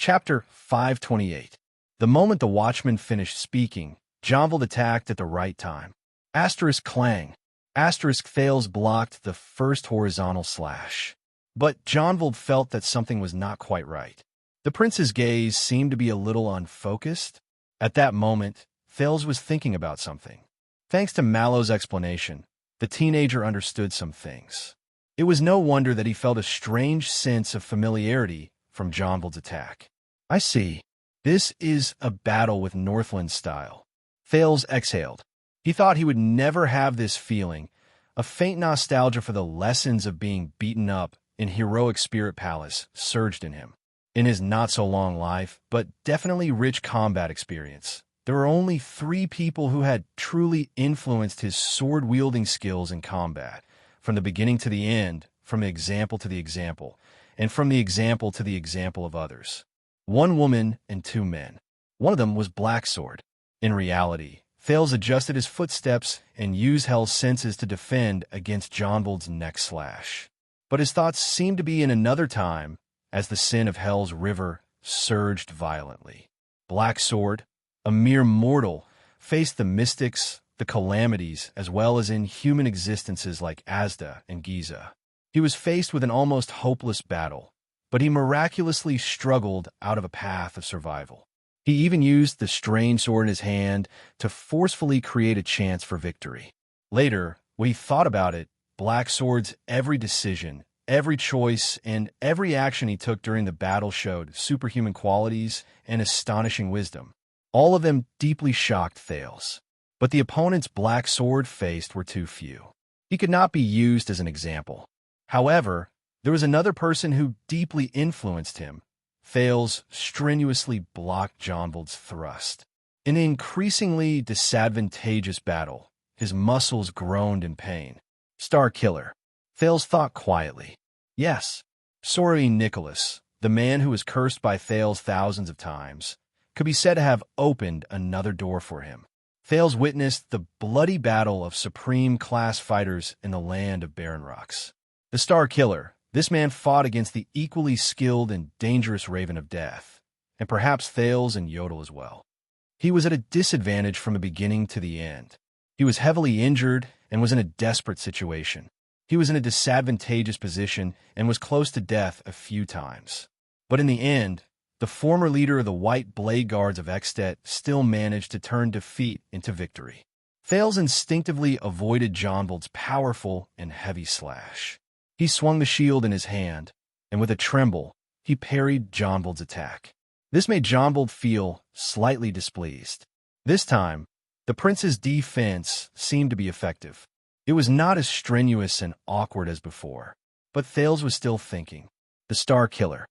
Chapter 528. The moment the watchman finished speaking, Jonvald attacked at the right time. Asterisk clang. Asterisk Thales blocked the first horizontal slash. But Jonvald felt that something was not quite right. The prince's gaze seemed to be a little unfocused. At that moment, Thales was thinking about something. Thanks to Mallow's explanation, the teenager understood some things. It was no wonder that he felt a strange sense of familiarity from Jonvald's attack. I see. This is a battle with Northland style. Thales exhaled. He thought he would never have this feeling. A faint nostalgia for the lessons of being beaten up in heroic Spirit Palace surged in him. In his not-so-long life, but definitely rich combat experience, there were only 3 people who had truly influenced his sword-wielding skills in combat, from the beginning to the end, from example to the example, and from the example to the example of others. 1 woman and 2 men. One of them was Blacksword. In reality, Thales adjusted his footsteps and used Hell's senses to defend against Jonvald's next slash. But his thoughts seemed to be in another time as the sin of Hell's river surged violently. Blacksword, a mere mortal, faced the mystics, the calamities, as well as inhuman existences like Asda and Giza. He was faced with an almost hopeless battle, but he miraculously struggled out of a path of survival. He even used the strange sword in his hand to forcefully create a chance for victory. Later, when he thought about it, Blacksword's every decision, every choice, and every action he took during the battle showed superhuman qualities and astonishing wisdom. All of them deeply shocked Thales. But the opponents Blacksword faced were too few. He could not be used as an example. However, there was another person who deeply influenced him. Thales strenuously blocked Jonvald's thrust. In an increasingly disadvantageous battle, his muscles groaned in pain. Star Killer. Thales thought quietly. Yes, Sorry Nicholas, the man who was cursed by Thales thousands of times, could be said to have opened another door for him. Thales witnessed the bloody battle of supreme-class fighters in the land of Barren Rocks. The Star Killer, this man fought against the equally skilled and dangerous Raven of Death, and perhaps Thales and Yodel as well. He was at a disadvantage from the beginning to the end. He was heavily injured and was in a desperate situation. He was in a disadvantageous position and was close to death a few times. But in the end, the former leader of the White Blade Guards of Extet still managed to turn defeat into victory. Thales instinctively avoided Jonvald's powerful and heavy slash. He swung the shield in his hand, and with a tremble, he parried Jonvald's attack. This made Jonvald feel slightly displeased. This time, the prince's defense seemed to be effective. It was not as strenuous and awkward as before, but Thales was still thinking. The Star Killer.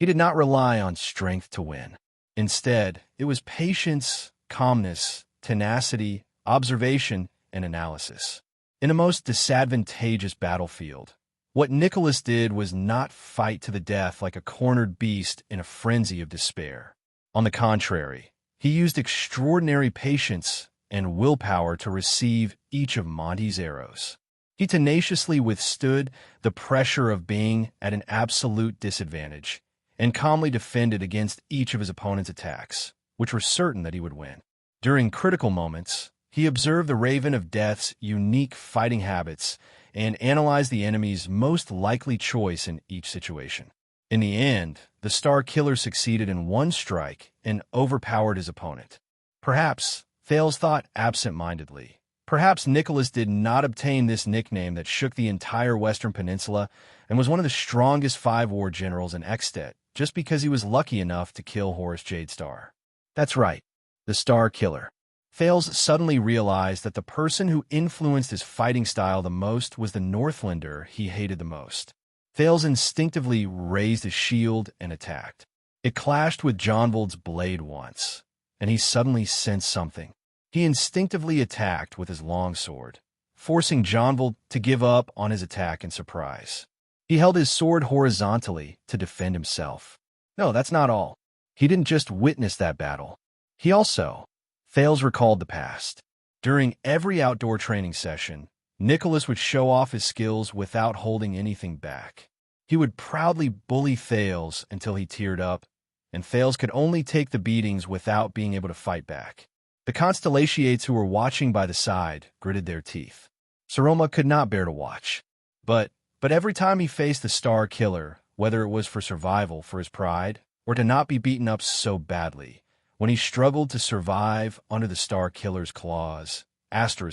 He did not rely on strength to win. Instead, it was patience, calmness, tenacity, observation, and analysis. In a most disadvantageous battlefield, what Nicholas did was not fight to the death like a cornered beast in a frenzy of despair. On the contrary, he used extraordinary patience and willpower to receive each of Monty's arrows. He tenaciously withstood the pressure of being at an absolute disadvantage and calmly defended against each of his opponent's attacks, which were certain that he would win. During critical moments, he observed the Raven of Death's unique fighting habits and analyzed the enemy's most likely choice in each situation. In the end, the Star Killer succeeded in one strike and overpowered his opponent. Perhaps, Thales thought absent-mindedly, perhaps Nicholas did not obtain this nickname that shook the entire Western Peninsula and was one of the strongest 5-war generals in Extet just because he was lucky enough to kill Horus Jadestar. That's right, the Star Killer. Thales suddenly realized that the person who influenced his fighting style the most was the Northlander he hated the most. Thales instinctively raised his shield and attacked. It clashed with Jonvald's blade once, and he suddenly sensed something. He instinctively attacked with his longsword, forcing Jonvald to give up on his attack in surprise. He held his sword horizontally to defend himself. No, that's not all. He didn't just witness that battle. He also... Thales recalled the past. During every outdoor training session, Nicholas would show off his skills without holding anything back. He would proudly bully Thales until he teared up, and Thales could only take the beatings without being able to fight back. The Constellations who were watching by the side gritted their teeth. Saroma could not bear to watch. But every time he faced the Star Killer, whether it was for survival, for his pride, or to not be beaten up so badly, when he struggled to survive under the Star Killer's claws,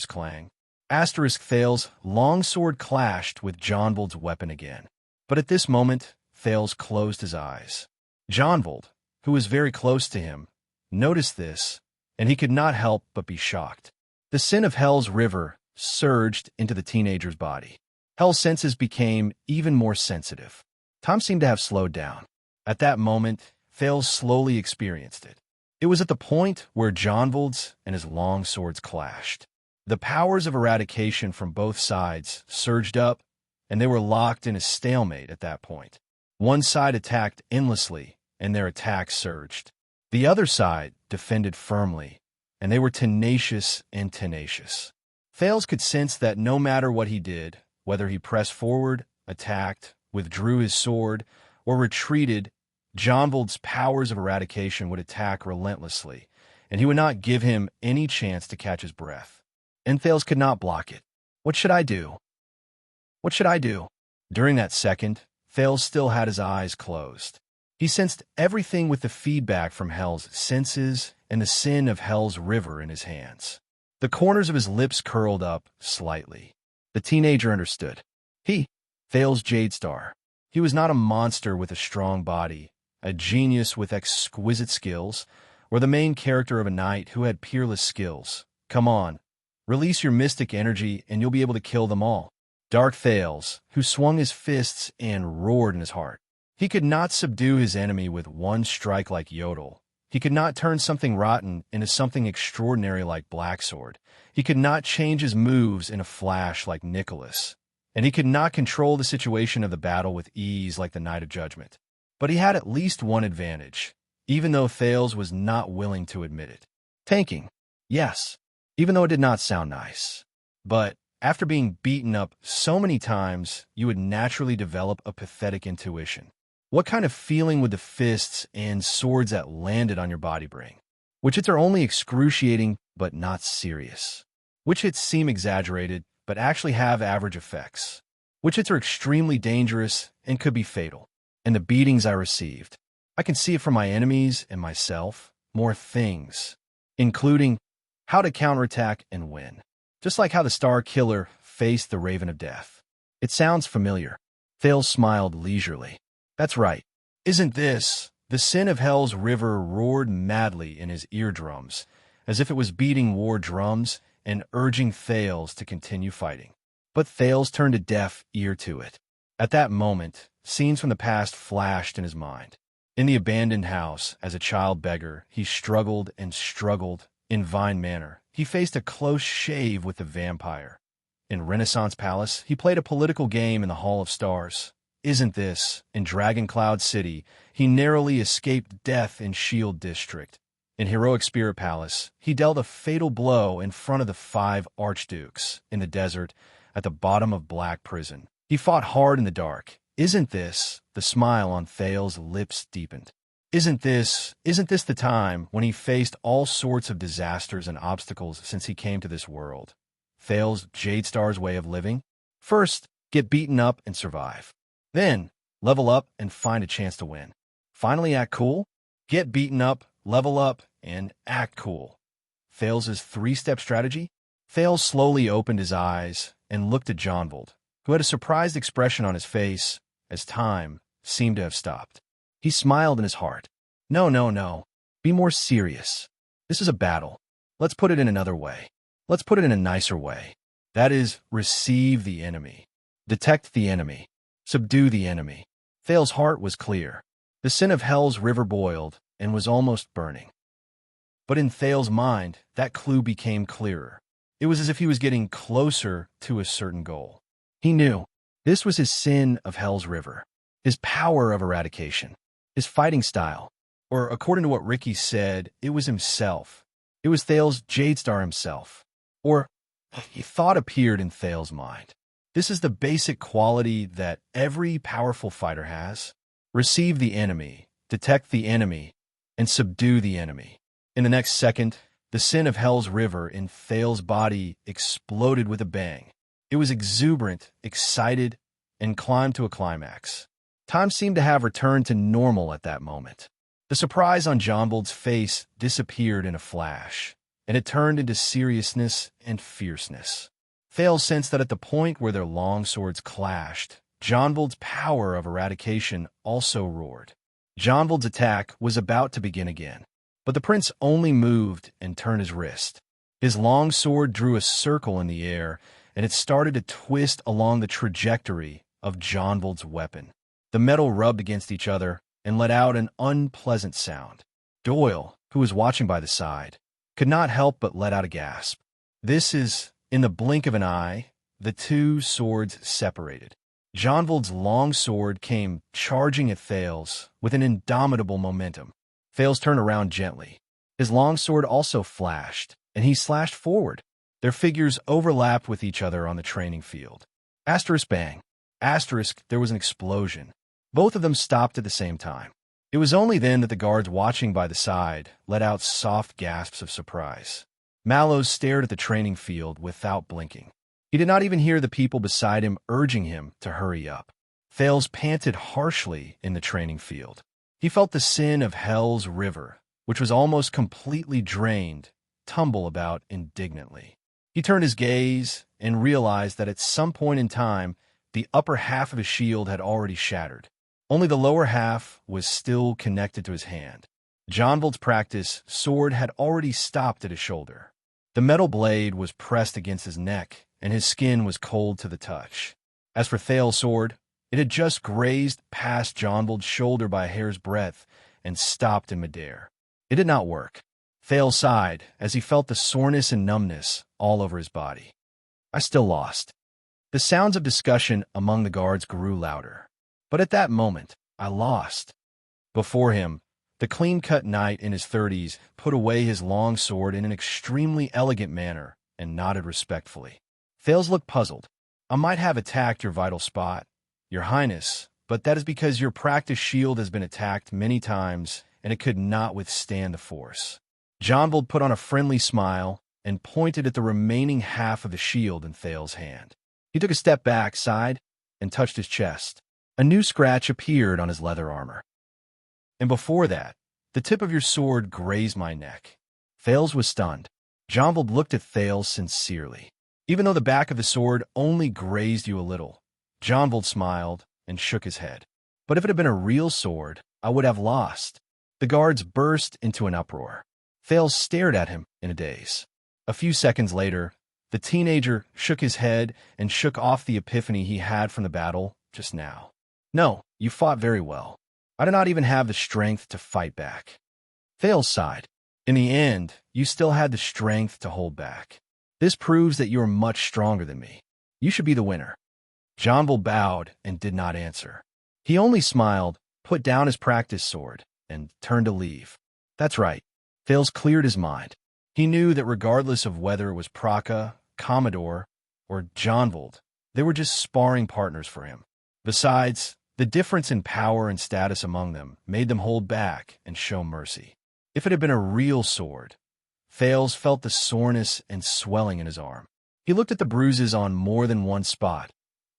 clang. Thales' long sword clashed with Jonvold's weapon again. But at this moment, Thales closed his eyes. Jonvold, who was very close to him, noticed this, and he could not help but be shocked. The sin of Hell's river surged into the teenager's body. Hell's senses became even more sensitive. Time seemed to have slowed down. At that moment, Thales slowly experienced it. It was at the point where Jonvold's and his long swords clashed. The powers of eradication from both sides surged up, and they were locked in a stalemate at that point. One side attacked endlessly, and their attacks surged. The other side defended firmly, and they were tenacious and tenacious. Thales could sense that no matter what he did, whether he pressed forward, attacked, withdrew his sword, or retreated, Jonvold's powers of eradication would attack relentlessly, and he would not give him any chance to catch his breath. And Thales could not block it. What should I do? What should I do? During that second, Thales still had his eyes closed. He sensed everything with the feedback from Hell's senses and the sin of Hell's river in his hands. The corners of his lips curled up slightly. The teenager understood. Thales Jadestar. He was not a monster with a strong body, a genius with exquisite skills, or the main character of a knight who had peerless skills. Come on, release your mystic energy and you'll be able to kill them all. Dark Thales, who swung his fists and roared in his heart. He could not subdue his enemy with one strike like Yodel. He could not turn something rotten into something extraordinary like Blacksword. He could not change his moves in a flash like Nicholas. And he could not control the situation of the battle with ease like the Knight of Judgment. But he had at least one advantage, even though Thales was not willing to admit it. Tanking. Yes, even though it did not sound nice. But after being beaten up so many times, you would naturally develop a pathetic intuition. What kind of feeling would the fists and swords that landed on your body bring? Which hits are only excruciating but not serious. Which hits seem exaggerated but actually have average effects. Which hits are extremely dangerous and could be fatal. And the beatings I received. I can see it from my enemies and myself. More things, including how to counterattack and win. Just like how the Star Killer faced the Raven of Death. It sounds familiar. Thales smiled leisurely. That's right. Isn't this? The sin of Hell's river roared madly in his eardrums, as if it was beating war drums and urging Thales to continue fighting. But Thales turned a deaf ear to it. At that moment, scenes from the past flashed in his mind. In the abandoned house, as a child beggar, he struggled and struggled in Vine Manor. He faced a close shave with the vampire. In Renaissance Palace, he played a political game in the Hall of Stars. Isn't this? In Dragon Cloud City, he narrowly escaped death in Shield District. In Heroic Spirit Palace, he dealt a fatal blow in front of the 5 archdukes in the desert at the bottom of Black Prison. He fought hard in the dark. Isn't this? The smile on Thales' lips deepened. Isn't this the time when he faced all sorts of disasters and obstacles since he came to this world? Thales Jadestar's way of living? First, get beaten up and survive. Then, level up and find a chance to win. Finally, act cool. Get beaten up, level up, and act cool. Thales' 3-step strategy? Thales slowly opened his eyes and looked at Jonvold, who had a surprised expression on his face as time seemed to have stopped. He smiled in his heart. No. Be more serious. This is a battle. Let's put it in another way. Let's put it in a nicer way. That is, receive the enemy. Detect the enemy. Subdue the enemy. Thales' heart was clear. The sin of Hell's river boiled and was almost burning. But in Thales' mind, that clue became clearer. It was as if he was getting closer to a certain goal. He knew this was his sin of Hell's river, his power of eradication, his fighting style, or according to what Ricky said, it was himself. It was Thales Jadestar himself, or he thought appeared in Thales' mind. This is the basic quality that every powerful fighter has. Receive the enemy, detect the enemy, and subdue the enemy. In the next second, the sin of Hell's River in Thales's body exploded with a bang. It was exuberant, excited, and climbed to a climax. Time seemed to have returned to normal at that moment. The surprise on Jonvald's face disappeared in a flash, and it turned into seriousness and fierceness. Thales sensed that at the point where their long swords clashed, Jonvald's power of eradication also roared. Jonvald's attack was about to begin again, but the prince only moved and turned his wrist. His long sword drew a circle in the air, and it started to twist along the trajectory of Jonvald's weapon. The metal rubbed against each other and let out an unpleasant sound. Doyle, who was watching by the side, could not help but let out a gasp. In the blink of an eye, the two swords separated. Jonvald's long sword came charging at Thales with an indomitable momentum. Thales turned around gently. His long sword also flashed, and he slashed forward. Their figures overlapped with each other on the training field. Asterisk bang. Asterisk, there was an explosion. Both of them stopped at the same time. It was only then that the guards watching by the side let out soft gasps of surprise. Mallows stared at the training field without blinking. He did not even hear the people beside him urging him to hurry up. Thales panted harshly in the training field. He felt the sin of Hell's River, which was almost completely drained, tumble about indignantly. He turned his gaze and realized that at some point in time, the upper half of his shield had already shattered. Only the lower half was still connected to his hand. Jonvald's practice sword had already stopped at his shoulder. The metal blade was pressed against his neck, and his skin was cold to the touch. As for Thales's sword, it had just grazed past Jonvald's shoulder by a hair's breadth and stopped in midair. It did not work. Thales sighed as he felt the soreness and numbness all over his body. I still lost. The sounds of discussion among the guards grew louder. But at that moment, I lost. Before him, the clean-cut knight in his 30s put away his long sword in an extremely elegant manner and nodded respectfully. Thales looked puzzled. I might have attacked your vital spot, Your Highness, but that is because your practiced shield has been attacked many times and it could not withstand the force. Jonvald put on a friendly smile and pointed at the remaining half of the shield in Thales's hand. He took a step back, sighed, and touched his chest. A new scratch appeared on his leather armor. And before that, the tip of your sword grazed my neck. Thales was stunned. Jonvald looked at Thales sincerely. Even though the back of the sword only grazed you a little, Jonvald smiled and shook his head. But if it had been a real sword, I would have lost. The guards burst into an uproar. Thales stared at him in a daze. A few seconds later, the teenager shook his head and shook off the epiphany he had from the battle just now. No, you fought very well. I did not even have the strength to fight back. Thales sighed. In the end, you still had the strength to hold back. This proves that you are much stronger than me. You should be the winner. Jonvald bowed and did not answer. He only smiled, put down his practice sword, and turned to leave. That's right. Thales cleared his mind. He knew that regardless of whether it was Praka, Commodore, or Jonvald, they were just sparring partners for him. Besides, the difference in power and status among them made them hold back and show mercy. If it had been a real sword, Thales felt the soreness and swelling in his arm. He looked at the bruises on more than one spot.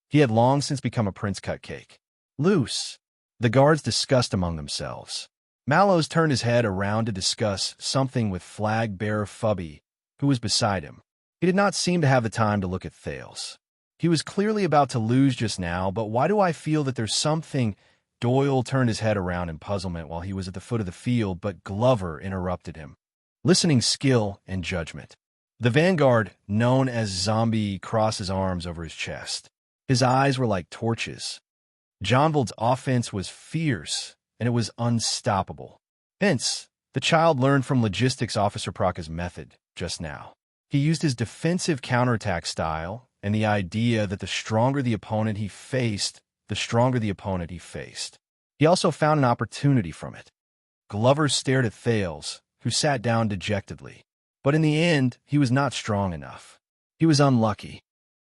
He had long since become a prince-cut cake. Loose. The guards discussed among themselves. Mallows turned his head around to discuss something with flag-bearer Fubby, who was beside him. He did not seem to have the time to look at Thales. He was clearly about to lose just now, but why do I feel that there's something? Doyle turned his head around in puzzlement while he was at the foot of the field, but Glover interrupted him. Listening skill and judgment. The vanguard, known as Zombie, crossed his arms over his chest. His eyes were like torches. Jonvald's offense was fierce, and it was unstoppable. Hence, the child learned from Logistics Officer Praka's method just now. He used his defensive counterattack style and the idea that the stronger the opponent he faced, the stronger the opponent he faced. He also found an opportunity from it. Glover stared at Thales, who sat down dejectedly. But in the end, he was not strong enough. He was unlucky.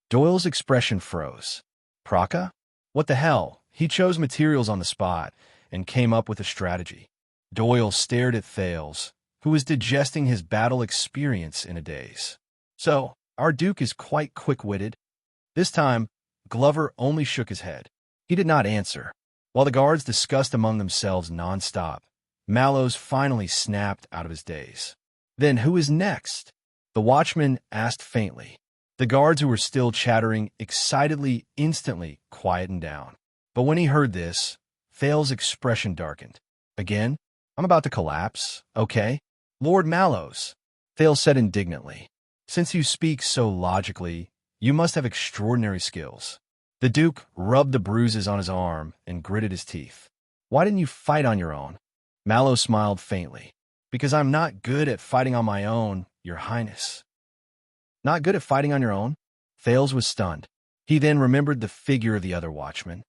Doyle's expression froze. Praka? What the hell? He chose materials on the spot and came up with a strategy. Doyle stared at Thales, who was digesting his battle experience in a daze. So, our Duke is quite quick-witted. This time, Glover only shook his head. He did not answer. While the guards discussed among themselves non-stop, Mallows finally snapped out of his daze. Then who is next? The watchman asked faintly. The guards who were still chattering excitedly instantly quietened down. But when he heard this, Thales' expression darkened. Again? I'm about to collapse, okay? Lord Mallows, Thales said indignantly. Since you speak so logically, you must have extraordinary skills. The Duke rubbed the bruises on his arm and gritted his teeth. Why didn't you fight on your own? Mallows smiled faintly. Because I'm not good at fighting on my own, Your Highness. Not good at fighting on your own? Thales was stunned. He then remembered the figure of the other watchman.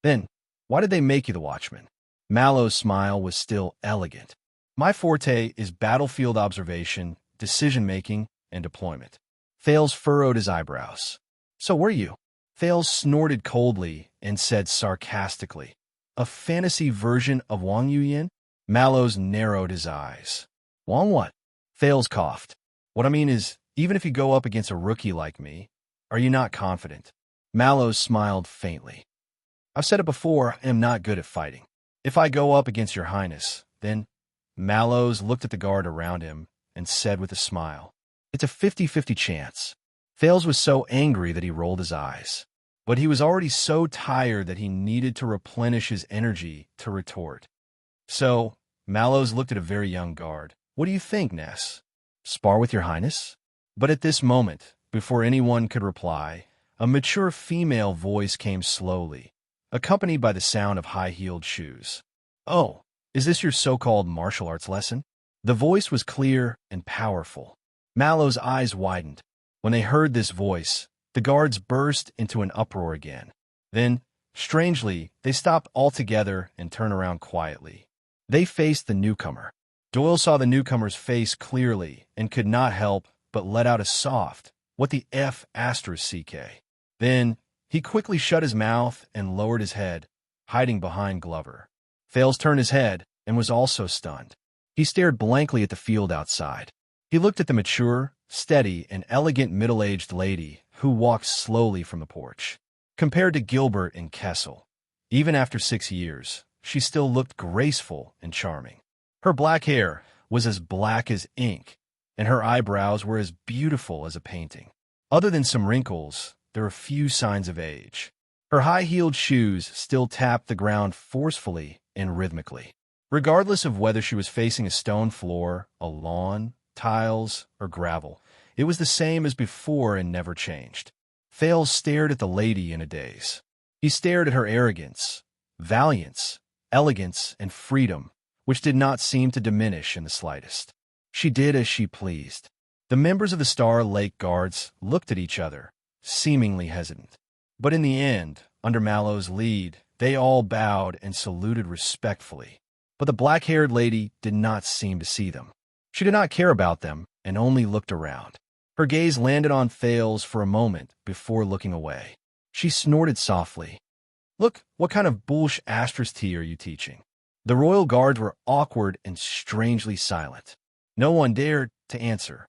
Then, why did they make you the watchman? Mallows' smile was still elegant. My forte is battlefield observation, decision-making, and deployment. Thales furrowed his eyebrows. So were you? Thales snorted coldly and said sarcastically, a fantasy version of Wang Yuyin? Mallows narrowed his eyes. Wang what? Thales coughed. What I mean is, even if you go up against a rookie like me, are you not confident? Mallows smiled faintly. I've said it before, I am not good at fighting. If I go up against Your Highness, then Mallows looked at the guard around him and said with a smile, it's a 50-50 chance. Thales was so angry that he rolled his eyes. But he was already so tired that he needed to replenish his energy to retort. So, Mallows looked at a very young guard. What do you think, Ness? Spar with Your Highness? But at this moment, before anyone could reply, a mature female voice came slowly, accompanied by the sound of high-heeled shoes. Oh, is this your so-called martial arts lesson? The voice was clear and powerful. Mallows' eyes widened. When they heard this voice, the guards burst into an uproar again. Then, strangely, they stopped altogether and turned around quietly. They faced the newcomer. Doyle saw the newcomer's face clearly and could not help but let out a soft, what the F *CK. Then, he quickly shut his mouth and lowered his head, hiding behind Glover. Thales turned his head and was also stunned. He stared blankly at the field outside. He looked at the mature, steady, and elegant middle-aged lady who walked slowly from the porch. Compared to Gilbert and Kessel, even after 6 years, she still looked graceful and charming. Her black hair was as black as ink, and her eyebrows were as beautiful as a painting. Other than some wrinkles, there were few signs of age. Her high-heeled shoes still tapped the ground forcefully and rhythmically. Regardless of whether she was facing a stone floor, a lawn, tiles, or gravel, it was the same as before and never changed. Thales stared at the lady in a daze. He stared at her arrogance, valiance, elegance, and freedom, which did not seem to diminish in the slightest. She did as she pleased. The members of the Star Lake Guards looked at each other, seemingly hesitant. But in the end, under Mallows' lead, they all bowed and saluted respectfully. But the black-haired lady did not seem to see them. She did not care about them and only looked around. Her gaze landed on Thales for a moment before looking away. She snorted softly. Look, what kind of bullsh asterisk tea are you teaching? The royal guards were awkward and strangely silent. No one dared to answer.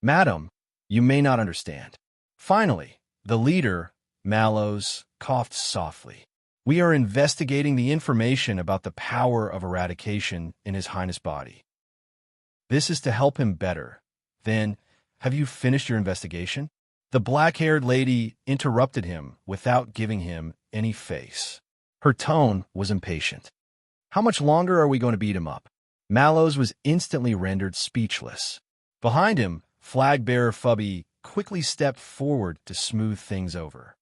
Madam, you may not understand. Finally, the leader, Mallows, coughed softly. We are investigating the information about the power of eradication in His Highness' body. This is to help him better. Then, have you finished your investigation? The black-haired lady interrupted him without giving him any face. Her tone was impatient. How much longer are we going to beat him up? Mallows was instantly rendered speechless. Behind him, flag-bearer Fubby quickly stepped forward to smooth things over.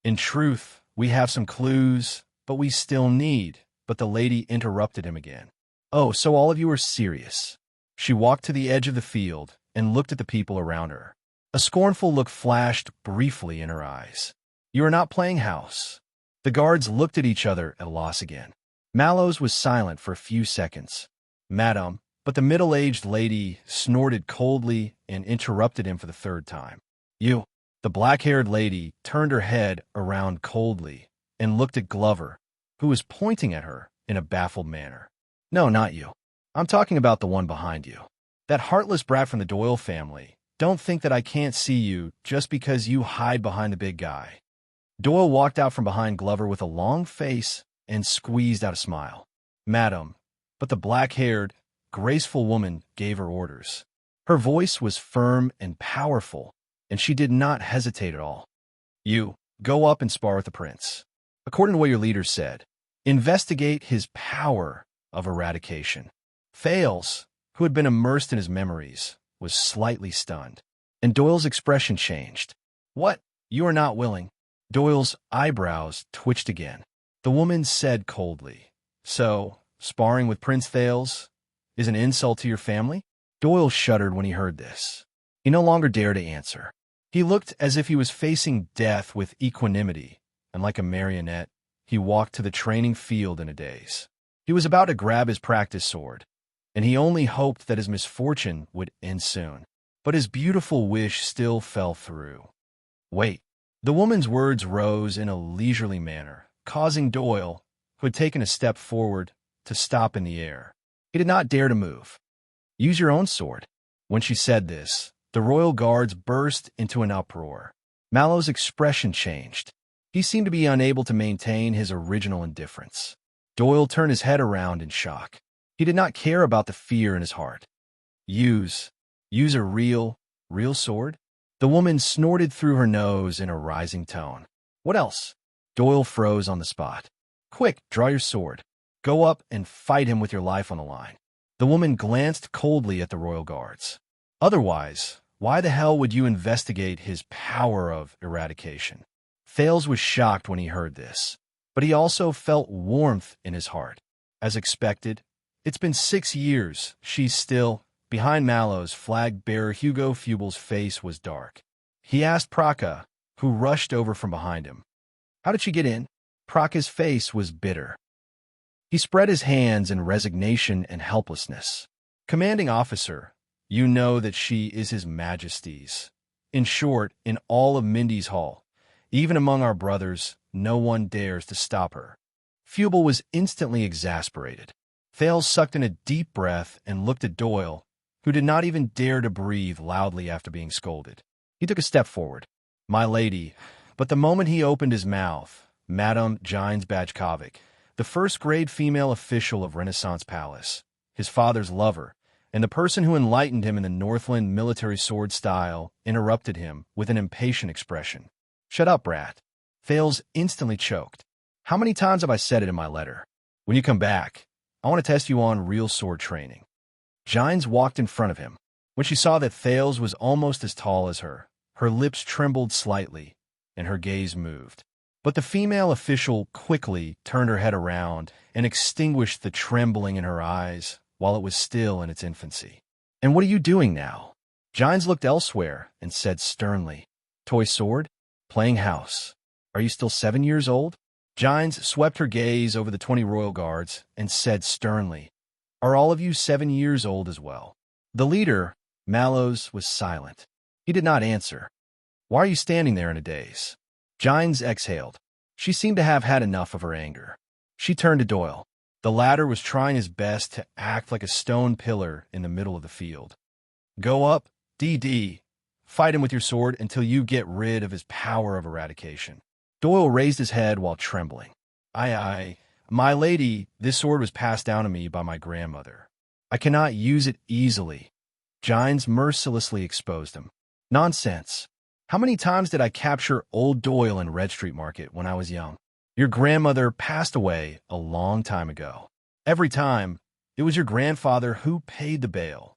In truth, we have some clues, but we still need. But the lady interrupted him again. Oh, so all of you are serious. She walked to the edge of the field and looked at the people around her. A scornful look flashed briefly in her eyes. You are not playing house. The guards looked at each other at a loss again. Mallows was silent for a few seconds. Madam, but the middle-aged lady snorted coldly and interrupted him for the third time. You. The black-haired lady turned her head around coldly and looked at Glover, who was pointing at her in a baffled manner. No, not you. I'm talking about the one behind you. That heartless brat from the Doyle family. Don't think that I can't see you just because you hide behind the big guy. Doyle walked out from behind Glover with a long face and squeezed out a smile. Madam, but the black-haired, graceful woman gave her orders. Her voice was firm and powerful, and she did not hesitate at all. You, go up and spar with the prince. According to what your leader said, investigate his power of eradication. Fales, who had been immersed in his memories, was slightly stunned, and Doyle's expression changed. What? You are not willing? Doyle's eyebrows twitched again. The woman said coldly, So, sparring with Prince Thales is an insult to your family? Doyle shuddered when he heard this. He no longer dared to answer. He looked as if he was facing death with equanimity, and like a marionette, he walked to the training field in a daze. He was about to grab his practice sword, and he only hoped that his misfortune would end soon. But his beautiful wish still fell through. Wait. The woman's words rose in a leisurely manner, causing Doyle, who had taken a step forward, to stop in the air. He did not dare to move. Use your own sword. When she said this, the royal guards burst into an uproar. Mallow's expression changed. He seemed to be unable to maintain his original indifference. Doyle turned his head around in shock. He did not care about the fear in his heart. Use a real sword? The woman snorted through her nose in a rising tone. What else? Doyle froze on the spot. Quick, draw your sword. Go up and fight him with your life on the line. The woman glanced coldly at the royal guards. Otherwise, why the hell would you investigate his power of eradication? Thales was shocked when he heard this, but he also felt warmth in his heart. As expected, it's been 6 years. She's still... Behind Mallow's flag-bearer Hugo Fubel's face was dark. He asked Praka, who rushed over from behind him. How did she get in? Praka's face was bitter. He spread his hands in resignation and helplessness. Commanding officer, you know that she is His Majesty's. In short, in all of Mindy's Hall, even among our brothers, no one dares to stop her. Fubel was instantly exasperated. Thales sucked in a deep breath and looked at Doyle, who did not even dare to breathe loudly after being scolded. He took a step forward. My lady, but the moment he opened his mouth, Madame Gines Bajkovic, the first-grade female official of Renaissance Palace, his father's lover, and the person who enlightened him in the Northland military sword style, interrupted him with an impatient expression. Shut up, brat. Thales instantly choked. How many times have I said it in my letter? When you come back, I want to test you on real sword training. Gines walked in front of him. When she saw that Thales was almost as tall as her lips trembled slightly, and her gaze moved. But the female official quickly turned her head around and extinguished the trembling in her eyes while it was still in its infancy. And what are you doing now? Gines looked elsewhere and said sternly, Toy sword? Playing house. Are you still 7 years old? Gines swept her gaze over the 20 royal guards and said sternly, Are all of you 7 years old as well? The leader, Mallows, was silent. He did not answer. Why are you standing there in a daze? Gines exhaled. She seemed to have had enough of her anger. She turned to Doyle. The latter was trying his best to act like a stone pillar in the middle of the field. Go up, DD. Fight him with your sword until you get rid of his power of eradication. Doyle raised his head while trembling. My lady, this sword was passed down to me by my grandmother. I cannot use it easily. Gines mercilessly exposed him. Nonsense. How many times did I capture old Doyle in Red Street Market when I was young? Your grandmother passed away a long time ago. Every time, it was your grandfather who paid the bail.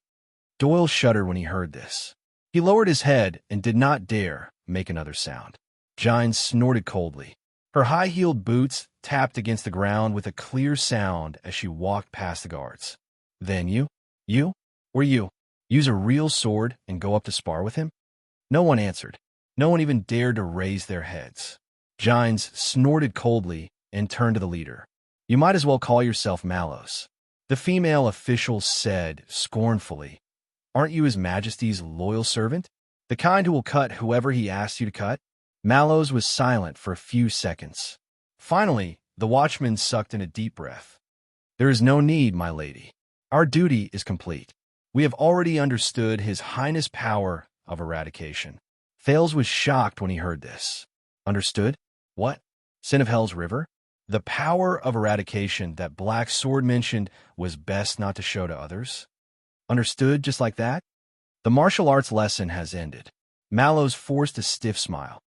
Doyle shuddered when he heard this. He lowered his head and did not dare make another sound. Gines snorted coldly. Her high-heeled boots tapped against the ground with a clear sound as she walked past the guards. Then you, use a real sword and go up to spar with him? No one answered. No one even dared to raise their heads. Gines snorted coldly and turned to the leader. You might as well call yourself Mallows. The female official said scornfully, Aren't you His Majesty's loyal servant? The kind who will cut whoever he asks you to cut? Mallows was silent for a few seconds. Finally, the watchman sucked in a deep breath. There is no need, my lady. Our duty is complete. We have already understood His Highness' power of eradication. Thales was shocked when he heard this. Understood? What? Sin of Hell's River? The power of eradication that Black Sword mentioned was best not to show to others? Understood just like that? The martial arts lesson has ended. Mallows forced a stiff smile.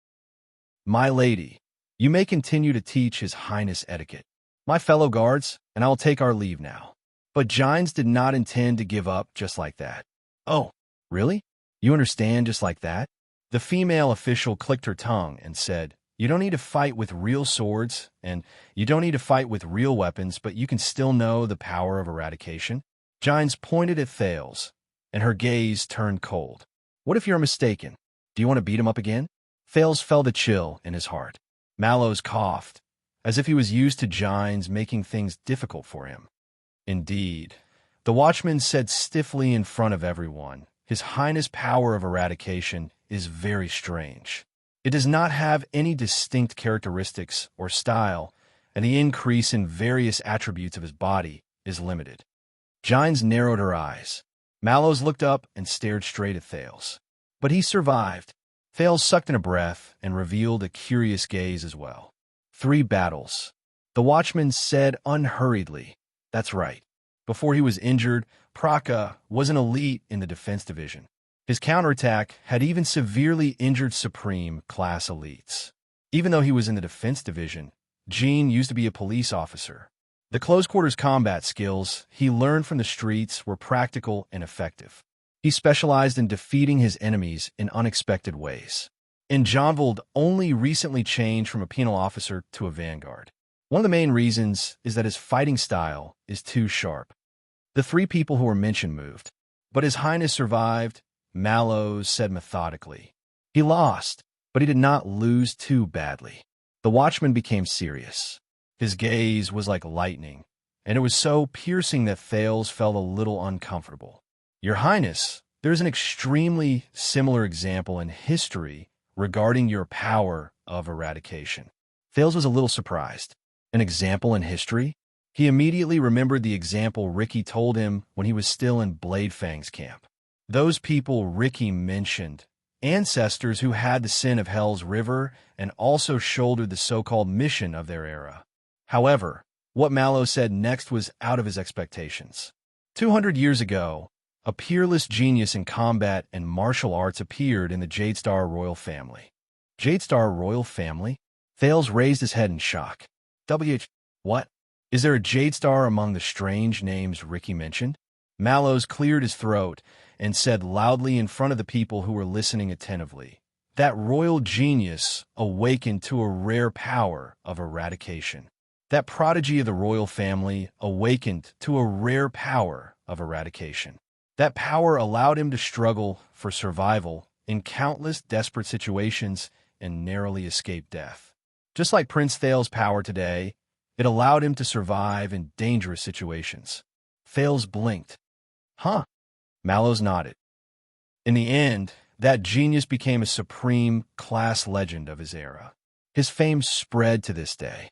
My lady, you may continue to teach His Highness etiquette. My fellow guards, and I will take our leave now. But Gines did not intend to give up just like that. Oh, really? You understand just like that? The female official clicked her tongue and said, you don't need to fight with real swords, and you don't need to fight with real weapons, but you can still know the power of eradication. Gines pointed at Thales, and her gaze turned cold. What if you're mistaken? Do you want to beat him up again? Thales felt a chill in his heart. Mallows coughed, as if he was used to Gines making things difficult for him. Indeed, the watchman said stiffly in front of everyone, His Highness' power of eradication is very strange. It does not have any distinct characteristics or style, and the increase in various attributes of his body is limited. Gines narrowed her eyes. Mallows looked up and stared straight at Thales. But he survived. Thales sucked in a breath and revealed a curious gaze as well. 3 battles. The watchman said unhurriedly, that's right. Before he was injured, Praka was an elite in the defense division. His counterattack had even severely injured Supreme class elites. Even though he was in the defense division, Jean used to be a police officer. The close-quarters combat skills he learned from the streets were practical and effective. He specialized in defeating his enemies in unexpected ways. And Jonvald only recently changed from a penal officer to a vanguard. One of the main reasons is that his fighting style is too sharp. The 3 people who were mentioned moved, but His Highness survived, Mallows said methodically. He lost, but he did not lose too badly. The watchman became serious. His gaze was like lightning, and it was so piercing that Thales felt a little uncomfortable. Your Highness, there is an extremely similar example in history regarding your power of eradication. Thales was a little surprised. An example in history? He immediately remembered the example Ricky told him when he was still in Bladefang's camp. Those people Ricky mentioned, ancestors who had the sin of Hell's River and also shouldered the so-called mission of their era. However, what Mallows said next was out of his expectations. 200 years ago, a peerless genius in combat and martial arts appeared in the Jadestar royal family. Jadestar royal family? Thales raised his head in shock. What? Is there a Jadestar among the strange names Ricky mentioned? Mallows cleared his throat and said loudly in front of the people who were listening attentively, that royal genius awakened to a rare power of eradication. That prodigy of the royal family awakened to a rare power of eradication. That power allowed him to struggle for survival in countless desperate situations and narrowly escape death. Just like Prince Thales' power today, it allowed him to survive in dangerous situations. Thales blinked. Huh? Mallows nodded. In the end, that genius became a supreme class legend of his era. His fame spread to this day.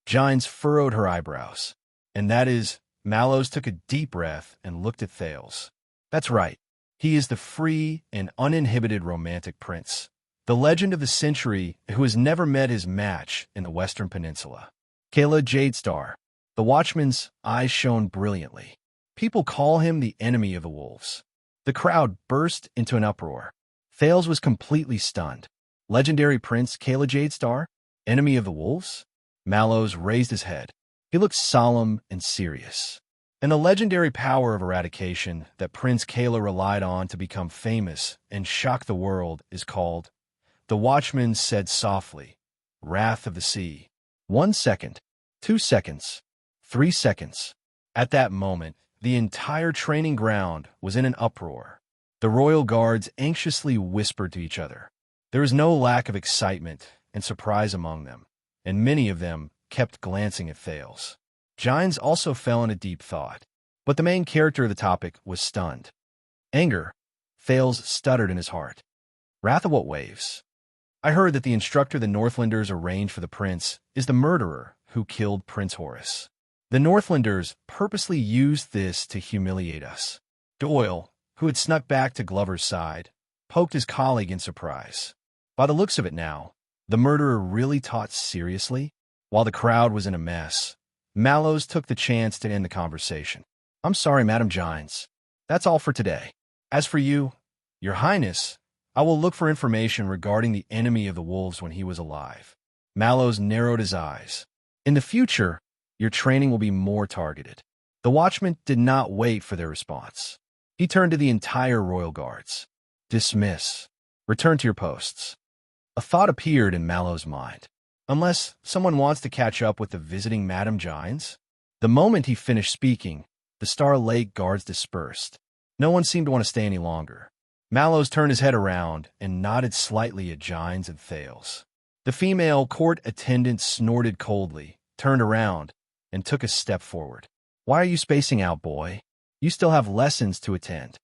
Gines furrowed her eyebrows. And that is, Mallows took a deep breath and looked at Thales. That's right. He is the free and uninhibited romantic prince. The legend of the century who has never met his match in the Western Peninsula. Kayla Jadestar. The watchman's eyes shone brilliantly. People call him the enemy of the wolves. The crowd burst into an uproar. Thales was completely stunned. Legendary Prince Kayla Jadestar? Enemy of the wolves? Mallows raised his head. He looked solemn and serious. And the legendary power of eradication that Prince Kayla relied on to become famous and shock the world is called, the watchman said softly, Wrath of the Sea. 1 second, 2 seconds, 3 seconds. At that moment, the entire training ground was in an uproar. The royal guards anxiously whispered to each other. There was no lack of excitement and surprise among them, and many of them kept glancing at Thales. Gines also fell into deep thought, but the main character of the topic was stunned. Anger. Thales stuttered in his heart. Wrath of what waves? I heard that the instructor the Northlanders arranged for the prince is the murderer who killed Prince Horus. The Northlanders purposely used this to humiliate us. Doyle, who had snuck back to Glover's side, poked his colleague in surprise. By the looks of it now, the murderer really taught seriously? While the crowd was in a mess, Mallows took the chance to end the conversation. I'm sorry, Madam Gines. That's all for today. As for you, Your Highness, I will look for information regarding the enemy of the wolves when he was alive. Mallows narrowed his eyes. In the future, your training will be more targeted. The watchman did not wait for their response. He turned to the entire royal guards. Dismiss. Return to your posts. A thought appeared in Mallows' mind. Unless someone wants to catch up with the visiting Madam Gines? The moment he finished speaking, the Star Lake guards dispersed. No one seemed to want to stay any longer. Mallows turned his head around and nodded slightly at Gines and Thales. The female court attendant snorted coldly, turned around, and took a step forward. Why are you spacing out, boy? You still have lessons to attend.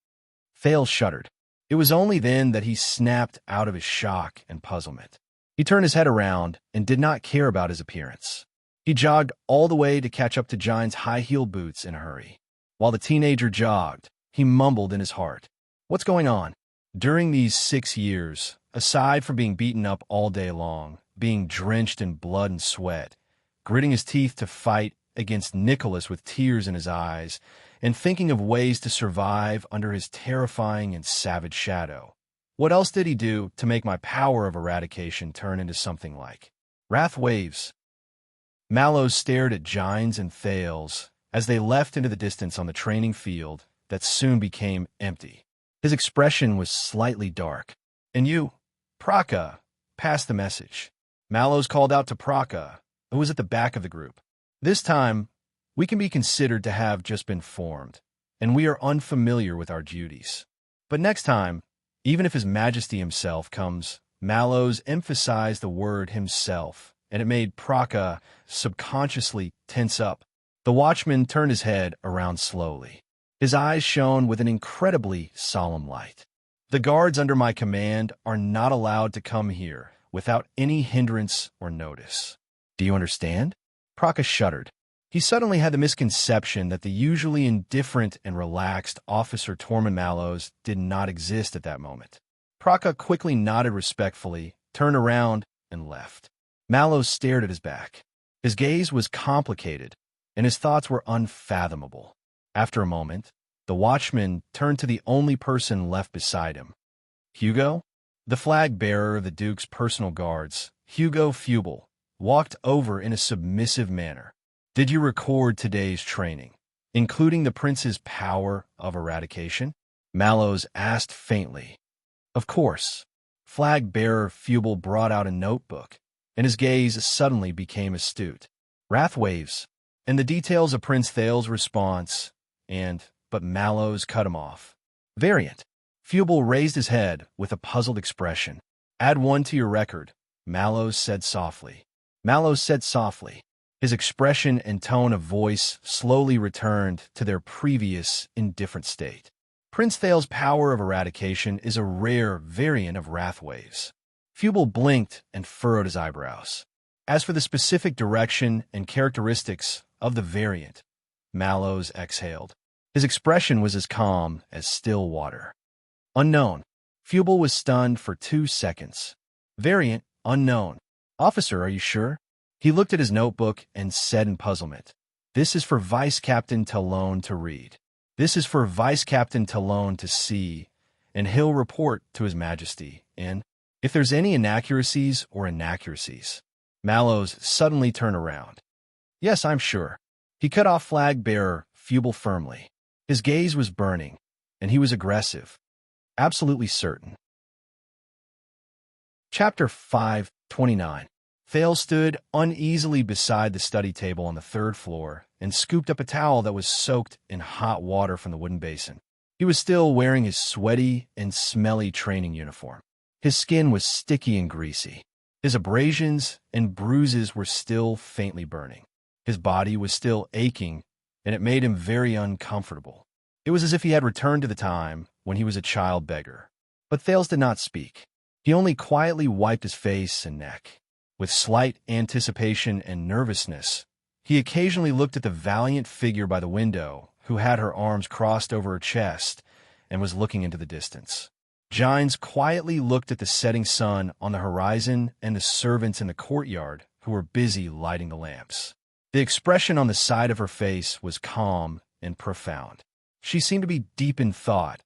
Thales shuddered. It was only then that he snapped out of his shock and puzzlement. He turned his head around and did not care about his appearance. He jogged all the way to catch up to Gines' high-heeled boots in a hurry. While the teenager jogged, he mumbled in his heart, "What's going on?" During these 6 years, aside from being beaten up all day long, being drenched in blood and sweat, gritting his teeth to fight against Nicholas with tears in his eyes, and thinking of ways to survive under his terrifying and savage shadow, what else did he do to make my power of eradication turn into something like wrath waves? Mallows stared at Gines and Thales as they left into the distance on the training field that soon became empty. His expression was slightly dark. And you, Praka, passed the message. Mallows called out to Praka, who was at the back of the group. This time, we can be considered to have just been formed, and we are unfamiliar with our duties. But next time, even if His Majesty himself comes, Mallows emphasized the word himself, and it made Praka subconsciously tense up. The watchman turned his head around slowly. His eyes shone with an incredibly solemn light. The guards under my command are not allowed to come here without any hindrance or notice. Do you understand? Praka shuddered. He suddenly had the misconception that the usually indifferent and relaxed Officer Tormund Mallows did not exist at that moment. Praka quickly nodded respectfully, turned around, and left. Mallows stared at his back. His gaze was complicated, and his thoughts were unfathomable. After a moment, the watchman turned to the only person left beside him. Hugo? The flag-bearer of the Duke's personal guards, Hugo Fubel, walked over in a submissive manner. Did you record today's training, including the prince's power of eradication? Mallows asked faintly. Of course. Flag-bearer Fubel brought out a notebook, and his gaze suddenly became astute. Wrath waves, and the details of Prince Thales' response, but Mallows cut him off. Variant. Fubel raised his head with a puzzled expression. Add 1 to your record, Mallows said softly. His expression and tone of voice slowly returned to their previous indifferent state. Prince Thales' power of eradication is a rare variant of wrath waves. Fubel blinked and furrowed his eyebrows. As for the specific direction and characteristics of the variant, Mallows exhaled. His expression was as calm as still water. Unknown. Fubel was stunned for 2 seconds. Variant, unknown. Officer, are you sure? He looked at his notebook and said in puzzlement, This is for Vice Captain Talone to read. This is for Vice Captain Talone to see, and he'll report to His Majesty, and if there's any inaccuracies or inaccuracies. Mallows suddenly turned around. Yes, I'm sure. He cut off flag-bearer Fubel firmly. His gaze was burning, and he was aggressive. Absolutely certain. Chapter 5:29. Thales stood uneasily beside the study table on the 3rd floor and scooped up a towel that was soaked in hot water from the wooden basin. He was still wearing his sweaty and smelly training uniform. His skin was sticky and greasy. His abrasions and bruises were still faintly burning. His body was still aching, and it made him very uncomfortable. It was as if he had returned to the time when he was a child beggar. But Thales did not speak. He only quietly wiped his face and neck. With slight anticipation and nervousness, He occasionally looked at the valiant figure by the window, who had her arms crossed over her chest and was looking into the distance. Gines quietly looked at the setting sun on the horizon and the servants in the courtyard who were busy lighting the lamps. The expression on the side of her face was calm and profound. She seemed to be deep in thought,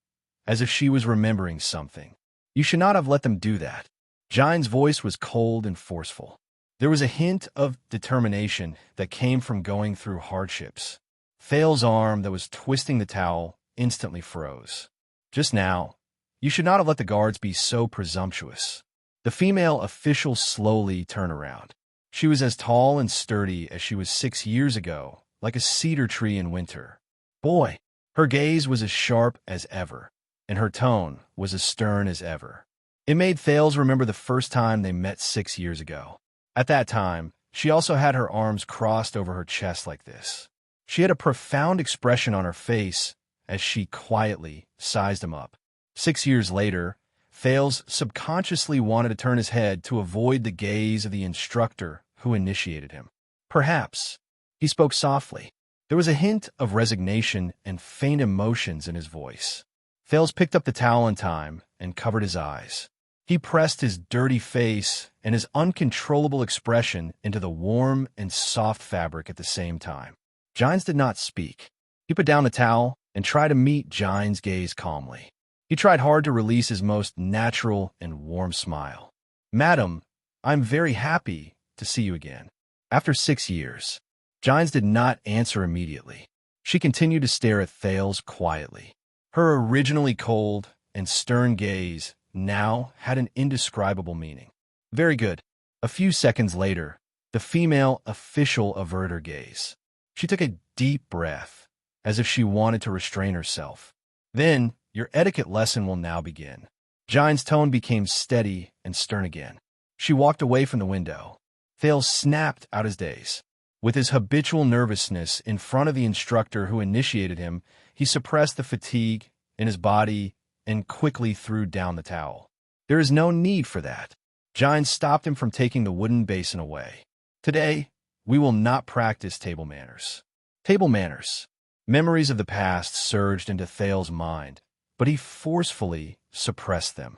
as if she was remembering something. "You should not have let them do that." Gines' voice was cold and forceful. There was a hint of determination that came from going through hardships. Thales's arm that was twisting the towel instantly froze. "Just now, you should not have let the guards be so presumptuous." The female official slowly turned around. She was as tall and sturdy as she was 6 years ago, like a cedar tree in winter. "Boy!" Her gaze was as sharp as ever, and her tone was as stern as ever. It made Thales remember the first time they met 6 years ago. At that time, she also had her arms crossed over her chest like this. She had a profound expression on her face as she quietly sized him up. 6 years later, Thales subconsciously wanted to turn his head to avoid the gaze of the instructor who initiated him. "Perhaps." He spoke softly. There was a hint of resignation and faint emotions in his voice. Thales picked up the towel in time and covered his eyes. He pressed his dirty face and his uncontrollable expression into the warm and soft fabric at the same time. Gines did not speak. He put down the towel and tried to meet Gines' gaze calmly. He tried hard to release his most natural and warm smile. "Madam, I'm very happy to see you again." After 6 years, Gines did not answer immediately. She continued to stare at Thales quietly. Her originally cold and stern gaze now had an indescribable meaning. "Very good." A few seconds later, the female official averted her gaze. She took a deep breath, as if she wanted to restrain herself. "Then, your etiquette lesson will now begin." Gines' tone became steady and stern again. She walked away from the window. Thales snapped out his days. With his habitual nervousness in front of the instructor who initiated him, he suppressed the fatigue in his body and quickly threw down the towel. "There is no need for that." Gines stopped him from taking the wooden basin away. "Today, we will not practice table manners." Table manners. Memories of the past surged into Thales' mind, but he forcefully suppressed them.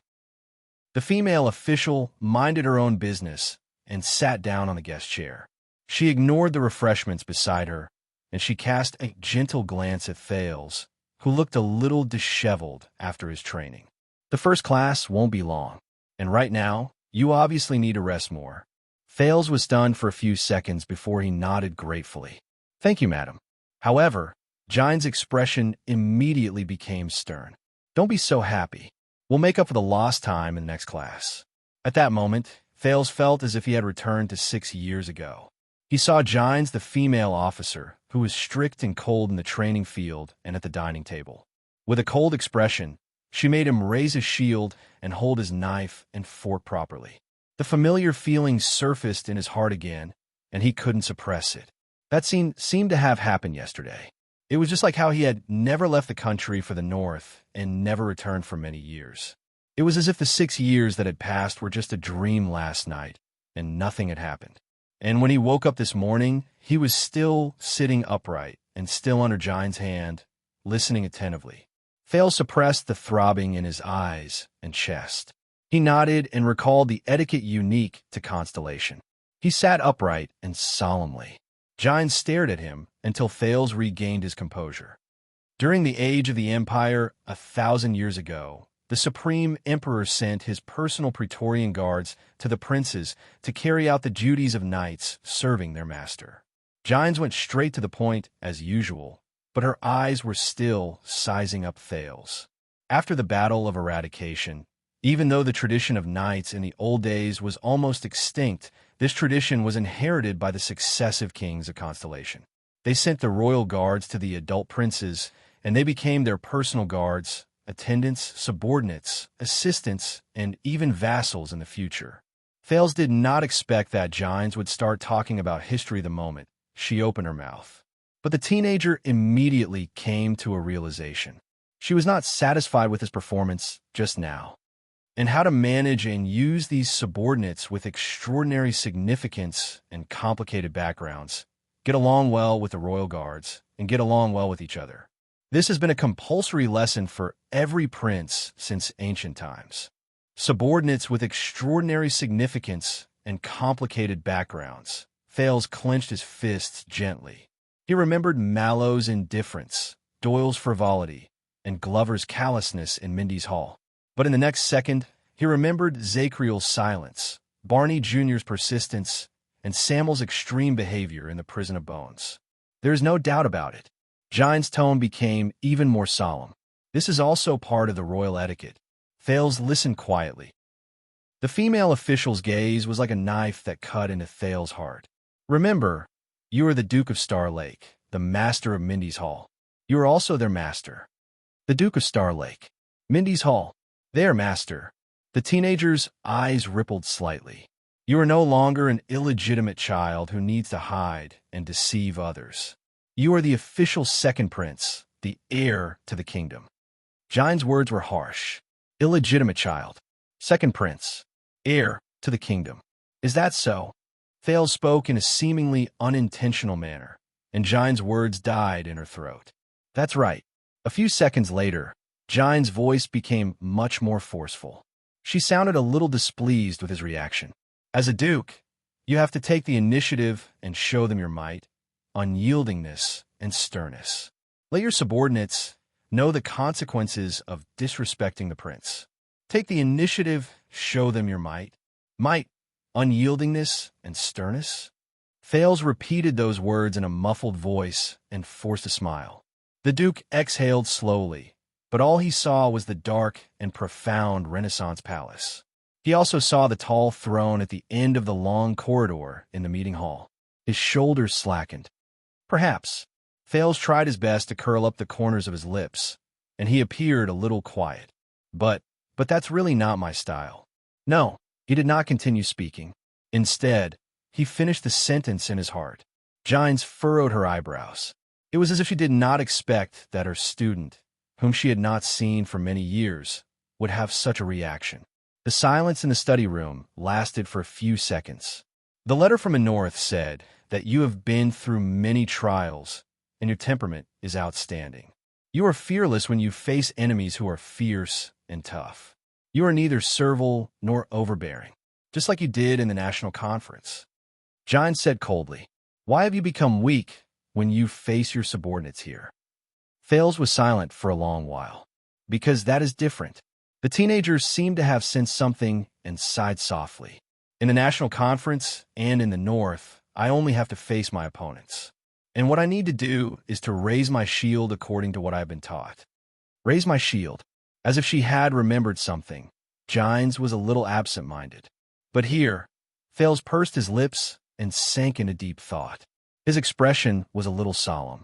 The female official minded her own business and sat down on the guest chair. She ignored the refreshments beside her, and she cast a gentle glance at Thales, who looked a little disheveled after his training. "The first class won't be long, and right now, you obviously need to rest more." Thales was stunned for a few seconds before he nodded gratefully. "Thank you, madam." However, Gines' expression immediately became stern. "Don't be so happy. We'll make up for the lost time in the next class." At that moment, Thales felt as if he had returned to 6 years ago. He saw Gines, the female officer, who was strict and cold in the training field and at the dining table. With a cold expression, she made him raise his shield and hold his knife and fork properly. The familiar feeling surfaced in his heart again, and he couldn't suppress it. That scene seemed to have happened yesterday. It was just like how he had never left the country for the north and never returned for many years. It was as if the 6 years that had passed were just a dream last night, and nothing had happened. And when he woke up this morning, he was still sitting upright and still under Gines' hand, listening attentively. Thales suppressed the throbbing in his eyes and chest. He nodded and recalled the etiquette unique to Constellation. He sat upright and solemnly. Gines stared at him until Thales regained his composure. During the age of the Empire, 1,000 years ago, the Supreme Emperor sent his personal Praetorian guards to the princes to carry out the duties of knights serving their master. Gines went straight to the point, as usual, but her eyes were still sizing up Thales. After the Battle of Eradication, even though the tradition of knights in the old days was almost extinct, this tradition was inherited by the successive kings of Constellation. They sent the royal guards to the adult princes, and they became their personal guards, attendants, subordinates, assistants, and even vassals in the future. Thales did not expect that Gines would start talking about history the moment she opened her mouth. But the teenager immediately came to a realization. She was not satisfied with his performance just now. And how to manage and use these subordinates with extraordinary significance and complicated backgrounds, get along well with the royal guards, and get along well with each other. This has been a compulsory lesson for every prince since ancient times. Subordinates with extraordinary significance and complicated backgrounds. Thales clenched his fists gently. He remembered Mallow's indifference, Doyle's frivolity, and Glover's callousness in Mindy's Hall. But in the next second, he remembered Zacriel's silence, Barney Jr.'s persistence, and Samuel's extreme behavior in the Prison of Bones. There is no doubt about it. Giant's tone became even more solemn. This is also part of the royal etiquette. Thales listened quietly. The female official's gaze was like a knife that cut into Thales' heart. Remember, you are the Duke of Star Lake, the master of Mindy's Hall. You are also their master. The Duke of Star Lake. Mindy's Hall. Their master. The teenager's eyes rippled slightly. You are no longer an illegitimate child who needs to hide and deceive others. You are the official second prince, the heir to the kingdom. Giant's words were harsh. Illegitimate child. Second prince. Heir to the kingdom. Is that so? Thales spoke in a seemingly unintentional manner, and Giant's words died in her throat. That's right. A few seconds later, Giant's voice became much more forceful. She sounded a little displeased with his reaction. As a duke, you have to take the initiative and show them your might, unyieldingness, and sternness. Let your subordinates know the consequences of disrespecting the prince. Take the initiative, show them your might, unyieldingness, and sternness. Thales repeated those words in a muffled voice and forced a smile. The Duke exhaled slowly, but all he saw was the dark and profound Renaissance palace. He also saw the tall throne at the end of the long corridor in the meeting hall. His shoulders slackened. Perhaps. Thales tried his best to curl up the corners of his lips, and he appeared a little quiet. But that's really not my style. No, he did not continue speaking. Instead, he finished the sentence in his heart. Gines furrowed her eyebrows. It was as if she did not expect that her student, whom she had not seen for many years, would have such a reaction. The silence in the study room lasted for a few seconds. The letter from the north said that you have been through many trials, and your temperament is outstanding. You are fearless when you face enemies who are fierce and tough. You are neither servile nor overbearing, just like you did in the national conference. Gines said coldly, "Why have you become weak when you face your subordinates here?" Thales was silent for a long while. Because that is different. The teenager seemed to have sensed something and sighed softly. In the national conference and in the north, I only have to face my opponents. And what I need to do is to raise my shield according to what I've been taught. Raise my shield. As if she had remembered something, Gines was a little absent-minded. But here, Thales pursed his lips and sank into deep thought. His expression was a little solemn.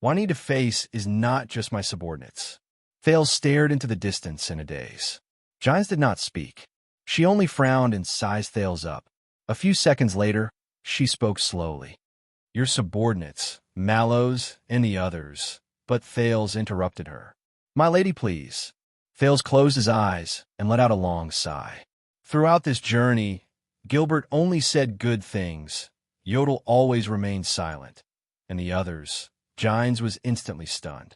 What I need to face is not just my subordinates. Thales stared into the distance in a daze. Gines did not speak. She only frowned and sized Thales up. A few seconds later, she spoke slowly. Your subordinates, Mallows and the others. But Thales interrupted her. My lady, please. Thales closed his eyes and let out a long sigh. Throughout this journey, Gilbert only said good things. Yodel always remained silent. And the others, Gines was instantly stunned.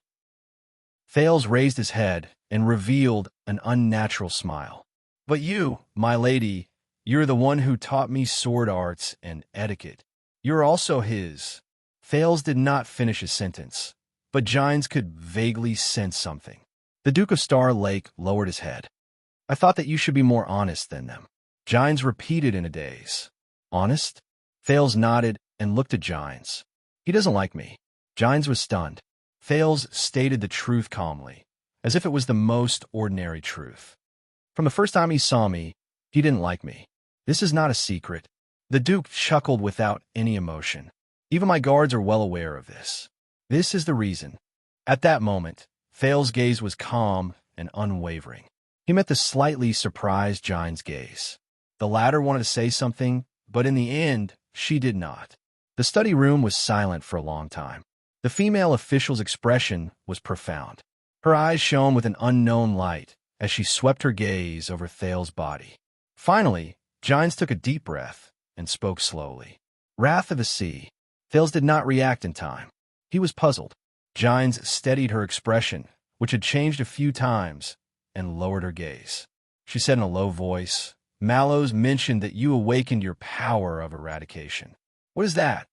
Thales raised his head and revealed an unnatural smile. But you, my lady, you're the one who taught me sword arts and etiquette. You're also his. Thales did not finish his sentence, but Gines could vaguely sense something. The Duke of Star Lake lowered his head. I thought that you should be more honest than them. Gines repeated in a daze. Honest? Thales nodded and looked at Gines. He doesn't like me. Gines was stunned. Thales stated the truth calmly, as if it was the most ordinary truth. From the first time he saw me, he didn't like me. This is not a secret. The Duke chuckled without any emotion. Even my guards are well aware of this. This is the reason. At that moment, Thales' gaze was calm and unwavering. He met the slightly surprised Gines' gaze. The latter wanted to say something, but in the end, she did not. The study room was silent for a long time. The female official's expression was profound. Her eyes shone with an unknown light as she swept her gaze over Thales' body. Finally, Gines took a deep breath and spoke slowly. Wrath of the Sea. Thales did not react in time. He was puzzled. Gines steadied her expression, which had changed a few times, and lowered her gaze. She said in a low voice, "Mallows mentioned that you awakened your power of eradication. What is that?"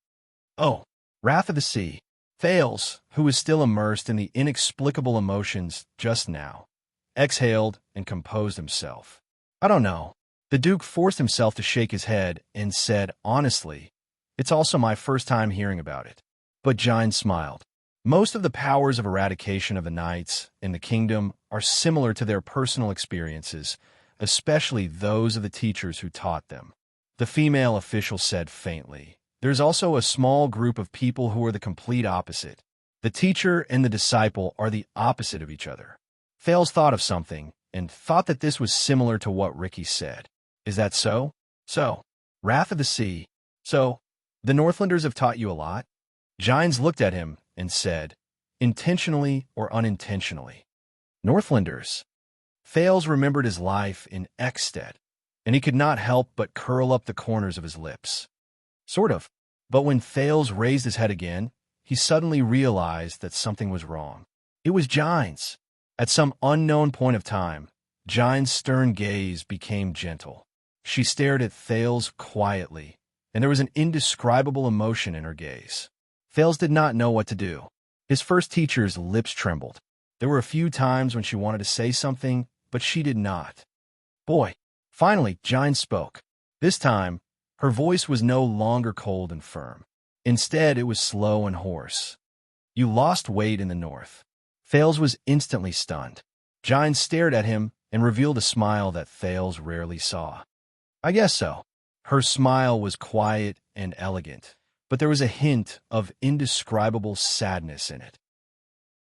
"Oh, Wrath of the Sea." Thales, who was still immersed in the inexplicable emotions just now, exhaled and composed himself. "I don't know." The Duke forced himself to shake his head and said, "Honestly, it's also my first time hearing about it." But Gines smiled. Most of the powers of eradication of the knights in the kingdom are similar to their personal experiences, especially those of the teachers who taught them. The female official said faintly, "There's also a small group of people who are the complete opposite. The teacher and the disciple are the opposite of each other." Thales thought of something and thought that this was similar to what Ricky said. "Is that so?" "So, Wrath of the Sea. So, the Northlanders have taught you a lot?" Gines looked at him and said, "Intentionally or unintentionally." "Northlanders?" Thales remembered his life in Ekstead, and he could not help but curl up the corners of his lips. "Sort of." But when Thales raised his head again, he suddenly realized that something was wrong. It was Gines. At some unknown point of time, Gines' stern gaze became gentle. She stared at Thales quietly, and there was an indescribable emotion in her gaze. Thales did not know what to do. His first teacher's lips trembled. There were a few times when she wanted to say something, but she did not. "Boy." Finally, Gines spoke. This time, her voice was no longer cold and firm. Instead, it was slow and hoarse. "You lost weight in the north." Thales was instantly stunned. Gines stared at him and revealed a smile that Thales rarely saw. "I guess so." Her smile was quiet and elegant, but there was a hint of indescribable sadness in it.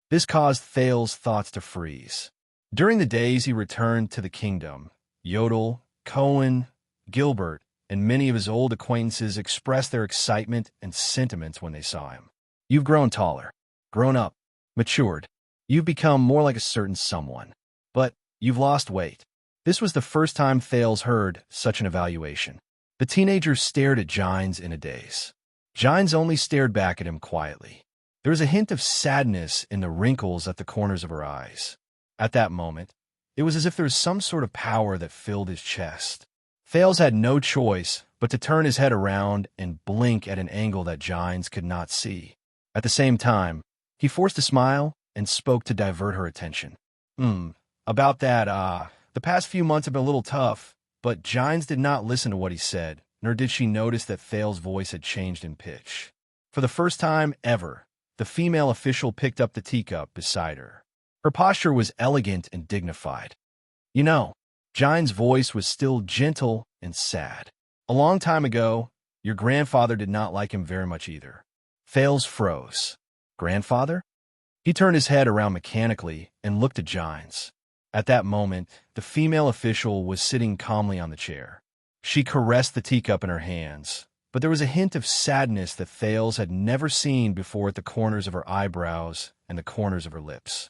This caused Thales' thoughts to freeze. During the days he returned to the kingdom, Yodel, Cohen, Gilbert, and many of his old acquaintances expressed their excitement and sentiments when they saw him. "You've grown taller, grown up, matured. You've become more like a certain someone. But you've lost weight." This was the first time Thales heard such an evaluation. The teenager stared at Gines in a daze. Gines only stared back at him quietly. There was a hint of sadness in the wrinkles at the corners of her eyes. At that moment, it was as if there was some sort of power that filled his chest. Thales had no choice but to turn his head around and blink at an angle that Gines could not see. At the same time, he forced a smile and spoke to divert her attention. About that, the past few months have been a little tough." But Gines did not listen to what he said, nor did she notice that Thales' voice had changed in pitch. For the first time ever, the female official picked up the teacup beside her. Her posture was elegant and dignified. "You know," Gines' voice was still gentle and sad. "A long time ago, your grandfather did not like him very much either." Thales froze. "Grandfather?" He turned his head around mechanically and looked at Gines. At that moment, the female official was sitting calmly on the chair. She caressed the teacup in her hands, but there was a hint of sadness that Thales had never seen before at the corners of her eyebrows and the corners of her lips.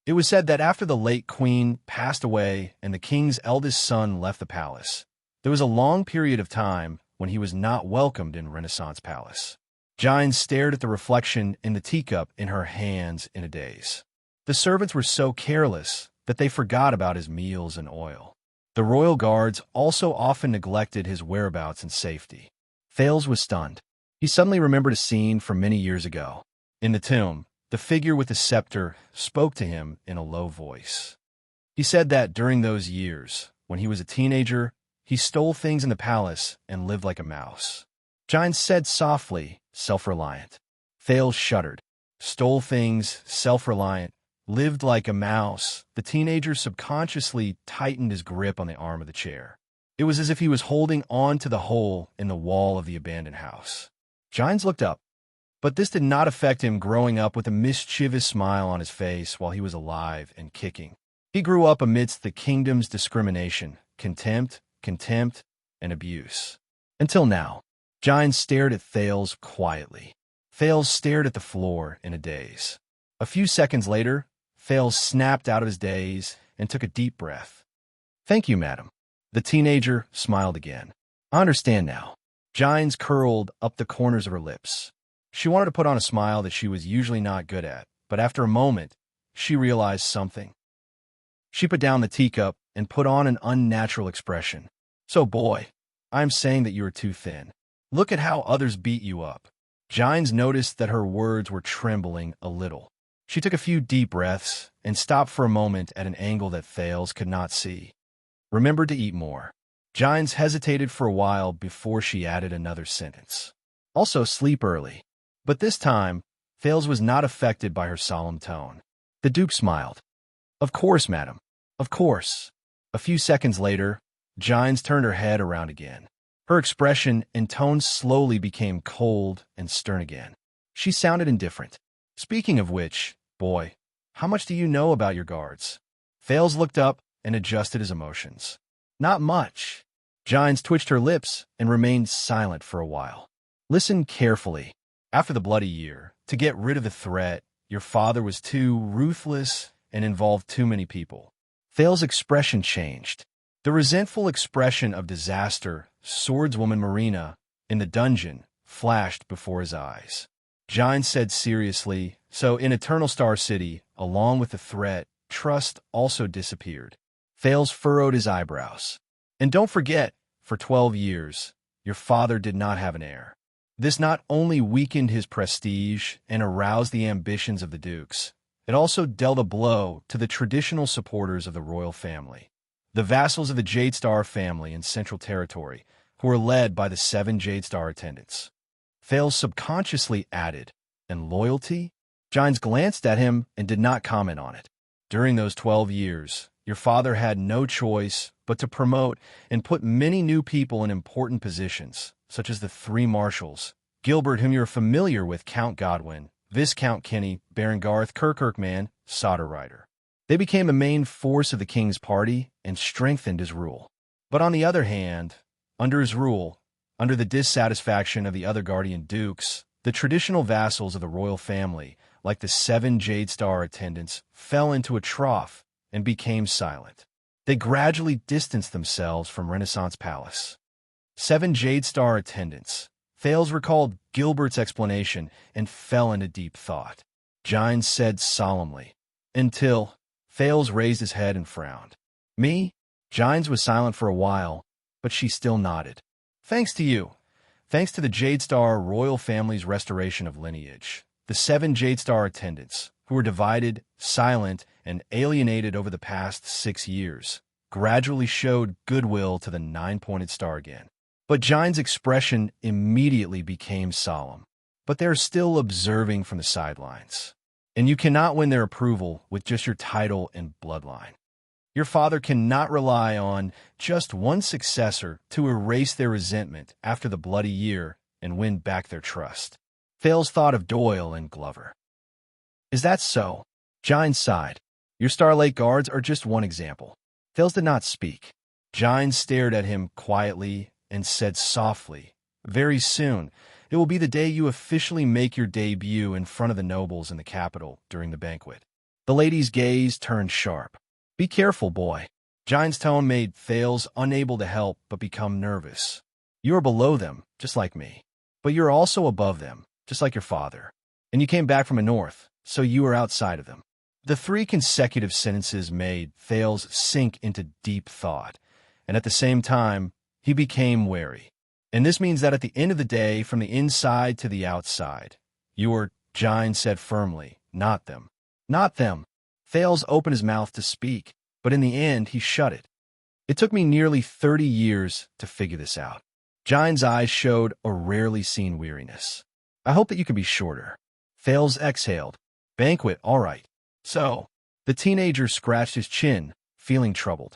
It was said that after the late queen passed away and the king's eldest son left the palace, there was a long period of time when he was not welcomed in Renaissance Palace. Gines stared at the reflection in the teacup in her hands in a daze. The servants were so careless that they forgot about his meals and oil. The royal guards also often neglected his whereabouts and safety. Thales was stunned. He suddenly remembered a scene from many years ago. In the tomb, the figure with the scepter spoke to him in a low voice. He said that during those years, when he was a teenager, he stole things in the palace and lived like a mouse. Gines said softly, self-reliant. Thales shuddered. Stole things, self-reliant, lived like a mouse. The teenager subconsciously tightened his grip on the arm of the chair. It was as if he was holding on to the hole in the wall of the abandoned house. Gines looked up, but this did not affect him growing up with a mischievous smile on his face while he was alive and kicking. He grew up amidst the kingdom's discrimination, contempt, and abuse. Until now, Gines stared at Thales quietly. Thales stared at the floor in a daze. A few seconds later, Thales snapped out of his daze and took a deep breath. "Thank you, madam." The teenager smiled again. "I understand now." Gines curled up the corners of her lips. She wanted to put on a smile that she was usually not good at, but after a moment, she realized something. She put down the teacup and put on an unnatural expression. So boy, I'm saying that you are too thin. Look at how others beat you up. Gines noticed that her words were trembling a little. She took a few deep breaths and stopped for a moment at an angle that Thales could not see. Remember to eat more. Gines hesitated for a while before she added another sentence. Also sleep early. But this time, Thales was not affected by her solemn tone. The Duke smiled. Of course, madam. Of course. A few seconds later, Gines turned her head around again. Her expression and tone slowly became cold and stern again. She sounded indifferent. Speaking of which, boy, how much do you know about your guards? Thales looked up and adjusted his emotions. Not much. Gines twitched her lips and remained silent for a while. Listen carefully. After the bloody year, to get rid of the threat, your father was too ruthless and involved too many people. Thales' expression changed. The resentful expression of disaster, swordswoman Marina, in the dungeon, flashed before his eyes. Gines said seriously, so in Eternal Star City, along with the threat, trust also disappeared. Thales furrowed his eyebrows. And don't forget, for 12 years, your father did not have an heir. This not only weakened his prestige and aroused the ambitions of the dukes, it also dealt a blow to the traditional supporters of the royal family. The vassals of the Jade Star family in Central Territory, who were led by the 7 Jade Star attendants. Thales subconsciously added, and loyalty? Gines glanced at him and did not comment on it. During those 12 years, your father had no choice but to promote and put many new people in important positions, such as the 3 marshals, Gilbert, whom you're familiar with, Count Godwin, Viscount Kinney, Baron Garth, Kirkman, Solder Rider. They became the main force of the king's party and strengthened his rule. But on the other hand, under his rule, under the dissatisfaction of the other guardian dukes, the traditional vassals of the royal family, like the 7 Jade Star attendants, fell into a trough and became silent. They gradually distanced themselves from Renaissance Palace. 7 Jade Star attendants. Thales recalled Gilbert's explanation and fell into deep thought. Gines said solemnly, until Thales raised his head and frowned. Me? Gines was silent for a while, but she still nodded. Thanks to you. Thanks to the Jade Star royal family's restoration of lineage. The 7 Jade Star attendants, who were divided, silent, and alienated over the past 6 years, gradually showed goodwill to the 9-pointed star again. But Gines' expression immediately became solemn. But they're still observing from the sidelines. And you cannot win their approval with just your title and bloodline. Your father cannot rely on just one successor to erase their resentment after the bloody year and win back their trust. Thales thought of Doyle and Glover. Is that so? Gines sighed. Your Starlight Guards are just one example. Thales did not speak. Gines stared at him quietly and said softly, very soon, it will be the day you officially make your debut in front of the nobles in the capital during the banquet. The lady's gaze turned sharp. Be careful, boy. Gines' tone made Thales unable to help but become nervous. You are below them, just like me. But you're also above them, just like your father. And you came back from the north, so you are outside of them. The 3 consecutive sentences made Thales sink into deep thought, and at the same time, he became wary. And this means that at the end of the day, from the inside to the outside, you are, Gines said firmly, not them. Not them. Thales opened his mouth to speak, but in the end, he shut it. It took me nearly 30 years to figure this out. Gines' eyes showed a rarely seen weariness. I hope that you can be shorter. Thales exhaled. Banquet, all right. So, the teenager scratched his chin, feeling troubled.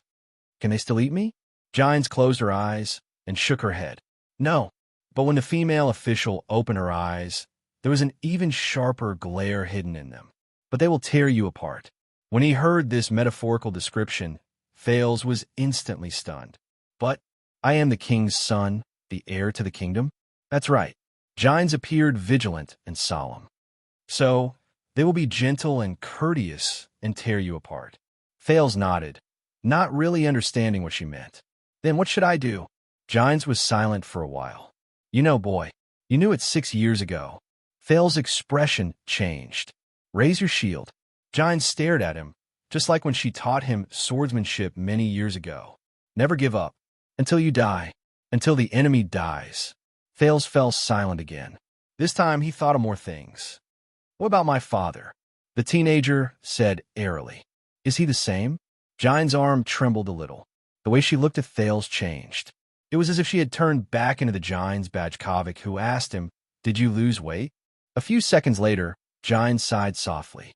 Can they still eat me? Gines closed her eyes and shook her head. No, but when the female official opened her eyes, there was an even sharper glare hidden in them. But they will tear you apart. When he heard this metaphorical description, Thales was instantly stunned. But I am the king's son, the heir to the kingdom? That's right. Gines appeared vigilant and solemn. So, they will be gentle and courteous and tear you apart. Thales nodded, not really understanding what she meant. Then what should I do? Gines was silent for a while. You know, boy, you knew it 6 years ago. Thale's expression changed. Raise your shield. Jine stared at him, just like when she taught him swordsmanship many years ago. Never give up. Until you die. Until the enemy dies. Thales fell silent again. This time he thought of more things. What about my father? The teenager said airily. Is he the same? Jine's arm trembled a little. The way she looked at Thales changed. It was as if she had turned back into the Jines Bajkovic who asked him, "Did you lose weight?" A few seconds later, Jine sighed softly.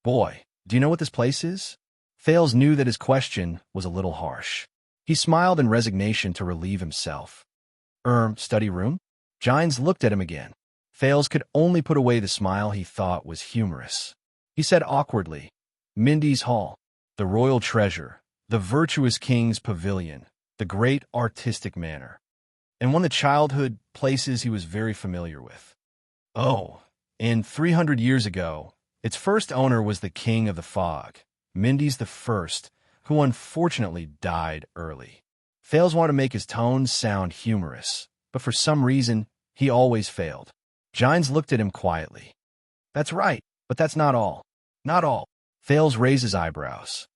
"Boy, do you know what this place is?" Thales knew that his question was a little harsh. He smiled in resignation to relieve himself. Study room?" Jines looked at him again. Thales could only put away the smile he thought was humorous. He said awkwardly, "Mindy's Hall, the royal treasure, the virtuous king's pavilion, the great artistic manor, and one of the childhood places he was very familiar with. Oh, and 300 years ago, its first owner was the king of the fog, Mindy's the First, who unfortunately died early." Thales wanted to make his tones sound humorous, but for some reason, he always failed. Jines looked at him quietly. "That's right, but that's not all." "Not all." Thales raised his eyebrows.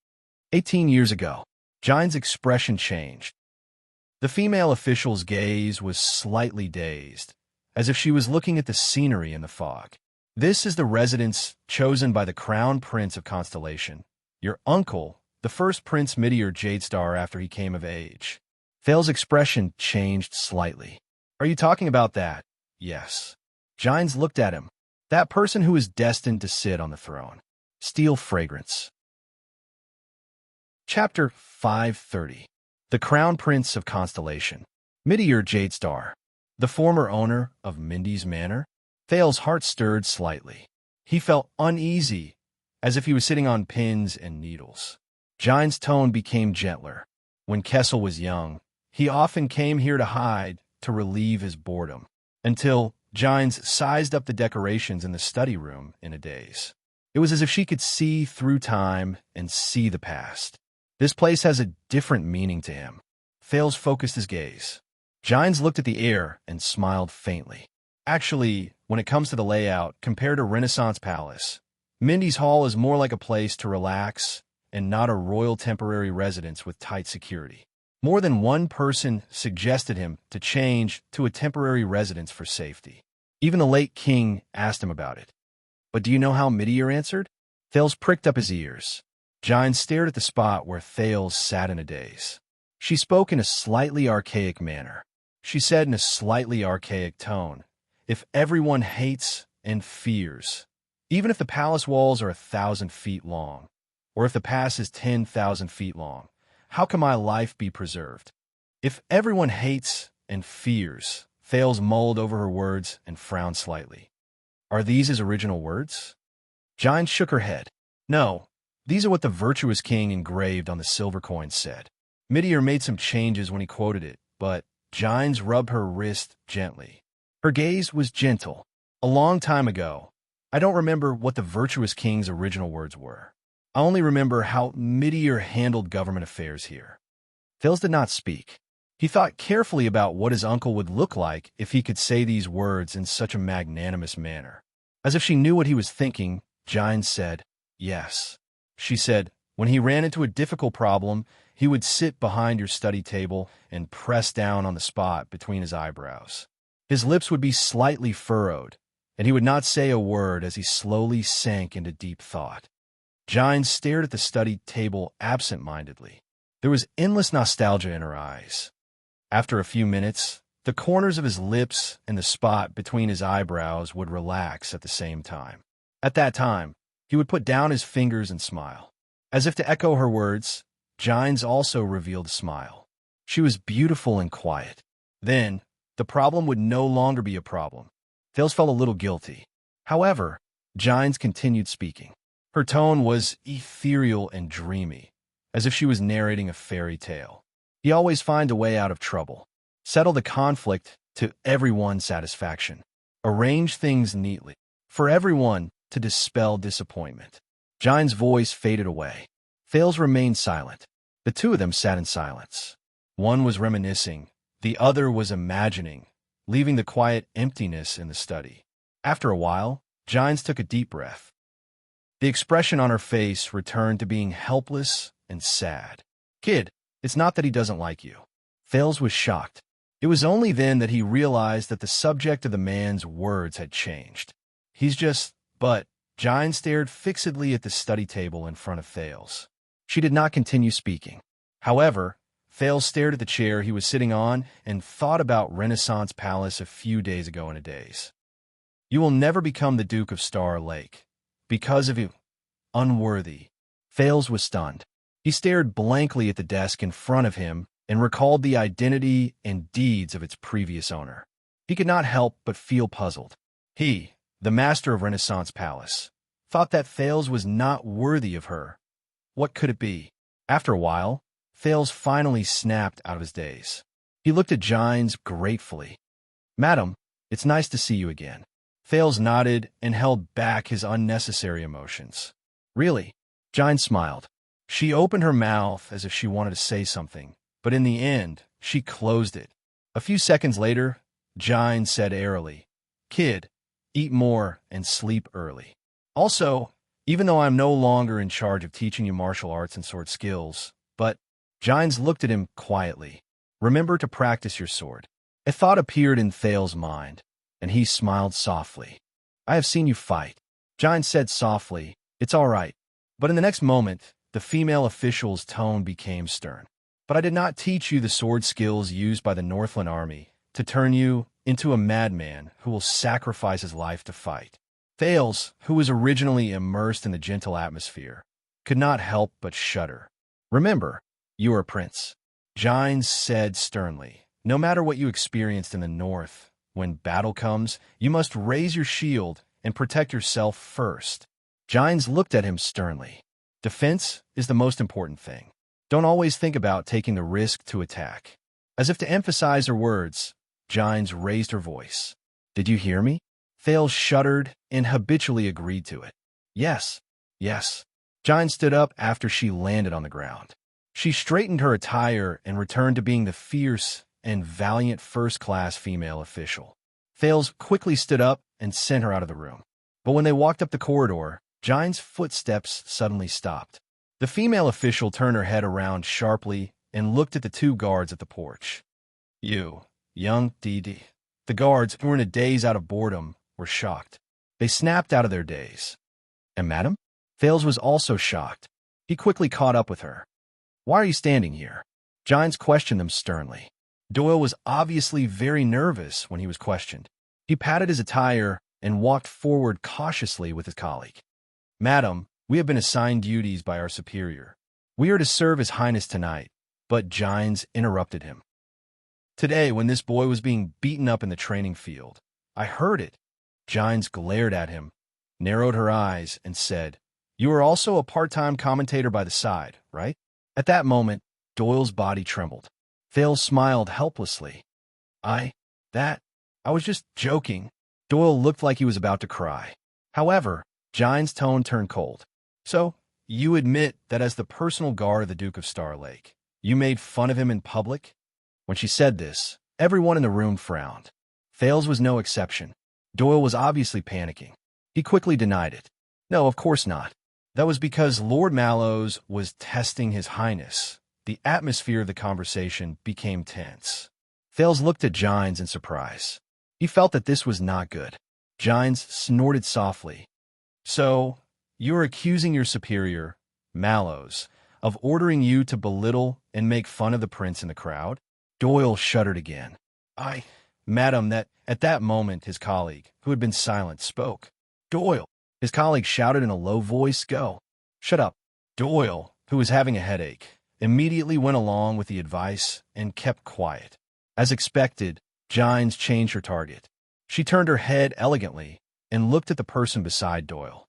18 years ago, Jines' expression changed. The female official's gaze was slightly dazed, as if she was looking at the scenery in the fog. "This is the residence chosen by the Crown Prince of Constellation, your uncle, the first Prince Midior Jadestar after he came of age." Thales' expression changed slightly. "Are you talking about that?" "Yes." Jines looked at him. "That person who is destined to sit on the throne." Steel fragrance. Chapter 530. The Crown Prince of Constellation. Midior Jadestar, the former owner of Mindy's Manor. Thale's heart stirred slightly. He felt uneasy, as if he was sitting on pins and needles. Jines' tone became gentler. When Kessel was young, he often came here to hide, to relieve his boredom, until Jines sized up the decorations in the study room in a daze. It was as if she could see through time and see the past. This place has a different meaning to him. Thales focused his gaze. Jines looked at the air and smiled faintly. Actually, when it comes to the layout, compared to Renaissance Palace, Mindy's Hall is more like a place to relax and not a royal temporary residence with tight security. More than one person suggested him to change to a temporary residence for safety. Even the late king asked him about it. "But do you know how Midior answered?" Thales pricked up his ears. Jines stared at the spot where Thales sat in a daze. She spoke in a slightly archaic manner. She said in a slightly archaic tone, "If everyone hates and fears, even if the palace walls are 1,000 feet long, or if the pass is 10,000 feet long, how can my life be preserved?" "If everyone hates and fears," Thales mulled over her words and frowned slightly. "Are these his original words?" Jines shook her head. "No, these are what the virtuous king engraved on the silver coins said. Midior made some changes when he quoted it, but..." Jines rubbed her wrist gently. Her gaze was gentle. "A long time ago. I don't remember what the virtuous king's original words were. I only remember how Midior handled government affairs here." Thales did not speak. He thought carefully about what his uncle would look like if he could say these words in such a magnanimous manner. As if she knew what he was thinking, Jines said, "Yes." She said, "When he ran into a difficult problem, he would sit behind your study table and press down on the spot between his eyebrows. His lips would be slightly furrowed, and he would not say a word as he slowly sank into deep thought." Jines stared at the study table absent-mindedly. There was endless nostalgia in her eyes. After a few minutes, the corners of his lips and the spot between his eyebrows would relax at the same time. At that time, he would put down his fingers and smile. As if to echo her words, Jines also revealed a smile. She was beautiful and quiet. Then, the problem would no longer be a problem. Thales felt a little guilty. However, Jines continued speaking. Her tone was ethereal and dreamy, as if she was narrating a fairy tale. "He always finds a way out of trouble. Settle the conflict to everyone's satisfaction. Arrange things neatly. For everyone to dispel disappointment." Jines' voice faded away. Thales remained silent. The two of them sat in silence. One was reminiscing, the other was imagining, leaving the quiet emptiness in the study. After a while, Gines took a deep breath. The expression on her face returned to being helpless and sad. Kid, it's not that he doesn't like you. Fales was shocked. It was only then that he realized that the subject of the man's words had changed. He's just, but, Gines stared fixedly at the study table in front of Fales. She did not continue speaking. However, Fales stared at the chair he was sitting on and thought about Renaissance Palace a few days ago in a daze. You will never become the Duke of Star Lake. Because of you. Unworthy. Fales was stunned. He stared blankly at the desk in front of him and recalled the identity and deeds of its previous owner. He could not help but feel puzzled. He, the master of Renaissance Palace, thought that Fales was not worthy of her. What could it be? After a while, Fales finally snapped out of his daze. He looked at Gines gratefully. Madam, it's nice to see you again. Fales nodded and held back his unnecessary emotions. Really? Gines smiled. She opened her mouth as if she wanted to say something, but in the end, she closed it. A few seconds later, Gines said airily, Kid, eat more and sleep early. Also, even though I'm no longer in charge of teaching you martial arts and sword skills, but Gines looked at him quietly. Remember to practice your sword. A thought appeared in Fales' mind, and he smiled softly. I have seen you fight. Gines said softly, It's all right. But in the next moment, the female official's tone became stern. But I did not teach you the sword skills used by the Northland Army to turn you into a madman who will sacrifice his life to fight. Fales, who was originally immersed in the gentle atmosphere, could not help but shudder. Remember, you are a prince. Gines said sternly, no matter what you experienced in the north, when battle comes, you must raise your shield and protect yourself first. Gines looked at him sternly. Defense is the most important thing. Don't always think about taking the risk to attack. As if to emphasize her words, Gines raised her voice. Did you hear me? Fales shuddered and habitually agreed to it. Yes, yes. Gines stood up after she landed on the ground. She straightened her attire and returned to being the fierce and valiant first-class female official. Fales quickly stood up and sent her out of the room. But when they walked up the corridor, Gines' footsteps suddenly stopped. The female official turned her head around sharply and looked at the two guards at the porch. You, young D.D. The guards, who were in a daze out of boredom, were shocked. They snapped out of their daze. And madam? Fales was also shocked. He quickly caught up with her. Why are you standing here? Gines questioned them sternly. Doyle was obviously very nervous when he was questioned. He patted his attire and walked forward cautiously with his colleague. Madam, we have been assigned duties by our superior. We are to serve His Highness tonight, but Gines interrupted him. Today, when this boy was being beaten up in the training field, I heard it. Gines glared at him, narrowed her eyes, and said, You are also a part-time commentator by the side, right? At that moment, Doyle's body trembled. Fales smiled helplessly. I was just joking. Doyle looked like he was about to cry. However, Gines' tone turned cold. So, you admit that as the personal guard of the Duke of Star Lake, you made fun of him in public? When she said this, everyone in the room frowned. Fales was no exception. Doyle was obviously panicking. He quickly denied it. No, of course not. That was because Lord Mallows was testing His Highness. The atmosphere of the conversation became tense. Fales looked at Gines in surprise. He felt that this was not good. Gines snorted softly. So, you're accusing your superior, Mallows, of ordering you to belittle and make fun of the prince in the crowd? Doyle shuddered again. Madam, that at that moment his colleague, who had been silent, spoke. Doyle! His colleague shouted in a low voice, Go! Shut up! Doyle, who was having a headache, immediately went along with the advice and kept quiet. As expected, Gines changed her target. She turned her head elegantly and looked at the person beside Doyle.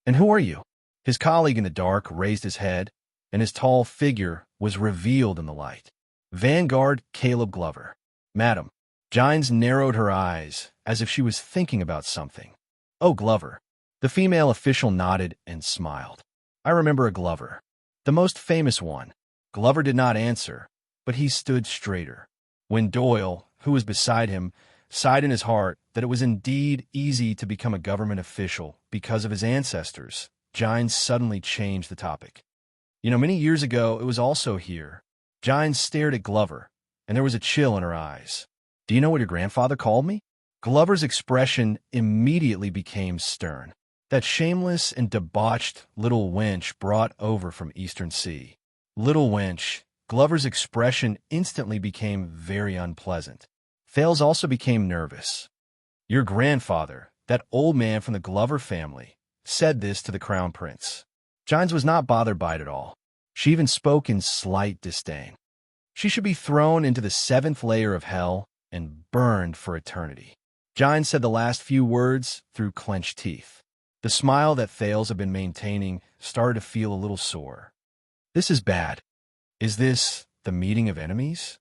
And who are you? His colleague in the dark raised his head, and his tall figure was revealed in the light. Vanguard Caleb Glover. Madam. Gines narrowed her eyes as if she was thinking about something. Oh, Glover. The female official nodded and smiled. I remember a Glover. The most famous one. Glover did not answer, but he stood straighter. When Doyle, who was beside him, sighed in his heart that it was indeed easy to become a government official because of his ancestors. Gines suddenly changed the topic. Many years ago, it was also here. Gines stared at Glover, and there was a chill in her eyes. Do you know what your grandfather called me? Glover's expression immediately became stern. That shameless and debauched little wench brought over from Eastern Sea. Little wench. Glover's expression instantly became very unpleasant. Thales also became nervous. Your grandfather, that old man from the Glover family, said this to the crown prince. Gines was not bothered by it at all. She even spoke in slight disdain. She should be thrown into the 7th layer of hell and burned for eternity. Gines said the last few words through clenched teeth. The smile that Thales had been maintaining started to feel a little sore. This is bad. Is this the meeting of enemies?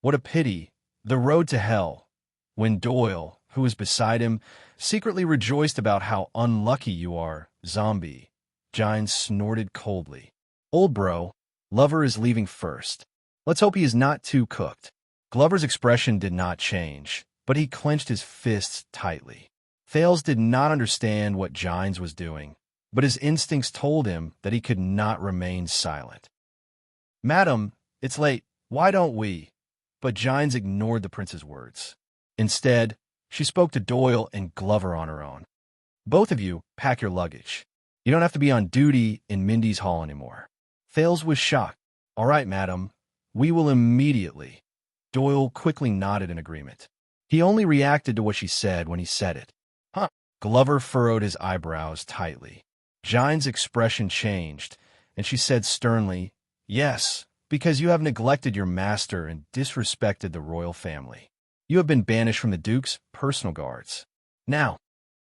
What a pity. The road to hell. When Doyle, who was beside him, secretly rejoiced about how unlucky you are, zombie. Gines snorted coldly. Old bro, lover is leaving first. Let's hope he is not too cooked. Glover's expression did not change, but he clenched his fists tightly. Thales did not understand what Gines was doing, but his instincts told him that he could not remain silent. Madam, it's late. Why don't we? But Gines ignored the prince's words. Instead, she spoke to Doyle and Glover on her own. Both of you, pack your luggage. You don't have to be on duty in Mindy's hall anymore. Thales was shocked. All right, madam. We will immediately. Doyle quickly nodded in agreement. He only reacted to what she said when he said it. Huh. Glover furrowed his eyebrows tightly. Gines' expression changed, and she said sternly, Yes, because you have neglected your master and disrespected the royal family. You have been banished from the Duke's personal guards. Now,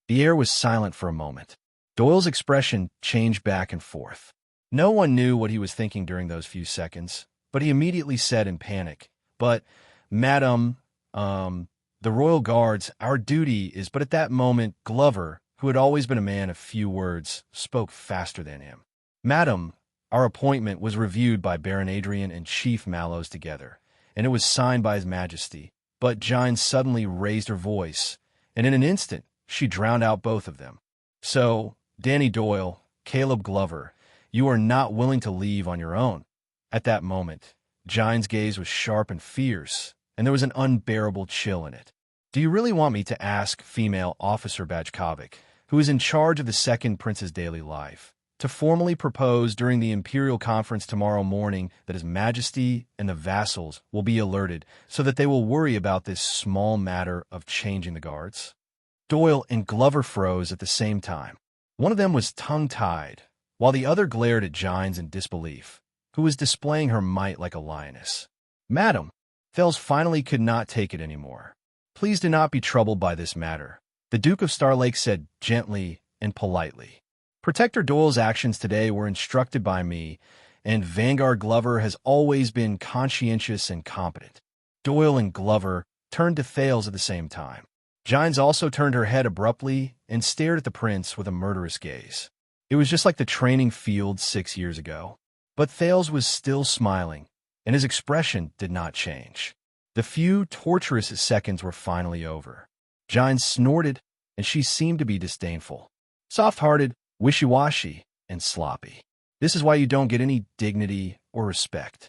the air was silent for a moment. Doyle's expression changed back and forth. No one knew what he was thinking during those few seconds, but he immediately said in panic, But, madam, the royal guards, our duty is... But at that moment, Glover, who had always been a man of few words, spoke faster than him. Madam, our appointment was reviewed by Baron Adrian and Chief Mallows together, and it was signed by His Majesty. But Gines suddenly raised her voice, and in an instant, she drowned out both of them. So, Danny Doyle, Caleb Glover, you are not willing to leave on your own. At that moment, Gines' gaze was sharp and fierce, and there was an unbearable chill in it. Do you really want me to ask female Officer Bajkovic, who is in charge of the second prince's daily life, to formally propose during the Imperial Conference tomorrow morning that His Majesty and the vassals will be alerted so that they will worry about this small matter of changing the guards? Doyle and Glover froze at the same time. One of them was tongue-tied, while the other glared at Gines in disbelief, who was displaying her might like a lioness. Madam, Thales finally could not take it anymore. Please do not be troubled by this matter, the Duke of Starlake said gently and politely. Protector Doyle's actions today were instructed by me, and Vanguard Glover has always been conscientious and competent. Doyle and Glover turned to Thales at the same time. Gines also turned her head abruptly and stared at the prince with a murderous gaze. It was just like the training field 6 years ago. But Thales was still smiling, and his expression did not change. The few torturous seconds were finally over. Gines snorted, and she seemed to be disdainful. Soft-hearted, wishy-washy, and sloppy. This is why you don't get any dignity or respect.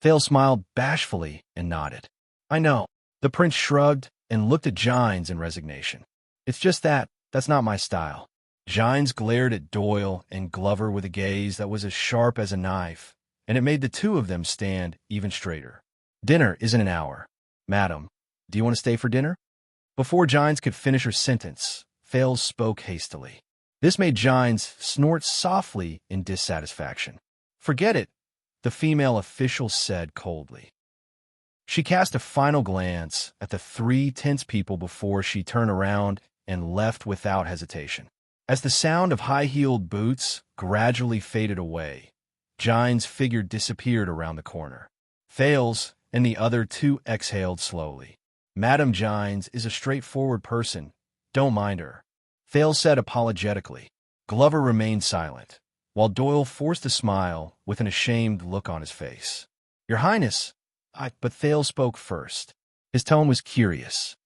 Thales smiled bashfully and nodded. I know. The prince shrugged and looked at Gines in resignation. It's just that's not my style. Gines glared at Doyle and Glover with a gaze that was as sharp as a knife, and it made the two of them stand even straighter. Dinner is in an hour. Madam, do you want to stay for dinner? Before Gines could finish her sentence, Thales spoke hastily. This made Gines snort softly in dissatisfaction. Forget it, the female official said coldly. She cast a final glance at the 3 tense people before she turned around and left without hesitation. As the sound of high-heeled boots gradually faded away, Gines' figure disappeared around the corner. Thales and the other 2 exhaled slowly. Madame Gines is a straightforward person. Don't mind her. Thales said apologetically. Glover remained silent, while Doyle forced a smile with an ashamed look on his face. Your Highness, but Thales spoke first. His tone was curious.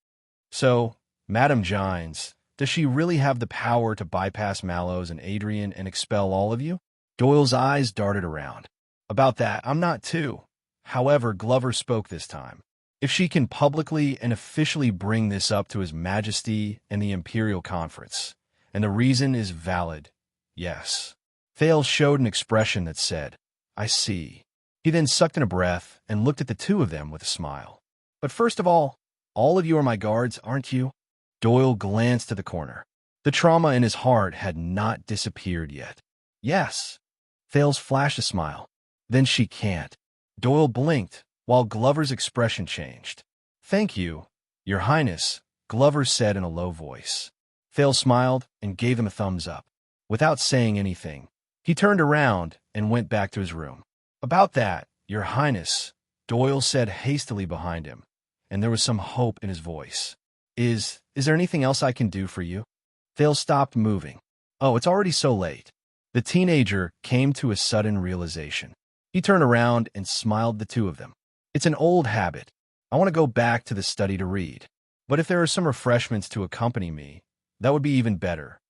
So, Madame Gines, does she really have the power to bypass Mallows and Adrian and expel all of you? Doyle's eyes darted around. About that, I'm not too. However, Glover spoke this time. If she can publicly and officially bring this up to His Majesty and the Imperial Conference, and the reason is valid, yes. Thales showed an expression that said, I see. He then sucked in a breath and looked at the two of them with a smile. But first of all of you are my guards, aren't you? Doyle glanced to the corner. The trauma in his heart had not disappeared yet. Yes. Thales flashed a smile. Then she can't. Doyle blinked, while Glover's expression changed. Thank you, Your Highness, Glover said in a low voice. Thales smiled and gave him a thumbs up. Without saying anything, he turned around and went back to his room. About that, Your Highness, Doyle said hastily behind him, and there was some hope in his voice. Is there anything else I can do for you? Thales stopped moving. Oh, it's already so late. The teenager came to a sudden realization. He turned around and smiled at the two of them. It's an old habit. I want to go back to the study to read. But if there are some refreshments to accompany me, that would be even better.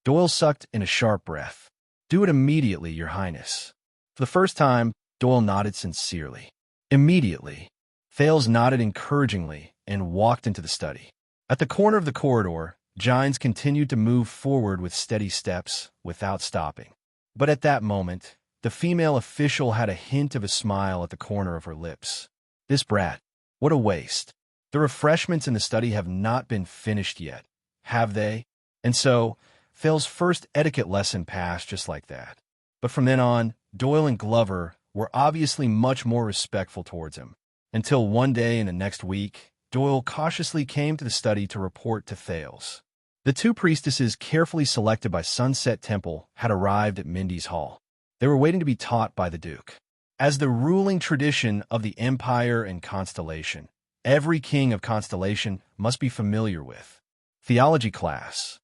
Doyle sucked in a sharp breath. Do it immediately, Your Highness. For the first time, Doyle nodded sincerely. Immediately. Thales nodded encouragingly and walked into the study. At the corner of the corridor, Gines continued to move forward with steady steps without stopping. But at that moment, the female official had a hint of a smile at the corner of her lips. This brat. What a waste. The refreshments in the study have not been finished yet, have they? And so, Thales' first etiquette lesson passed just like that. But from then on, Doyle and Glover were obviously much more respectful towards him. Until one day in the next week, Doyle cautiously came to the study to report to Thales. The two priestesses carefully selected by Sunset Temple had arrived at Mindy's Hall. They were waiting to be taught by the Duke. As the ruling tradition of the Empire and Constellation, every king of Constellation must be familiar with. Theology class.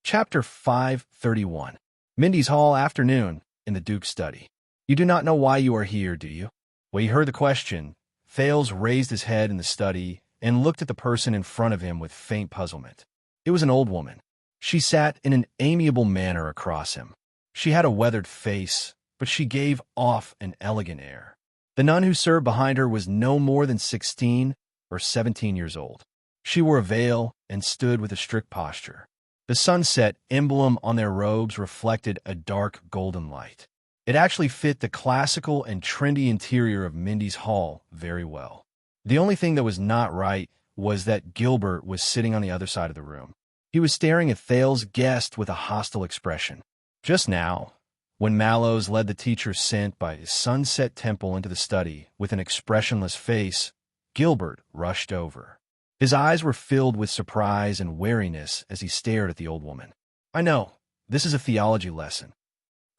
Chapter 531. Mindy's Hall afternoon in the Duke's study. You do not know why you are here, do you? When he heard the question, Thales raised his head in the study and looked at the person in front of him with faint puzzlement. It was an old woman. She sat in an amiable manner across him. She had a weathered face, but she gave off an elegant air. The nun who served behind her was no more than 16 or 17 years old. She wore a veil and stood with a strict posture. The sunset emblem on their robes reflected a dark golden light. It actually fit the classical and trendy interior of Mindy's Hall very well. The only thing that was not right was that Gilbert was sitting on the other side of the room. He was staring at Thales' guest with a hostile expression. Just now, when Mallows led the teacher sent by Sunset Temple into the study with an expressionless face, Gilbert rushed over. His eyes were filled with surprise and wariness as he stared at the old woman. I know, this is a theology lesson.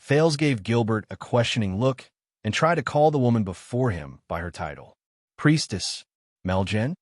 Thales gave Gilbert a questioning look and tried to call the woman before him by her title. Priestess, Meljen?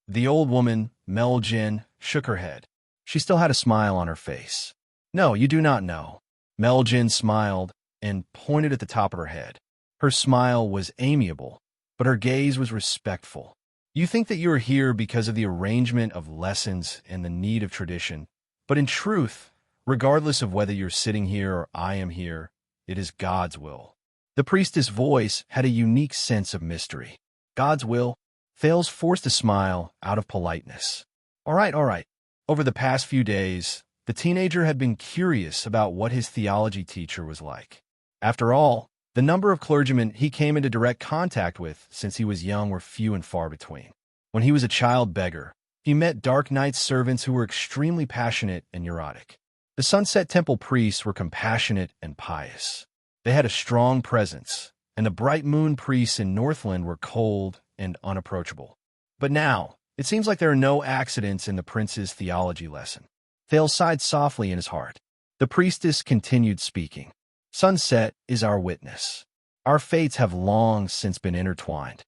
The old woman, Meljen, shook her head. She still had a smile on her face. No, you do not know. Meljen smiled and pointed at the top of her head. Her smile was amiable, but her gaze was respectful. You think that you are here because of the arrangement of lessons and the need of tradition, but in truth, regardless of whether you're sitting here or I am here, it is God's will. The priestess' voice had a unique sense of mystery. God's will? Thales forced a smile out of politeness. All right. Over the past few days, the teenager had been curious about what his theology teacher was like. After all, the number of clergymen he came into direct contact with since he was young were few and far between. When he was a child beggar, he met dark night servants who were extremely passionate and neurotic. The Sunset Temple priests were compassionate and pious. They had a strong presence, and the Bright Moon priests in Northland were cold and unapproachable. But now, it seems like there are no accidents in the prince's theology lesson. Thales sighed softly in his heart. The priestess continued speaking. Sunset is our witness. Our fates have long since been intertwined.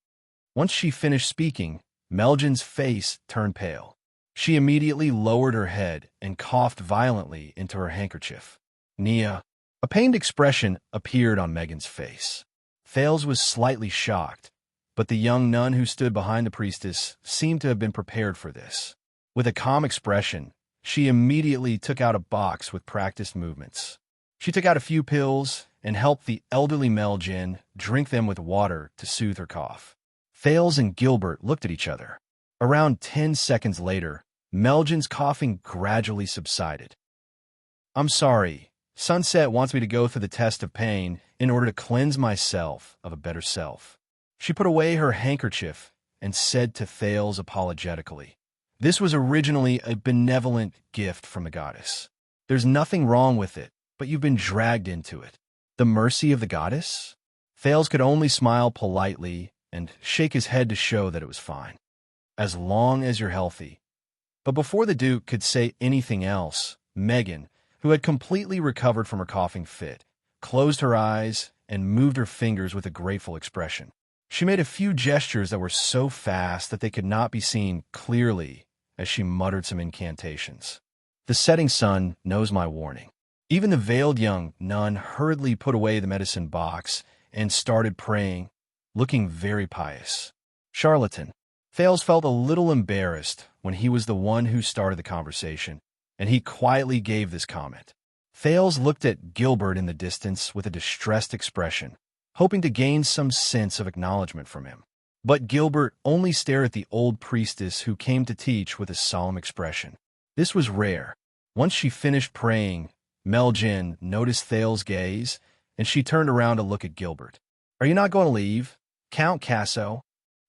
Once she finished speaking, Meljen's face turned pale. She immediately lowered her head and coughed violently into her handkerchief. Nia. A pained expression appeared on Megan's face. Thales was slightly shocked, But the young nun who stood behind the priestess seemed to have been prepared for this. With a calm expression, she immediately took out a box with practiced movements. She took out a few pills and helped the elderly Meljin drink them with water to soothe her cough. Thales and Gilbert looked at each other. Around 10 seconds later, Meljin's coughing gradually subsided. "I'm sorry. Sunset wants me to go through the test of pain in order to cleanse myself of a better self." She put away her handkerchief and said to Thales apologetically, "This was originally a benevolent gift from the goddess. There's nothing wrong with it, but you've been dragged into it." "The mercy of the goddess?" Thales could only smile politely and shake his head to show that it was fine. "As long as you're healthy." But before the Duke could say anything else, Megan, who had completely recovered from her coughing fit, closed her eyes and moved her fingers with a grateful expression. She made a few gestures that were so fast that they could not be seen clearly as she muttered some incantations. "The setting sun knows my warning." Even the veiled young nun hurriedly put away the medicine box and started praying, looking very pious. "Charlatan." Thales felt a little embarrassed when he was the one who started the conversation, and he quietly gave this comment. Thales looked at Gilbert in the distance with a distressed expression, hoping to gain some sense of acknowledgement from him. But Gilbert only stared at the old priestess who came to teach with a solemn expression. This was rare. Once she finished praying, Meljin noticed Thales' gaze, and she turned around to look at Gilbert. "Are you not going to leave, Count Casso?"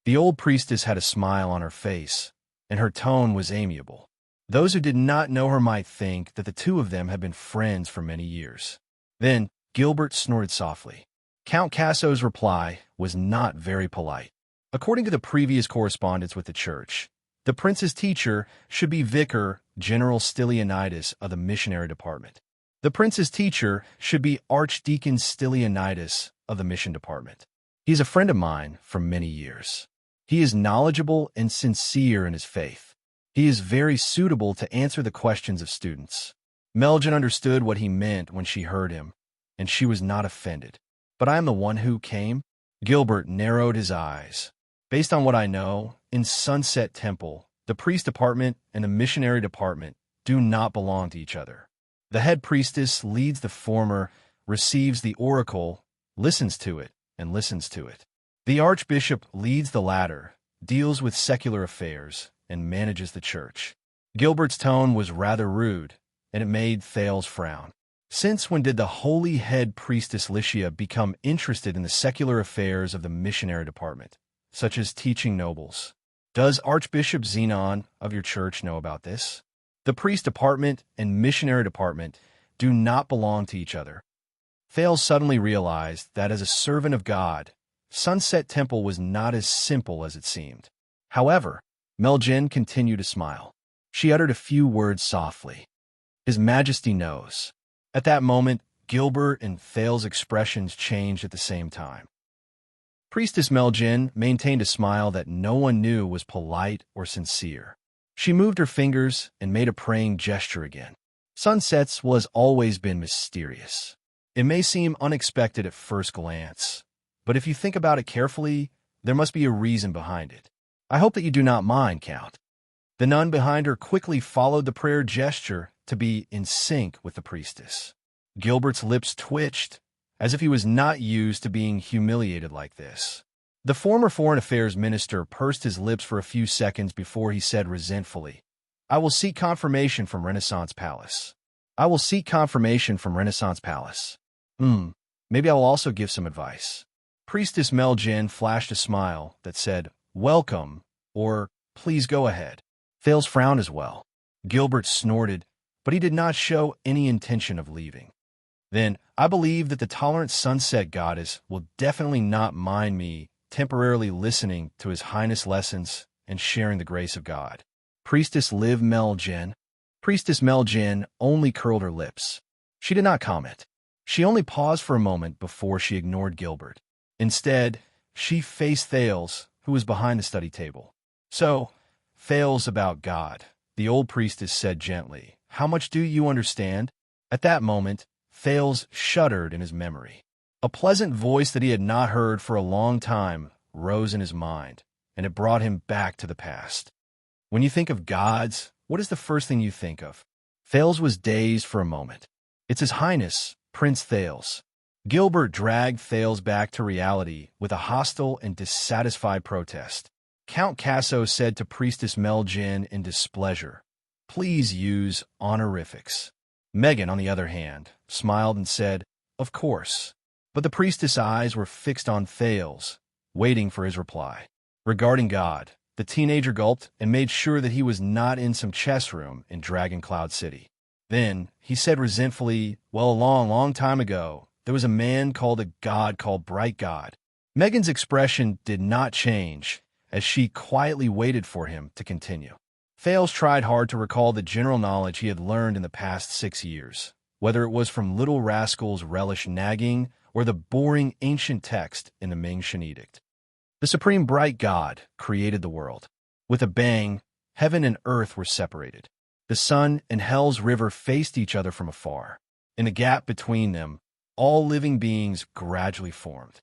The old priestess had a smile on her face, and her tone was amiable. Those who did not know her might think that the two of them had been friends for many years. Then Gilbert snorted softly. Count Casso's reply was not very polite. According to the previous correspondence with the church, the prince's teacher should be Vicar General Stylianides of the missionary department. The prince's teacher should be Archdeacon Stylianides of the mission department. He is a friend of mine for many years. He is knowledgeable and sincere in his faith. He is very suitable to answer the questions of students. Meljin understood what he meant when she heard him, and she was not offended. "But I am the one who came?" Gilbert narrowed his eyes. "Based on what I know, in Sunset Temple, the priest department and the missionary department do not belong to each other. The head priestess leads the former, receives the oracle, listens to it, and listens to it. The archbishop leads the latter, deals with secular affairs, and manages the church." Gilbert's tone was rather rude, and it made Thales frown. Since when did the holy head priestess Xianxia become interested in the secular affairs of the missionary department, such as teaching nobles? Does Archbishop Xenon of your church know about this? The priest department and missionary department do not belong to each other. Thales suddenly realized that as a servant of God, Sunset Temple was not as simple as it seemed. However, Meljin continued to smile. She uttered a few words softly. "His Majesty knows." At that moment, Gilbert and Thales' expressions changed at the same time. Priestess Meljin maintained a smile that no one knew was polite or sincere. She moved her fingers and made a praying gesture again. Sunsets has always been mysterious. It may seem unexpected at first glance, but if you think about it carefully, there must be a reason behind it. "I hope that you do not mind, Count." The nun behind her quickly followed the prayer gesture to be in sync with the priestess. Gilbert's lips twitched, as if he was not used to being humiliated like this. The former Foreign Affairs Minister pursed his lips for a few seconds before he said resentfully, "I will seek confirmation from Renaissance Palace." "I will seek confirmation from Renaissance Palace. Maybe I will also give some advice." Priestess Meljin flashed a smile that said, "Welcome," or "Please go ahead." Thales frowned as well. Gilbert snorted, but he did not show any intention of leaving. "Then, I believe that the tolerant sunset goddess will definitely not mind me temporarily listening to His Highness' lessons and sharing the grace of God." Priestess Liv Meljin. Priestess Meljin only curled her lips. She did not comment. She only paused for a moment before she ignored Gilbert. Instead, she faced Thales, who was behind the study table. "So, Thales, about God," the old priestess said gently. "How much do you understand?" At that moment, Thales shuddered in his memory. A pleasant voice that he had not heard for a long time rose in his mind, and it brought him back to the past. When you think of gods, what is the first thing you think of? Thales was dazed for a moment. It's His Highness, Prince Thales. Gilbert dragged Thales back to reality with a hostile and dissatisfied protest. Count Casso said to Priestess Melgin in displeasure, "Please use honorifics." Megan, on the other hand, smiled and said, "Of course." But the priestess' eyes were fixed on Thales, waiting for his reply. Regarding God, the teenager gulped and made sure that he was not in some chess room in Dragon Cloud City. Then he said resentfully, "Well, a long, long time ago, there was a man called a god called Bright God." Megan's expression did not change as she quietly waited for him to continue. Thales tried hard to recall the general knowledge he had learned in the past 6 years, whether it was from Little Rascal's relish nagging or the boring ancient text in the Ming-Shan Edict. The supreme bright God created the world. With a bang, heaven and earth were separated. The sun and hell's river faced each other from afar. In the gap between them, all living beings gradually formed.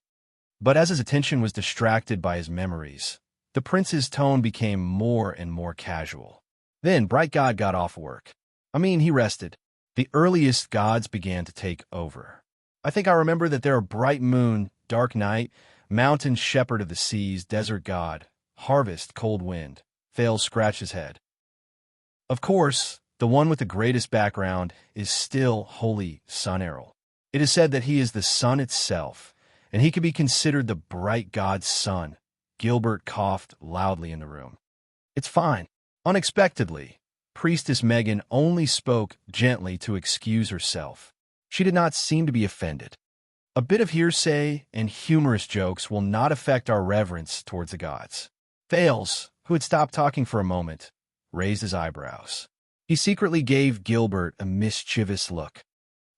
But as his attention was distracted by his memories, the prince's tone became more and more casual. Then Bright God got off work. He rested. The earliest gods began to take over. I think I remember that there are bright moon, dark night, mountain shepherd of the seas, desert god, harvest, cold wind. Thales scratched his head. Of course, the one with the greatest background is still Holy Sun Errol. It is said that he is the sun itself, and he could be considered the bright god's son. Gilbert coughed loudly in the room. "It's fine." Unexpectedly, Priestess Megan only spoke gently to excuse herself. She did not seem to be offended. A bit of hearsay and humorous jokes will not affect our reverence towards the gods. Thales, who had stopped talking for a moment, raised his eyebrows. He secretly gave Gilbert a mischievous look.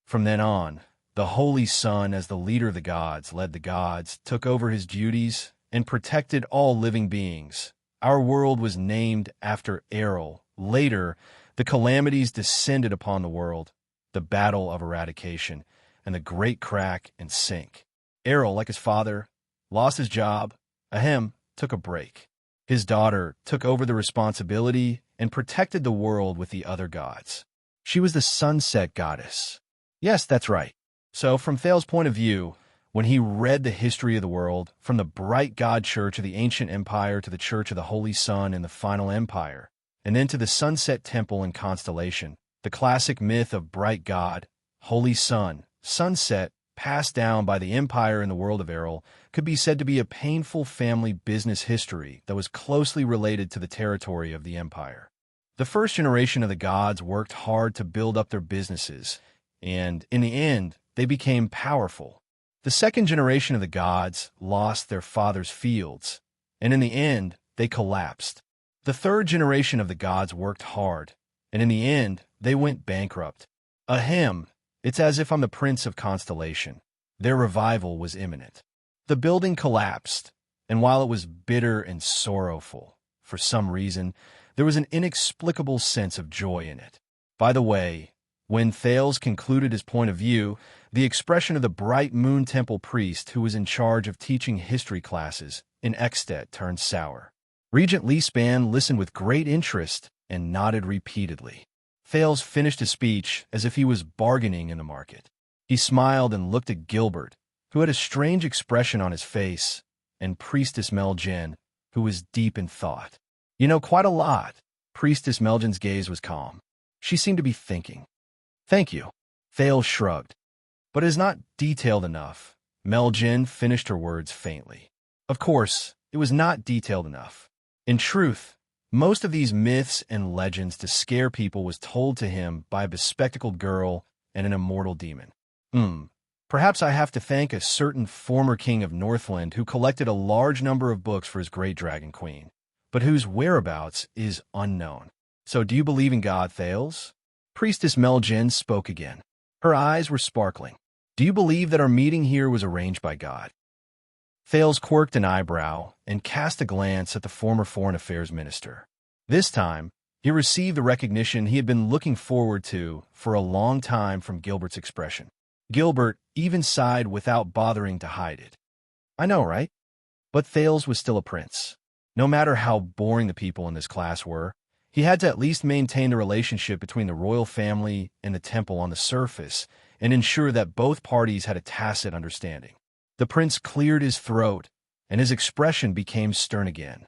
From then on, the Holy Sun, as the leader of the gods, led the gods, took over his duties, and protected all living beings. Our world was named after Errol. Later, the calamities descended upon the world, the battle of eradication, and the great crack and sink. Errol, like his father, lost his job. Ahem took a break. His daughter took over the responsibility and protected the world with the other gods. She was the sunset goddess. Yes, that's right. So, from Thales' point of view, when he read the history of the world, from the bright God Church of the ancient empire to the Church of the Holy Sun in the final empire, and then to the Sunset Temple and Constellation, the classic myth of bright God, Holy Sun, Sunset, passed down by the empire in the world of Errol, could be said to be a painful family business history that was closely related to the territory of the empire. The first generation of the gods worked hard to build up their businesses, and, in the end, they became powerful. The second generation of the gods lost their father's fields, and in the end, they collapsed. The third generation of the gods worked hard, and in the end, they went bankrupt. Ahem, it's as if I'm the Prince of Constellation. Their revival was imminent. The building collapsed, and while it was bitter and sorrowful, for some reason, there was an inexplicable sense of joy in it. By the way, when Thales concluded his point of view, the expression of the bright moon temple priest who was in charge of teaching history classes in Ekstedt turned sour. Regent Lee Span listened with great interest and nodded repeatedly. Thales finished his speech as if he was bargaining in the market. He smiled and looked at Gilbert, who had a strange expression on his face, and Priestess Melgin, who was deep in thought. "You know quite a lot." Priestess Melgin's gaze was calm. She seemed to be thinking. "Thank you." Thales shrugged. "But it is not detailed enough." Melgin finished her words faintly. Of course, it was not detailed enough. In truth, most of these myths and legends to scare people was told to him by a bespectacled girl and an immortal demon. Perhaps I have to thank a certain former king of Northland who collected a large number of books for his great dragon queen, but whose whereabouts is unknown. So do you believe in God, Thales? Priestess Melgin spoke again. Her eyes were sparkling. Do you believe that our meeting here was arranged by God? Thales quirked an eyebrow and cast a glance at the former foreign affairs minister. This time, he received the recognition he had been looking forward to for a long time from Gilbert's expression. Gilbert even sighed without bothering to hide it. I know, right? But Thales was still a prince. No matter how boring the people in this class were, he had to at least maintain the relationship between the royal family and the temple on the surface and ensure that both parties had a tacit understanding. The prince cleared his throat, and his expression became stern again.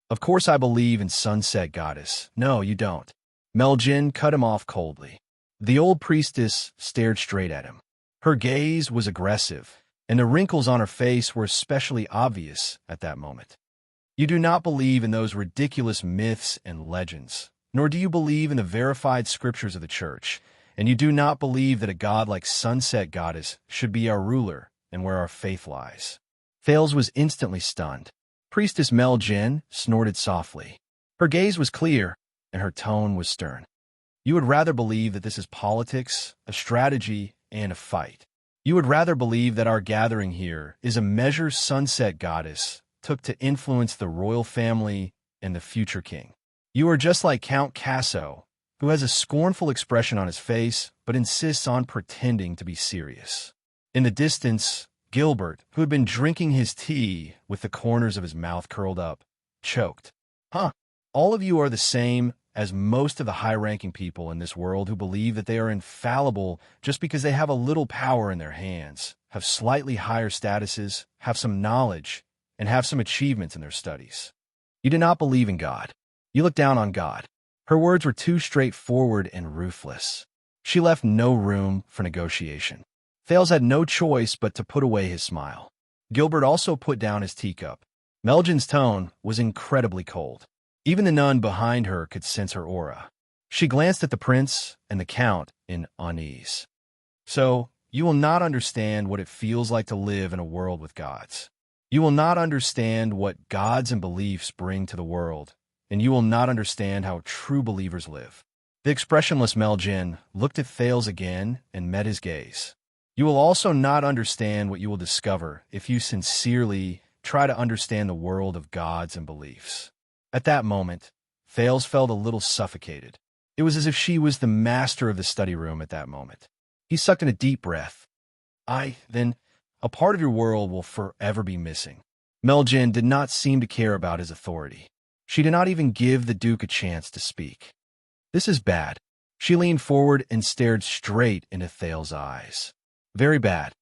Of course I believe in Sunset Goddess. No, you don't. Meljin cut him off coldly. The old priestess stared straight at him. Her gaze was aggressive, and the wrinkles on her face were especially obvious at that moment. You do not believe in those ridiculous myths and legends, nor do you believe in the verified scriptures of the church, and you do not believe that a god like Sunset Goddess should be our ruler and where our faith lies. Thales was instantly stunned. Priestess Meljin snorted softly. Her gaze was clear, and her tone was stern. You would rather believe that this is politics, a strategy, and a fight. You would rather believe that our gathering here is a measure Sunset Goddess took to influence the royal family and the future king. You are just like Count Casso, who has a scornful expression on his face but insists on pretending to be serious. In the distance, Gilbert, who had been drinking his tea with the corners of his mouth curled up, choked. All of you are the same as most of the high-ranking people in this world who believe that they are infallible just because they have a little power in their hands, have slightly higher statuses, have some knowledge, and have some achievements in their studies. You do not believe in God. You look down on God. Her words were too straightforward and ruthless. She left no room for negotiation. Thales had no choice but to put away his smile. Gilbert also put down his teacup. Meljin's tone was incredibly cold. Even the nun behind her could sense her aura. She glanced at the prince and the count in unease. So, you will not understand what it feels like to live in a world with gods. You will not understand what gods and beliefs bring to the world, and you will not understand how true believers live. The expressionless Meljin looked at Thales again and met his gaze. You will also not understand what you will discover if you sincerely try to understand the world of gods and beliefs. At that moment, Thales felt a little suffocated. It was as if she was the master of the study room at that moment. He sucked in a deep breath. Then, a part of your world will forever be missing. Meljin did not seem to care about his authority. She did not even give the Duke a chance to speak. This is bad. She leaned forward and stared straight into Thales' eyes. Very bad.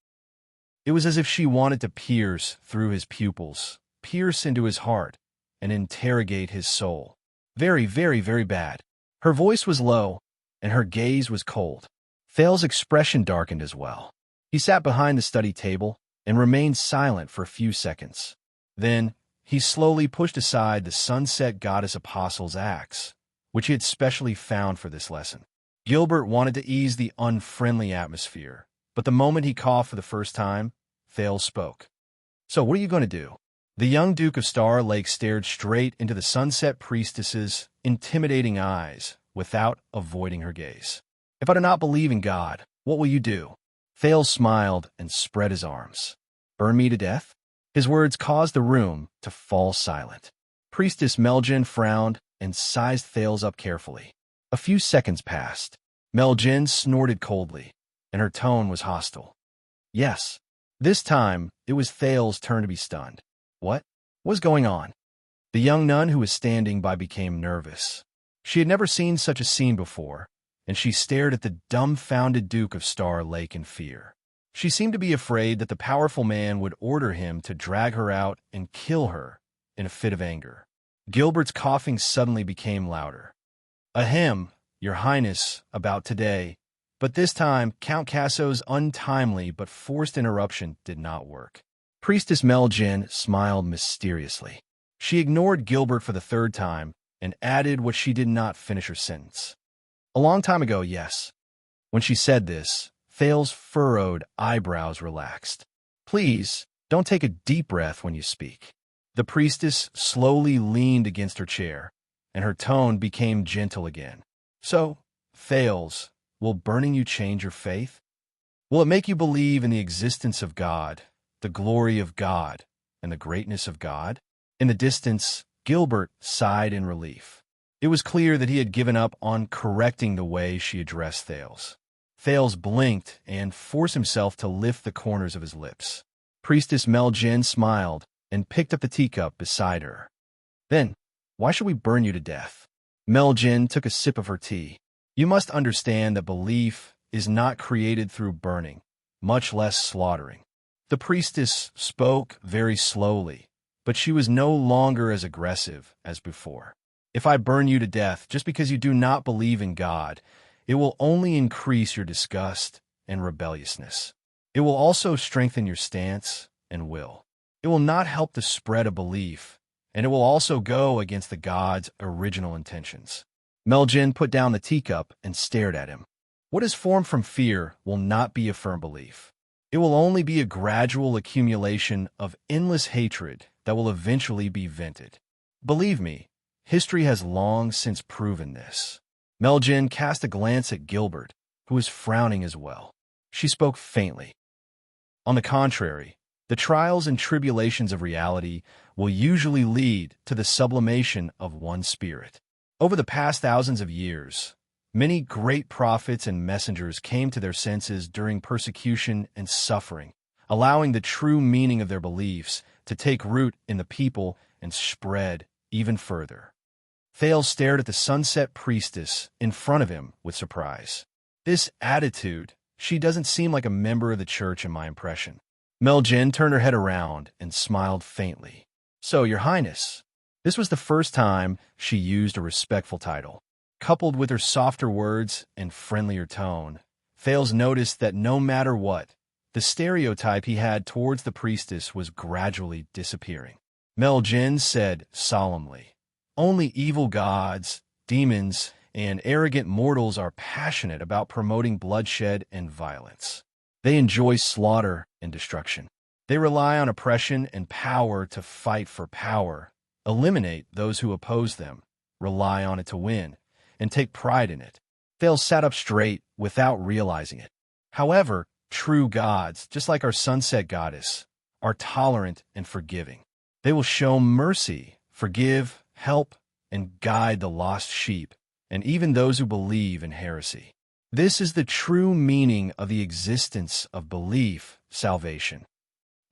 It was as if she wanted to pierce through his pupils, pierce into his heart, and interrogate his soul. Very, very, very bad. Her voice was low, and her gaze was cold. Thales' expression darkened as well. He sat behind the study table and remained silent for a few seconds. Then, he slowly pushed aside the Sunset Goddess Apostle's axe, which he had specially found for this lesson. Gilbert wanted to ease the unfriendly atmosphere, but the moment he coughed for the first time, Thales spoke. So what are you going to do? The young Duke of Star Lake stared straight into the Sunset Priestess's intimidating eyes without avoiding her gaze. If I do not believe in God, what will you do? Thales smiled and spread his arms. Burn me to death? His words caused the room to fall silent. Priestess Meljin frowned and sized Thales up carefully. A few seconds passed. Meljin snorted coldly, and her tone was hostile. Yes. This time, it was Thales' turn to be stunned. What was going on? The young nun who was standing by became nervous. She had never seen such a scene before, and she stared at the dumbfounded Duke of Star Lake in fear. She seemed to be afraid that the powerful man would order him to drag her out and kill her in a fit of anger. Gilbert's coughing suddenly became louder. Ahem, Your Highness, about today. But this time, Count Casso's untimely but forced interruption did not work. Priestess Meljin smiled mysteriously. She ignored Gilbert for the third time and added what she did not finish her sentence. A long time ago, yes. When she said this, Thales' furrowed eyebrows relaxed. Please, don't take a deep breath when you speak. The priestess slowly leaned against her chair, and her tone became gentle again. So, Thales, will burning you change your faith? Will it make you believe in the existence of God, the glory of God, and the greatness of God? In the distance, Gilbert sighed in relief. It was clear that he had given up on correcting the way she addressed Thales. Thales blinked and forced himself to lift the corners of his lips. Priestess Meljin smiled and picked up the teacup beside her. Then, why should we burn you to death? Meljin took a sip of her tea. You must understand that belief is not created through burning, much less slaughtering. The priestess spoke very slowly, but she was no longer as aggressive as before. If I burn you to death just because you do not believe in God, it will only increase your disgust and rebelliousness. It will also strengthen your stance and will. It will not help the spread of belief, and it will also go against the God's original intentions. Meljin put down the teacup and stared at him. What is formed from fear will not be a firm belief. It will only be a gradual accumulation of endless hatred that will eventually be vented. Believe me, history has long since proven this. Meljin cast a glance at Gilbert, who was frowning as well. She spoke faintly. On the contrary, the trials and tribulations of reality will usually lead to the sublimation of one's spirit. Over the past thousands of years, many great prophets and messengers came to their senses during persecution and suffering, allowing the true meaning of their beliefs to take root in the people and spread even further. Thales stared at the sunset priestess in front of him with surprise. This attitude, she doesn't seem like a member of the church in my impression. Meljin turned her head around and smiled faintly. So, Your Highness. This was the first time she used a respectful title. Coupled with her softer words and friendlier tone, Thales noticed that no matter what, the stereotype he had towards the priestess was gradually disappearing. Meljin said solemnly, "Only evil gods, demons, and arrogant mortals are passionate about promoting bloodshed and violence. They enjoy slaughter and destruction. They rely on oppression and power to fight for power, eliminate those who oppose them, rely on it to win, and take pride in it." Thales sat up straight without realizing it. However, true gods, just like our sunset goddess, are tolerant and forgiving. They will show mercy, forgive, help, and guide the lost sheep, and even those who believe in heresy. This is the true meaning of the existence of belief, salvation.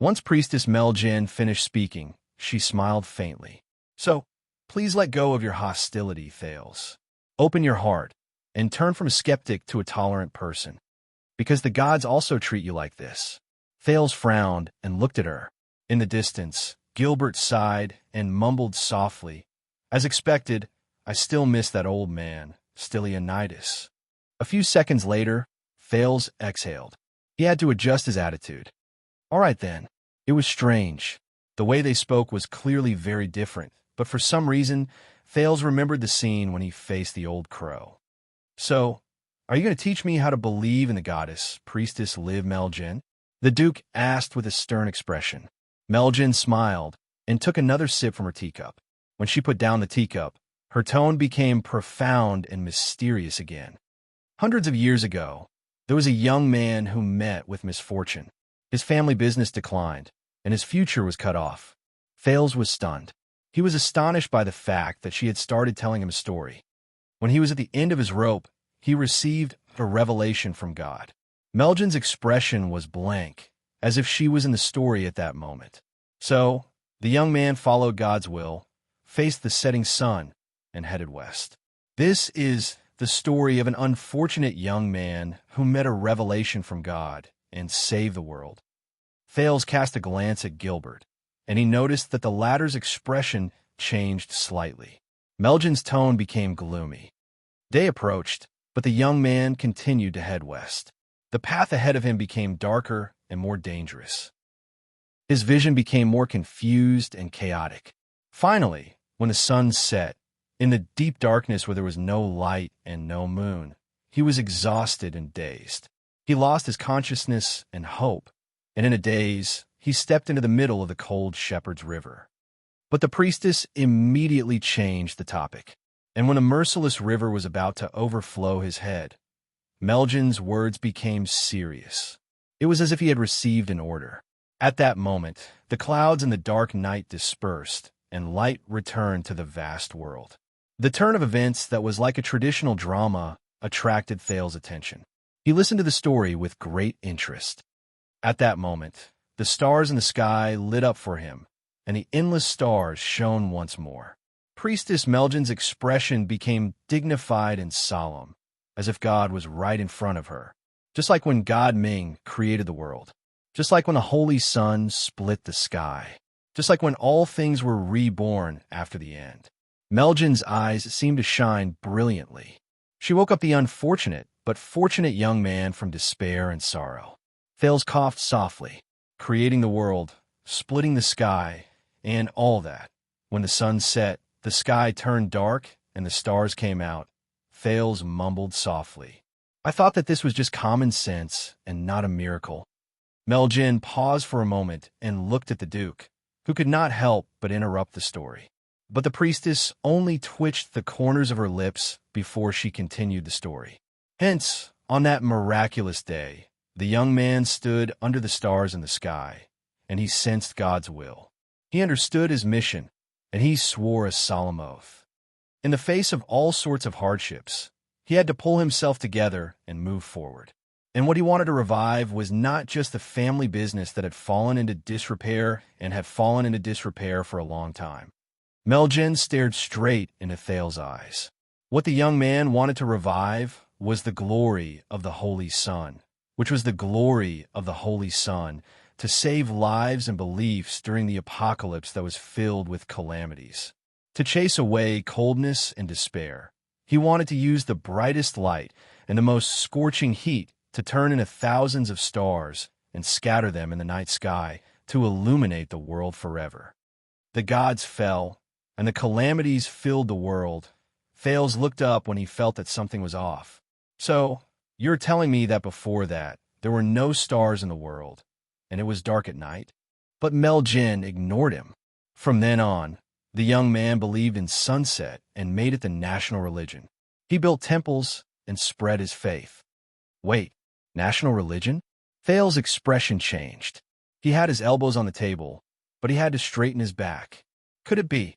Once Priestess Meljin finished speaking, she smiled faintly. So, please let go of your hostility, Thales. Open your heart, and turn from a skeptic to a tolerant person. Because the gods also treat you like this. Thales frowned and looked at her. In the distance, Gilbert sighed and mumbled softly, "As expected, I still miss that old man, Stylianides." A few seconds later, Thales exhaled. He had to adjust his attitude. All right then. It was strange. The way they spoke was clearly very different, but for some reason, Thales remembered the scene when he faced the old crow. So, are you going to teach me how to believe in the goddess, Priestess Liv Meljin? The Duke asked with a stern expression. Meljin smiled and took another sip from her teacup. When she put down the teacup, her tone became profound and mysterious again. Hundreds of years ago, there was a young man who met with misfortune. His family business declined, and his future was cut off. Thales was stunned. He was astonished by the fact that she had started telling him a story. When he was at the end of his rope, he received a revelation from God. Meljin's expression was blank, as if she was in the story at that moment. So, the young man followed God's will, faced the setting sun, and headed west. This is the story of an unfortunate young man who met a revelation from God and saved the world. Thales cast a glance at Gilbert, and he noticed that the latter's expression changed slightly. Meljin's tone became gloomy. Day approached, but the young man continued to head west. The path ahead of him became darker and more dangerous. His vision became more confused and chaotic. Finally, when the sun set, in the deep darkness where there was no light and no moon, he was exhausted and dazed. He lost his consciousness and hope, and in a daze, he stepped into the middle of the cold Shepherd's River. But the priestess immediately changed the topic, and when a merciless river was about to overflow his head, Meljin's words became serious. It was as if he had received an order. At that moment, the clouds in the dark night dispersed, and light returned to the vast world. The turn of events that was like a traditional drama attracted Thales' attention. He listened to the story with great interest. At that moment, the stars in the sky lit up for him, and the endless stars shone once more. Priestess Meljan's expression became dignified and solemn, as if God was right in front of her, just like when God Ming created the world, just like when the Holy Sun split the sky, just like when all things were reborn after the end. Meljan's eyes seemed to shine brilliantly. She woke up the unfortunate but fortunate young man from despair and sorrow. Thales coughed softly, creating the world, splitting the sky, and all that. When the sun set, the sky turned dark and the stars came out. Thales mumbled softly, "I thought that this was just common sense and not a miracle." Meljan paused for a moment and looked at the Duke, who could not help but interrupt the story. But the priestess only twitched the corners of her lips before she continued the story. Hence, on that miraculous day, the young man stood under the stars in the sky, and he sensed God's will. He understood his mission, and he swore a solemn oath. In the face of all sorts of hardships, he had to pull himself together and move forward. And what he wanted to revive was not just the family business that had fallen into disrepair and had fallen into disrepair for a long time. Meljan stared straight into Thales' eyes. What the young man wanted to revive was the glory of the Holy Sun, which was the glory of the Holy Sun to save lives and beliefs during the apocalypse that was filled with calamities, to chase away coldness and despair. He wanted to use the brightest light and the most scorching heat to turn into thousands of stars and scatter them in the night sky to illuminate the world forever. The gods fell, and the calamities filled the world. Thales looked up when he felt that something was off. "So, you're telling me that before that, there were no stars in the world, and it was dark at night?" But Meljan ignored him. From then on, the young man believed in sunset and made it the national religion. He built temples and spread his faith. Wait, national religion? Thales' expression changed. He had his elbows on the table, but he had to straighten his back. Could it be?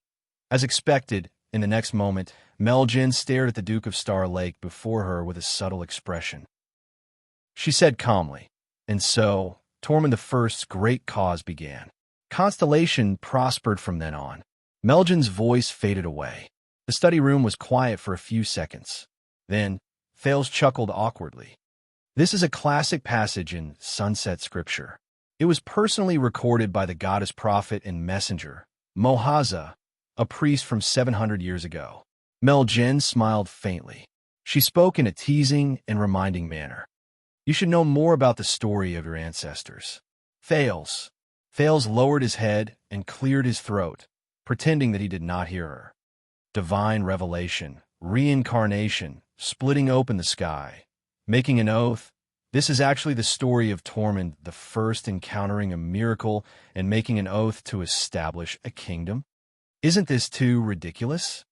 As expected, in the next moment, Meljan stared at the Duke of Star Lake before her with a subtle expression. She said calmly, "And so, Tormund I's great cause began." Constellation prospered from then on. Meljan's voice faded away. The study room was quiet for a few seconds. Then, Thales chuckled awkwardly. This is a classic passage in sunset scripture. It was personally recorded by the goddess prophet and messenger, Mohaza, a priest from 700 years ago. Meljan smiled faintly. She spoke in a teasing and reminding manner. "You should know more about the story of your ancestors." Thales lowered his head and cleared his throat, pretending that he did not hear her. Divine revelation, reincarnation, splitting open the sky, making an oath. This is actually the story of Tormund I encountering a miracle and making an oath to establish a kingdom. Isn't this too ridiculous?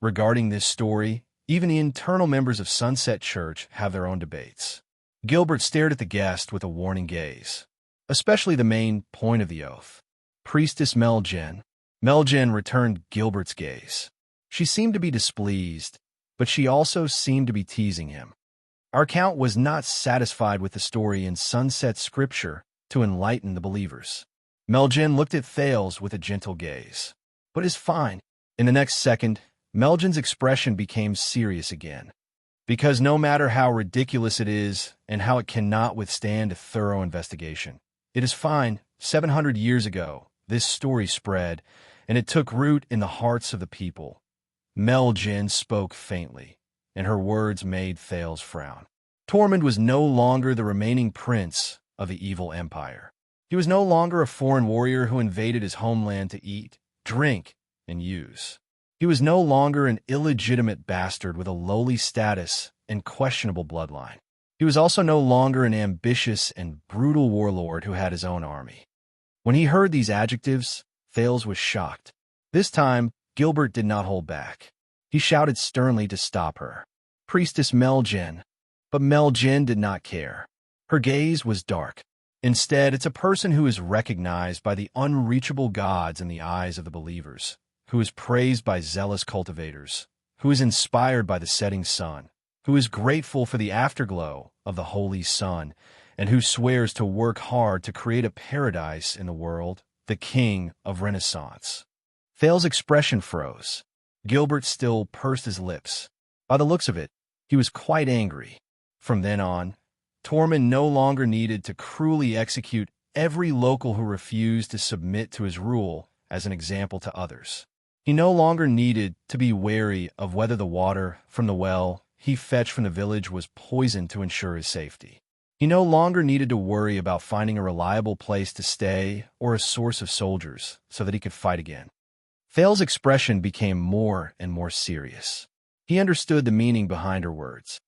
Regarding this story, even the internal members of Sunset Church have their own debates. Gilbert stared at the guest with a warning gaze, especially the main point of the oath. Priestess Meljan. Meljan returned Gilbert's gaze. She seemed to be displeased, but she also seemed to be teasing him. Our count was not satisfied with the story in Sunset Scripture to enlighten the believers. Meljan looked at Thales with a gentle gaze. "But it's fine." In the next second, Meljan's expression became serious again. "Because no matter how ridiculous it is and how it cannot withstand a thorough investigation, it is fine. 700 years ago, this story spread, and it took root in the hearts of the people." Meljan spoke faintly, and her words made Thales frown. Tormund was no longer the remaining prince of the evil empire. He was no longer a foreign warrior who invaded his homeland to eat, drink, and use. He was no longer an illegitimate bastard with a lowly status and questionable bloodline. He was also no longer an ambitious and brutal warlord who had his own army. When he heard these adjectives, Thales was shocked. This time, Gilbert did not hold back. He shouted sternly to stop her. "Priestess Meljan." But Meljan did not care. Her gaze was dark. Instead, it's a person who is recognized by the unreachable gods in the eyes of the believers, who is praised by zealous cultivators, who is inspired by the setting sun, who is grateful for the afterglow of the Holy Sun, and who swears to work hard to create a paradise in the world the king of Renaissance. Thale's expression froze. Gilbert still pursed his lips. By the looks of it, he was quite angry. From then on, Tormund no longer needed to cruelly execute every local who refused to submit to his rule as an example to others. He no longer needed to be wary of whether the water from the well he fetched from the village was poisoned to ensure his safety. He no longer needed to worry about finding a reliable place to stay or a source of soldiers so that he could fight again. Thale's expression became more and more serious. He understood the meaning behind her words.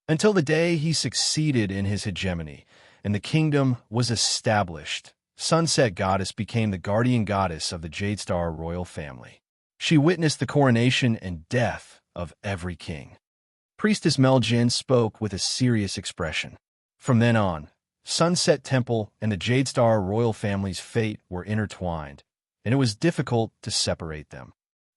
Until the day he succeeded in his hegemony and the kingdom was established, Sunset Goddess became the guardian goddess of the Jadestar royal family. She witnessed the coronation and death of every king. Priestess Mel-Jin spoke with a serious expression. From then on, Sunset Temple and the Jadestar royal family's fate were intertwined, and it was difficult to separate them.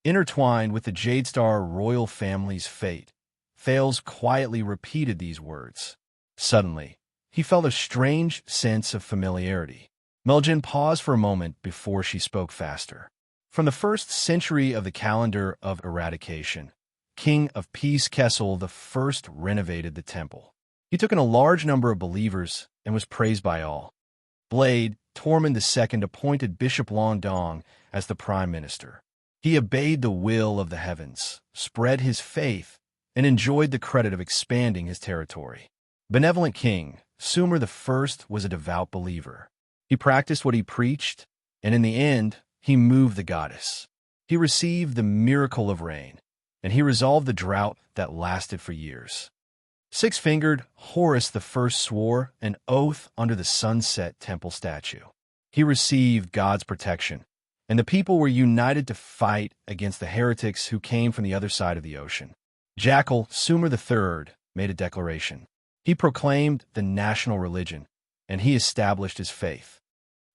Intertwined with the Jadestar royal family's fate, Thales quietly repeated these words. Suddenly, he felt a strange sense of familiarity. Mel-Jin paused for a moment before she spoke faster. From the 1st century of the calendar of eradication, King of Peace Kessel I renovated the temple. He took in a large number of believers and was praised by all. Blade, Tormund II appointed Bishop Long Dong as the prime minister. He obeyed the will of the heavens, spread his faith, and enjoyed the credit of expanding his territory. Benevolent King Sumer I was a devout believer. He practiced what he preached, and in the end, he moved the goddess. He received the miracle of rain, and he resolved the drought that lasted for years. Six-fingered Horus I swore an oath under the Sunset Temple statue. He received God's protection, and the people were united to fight against the heretics who came from the other side of the ocean. Jackal Sumer III made a declaration. He proclaimed the national religion, and he established his faith.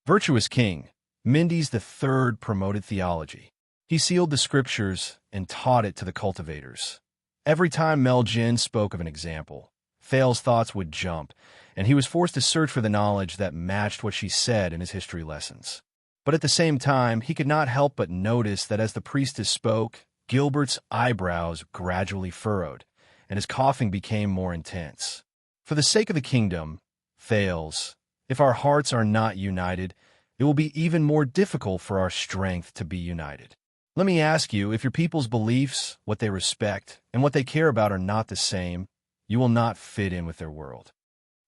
Virtuous King Mendes III promoted theology. He sealed the scriptures and taught it to the cultivators. Every time Mel-Jin spoke of an example, Thale's thoughts would jump, and he was forced to search for the knowledge that matched what she said in his history lessons. But at the same time, he could not help but notice that as the priestess spoke, Gilbert's eyebrows gradually furrowed, and his coughing became more intense. For the sake of the kingdom, Thales, if our hearts are not united, it will be even more difficult for our strength to be united. Let me ask you, if your people's beliefs, what they respect, and what they care about are not the same, you will not fit in with their world.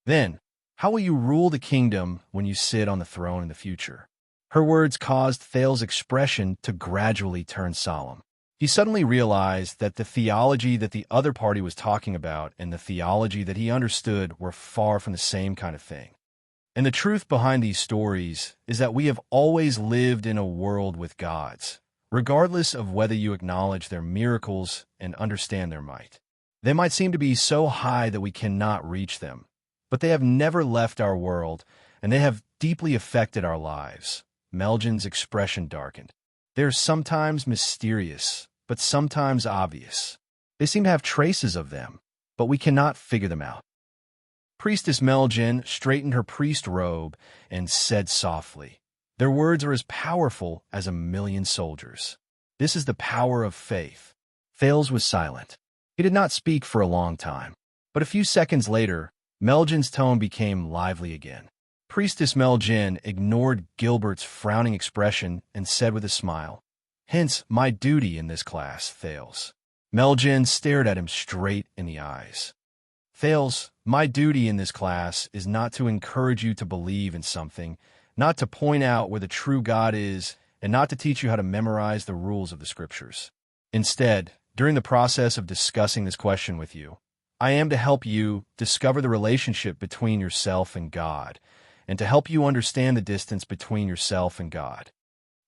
Then, how will you rule the kingdom when you sit on the throne in the future? Her words caused Thale's expression to gradually turn solemn. He suddenly realized that the theology that the other party was talking about and the theology that he understood were far from the same kind of thing. And the truth behind these stories is that we have always lived in a world with gods, regardless of whether you acknowledge their miracles and understand their might. They might seem to be so high that we cannot reach them, but they have never left our world, and they have deeply affected our lives. Mel-Jin's expression darkened. They are sometimes mysterious, but sometimes obvious. They seem to have traces of them, but we cannot figure them out. Priestess Mel-Jin straightened her priest robe and said softly, "Their words are as powerful as 1,000,000 soldiers. This is the power of faith." Thales was silent. He did not speak for a long time, but a few seconds later, Mel-Jin's tone became lively again. Priestess Mel-Jin ignored Gilbert's frowning expression and said with a smile, "Hence my duty in this class, Thales." Mel-Jin stared at him straight in the eyes. "Thales, my duty in this class is not to encourage you to believe in something, not to point out where the true God is, and not to teach you how to memorize the rules of the scriptures. Instead, during the process of discussing this question with you, I am to help you discover the relationship between yourself and God, and to help you understand the distance between yourself and God."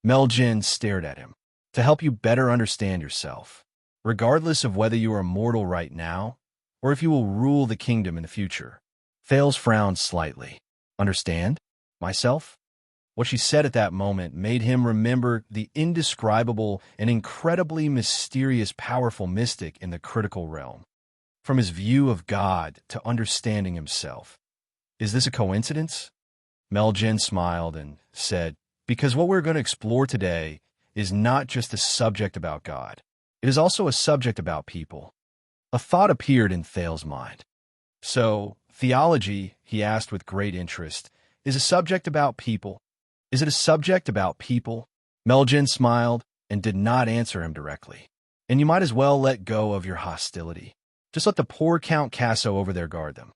Mel-Jin stared at him. "To help you better understand yourself, regardless of whether you are immortal right now, or if you will rule the kingdom in the future." Thales frowned slightly. "Understand? Myself?" What she said at that moment made him remember the indescribable and incredibly mysterious powerful mystic in the critical realm. From his view of God to understanding himself. Is this a coincidence? Mel-Jin smiled and said, because what we're going to explore today is not just a subject about God. It is also a subject about people. A thought appeared in Thales's mind. So, theology, he asked with great interest, is a subject about people. Is it a subject about people? Melgen smiled and did not answer him directly. And you might as well let go of your hostility. Just let the poor Count Casso over there guard them.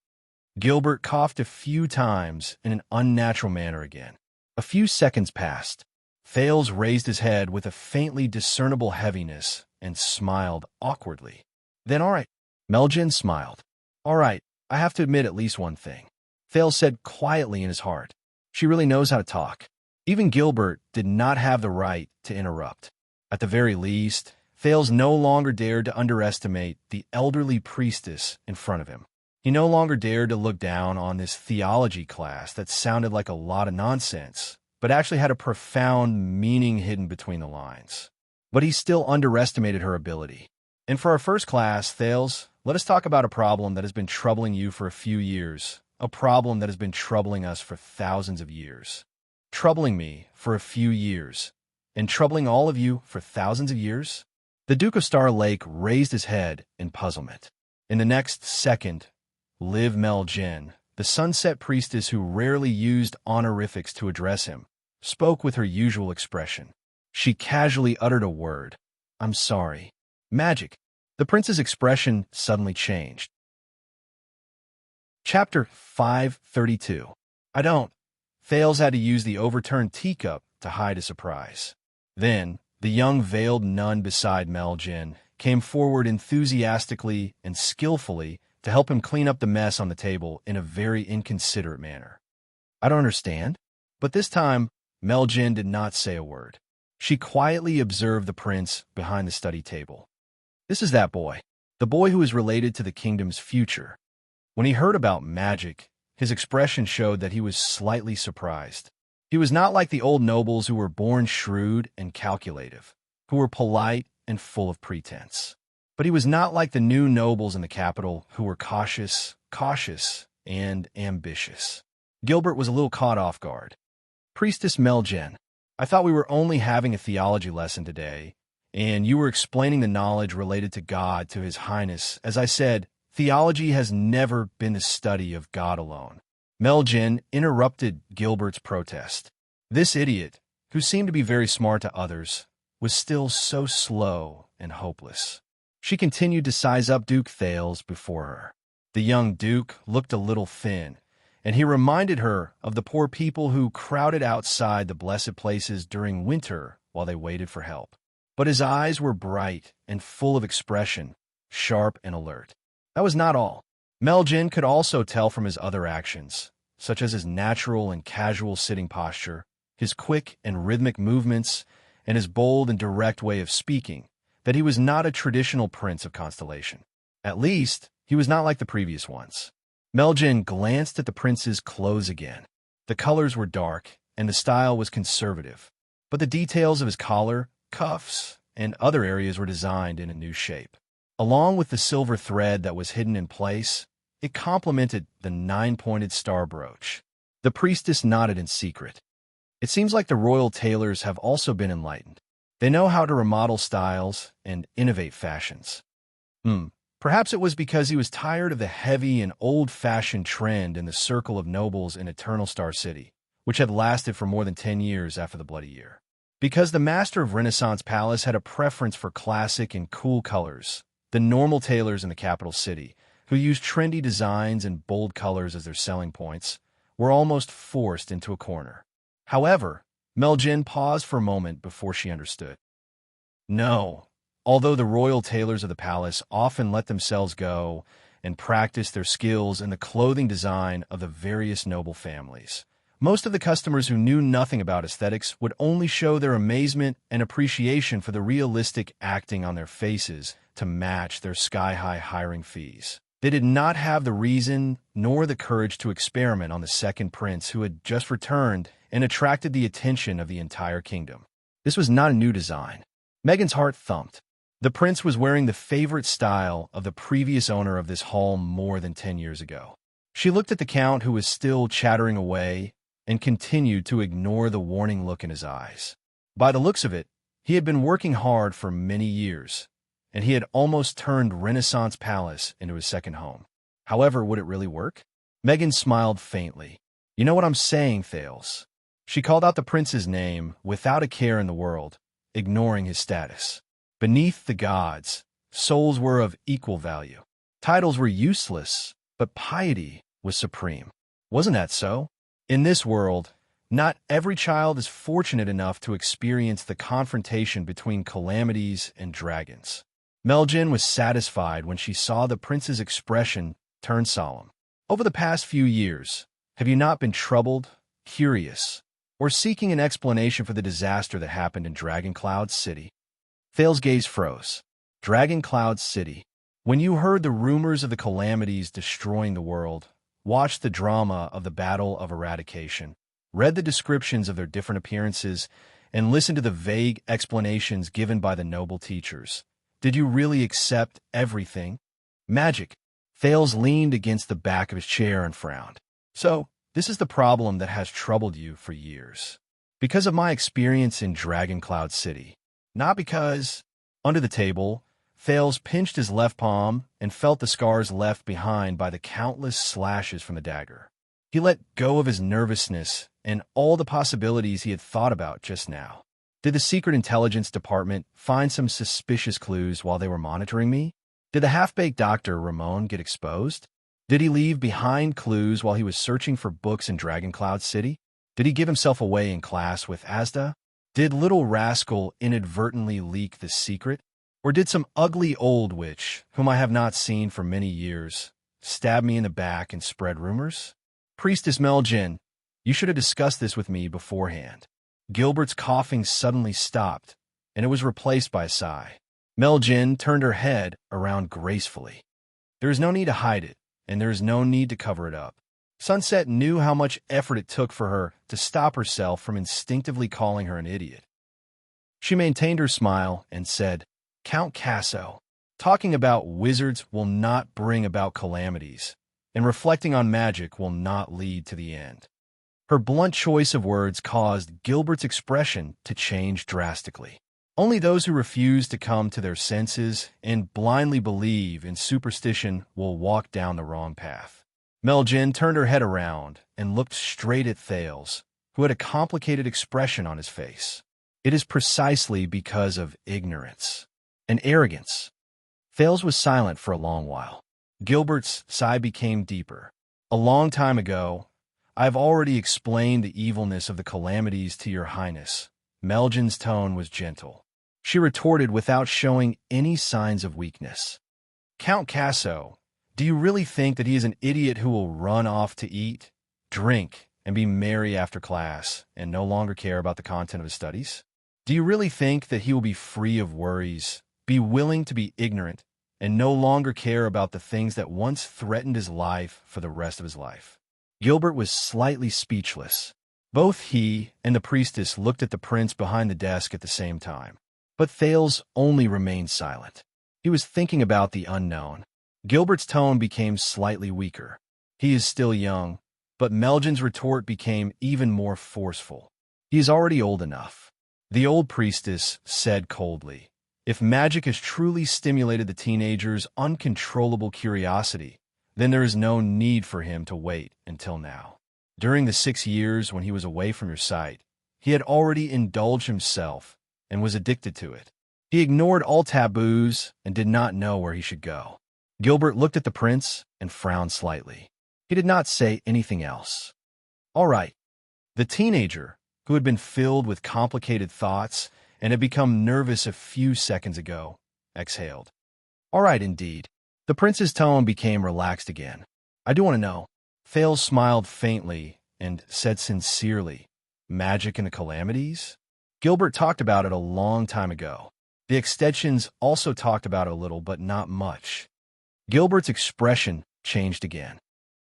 Gilbert coughed a few times in an unnatural manner again. A few seconds passed. Thales raised his head with a faintly discernible heaviness and smiled awkwardly. Then, all right. Melgen smiled. All right, I have to admit at least one thing. Thales said quietly in his heart. She really knows how to talk. Even Gilbert did not have the right to interrupt. At the very least, Thales no longer dared to underestimate the elderly priestess in front of him. He no longer dared to look down on this theology class that sounded like a lot of nonsense, but actually had a profound meaning hidden between the lines. But he still underestimated her ability. And for our first class, Thales, let us talk about a problem that has been troubling you for a few years, a problem that has been troubling us for thousands of years. Troubling me for a few years, and troubling all of you for thousands of years? The Duke of Star Lake raised his head in puzzlement. In the next second, Liv Melgen, the sunset priestess who rarely used honorifics to address him, spoke with her usual expression. She casually uttered a word. I'm sorry. Magic. The prince's expression suddenly changed. Chapter 532. I don't. Thales had to use the overturned teacup to hide his surprise. Then, the young veiled nun beside Melgen came forward enthusiastically and skillfully to help him clean up the mess on the table in a very inconsiderate manner. I don't understand. But this time, Melgen did not say a word. She quietly observed the prince behind the study table. This is that boy, the boy who is related to the kingdom's future. When he heard about magic, his expression showed that he was slightly surprised. He was not like the old nobles who were born shrewd and calculative, who were polite and full of pretense. But he was not like the new nobles in the capital who were cautious, and ambitious. Gilbert was a little caught off guard. Priestess Melgen, I thought we were only having a theology lesson today, and you were explaining the knowledge related to God to His Highness. As I said, theology has never been the study of God alone. Melgen interrupted Gilbert's protest. This idiot, who seemed to be very smart to others, was still so slow and hopeless. She continued to size up Duke Thales before her. The young duke looked a little thin, and he reminded her of the poor people who crowded outside the blessed places during winter while they waited for help. But his eyes were bright and full of expression, sharp and alert. That was not all. Melgen could also tell from his other actions, such as his natural and casual sitting posture, his quick and rhythmic movements, and his bold and direct way of speaking, that he was not a traditional prince of Constellation. At least, he was not like the previous ones. Melgen glanced at the prince's clothes again. The colors were dark, and the style was conservative, but the details of his collar, cuffs, and other areas were designed in a new shape. Along with the silver thread that was hidden in place, it complemented the 9-pointed star brooch. The priestess nodded in secret. It seems like the royal tailors have also been enlightened. They know how to remodel styles and innovate fashions. Perhaps it was because he was tired of the heavy and old-fashioned trend in the circle of nobles in Eternal Star City, which had lasted for more than 10 years after the Bloody Year. Because the master of Renaissance Palace had a preference for classic and cool colors, the normal tailors in the capital city, who used trendy designs and bold colors as their selling points, were almost forced into a corner. However, Melgen paused for a moment before she understood. No, although the royal tailors of the palace often let themselves go and practice their skills in the clothing design of the various noble families, most of the customers who knew nothing about aesthetics would only show their amazement and appreciation for the realistic acting on their faces to match their sky-high hiring fees. They did not have the reason nor the courage to experiment on the second prince who had just returned and attracted the attention of the entire kingdom. This was not a new design. Megan's heart thumped. The prince was wearing the favorite style of the previous owner of this hall more than 10 years ago. She looked at the count who was still chattering away, and continued to ignore the warning look in his eyes. By the looks of it, he had been working hard for many years, and he had almost turned Renaissance Palace into his second home. However, would it really work? Megan smiled faintly. You know what I'm saying, Thales. She called out the prince's name without a care in the world, ignoring his status. Beneath the gods, souls were of equal value. Titles were useless, but piety was supreme. Wasn't that so? In this world, not every child is fortunate enough to experience the confrontation between calamities and dragons. Meljin was satisfied when she saw the prince's expression turn solemn. Over the past few years, have you not been troubled, curious, or seeking an explanation for the disaster that happened in Dragon Cloud City? Thale's gaze froze. Dragon Cloud City. When you heard the rumors of the calamities destroying the world, watched the drama of the Battle of Eradication, read the descriptions of their different appearances, and listened to the vague explanations given by the noble teachers, did you really accept everything? Magic. Thales leaned against the back of his chair and frowned. So, this is the problem that has troubled you for years. Because of my experience in Dragon Cloud City. Not because... Under the table, Thales pinched his left palm and felt the scars left behind by the countless slashes from the dagger. He let go of his nervousness and all the possibilities he had thought about just now. Did the Secret Intelligence Department find some suspicious clues while they were monitoring me? Did the half-baked Dr. Ramon get exposed? Did he leave behind clues while he was searching for books in Dragon Cloud City? Did he give himself away in class with Asda? Did Little Rascal inadvertently leak the secret? Or did some ugly old witch, whom I have not seen for many years, stab me in the back and spread rumors? Priestess Meljin, you should have discussed this with me beforehand. Gilbert's coughing suddenly stopped, and it was replaced by a sigh. Meljin turned her head around gracefully. There is no need to hide it, and there is no need to cover it up. Sunset knew how much effort it took for her to stop herself from instinctively calling her an idiot. She maintained her smile and said, Count Casso, talking about wizards will not bring about calamities, and reflecting on magic will not lead to the end. Her blunt choice of words caused Gilbert's expression to change drastically. Only those who refuse to come to their senses and blindly believe in superstition will walk down the wrong path. Meljin turned her head around and looked straight at Thales, who had a complicated expression on his face. It is precisely because of ignorance and arrogance. Thales was silent for a long while. Gilbert's sigh became deeper. A long time ago, I have already explained the evilness of the calamities to your highness. Meljin's tone was gentle. She retorted without showing any signs of weakness. Count Casso, do you really think that he is an idiot who will run off to eat, drink, and be merry after class, and no longer care about the content of his studies? Do you really think that he will be free of worries, be willing to be ignorant, and no longer care about the things that once threatened his life for the rest of his life? Gilbert was slightly speechless. Both he and the priestess looked at the prince behind the desk at the same time. But Thales only remained silent. He was thinking about the unknown. Gilbert's tone became slightly weaker. He is still young, but Meljin's retort became even more forceful. He is already old enough. The old priestess said coldly, if magic has truly stimulated the teenager's uncontrollable curiosity, then there is no need for him to wait until now. During the 6 years when he was away from your sight, he had already indulged himself and was addicted to it. He ignored all taboos and did not know where he should go. Gilbert looked at the prince and frowned slightly. He did not say anything else. All right. The teenager, who had been filled with complicated thoughts and had become nervous a few seconds ago, exhaled. All right, indeed. The prince's tone became relaxed again. I do want to know. Thales smiled faintly and said sincerely, magic and the calamities? Gilbert talked about it a long time ago. The extensions also talked about it a little, but not much. Gilbert's expression changed again.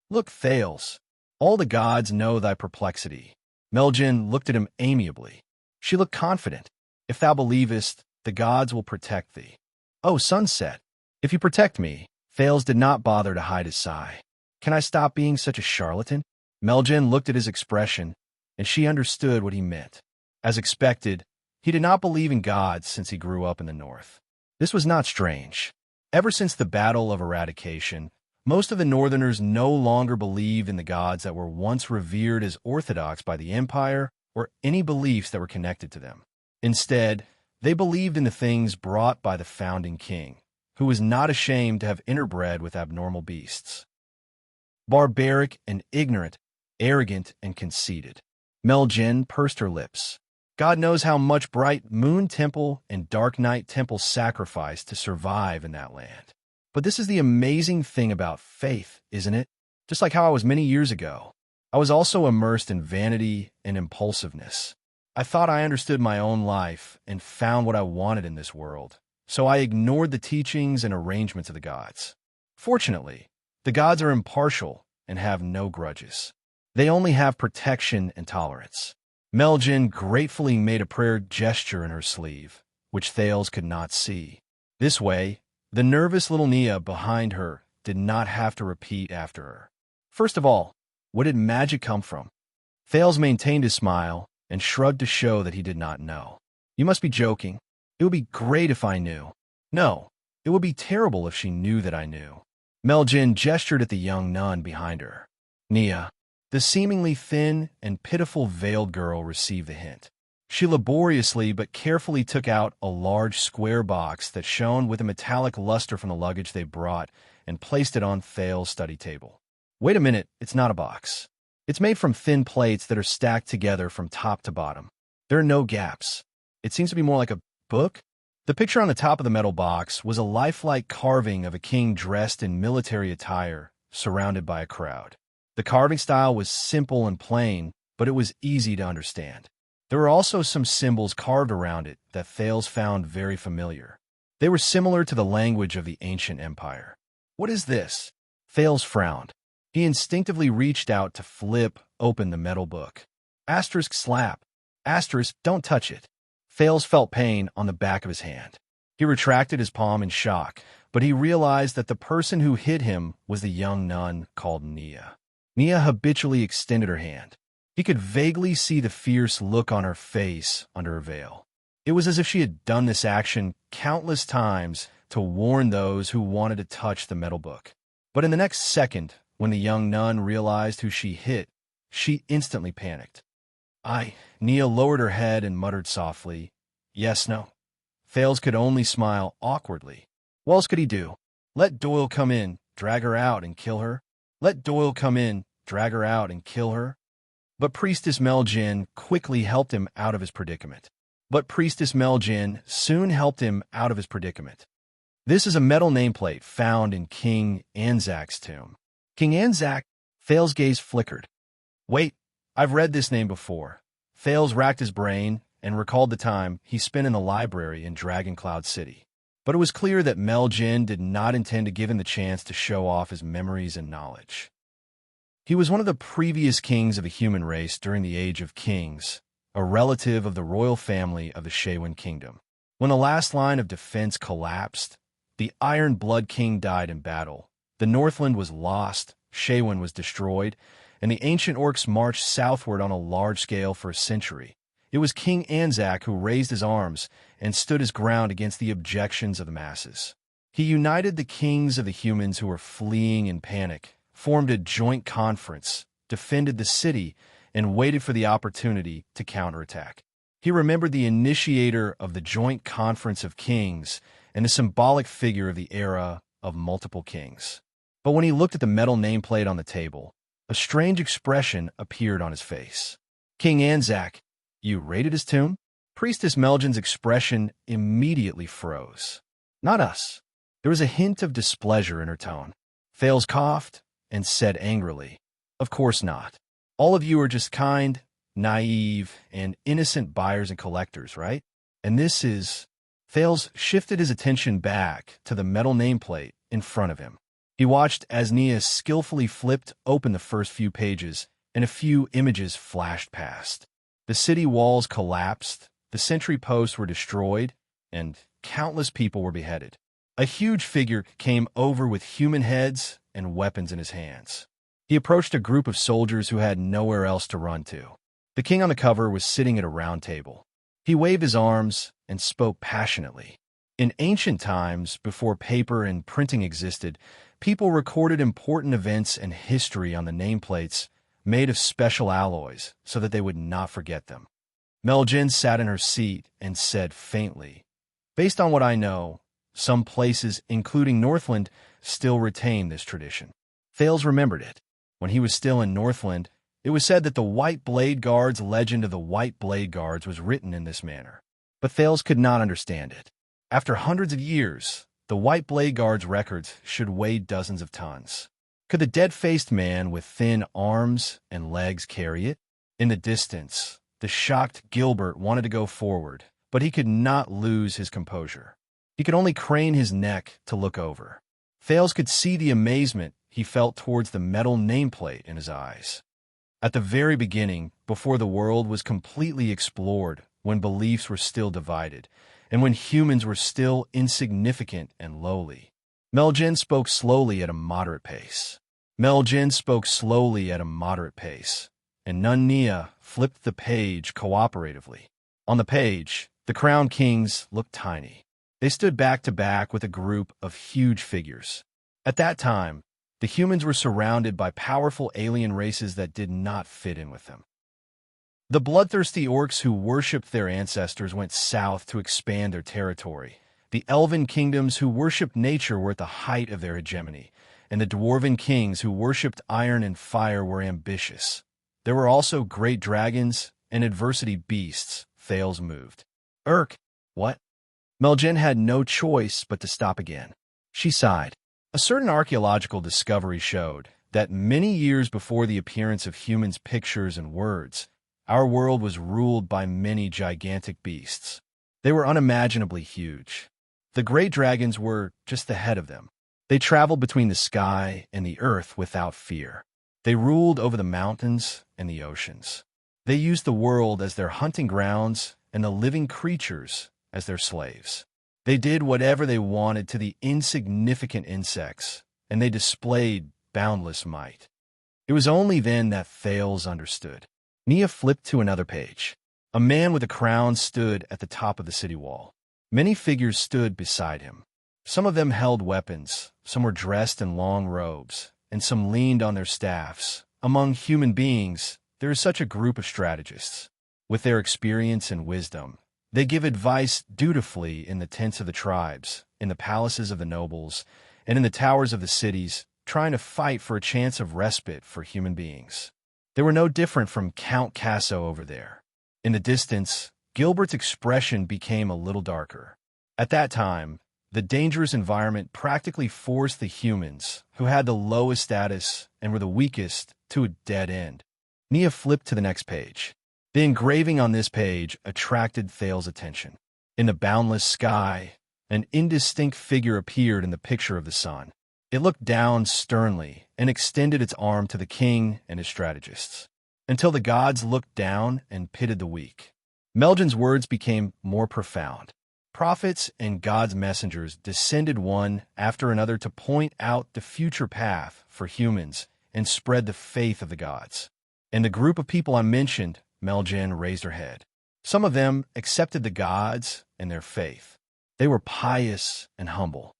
Look, Thales, all the gods know thy perplexity. Meljin looked at him amiably. She looked confident. If thou believest, the gods will protect thee. Oh, Sunset, if you protect me. Thales did not bother to hide his sigh. Can I stop being such a charlatan? Meljin looked at his expression and she understood what he meant. As expected, he did not believe in gods since he grew up in the north. This was not strange. Ever since the Battle of Eradication, most of the Northerners no longer believed in the gods that were once revered as orthodox by the Empire or any beliefs that were connected to them. Instead, they believed in the things brought by the founding king, who was not ashamed to have interbred with abnormal beasts. Barbaric and ignorant, arrogant and conceited. Mel Jin pursed her lips. God knows how much Bright Moon Temple and Dark Night Temple sacrificed to survive in that land. But this is the amazing thing about faith, isn't it? Just like how I was many years ago, I was also immersed in vanity and impulsiveness. I thought I understood my own life and found what I wanted in this world, so I ignored the teachings and arrangements of the gods. Fortunately, the gods are impartial and have no grudges. They only have protection and tolerance. Meljin gratefully made a prayer gesture in her sleeve, which Thales could not see. This way, the nervous little Nia behind her did not have to repeat after her. First of all, where did magic come from? Thales maintained his smile and shrugged to show that he did not know. You must be joking. It would be great if I knew. No, it would be terrible if she knew that I knew. Meljin gestured at the young nun behind her. Nia, the seemingly thin and pitiful veiled girl, received the hint. She laboriously but carefully took out a large square box that shone with a metallic luster from the luggage they brought and placed it on Thales' study table. Wait a minute, it's not a box. It's made from thin plates that are stacked together from top to bottom. There are no gaps. It seems to be more like a book. The picture on the top of the metal box was a lifelike carving of a king dressed in military attire, surrounded by a crowd. The carving style was simple and plain, but it was easy to understand. There were also some symbols carved around it that Thales found very familiar. They were similar to the language of the ancient empire. What is this? Thales frowned. He instinctively reached out to flip open the metal book. Asterisk slap. Asterisk, don't touch it. Thales felt pain on the back of his hand. He retracted his palm in shock, but he realized that the person who hit him was the young nun called Nia. Nia habitually extended her hand. He could vaguely see the fierce look on her face under her veil. It was as if she had done this action countless times to warn those who wanted to touch the metal book. But in the next second, when the young nun realized who she hit, she instantly panicked. Nia lowered her head and muttered softly, "Yes, no." Thales could only smile awkwardly. What else could he do? Let Doyle come in, drag her out, and kill her? Let Doyle come in, drag her out, and kill her? But Priestess Meljin quickly helped him out of his predicament. Soon helped him out of his predicament. This is a metal nameplate found in King Anzac's tomb. King Anzac? Thales' gaze flickered. Wait, I've read this name before. Thales racked his brain and recalled the time he spent in the library in Dragon Cloud City. But it was clear that Meljin did not intend to give him the chance to show off his memories and knowledge. He was one of the previous kings of the human race during the Age of Kings, a relative of the royal family of the Shewan Kingdom. When the last line of defense collapsed, the Iron Blood King died in battle. The Northland was lost, Shewan was destroyed, and the ancient orcs marched southward on a large scale for a century. It was King Anzac who raised his arms and stood his ground against the objections of the masses. He united the kings of the humans who were fleeing in panic, formed a joint conference, defended the city, and waited for the opportunity to counterattack. He remembered the initiator of the Joint Conference of Kings and the symbolic figure of the era of multiple kings. But when he looked at the metal nameplate on the table, a strange expression appeared on his face. King Anzac, you raided his tomb? Priestess Meljin's expression immediately froze. Not us. There was a hint of displeasure in her tone. Thales coughed and said angrily, Of course not. All of you are just kind, naive, and innocent buyers and collectors, right? And this is... Thales shifted his attention back to the metal nameplate in front of him. He watched as Nia skillfully flipped open the first few pages, and a few images flashed past. The city walls collapsed, the sentry posts were destroyed, and countless people were beheaded. A huge figure came over with human heads and weapons in his hands. He approached a group of soldiers who had nowhere else to run to. The king on the cover was sitting at a round table. He waved his arms and spoke passionately. In ancient times, before paper and printing existed, people recorded important events and history on the nameplates made of special alloys so that they would not forget them. Meljin sat in her seat and said faintly, "Based on what I know, some places, including Northland, still retain this tradition." Thales remembered it. When he was still in Northland, it was said that the White Blade Guard's legend of the White Blade Guards was written in this manner. But Thales could not understand it. After hundreds of years, the White Blade Guard's records should weigh dozens of tons. Could the dead-faced man with thin arms and legs carry it? In the distance, the shocked Gilbert wanted to go forward, but he could not lose his composure. He could only crane his neck to look over. Thales could see the amazement he felt towards the metal nameplate in his eyes. At the very beginning, before the world was completely explored, when beliefs were still divided, and when humans were still insignificant and lowly, Meljin spoke slowly at a moderate pace. And Nunnia flipped the page cooperatively. On the page, the crowned kings looked tiny. They stood back to back with a group of huge figures. At that time, the humans were surrounded by powerful alien races that did not fit in with them. The bloodthirsty orcs who worshipped their ancestors went south to expand their territory. The elven kingdoms who worshipped nature were at the height of their hegemony, and the dwarven kings who worshipped iron and fire were ambitious. There were also great dragons and adversity beasts. Thales moved. What? Meljin had no choice but to stop again. She sighed. A certain archaeological discovery showed that many years before the appearance of humans' pictures and words, our world was ruled by many gigantic beasts. They were unimaginably huge. The great dragons were just the head of them. They traveled between the sky and the earth without fear. They ruled over the mountains and the oceans. They used the world as their hunting grounds and the living creatures as their slaves. They did whatever they wanted to the insignificant insects, and they displayed boundless might. It was only then that Thales understood. Nia flipped to another page. A man with a crown stood at the top of the city wall. Many figures stood beside him. Some of them held weapons, some were dressed in long robes, and some leaned on their staffs. Among human beings, there is such a group of strategists. With their experience and wisdom, they give advice dutifully in the tents of the tribes, in the palaces of the nobles, and in the towers of the cities, trying to fight for a chance of respite for human beings. They were no different from Count Casso over there. In the distance, Gilbert's expression became a little darker. At that time, the dangerous environment practically forced the humans, who had the lowest status and were the weakest, to a dead end. Nia flipped to the next page. The engraving on this page attracted Thales' attention. In the boundless sky, an indistinct figure appeared in the picture of the sun. It looked down sternly and extended its arm to the king and his strategists, until the gods looked down and pitted the weak. Meljin's words became more profound. Prophets and God's messengers descended one after another to point out the future path for humans and spread the faith of the gods. And the group of people I mentioned, Meljin raised her head. Some of them accepted the gods and their faith. They were pious and humble.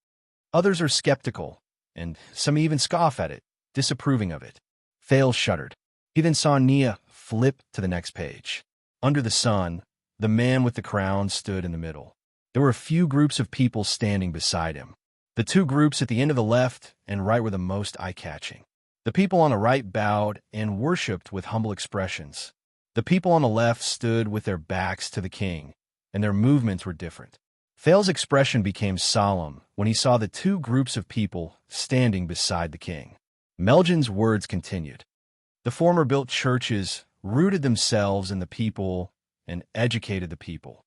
Others are skeptical, and some even scoff at it, disapproving of it. Thales shuddered. He then saw Nia flip to the next page. Under the sun, the man with the crown stood in the middle. There were a few groups of people standing beside him. The two groups at the end of the left and right were the most eye-catching. The people on the right bowed and worshipped with humble expressions. The people on the left stood with their backs to the king, and their movements were different. Thales' expression became solemn when he saw the two groups of people standing beside the king. Meljin's words continued. The former built churches, rooted themselves in the people, and educated the people.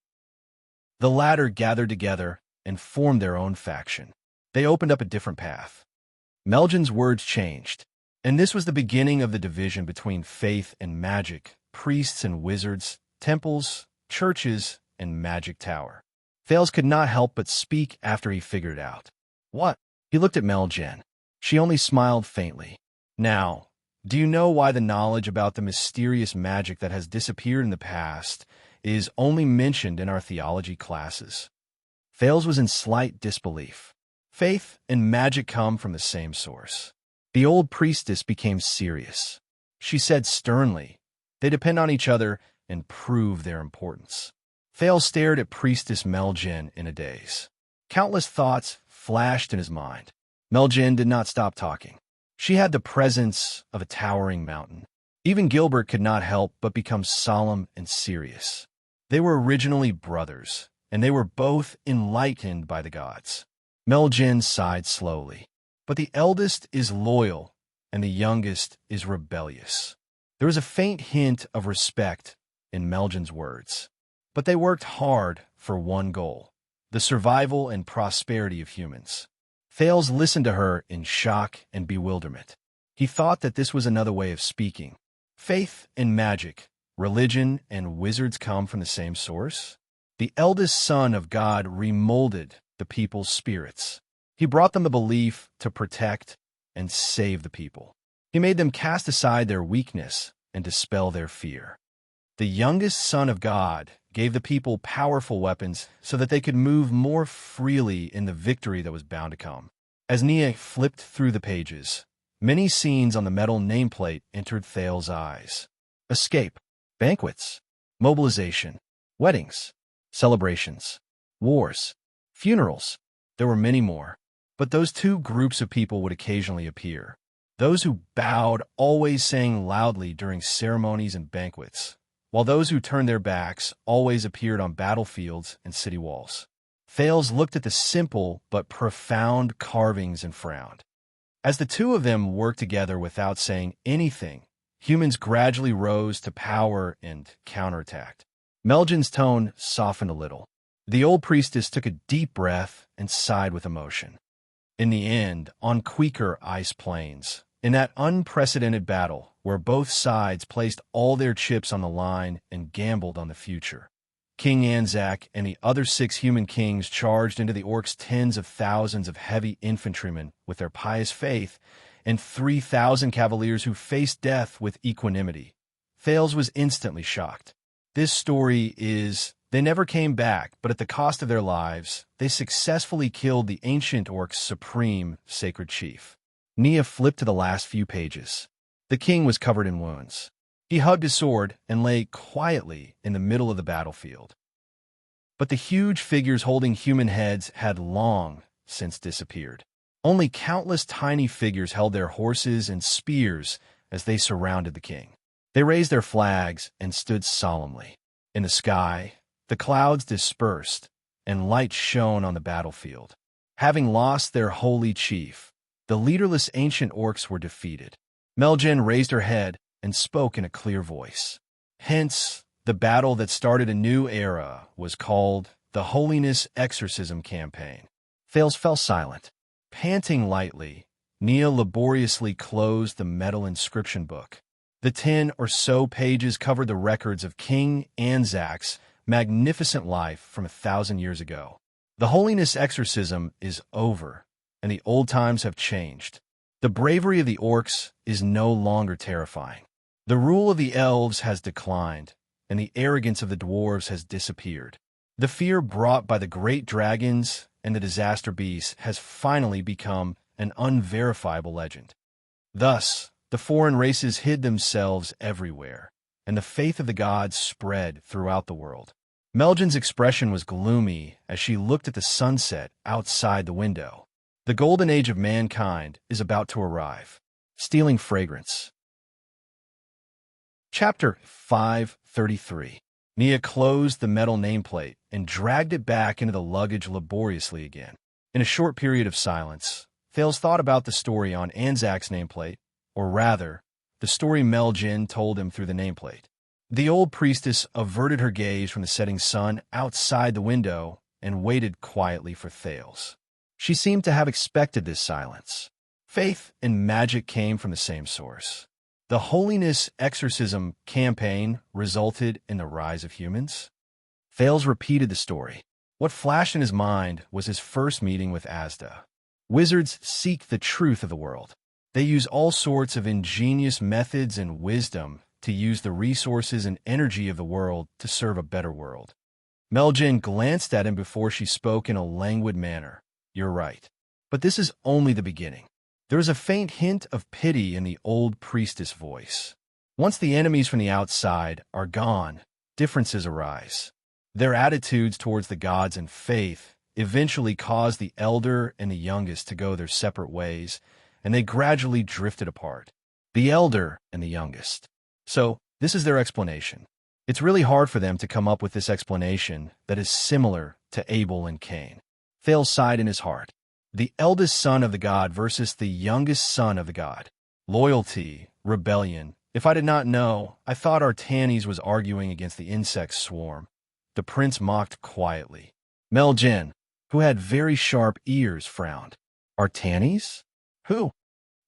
The latter gathered together and formed their own faction. They opened up a different path. Meljin's words changed, and this was the beginning of the division between faith and magic, priests and wizards, temples, churches, and magic tower. Thales could not help but speak after he figured it out. What? He looked at Meljin. She only smiled faintly. Now, Do you know why the knowledge about the mysterious magic that has disappeared in the past is only mentioned in our theology classes? Thales was in slight disbelief. Faith and magic come from the same source. The old priestess became serious. She said sternly, "They depend on each other and prove their importance." Thales stared at Priestess Meljin in a daze. Countless thoughts flashed in his mind. Meljin did not stop talking. She had the presence of a towering mountain. Even Gilbert could not help but become solemn and serious. They were originally brothers, and they were both enlightened by the gods. Meljin sighed slowly. But the eldest is loyal, and the youngest is rebellious. There was a faint hint of respect in Meljin's words. But they worked hard for one goal: the survival and prosperity of humans. Thales listened to her in shock and bewilderment. He thought that this was another way of speaking. Faith and magic, religion and wizards come from the same source? The eldest son of God remolded the people's spirits. He brought them the belief to protect and save the people. He made them cast aside their weakness and dispel their fear. The youngest son of God gave the people powerful weapons so that they could move more freely in the victory that was bound to come. As Nia flipped through the pages, many scenes on the metal nameplate entered Thales' eyes. Escape, banquets, mobilization, weddings, celebrations, wars, funerals. There were many more, but those two groups of people would occasionally appear. Those who bowed always sang loudly during ceremonies and banquets, while those who turned their backs always appeared on battlefields and city walls. Thales looked at the simple but profound carvings and frowned. As the two of them worked together without saying anything, humans gradually rose to power and counterattacked. Meljin's tone softened a little. The old priestess took a deep breath and sighed with emotion. In the end, on Queeker ice plains, in that unprecedented battle where both sides placed all their chips on the line and gambled on the future, King Anzac and the other 6 human kings charged into the orcs tens of thousands of heavy infantrymen with their pious faith and 3,000 cavaliers who faced death with equanimity. Thales was instantly shocked. This story is, they never came back, but at the cost of their lives, they successfully killed the ancient orcs' supreme sacred chief. Nia flipped to the last few pages. The king was covered in wounds. He hugged his sword and lay quietly in the middle of the battlefield. But the huge figures holding human heads had long since disappeared. Only countless tiny figures held their horses and spears as they surrounded the king. They raised their flags and stood solemnly. In the sky, the clouds dispersed, and light shone on the battlefield. Having lost their holy chief, the leaderless ancient orcs were defeated. Meljin raised her head and spoke in a clear voice. Hence, the battle that started a new era was called the Holiness Exorcism Campaign. Thales fell silent. Panting lightly, Nia laboriously closed the metal inscription book. The 10 or so pages covered the records of King Anzac's magnificent life from 1,000 years ago. The Holiness Exorcism is over, and the old times have changed. The bravery of the orcs is no longer terrifying. The rule of the elves has declined, and the arrogance of the dwarves has disappeared. The fear brought by the great dragons and the disaster beasts has finally become an unverifiable legend. Thus, the foreign races hid themselves everywhere, and the faith of the gods spread throughout the world. Meljin's expression was gloomy as she looked at the sunset outside the window. The golden age of mankind is about to arrive. Stealing fragrance. Chapter 533. Nia closed the metal nameplate and dragged it back into the luggage laboriously again. In a short period of silence, Thales thought about the story on Anzac's nameplate, or rather, the story Meljin told him through the nameplate. The old priestess averted her gaze from the setting sun outside the window and waited quietly for Thales. She seemed to have expected this silence. Faith and magic came from the same source. The Holiness Exorcism Campaign resulted in the rise of humans. Thales repeated the story. What flashed in his mind was his first meeting with Asda. Wizards seek the truth of the world. They use all sorts of ingenious methods and wisdom to use the resources and energy of the world to serve a better world. Meljin glanced at him before she spoke in a languid manner. You're right. But this is only the beginning. There is a faint hint of pity in the old priestess voice. Once the enemies from the outside are gone, differences arise. Their attitudes towards the gods and faith eventually caused the elder and the youngest to go their separate ways, and they gradually drifted apart. The elder and the youngest. So, this is their explanation. It's really hard for them to come up with this explanation that is similar to Abel and Cain. Thales sighed in his heart. The eldest son of the god versus the youngest son of the god. Loyalty, rebellion. If I did not know, I thought Artanes was arguing against the insect swarm. The prince mocked quietly. Meljin, who had very sharp ears, frowned. Artanes? Who?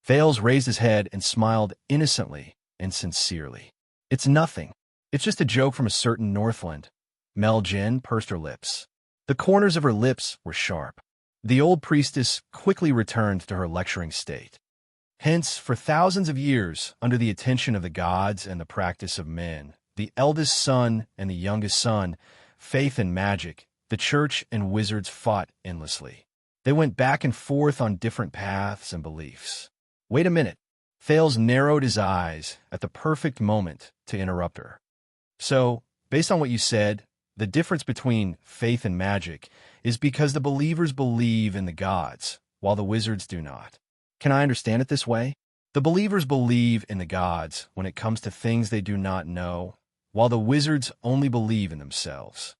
Thales raised his head and smiled innocently and sincerely. It's nothing. It's just a joke from a certain Northland. Meljin pursed her lips. The corners of her lips were sharp. The old priestess quickly returned to her lecturing state. Hence, for thousands of years, under the attention of the gods and the practice of men, the eldest son and the youngest son, faith and magic, the church and wizards fought endlessly. They went back and forth on different paths and beliefs. Wait a minute. Thales narrowed his eyes at the perfect moment to interrupt her. So, based on what you said, the difference between faith and magic is because the believers believe in the gods, while the wizards do not. Can I understand it this way? The believers believe in the gods when it comes to things they do not know, while the wizards only believe in themselves.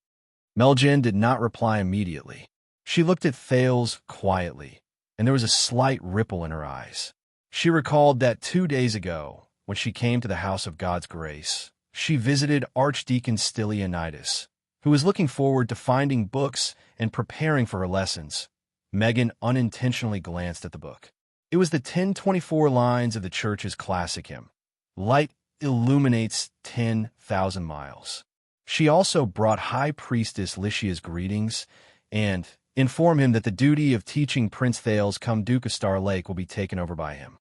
Meljin did not reply immediately. She looked at Thales quietly, and there was a slight ripple in her eyes. She recalled that 2 days ago, when she came to the house of God's grace, she visited Archdeacon Stylianides, who was looking forward to finding books and preparing for her lessons. Megan unintentionally glanced at the book. It was the 1024 lines of the church's classic hymn, Light Illuminates 10,000 Miles. She also brought High Priestess Lycia's greetings and informed him that the duty of teaching Prince Thales come Duke of Star Lake will be taken over by him.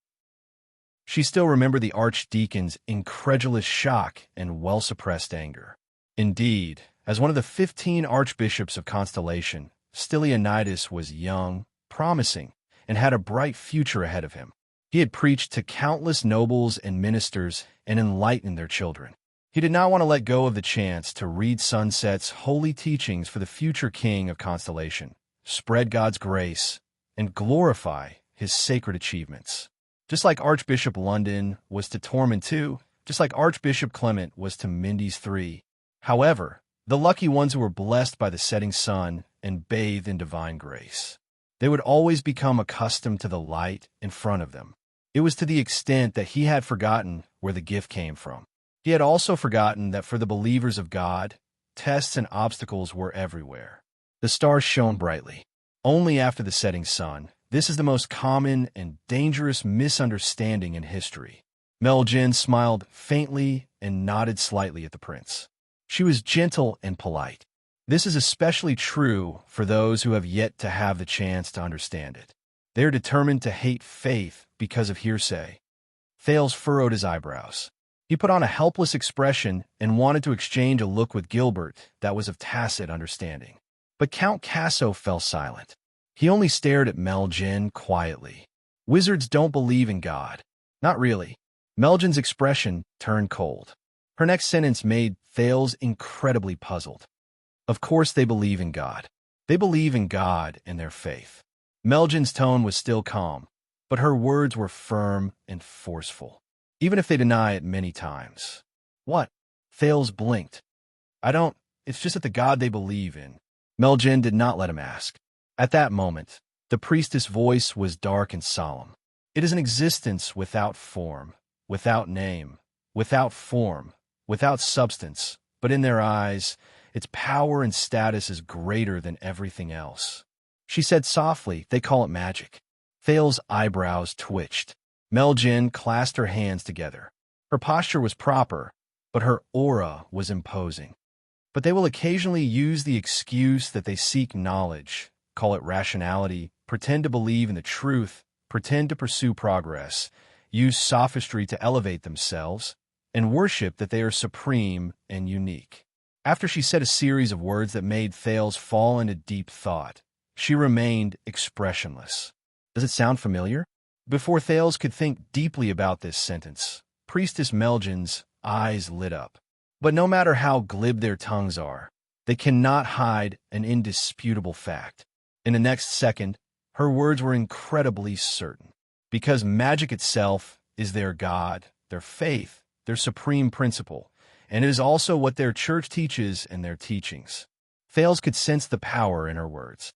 She still remembered the archdeacon's incredulous shock and well-suppressed anger. Indeed, as one of the 15 archbishops of Constellation, Stylianides was young, promising, and had a bright future ahead of him. He had preached to countless nobles and ministers and enlightened their children. He did not want to let go of the chance to read Sunset's holy teachings for the future king of Constellation, spread God's grace, and glorify his sacred achievements. Just like Archbishop London was to Tormund 2, just like Archbishop Clement was to Mindy's 3. However, the lucky ones who were blessed by the setting sun and bathed in divine grace. They would always become accustomed to the light in front of them. It was to the extent that he had forgotten where the gift came from. He had also forgotten that for the believers of God, tests and obstacles were everywhere. The stars shone brightly. Only after the setting sun. This is the most common and dangerous misunderstanding in history. Meljin smiled faintly and nodded slightly at the prince. She was gentle and polite. This is especially true for those who have yet to have the chance to understand it. They are determined to hate faith because of hearsay. Thales furrowed his eyebrows. He put on a helpless expression and wanted to exchange a look with Gilbert that was of tacit understanding. But Count Casso fell silent. He only stared at Meljin quietly. Wizards don't believe in God. Not really. Meljin's expression turned cold. Her next sentence made Thales incredibly puzzled. Of course they believe in God. They believe in God and their faith. Meljin's tone was still calm, but her words were firm and forceful, even if they deny it many times. What? Thales blinked. It's just that the God they believe in. Meljin did not let him ask. At that moment, the priestess' voice was dark and solemn. It is an existence without form, without name, without form, without substance, but in their eyes, its power and status is greater than everything else. She said softly, they call it magic. Thales' eyebrows twitched. Meljin clasped her hands together. Her posture was proper, but her aura was imposing. But they will occasionally use the excuse that they seek knowledge, call it rationality, pretend to believe in the truth, pretend to pursue progress, use sophistry to elevate themselves, and worship that they are supreme and unique. After she said a series of words that made Thales fall into deep thought, she remained expressionless. Does it sound familiar? Before Thales could think deeply about this sentence, Priestess Melgen's eyes lit up. But no matter how glib their tongues are, they cannot hide an indisputable fact. In the next second, her words were incredibly certain. Because magic itself is their God, their faith, their supreme principle, and it is also what their church teaches in their teachings. Thales could sense the power in her words.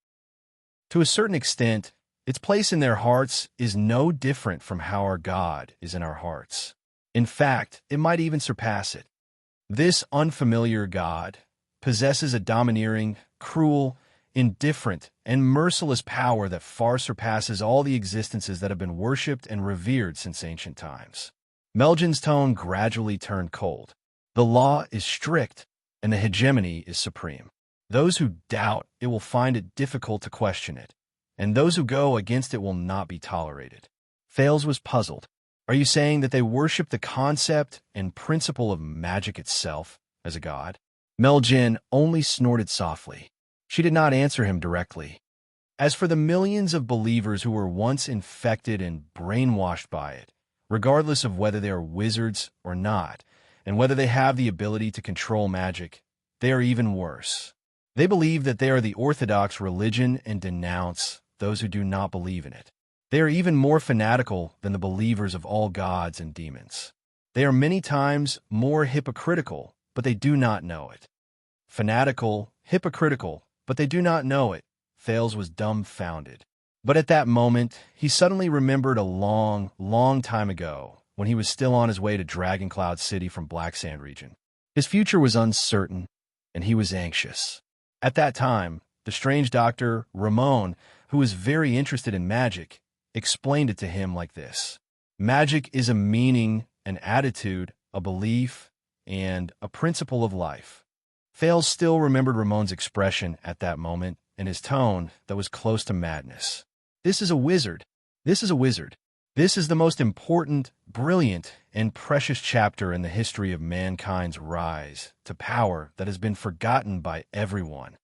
To a certain extent, its place in their hearts is no different from how our God is in our hearts. In fact, it might even surpass it. This unfamiliar God possesses a domineering, cruel, indifferent, and merciless power that far surpasses all the existences that have been worshipped and revered since ancient times. Melgen's tone gradually turned cold. The law is strict, and the hegemony is supreme. Those who doubt it will find it difficult to question it, and those who go against it will not be tolerated. Thales was puzzled. Are you saying that they worship the concept and principle of magic itself as a god? Melgen only snorted softly. She did not answer him directly. As for the millions of believers who were once infected and brainwashed by it, regardless of whether they are wizards or not, and whether they have the ability to control magic, they are even worse. They believe that they are the orthodox religion and denounce those who do not believe in it. They are even more fanatical than the believers of all gods and demons. They are many times more hypocritical, but they do not know it. Fanatical, hypocritical, but they do not know it. Thales was dumbfounded. But at that moment, he suddenly remembered a long, long time ago when he was still on his way to Dragon Cloud City from Black Sand region. His future was uncertain, and he was anxious. At that time, the strange doctor, Ramon, who was very interested in magic, explained it to him like this. Magic is a meaning, an attitude, a belief, and a principle of life. Thales still remembered Ramon's expression at that moment and his tone that was close to madness. This is a wizard. This is a wizard. This is the most important, brilliant, and precious chapter in the history of mankind's rise to power that has been forgotten by everyone.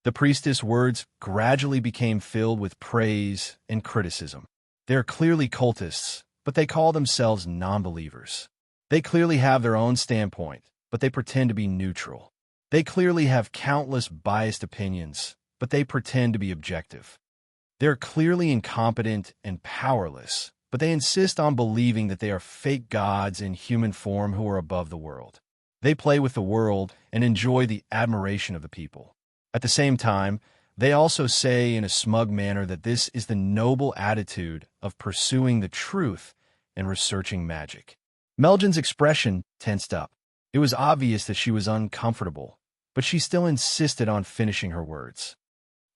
The priestess' words gradually became filled with praise and criticism. They are clearly cultists, but they call themselves non-believers. They clearly have their own standpoint, but they pretend to be neutral. They clearly have countless biased opinions, but they pretend to be objective. They're clearly incompetent and powerless, but they insist on believing that they are fake gods in human form who are above the world. They play with the world and enjoy the admiration of the people. At the same time, they also say in a smug manner that this is the noble attitude of pursuing the truth and researching magic. Melgen's expression tensed up. It was obvious that she was uncomfortable, but she still insisted on finishing her words.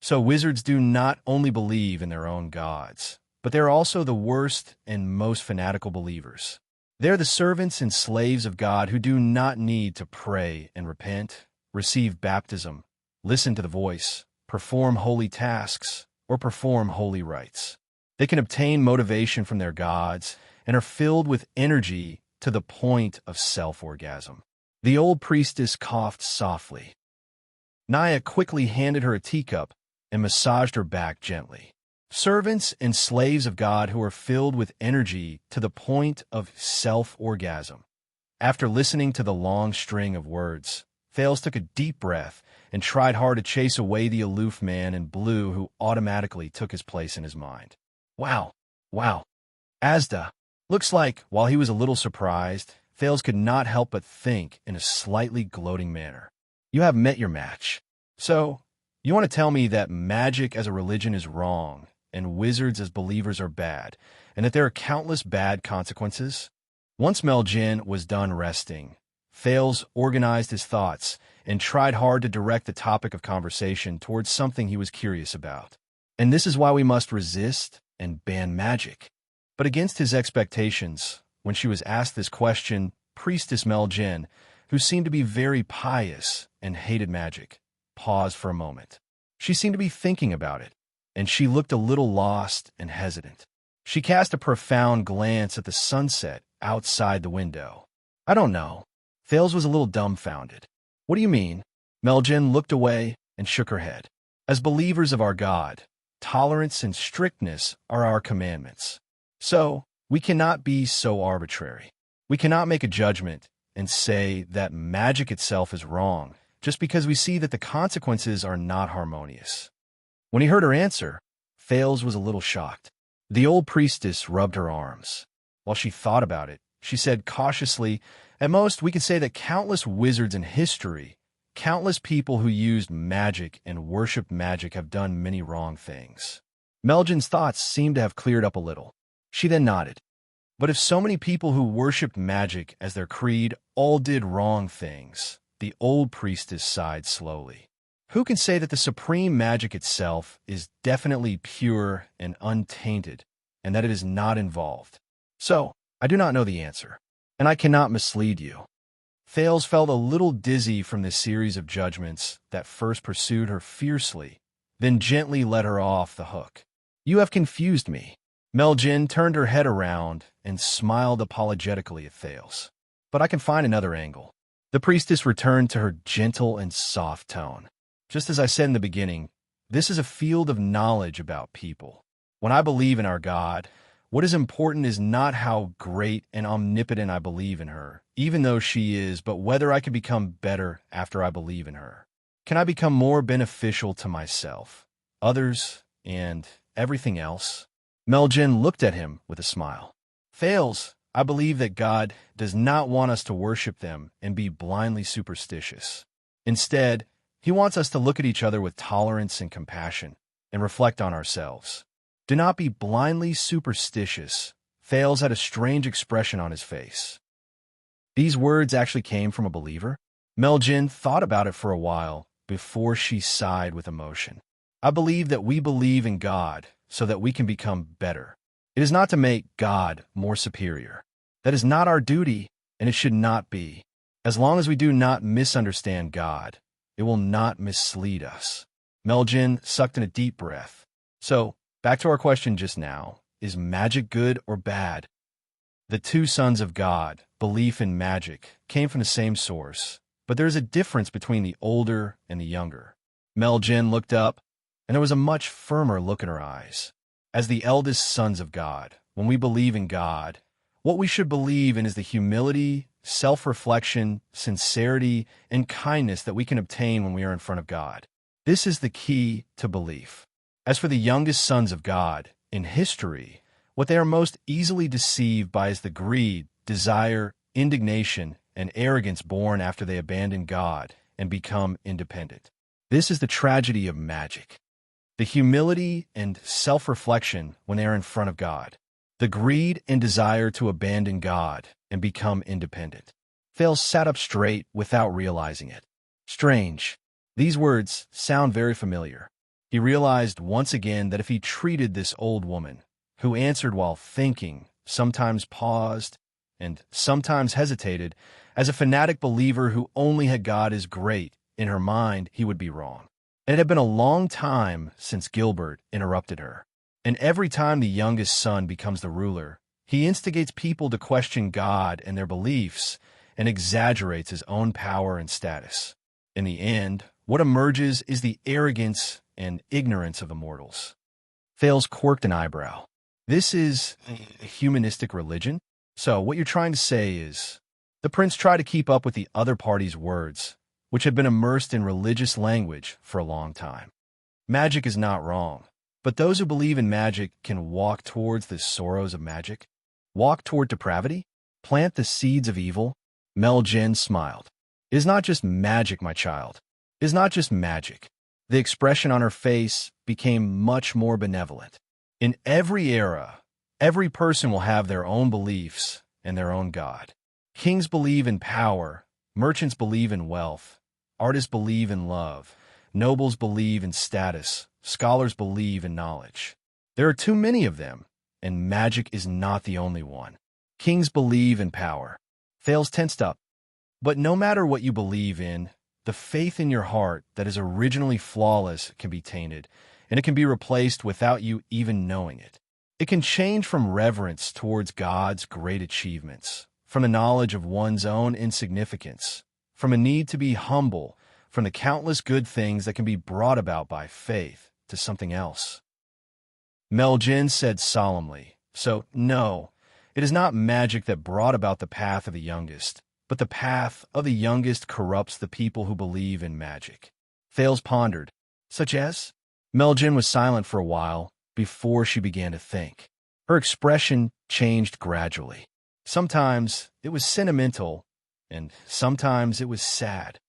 So wizards do not only believe in their own gods, but they're also the worst and most fanatical believers. They're the servants and slaves of God who do not need to pray and repent, receive baptism, listen to the voice, perform holy tasks, or perform holy rites. They can obtain motivation from their gods and are filled with energy to the point of self-orgasm. The old priestess coughed softly. Naya quickly handed her a teacup and massaged her back gently. Servants and slaves of God who are filled with energy to the point of self-orgasm. After listening to the long string of words, Thales took a deep breath and tried hard to chase away the aloof man in blue who automatically took his place in his mind. Wow. Asda. Looks like, while he was a little surprised, Thales could not help but think in a slightly gloating manner. You have met your match. So, you want to tell me that magic as a religion is wrong, and wizards as believers are bad, and that there are countless bad consequences? Once Melgen was done resting, Thales organized his thoughts and tried hard to direct the topic of conversation towards something he was curious about. And this is why we must resist and ban magic. But against his expectations, when she was asked this question, Priestess Melgen, who seemed to be very pious and hated magic, paused for a moment. She seemed to be thinking about it, and she looked a little lost and hesitant. She cast a profound glance at the sunset outside the window. I don't know. Thales was a little dumbfounded. What do you mean? Meljin looked away and shook her head. As believers of our God, tolerance and strictness are our commandments. So, we cannot be so arbitrary. We cannot make a judgment and say that magic itself is wrong just because we see that the consequences are not harmonious. When he heard her answer, Thales was a little shocked. The old priestess rubbed her arms. While she thought about it, she said cautiously, "At most, we can say that countless wizards in history, countless people who used magic and worshipped magic have done many wrong things." Meljin's thoughts seemed to have cleared up a little. She then nodded. But if so many people who worshipped magic as their creed all did wrong things, the old priestess sighed slowly. Who can say that the supreme magic itself is definitely pure and untainted, and that it is not involved? So, I do not know the answer, and I cannot mislead you. Thales felt a little dizzy from this series of judgments that first pursued her fiercely, then gently let her off the hook. You have confused me. Meljin turned her head around and smiled apologetically at Thales. But I can find another angle. The priestess returned to her gentle and soft tone. Just as I said in the beginning, this is a field of knowledge about people. When I believe in our God, what is important is not how great and omnipotent I believe in her, even though she is, but whether I can become better after I believe in her. Can I become more beneficial to myself, others, and everything else? Meljin looked at him with a smile. Thales, I believe that God does not want us to worship them and be blindly superstitious. Instead, he wants us to look at each other with tolerance and compassion and reflect on ourselves. Do not be blindly superstitious. Thales had a strange expression on his face. These words actually came from a believer? Meljin thought about it for a while before she sighed with emotion. I believe that we believe in God so that we can become better. It is not to make God more superior. That is not our duty, and it should not be. As long as we do not misunderstand God, it will not mislead us. Meljin sucked in a deep breath. So, back to our question just now. Is magic good or bad? The two sons of God, belief in magic, came from the same source, but there is a difference between the older and the younger. Meljin looked up, and there was a much firmer look in her eyes. As the eldest sons of God, when we believe in God, what we should believe in is the humility, self-reflection, sincerity, and kindness that we can obtain when we are in front of God. This is the key to belief. As for the youngest sons of God, in history, what they are most easily deceived by is the greed, desire, indignation, and arrogance born after they abandon God and become independent. This is the tragedy of magic. The humility and self-reflection when they are in front of God. The greed and desire to abandon God and become independent. Thales sat up straight without realizing it. Strange. These words sound very familiar. He realized once again that if he treated this old woman, who answered while thinking, sometimes paused, and sometimes hesitated, as a fanatic believer who only had God as great, in her mind, he would be wrong. And it had been a long time since Gilbert interrupted her. And every time the youngest son becomes the ruler, he instigates people to question God and their beliefs and exaggerates his own power and status. In the end, what emerges is the arrogance and ignorance of the mortals. Thales quirked an eyebrow. This is a humanistic religion? So what you're trying to say is, the prince tried to keep up with the other party's words, which had been immersed in religious language for a long time. Magic is not wrong, but those who believe in magic can walk towards the sorrows of magic, walk toward depravity, plant the seeds of evil. Meljin smiled. It is not just magic, my child. It is not just magic. The expression on her face became much more benevolent. In every era, every person will have their own beliefs and their own God. Kings believe in power, merchants believe in wealth, artists believe in love, nobles believe in status, scholars believe in knowledge. There are too many of them, and magic is not the only one. Kings believe in power. Thales tensed up. But no matter what you believe in, the faith in your heart that is originally flawless can be tainted, and it can be replaced without you even knowing it. It can change from reverence towards God's great achievements, from the knowledge of one's own insignificance, from a need to be humble, from the countless good things that can be brought about by faith, to something else. Meljin said solemnly, "So, no, it is not magic that brought about the path of the youngest, but the path of the youngest corrupts the people who believe in magic." Thales pondered, "Such as?" Meljin was silent for a while before she began to think. Her expression changed gradually. Sometimes it was sentimental, and sometimes it was sad.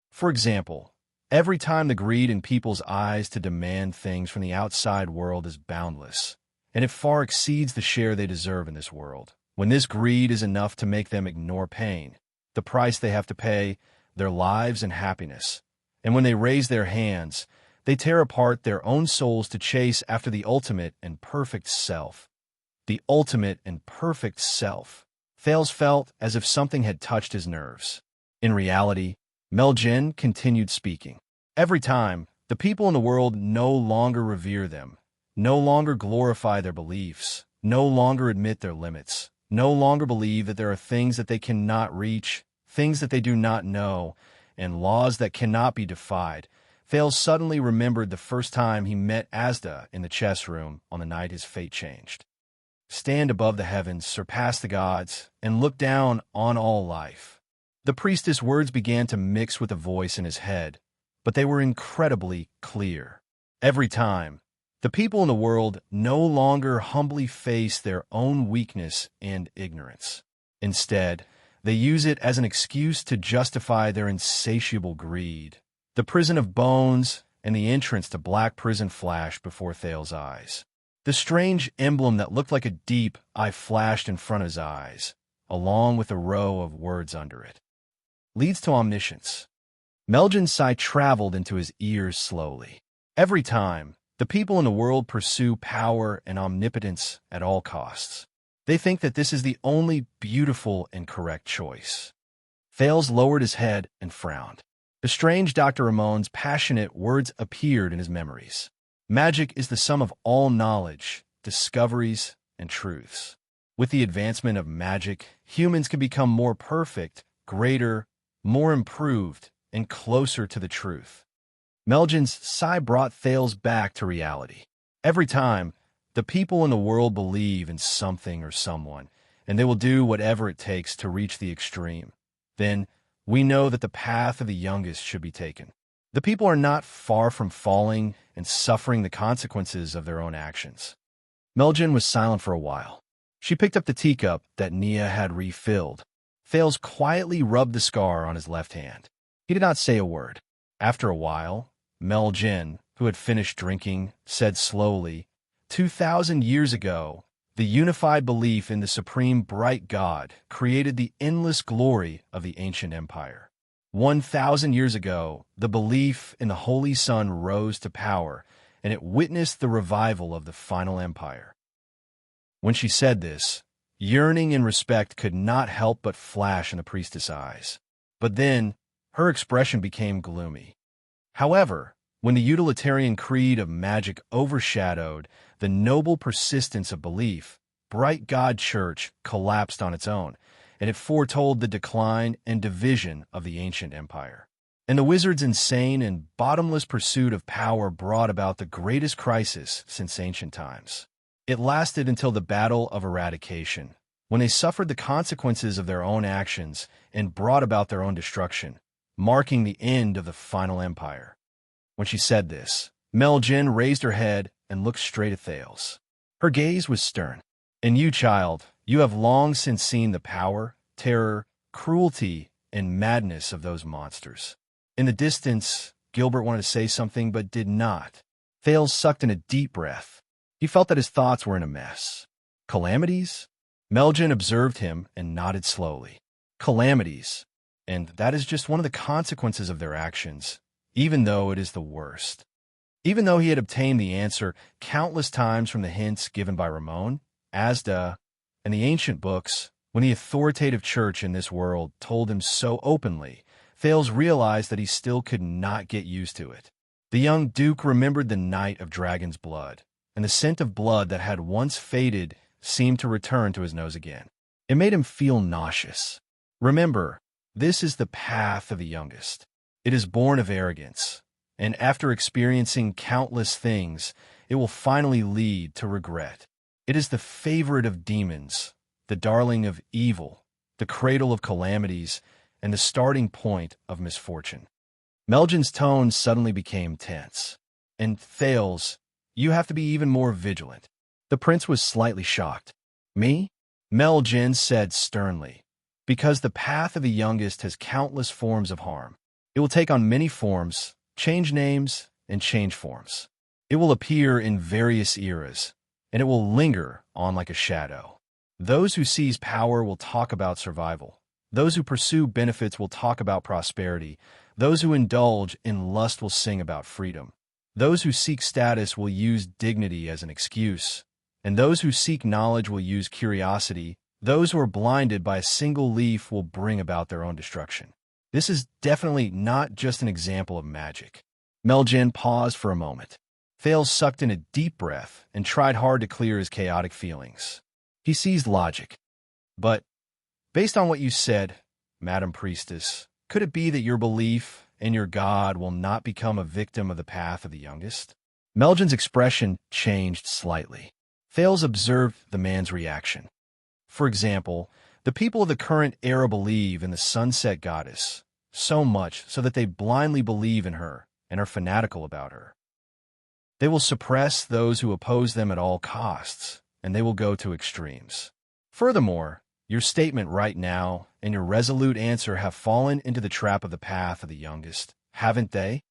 For example, every time the greed in people's eyes to demand things from the outside world is boundless, and it far exceeds the share they deserve in this world. When this greed is enough to make them ignore pain, the price they have to pay, their lives and happiness, and when they raise their hands, they tear apart their own souls to chase after the ultimate and perfect self. The ultimate and perfect self. Thales felt as if something had touched his nerves. In reality, Meljin continued speaking. Every time, the people in the world no longer revere them, no longer glorify their beliefs, no longer admit their limits, no longer believe that there are things that they cannot reach, things that they do not know, and laws that cannot be defied. Thales suddenly remembered the first time he met Asda in the chess room on the night his fate changed. Stand above the heavens, surpass the gods, and look down on all life. The priestess' words began to mix with a voice in his head, but they were incredibly clear. Every time, the people in the world no longer humbly face their own weakness and ignorance. Instead, they use it as an excuse to justify their insatiable greed. The prison of bones and the entrance to black prison flashed before Thales' eyes. The strange emblem that looked like a deep eye flashed in front of his eyes, along with a row of words under it. Leads to omniscience. Meljin's sight traveled into his ears slowly. Every time, the people in the world pursue power and omnipotence at all costs. They think that this is the only beautiful and correct choice. Thales lowered his head and frowned. The strange Dr. Ramon's passionate words appeared in his memories. Magic is the sum of all knowledge, discoveries, and truths. With the advancement of magic, humans can become more perfect, greater, more improved, and closer to the truth. Meljin's sigh brought Thales back to reality. Every time, the people in the world believe in something or someone, and they will do whatever it takes to reach the extreme. Then, we know that the path of the youngest should be taken. The people are not far from falling and suffering the consequences of their own actions. Meljin was silent for a while. She picked up the teacup that Nia had refilled. Thales quietly rubbed the scar on his left hand. He did not say a word. After a while, Meljin, who had finished drinking, said slowly, 2,000 years ago, the unified belief in the supreme bright God created the endless glory of the ancient empire. 1,000 years ago, the belief in the Holy Sun rose to power, and it witnessed the revival of the final empire. When she said this, yearning and respect could not help but flash in the priestess' eyes. But then, her expression became gloomy. However, when the utilitarian creed of magic overshadowed the noble persistence of belief, Bright God Church collapsed on its own, and it foretold the decline and division of the ancient empire. And the wizard's insane and bottomless pursuit of power brought about the greatest crisis since ancient times. It lasted until the Battle of Eradication, when they suffered the consequences of their own actions and brought about their own destruction, marking the end of the final empire. When she said this, Meljin raised her head and looked straight at Thales. Her gaze was stern. "And you, child, you have long since seen the power, terror, cruelty, and madness of those monsters." In the distance, Gilbert wanted to say something but did not. Thales sucked in a deep breath. He felt that his thoughts were in a mess. Calamities? Meljin observed him and nodded slowly. Calamities. And that is just one of the consequences of their actions, even though it is the worst. Even though he had obtained the answer countless times from the hints given by Ramon, Asda, and the ancient books, when the authoritative church in this world told him so openly, Thales realized that he still could not get used to it. The young duke remembered the night of dragon's blood, and the scent of blood that had once faded seemed to return to his nose again. It made him feel nauseous. Remember, this is the path of the youngest. It is born of arrogance, and after experiencing countless things, it will finally lead to regret. It is the favorite of demons, the darling of evil, the cradle of calamities, and the starting point of misfortune. Melgen's tone suddenly became tense. And Thales, you have to be even more vigilant. The prince was slightly shocked. Me? Melgen said sternly. Because the path of the youngest has countless forms of harm. It will take on many forms, change names, and change forms. It will appear in various eras, and it will linger on like a shadow. Those who seize power will talk about survival. Those who pursue benefits will talk about prosperity. Those who indulge in lust will sing about freedom. Those who seek status will use dignity as an excuse. And those who seek knowledge will use curiosity. Those who are blinded by a single leaf will bring about their own destruction. This is definitely not just an example of magic. Melgen paused for a moment. Thales sucked in a deep breath and tried hard to clear his chaotic feelings. He seized logic. But, based on what you said, Madam Priestess, could it be that your belief in your god will not become a victim of the path of the youngest? Melgen's expression changed slightly. Thales observed the man's reaction. For example, the people of the current era believe in the sunset goddess, so much so that they blindly believe in her and are fanatical about her. They will suppress those who oppose them at all costs, and they will go to extremes. Furthermore, your statement right now and your resolute answer have fallen into the trap of the path of the youngest, haven't they?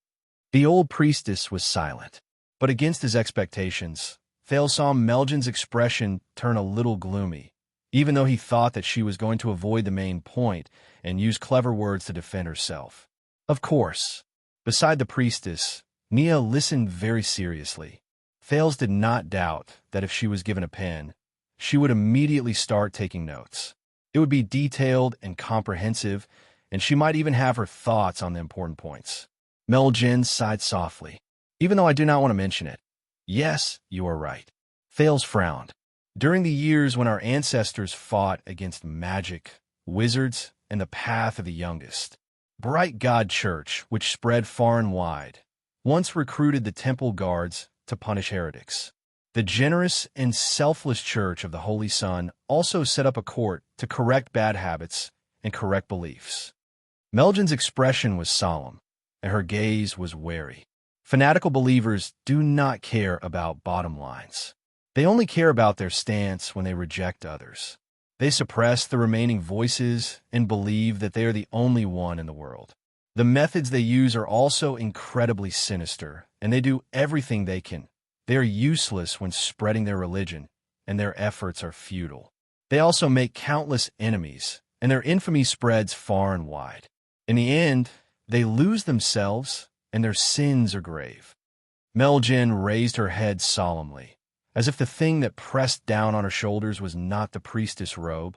The old priestess was silent, but against his expectations, Thales saw Melgen's expression turn a little gloomy, even though he thought that she was going to avoid the main point and use clever words to defend herself. Of course, beside the priestess, Nia listened very seriously. Thales did not doubt that if she was given a pen, she would immediately start taking notes. It would be detailed and comprehensive, and she might even have her thoughts on the important points. Melgen sighed softly. Even though I do not want to mention it. Yes, you are right. Thales frowned. During the years when our ancestors fought against magic, wizards, and the path of the youngest, Bright God Church, which spread far and wide, once recruited the temple guards to punish heretics. The generous and selfless Church of the Holy Sun also set up a court to correct bad habits and correct beliefs. Melgen's expression was solemn, and her gaze was wary. Fanatical believers do not care about bottom lines. They only care about their stance when they reject others. They suppress the remaining voices and believe that they are the only one in the world. The methods they use are also incredibly sinister, and they do everything they can. They are useless when spreading their religion, and their efforts are futile. They also make countless enemies, and their infamy spreads far and wide. In the end, they lose themselves, and their sins are grave. Melgen raised her head solemnly, as if the thing that pressed down on her shoulders was not the priestess robe,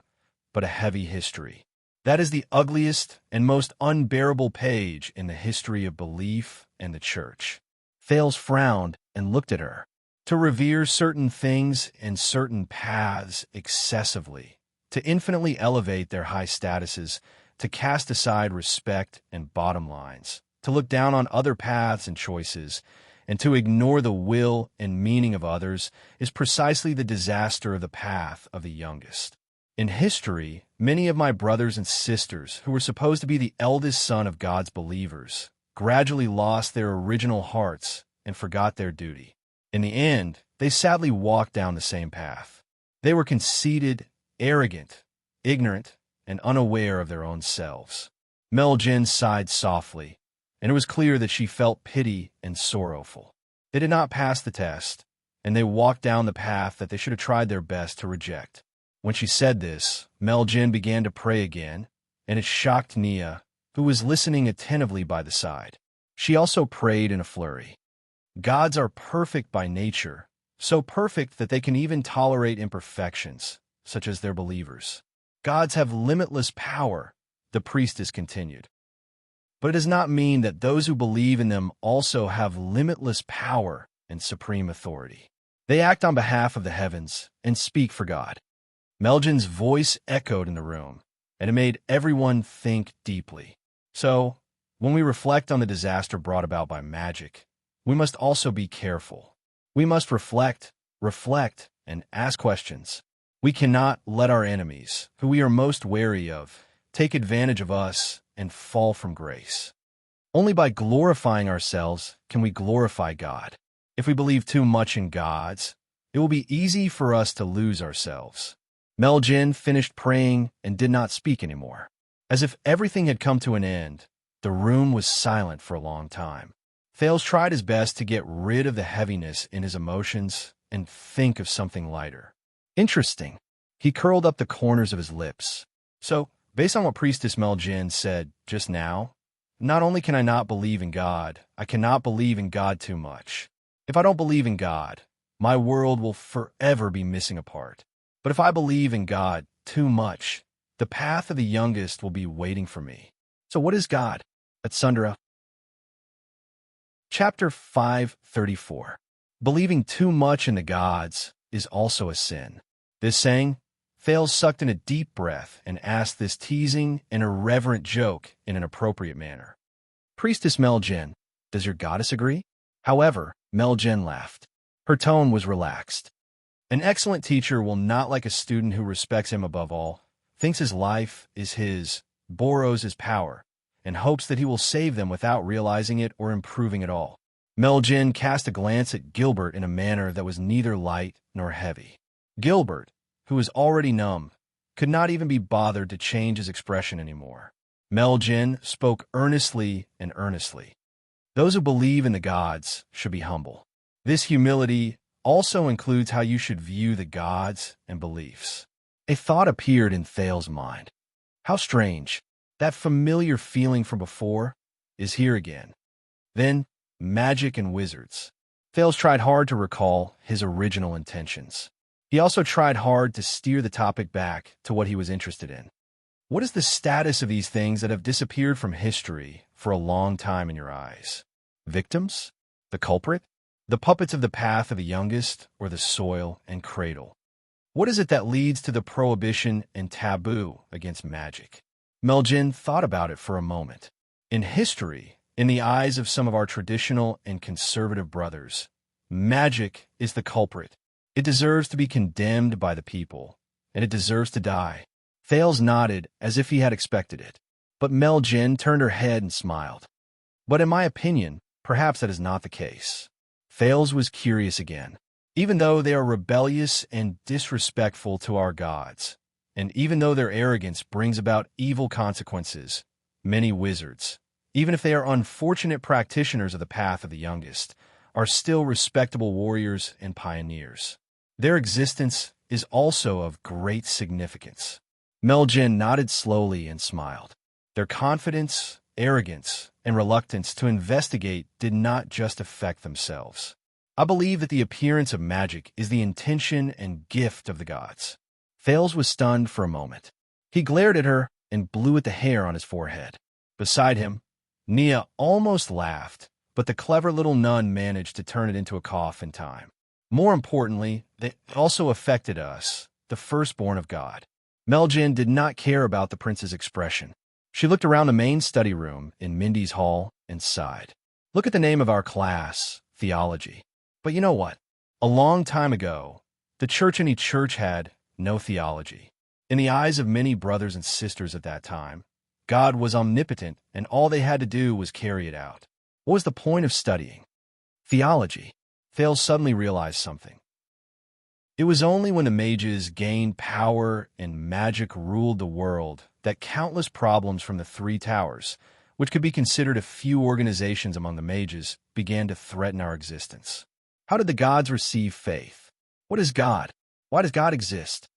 but a heavy history. That is the ugliest and most unbearable page in the history of belief and the church. Thales frowned and looked at her. To revere certain things and certain paths excessively, to infinitely elevate their high statuses, to cast aside respect and bottom lines, to look down on other paths and choices, and to ignore the will and meaning of others is precisely the disaster of the path of the youngest. In history, many of my brothers and sisters, who were supposed to be the eldest son of God's believers, gradually lost their original hearts and forgot their duty. In the end, they sadly walked down the same path. They were conceited, arrogant, ignorant, and unaware of their own selves. Melgen sighed softly, and it was clear that she felt pity and sorrowful. They did not pass the test, and they walked down the path that they should have tried their best to reject. When she said this, Melgen began to pray again, and it shocked Nia, who was listening attentively by the side. She also prayed in a flurry. Gods are perfect by nature, so perfect that they can even tolerate imperfections, such as their believers. Gods have limitless power, the priestess continued. But it does not mean that those who believe in them also have limitless power and supreme authority. They act on behalf of the heavens and speak for God. Meljin's voice echoed in the room, and it made everyone think deeply. So, when we reflect on the disaster brought about by magic, we must also be careful. We must reflect, and ask questions. We cannot let our enemies, who we are most wary of, take advantage of us and fall from grace. Only by glorifying ourselves can we glorify God. If we believe too much in gods, it will be easy for us to lose ourselves. Meljin finished praying and did not speak anymore. As if everything had come to an end, the room was silent for a long time. Thales tried his best to get rid of the heaviness in his emotions and think of something lighter. Interesting. He curled up the corners of his lips. So, based on what Priestess Meljin said just now, not only can I not believe in God, I cannot believe in God too much. If I don't believe in God, my world will forever be missing a part. But if I believe in God too much, the path of the youngest will be waiting for me. So what is God? Sundara. Chapter 534. Believing too much in the gods is also a sin. This saying, Thales sucked in a deep breath and asked this teasing and irreverent joke in an appropriate manner. Priestess Meljin, does your goddess agree? However, Meljin laughed. Her tone was relaxed. An excellent teacher will not like a student who respects him above all, thinks his life is his, borrows his power, and hopes that he will save them without realizing it or improving at all. Meljin cast a glance at Gilbert in a manner that was neither light nor heavy. Gilbert, who was already numb, could not even be bothered to change his expression anymore. Meljin spoke earnestly and earnestly. Those who believe in the gods should be humble. This humility also includes how you should view the gods and beliefs. A thought appeared in Thales' mind. How strange. That familiar feeling from before is here again. Then, magic and wizards. Thales tried hard to recall his original intentions. He also tried hard to steer the topic back to what he was interested in. What is the status of these things that have disappeared from history for a long time in your eyes? Victims? The culprit? The puppets of the path of the youngest, or the soil and cradle? What is it that leads to the prohibition and taboo against magic? Meljin thought about it for a moment. In history, in the eyes of some of our traditional and conservative brothers, magic is the culprit. It deserves to be condemned by the people, and it deserves to die. Thales nodded as if he had expected it, but Meljin turned her head and smiled. But in my opinion, perhaps that is not the case. Thales was curious again. Even though they are rebellious and disrespectful to our gods, and even though their arrogance brings about evil consequences, many wizards, even if they are unfortunate practitioners of the path of the youngest, are still respectable warriors and pioneers. Their existence is also of great significance. Meljin nodded slowly and smiled. Their confidence, arrogance, and reluctance to investigate did not just affect themselves. I believe that the appearance of magic is the intention and gift of the gods. Thales was stunned for a moment. He glared at her and blew at the hair on his forehead. Beside him, Nia almost laughed, but the clever little nun managed to turn it into a cough in time. More importantly, they also affected us, the firstborn of God. Meljin did not care about the prince's expression. She looked around the main study room in Mindy's hall and sighed. Look at the name of our class, theology. But you know what? A long time ago, the church any church had no theology. In the eyes of many brothers and sisters at that time, God was omnipotent, and all they had to do was carry it out. What was the point of studying theology? Thales suddenly realized something. It was only when the mages gained power and magic ruled the world that countless problems from the Three Towers, which could be considered a few organizations among the mages, began to threaten our existence. How did the gods receive faith? What is God? Why does God exist?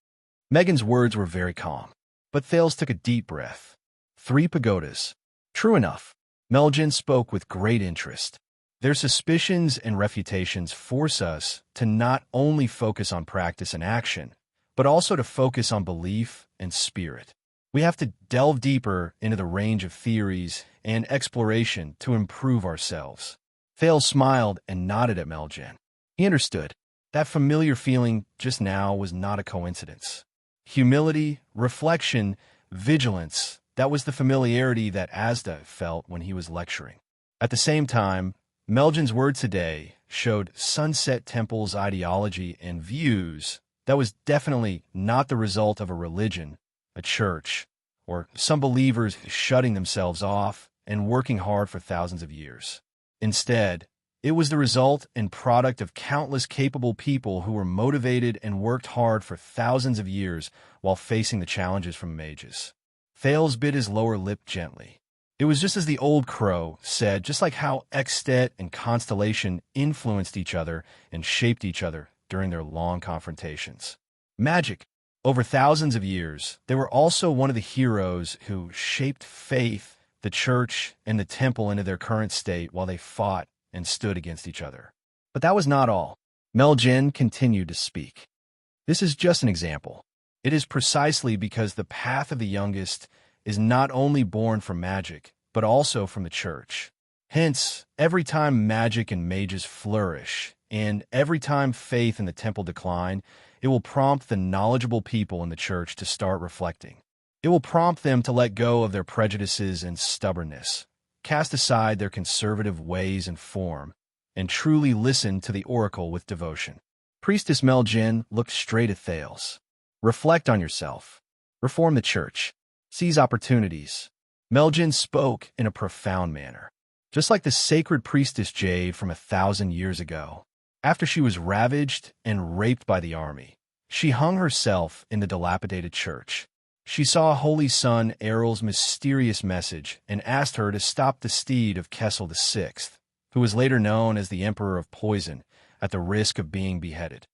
Megan's words were very calm, but Thales took a deep breath. 3 pagodas. True enough. Meljin spoke with great interest. Their suspicions and refutations force us to not only focus on practice and action, but also to focus on belief and spirit. We have to delve deeper into the range of theories and exploration to improve ourselves. Thales smiled and nodded at Meljin. He understood. That familiar feeling just now was not a coincidence. Humility, reflection, vigilance, that was the familiarity that Asda felt when he was lecturing. At the same time, Meljan's word today showed Sunset Temple's ideology and views that was definitely not the result of a religion, a church, or some believers shutting themselves off and working hard for thousands of years. Instead, it was the result and product of countless capable people who were motivated and worked hard for thousands of years while facing the challenges from mages. Thales bit his lower lip gently. It was just as the old crow said, just like how Extet and Constellation influenced each other and shaped each other during their long confrontations. Magic. Over thousands of years, they were also one of the heroes who shaped faith, the church, and the temple into their current state while they fought and stood against each other. But that was not all. Meljan continued to speak. This is just an example. It is precisely because the path of the youngest is not only born from magic, but also from the church. Hence, every time magic and mages flourish, and every time faith in the temple decline, it will prompt the knowledgeable people in the church to start reflecting. It will prompt them to let go of their prejudices and stubbornness, cast aside their conservative ways and form, and truly listen to the oracle with devotion. Priestess Meljan looked straight at Thales. Reflect on yourself. Reform the church. Seize opportunities. Meljan spoke in a profound manner, just like the sacred priestess Jade from 1,000 years ago. After she was ravaged and raped by the army, she hung herself in the dilapidated church. She saw Holy Son Errol's mysterious message and asked her to stop the steed of Kessel VI, who was later known as the Emperor of Poison, at the risk of being beheaded.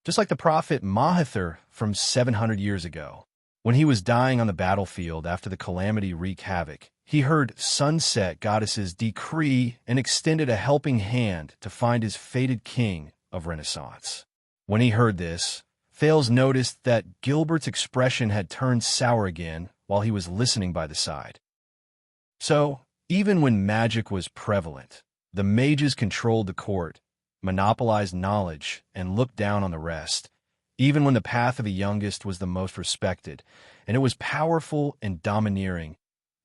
Just like the prophet Mahathir from 700 years ago, when he was dying on the battlefield after the calamity wreaked havoc, he heard sunset goddesses decree and extended a helping hand to find his fated king of Renaissance. When he heard this, Thales noticed that Gilbert's expression had turned sour again while he was listening by the side. So, even when magic was prevalent, the mages controlled the court, monopolized knowledge, and looked down on the rest, even when the path of the youngest was the most respected, and it was powerful and domineering.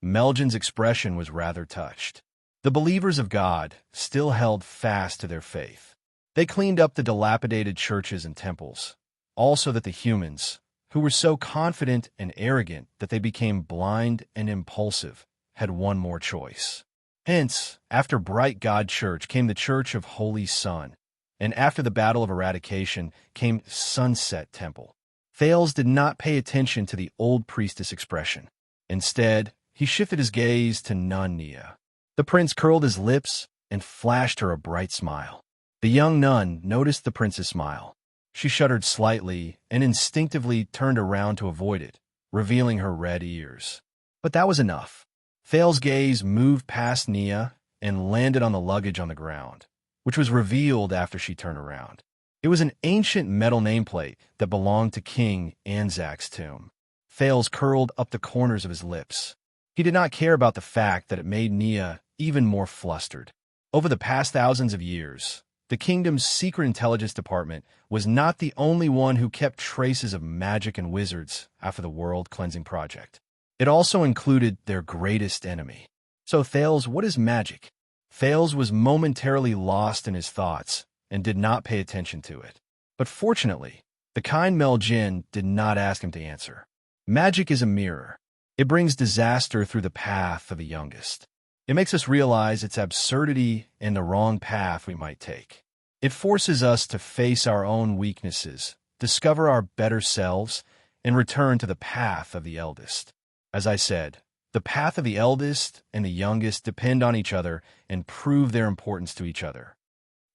Meljan's expression was rather touched. The believers of God still held fast to their faith. They cleaned up the dilapidated churches and temples, also that the humans, who were so confident and arrogant that they became blind and impulsive, had one more choice. Hence, after Bright God Church came the Church of Holy Sun, and after the Battle of Eradication came Sunset Temple. Thales did not pay attention to the old priestess expression. Instead, he shifted his gaze to nun Nia. The prince curled his lips and flashed her a bright smile. The young nun noticed the prince's smile. She shuddered slightly and instinctively turned around to avoid it, revealing her red ears. But that was enough. Thales' gaze moved past Nia and landed on the luggage on the ground, which was revealed after she turned around. It was an ancient metal nameplate that belonged to King Anzac's tomb. Thales curled up the corners of his lips. He did not care about the fact that it made Nia even more flustered. Over the past thousands of years, the kingdom's secret intelligence department was not the only one who kept traces of magic and wizards after the World Cleansing Project. It also included their greatest enemy. So Thales, what is magic? Thales was momentarily lost in his thoughts and did not pay attention to it. But fortunately, the kind Meljan did not ask him to answer. Magic is a mirror. It brings disaster through the path of the youngest. It makes us realize its absurdity and the wrong path we might take. It forces us to face our own weaknesses, discover our better selves, and return to the path of the eldest. As I said, the path of the eldest and the youngest depend on each other and prove their importance to each other.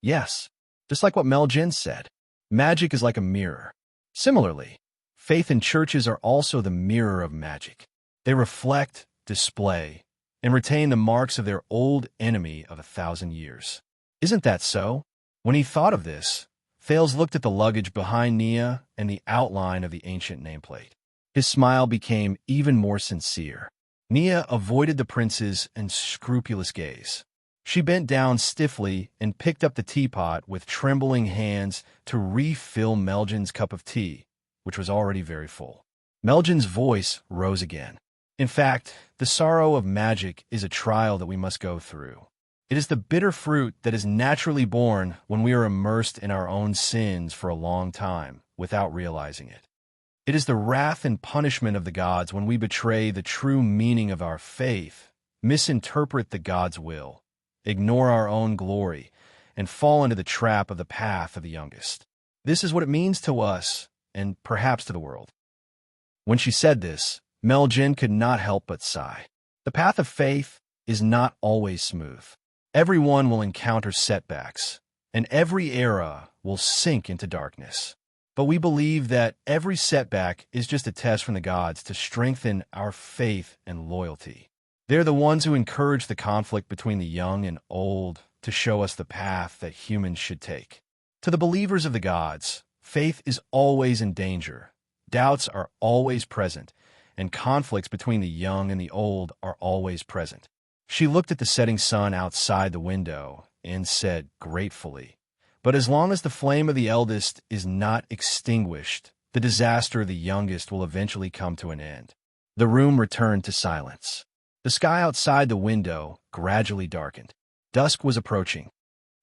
Yes, just like what Meljan said, magic is like a mirror. Similarly, faith and churches are also the mirror of magic. They reflect, display, and retain the marks of their old enemy of 1,000 years. Isn't that so? When he thought of this, Thales looked at the luggage behind Nia and the outline of the ancient nameplate. His smile became even more sincere. Nia avoided the prince's unscrupulous gaze. She bent down stiffly and picked up the teapot with trembling hands to refill Meljan's cup of tea, which was already very full. Meljan's voice rose again. In fact, the sorrow of magic is a trial that we must go through. It is the bitter fruit that is naturally born when we are immersed in our own sins for a long time without realizing it. It is the wrath and punishment of the gods when we betray the true meaning of our faith, misinterpret the God's will, ignore our own glory, and fall into the trap of the path of the youngest. This is what it means to us, and perhaps to the world. When she said this, Meljan could not help but sigh. The path of faith is not always smooth. Everyone will encounter setbacks, and every era will sink into darkness. But we believe that every setback is just a test from the gods to strengthen our faith and loyalty. They're the ones who encourage the conflict between the young and old to show us the path that humans should take. To the believers of the gods, faith is always in danger. Doubts are always present, and conflicts between the young and the old are always present. She looked at the setting sun outside the window and said gratefully, "But as long as the flame of the eldest is not extinguished, the disaster of the youngest will eventually come to an end." The room returned to silence. The sky outside the window gradually darkened. Dusk was approaching.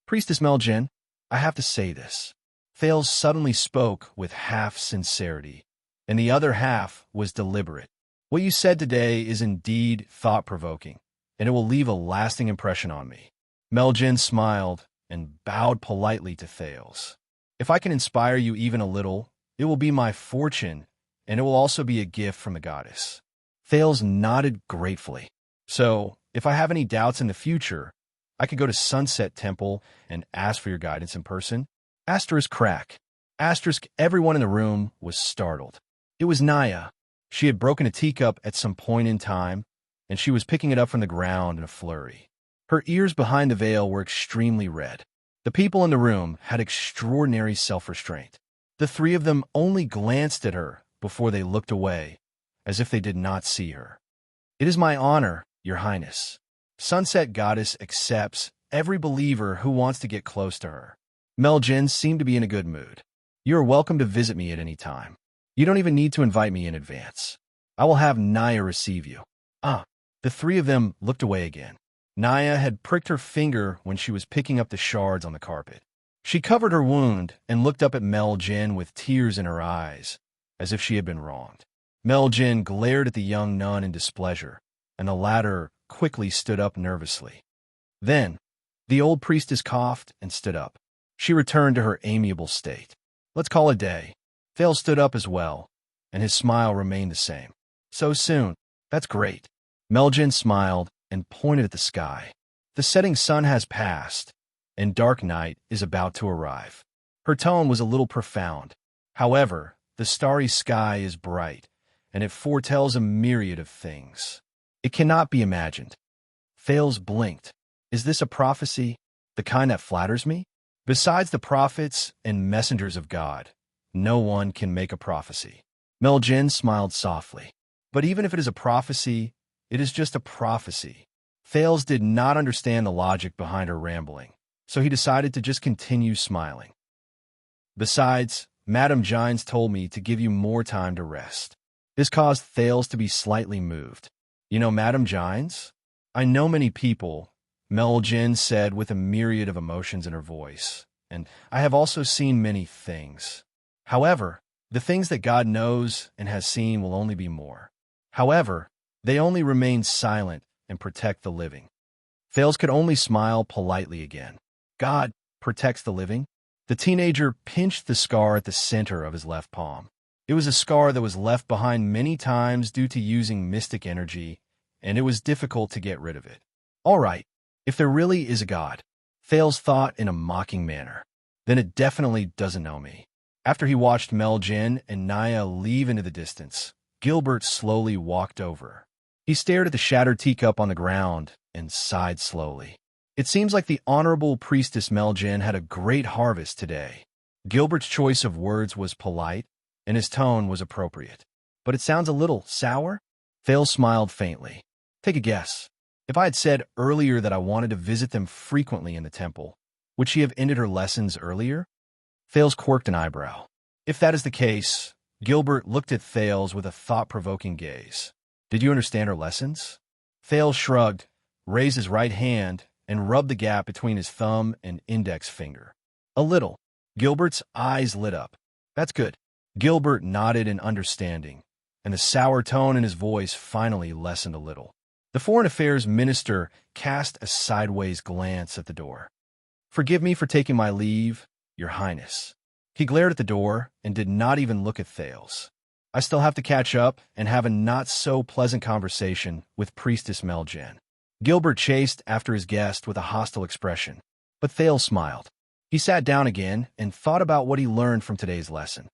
"Priestess Meljan, I have to say this." Thales suddenly spoke with half sincerity, and the other half was deliberate. "What you said today is indeed thought-provoking, and it will leave a lasting impression on me." Meljan smiled and bowed politely to Thales. "If I can inspire you even a little, it will be my fortune, and it will also be a gift from the goddess." Thales nodded gratefully. "So, if I have any doubts in the future, I could go to Sunset Temple and ask for your guidance in person?" Asterisk crack. Asterisk everyone in the room was startled. It was Naya. She had broken a teacup at some point in time, and she was picking it up from the ground in a flurry. Her ears behind the veil were extremely red. The people in the room had extraordinary self-restraint. The three of them only glanced at her before they looked away, as if they did not see her. "It is my honor, Your Highness. Sunset Goddess accepts every believer who wants to get close to her." Meljan seemed to be in a good mood. "You are welcome to visit me at any time. You don't even need to invite me in advance. I will have Naya receive you." The three of them looked away again. Naya had pricked her finger when she was picking up the shards on the carpet. She covered her wound and looked up at Meljan with tears in her eyes, as if she had been wronged. Meljan glared at the young nun in displeasure, and the latter quickly stood up nervously. Then, the old priestess coughed and stood up. She returned to her amiable state. "Let's call it a day." Thales stood up as well, and his smile remained the same. "So soon? That's great." Meljan smiled and pointed at the sky. "The setting sun has passed, and dark night is about to arrive." Her tone was a little profound. However, the starry sky is bright, and it foretells a myriad of things. It cannot be imagined. Thales blinked. "Is this a prophecy? The kind that flatters me?" Besides the prophets and messengers of God, no one can make a prophecy. Meljan smiled softly. "But even if it is a prophecy, it is just a prophecy." Thales did not understand the logic behind her rambling, so he decided to just continue smiling. "Besides, Madame Gines told me to give you more time to rest." This caused Thales to be slightly moved. "You know Madame Gines?" "I know many people," Meljan said with a myriad of emotions in her voice, "and I have also seen many things. However, the things that God knows and has seen will only be more. However, they only remain silent and protect the living." Thales could only smile politely again. "God protects the living?" The teenager pinched the scar at the center of his left palm. It was a scar that was left behind many times due to using mystic energy, and it was difficult to get rid of it. "All right, if there really is a God," Thales thought in a mocking manner, "then it definitely doesn't know me." After he watched Meljan and Naya leave into the distance, Gilbert slowly walked over. He stared at the shattered teacup on the ground and sighed slowly. "It seems like the Honorable Priestess Meljan had a great harvest today." Gilbert's choice of words was polite, and his tone was appropriate. "But it sounds a little sour?" Thales smiled faintly. "Take a guess." If I had said earlier that I wanted to visit them frequently in the temple, would she have ended her lessons earlier? Thales quirked an eyebrow. If that is the case, Gilbert looked at Thales with a thought-provoking gaze. Did you understand her lessons? Thales shrugged, raised his right hand, and rubbed the gap between his thumb and index finger. A little. Gilbert's eyes lit up. That's good. Gilbert nodded in understanding, and the sour tone in his voice finally lessened a little. The Foreign Affairs Minister cast a sideways glance at the door. Forgive me for taking my leave, Your Highness. He glared at the door and did not even look at Thales. I still have to catch up and have a not-so-pleasant conversation with Priestess Meljen. Gilbert chased after his guest with a hostile expression, but Thales smiled. He sat down again and thought about what he learned from today's lesson.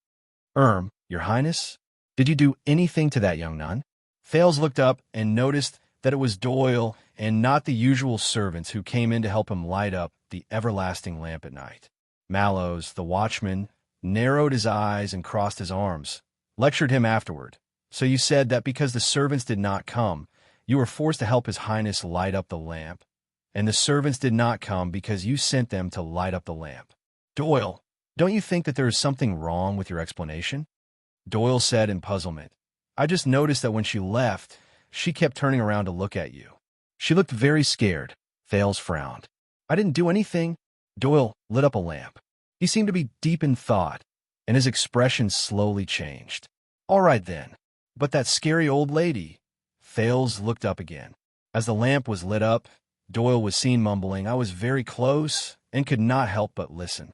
Your Highness, did you do anything to that young nun? Thales looked up and noticed that it was Doyle and not the usual servants who came in to help him light up the everlasting lamp at night. Mallows, the watchman, narrowed his eyes and crossed his arms, lectured him afterward. So you said that because the servants did not come, you were forced to help His Highness light up the lamp, and the servants did not come because you sent them to light up the lamp. Doyle, don't you think that there is something wrong with your explanation? Doyle said in puzzlement. I just noticed that when she left, she kept turning around to look at you. She looked very scared. Thales frowned. I didn't do anything. Doyle lit up a lamp. He seemed to be deep in thought, and his expression slowly changed. All right then, but that scary old lady. Thales looked up again. As the lamp was lit up, Doyle was seen mumbling, I was very close and could not help but listen.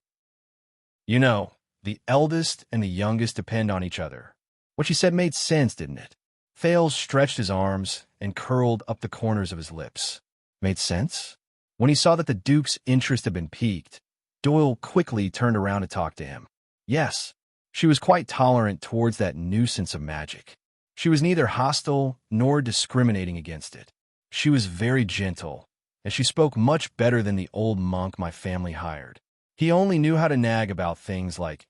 You know, the eldest and the youngest depend on each other. What she said made sense, didn't it? Thales stretched his arms and curled up the corners of his lips. Made sense? When he saw that the Duke's interest had been piqued, Doyle quickly turned around to talk to him. Yes, she was quite tolerant towards that nuisance of magic. She was neither hostile nor discriminating against it. She was very gentle, and she spoke much better than the old monk my family hired. He only knew how to nag about things like,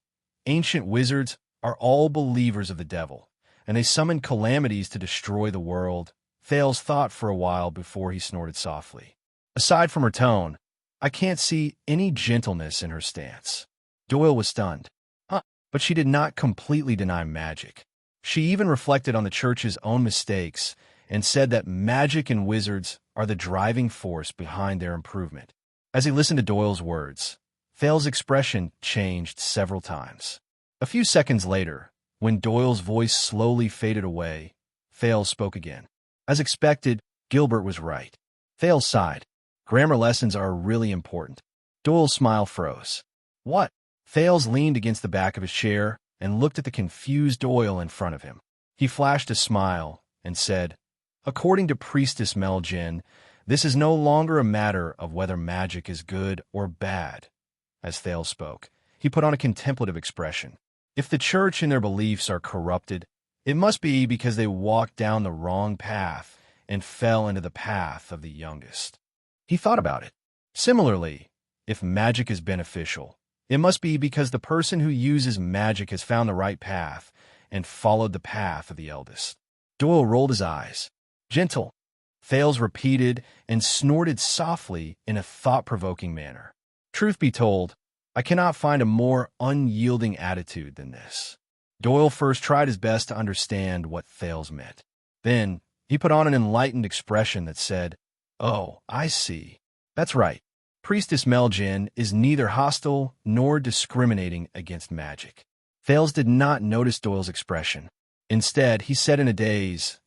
ancient wizards are all believers of the devil, and they summon calamities to destroy the world. Thales thought for a while before he snorted softly. Aside from her tone, I can't see any gentleness in her stance. Doyle was stunned. But she did not completely deny magic. She even reflected on the church's own mistakes and said that magic and wizards are the driving force behind their improvement. As he listened to Doyle's words, Thales' expression changed several times. A few seconds later, when Doyle's voice slowly faded away, Thales spoke again. As expected, Gilbert was right. Thales sighed. Grammar lessons are really important. Doyle's smile froze. What? Thales leaned against the back of his chair and looked at the confused Doyle in front of him. He flashed a smile and said, According to Priestess Meljen, this is no longer a matter of whether magic is good or bad. As Thales spoke, he put on a contemplative expression. If the church and their beliefs are corrupted, it must be because they walked down the wrong path and fell into the path of the youngest. He thought about it. Similarly, if magic is beneficial, it must be because the person who uses magic has found the right path and followed the path of the eldest. Doyle rolled his eyes. Gentle, Thales repeated and snorted softly in a thought-provoking manner. Truth be told, I cannot find a more unyielding attitude than this. Doyle first tried his best to understand what Thales meant. Then, he put on an enlightened expression that said, Oh, I see. That's right. Priestess Meljen is neither hostile nor discriminating against magic. Thales did not notice Doyle's expression. Instead, he said in a daze,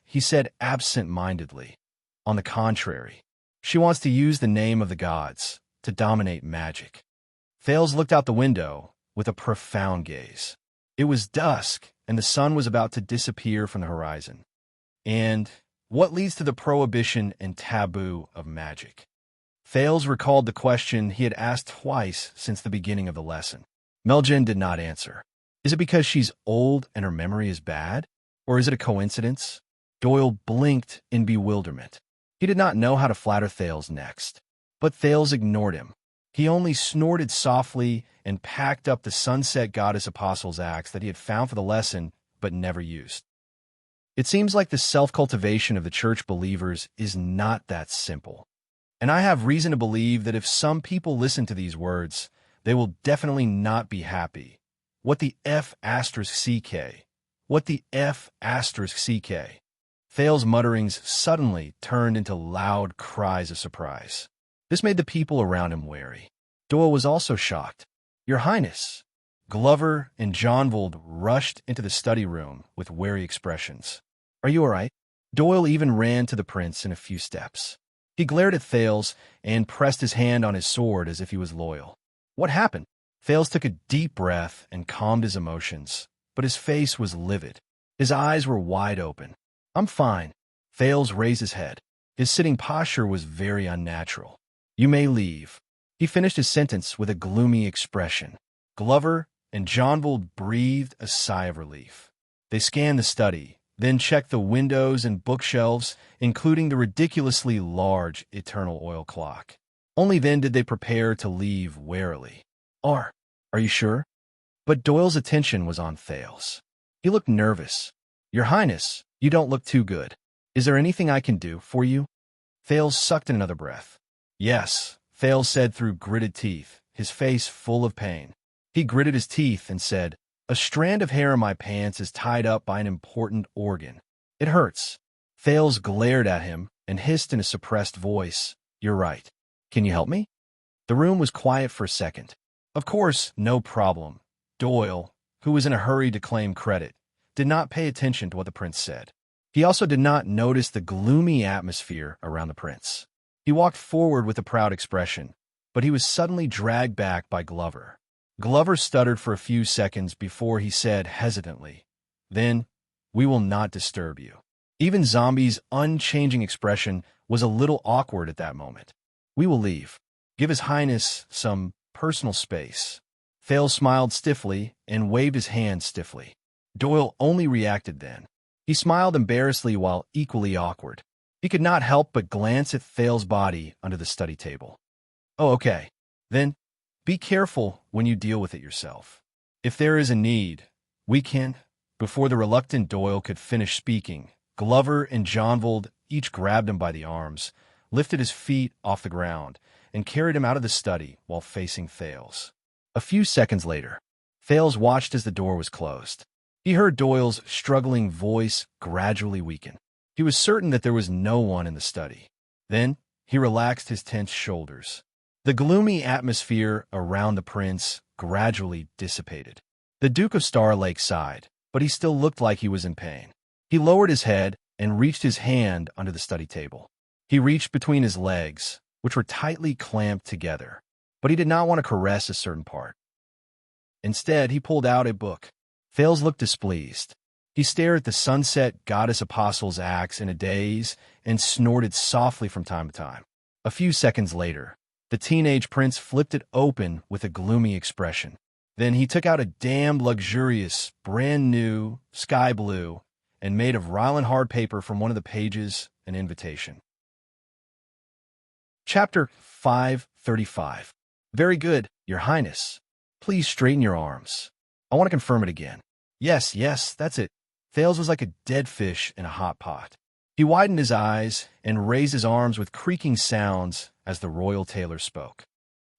he said absent-mindedly. On the contrary, she wants to use the name of the gods to dominate magic. Thales looked out the window with a profound gaze. It was dusk, and the sun was about to disappear from the horizon. And what leads to the prohibition and taboo of magic? Thales recalled the question he had asked twice since the beginning of the lesson. Meljen did not answer. Is it because she's old and her memory is bad? Or is it a coincidence? Doyle blinked in bewilderment. He did not know how to flatter Thales next. But Thales ignored him. He only snorted softly and packed up the Sunset Goddess Apostle's axe that he had found for the lesson but never used. It seems like the self-cultivation of the church believers is not that simple. And I have reason to believe that if some people listen to these words, they will definitely not be happy. What the F asterisk CK? What the F asterisk CK? Thale's mutterings suddenly turned into loud cries of surprise. This made the people around him wary. Doyle was also shocked. Your Highness! Glover and Johnvold rushed into the study room with wary expressions. Are you all right? Doyle even ran to the prince in a few steps. He glared at Thales and pressed his hand on his sword as if he was loyal. What happened? Thales took a deep breath and calmed his emotions, but his face was livid. His eyes were wide open. I'm fine. Thales raised his head. His sitting posture was very unnatural. You may leave. He finished his sentence with a gloomy expression. Glover and Johnvold breathed a sigh of relief. They scanned the study, then checked the windows and bookshelves, including the ridiculously large eternal oil clock. Only then did they prepare to leave warily. Are you sure? But Doyle's attention was on Thales. He looked nervous. Your Highness, you don't look too good. Is there anything I can do for you? Thales sucked in another breath. Yes, Thales said through gritted teeth, his face full of pain. He gritted his teeth and said, a strand of hair in my pants is tied up by an important organ. It hurts. Thales glared at him and hissed in a suppressed voice, You're right. Can you help me? The room was quiet for a second. Of course, no problem. Doyle, who was in a hurry to claim credit, did not pay attention to what the prince said. He also did not notice the gloomy atmosphere around the prince. He walked forward with a proud expression, but he was suddenly dragged back by Glover. Glover stuttered for a few seconds before he said hesitantly, Then, we will not disturb you. Even Zombie's unchanging expression was a little awkward at that moment. We will leave. Give His Highness some personal space. Thales smiled stiffly and waved his hand stiffly. Doyle only reacted then. He smiled embarrassedly while equally awkward. He could not help but glance at Thales' body under the study table. Oh, okay. Then, be careful when you deal with it yourself. If there is a need, we can... Before the reluctant Doyle could finish speaking, Glover and Johnvold each grabbed him by the arms, lifted his feet off the ground, and carried him out of the study while facing Thales. A few seconds later, Thales watched as the door was closed. He heard Doyle's struggling voice gradually weaken. He was certain that there was no one in the study. Then, he relaxed his tense shoulders. The gloomy atmosphere around the prince gradually dissipated. The Duke of Star Lake sighed, but he still looked like he was in pain. He lowered his head and reached his hand under the study table. He reached between his legs, which were tightly clamped together, but he did not want to caress a certain part. Instead, he pulled out a book. Thales looked displeased. He stared at the Sunset Goddess Apostle's axe in a daze and snorted softly from time to time. A few seconds later, the teenage prince flipped it open with a gloomy expression. Then he took out a damned luxurious, brand-new, sky blue, and made of Ryland hard paper from one of the pages an invitation. Chapter 535. Very good, Your Highness. Please straighten your arms. I want to confirm it again. Yes, that's it. Thales was like a dead fish in a hot pot. He widened his eyes and raised his arms with creaking sounds as the royal tailor spoke.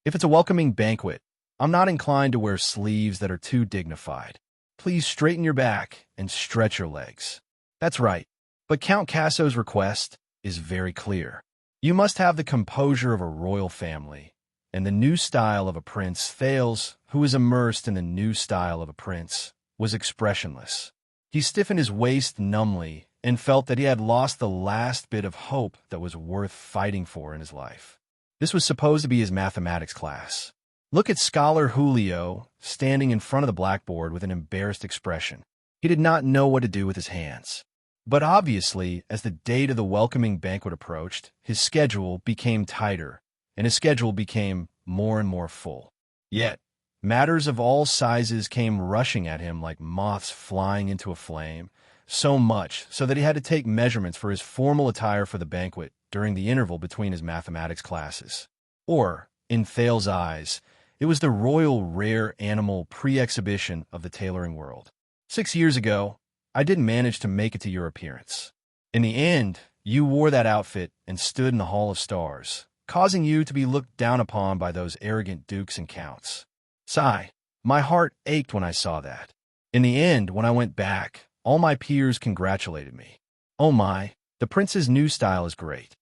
If it's a welcoming banquet, I'm not inclined to wear sleeves that are too dignified. Please straighten your back and stretch your legs. That's right, but Count Casso's request is very clear. You must have the composure of a royal family and the new style of a prince. Thales, who was immersed in the new style of a prince, was expressionless. He stiffened his waist numbly and felt that he had lost the last bit of hope that was worth fighting for in his life. This was supposed to be his mathematics class. Look at Scholar Julio standing in front of the blackboard with an embarrassed expression. He did not know what to do with his hands. But obviously, as the date of the welcoming banquet approached, his schedule became tighter, and his schedule became more and more full. Yet, matters of all sizes came rushing at him like moths flying into a flame, so much so that he had to take measurements for his formal attire for the banquet during the interval between his mathematics classes. Or, in Thales' eyes, it was the royal rare animal pre-exhibition of the tailoring world. 6 years ago, I didn't manage to make it to your appearance. In the end, you wore that outfit and stood in the Hall of Stars, causing you to be looked down upon by those arrogant dukes and counts. Sigh. My heart ached when I saw that. In the end, when I went back, all my peers congratulated me. Oh my, the prince's new style is great.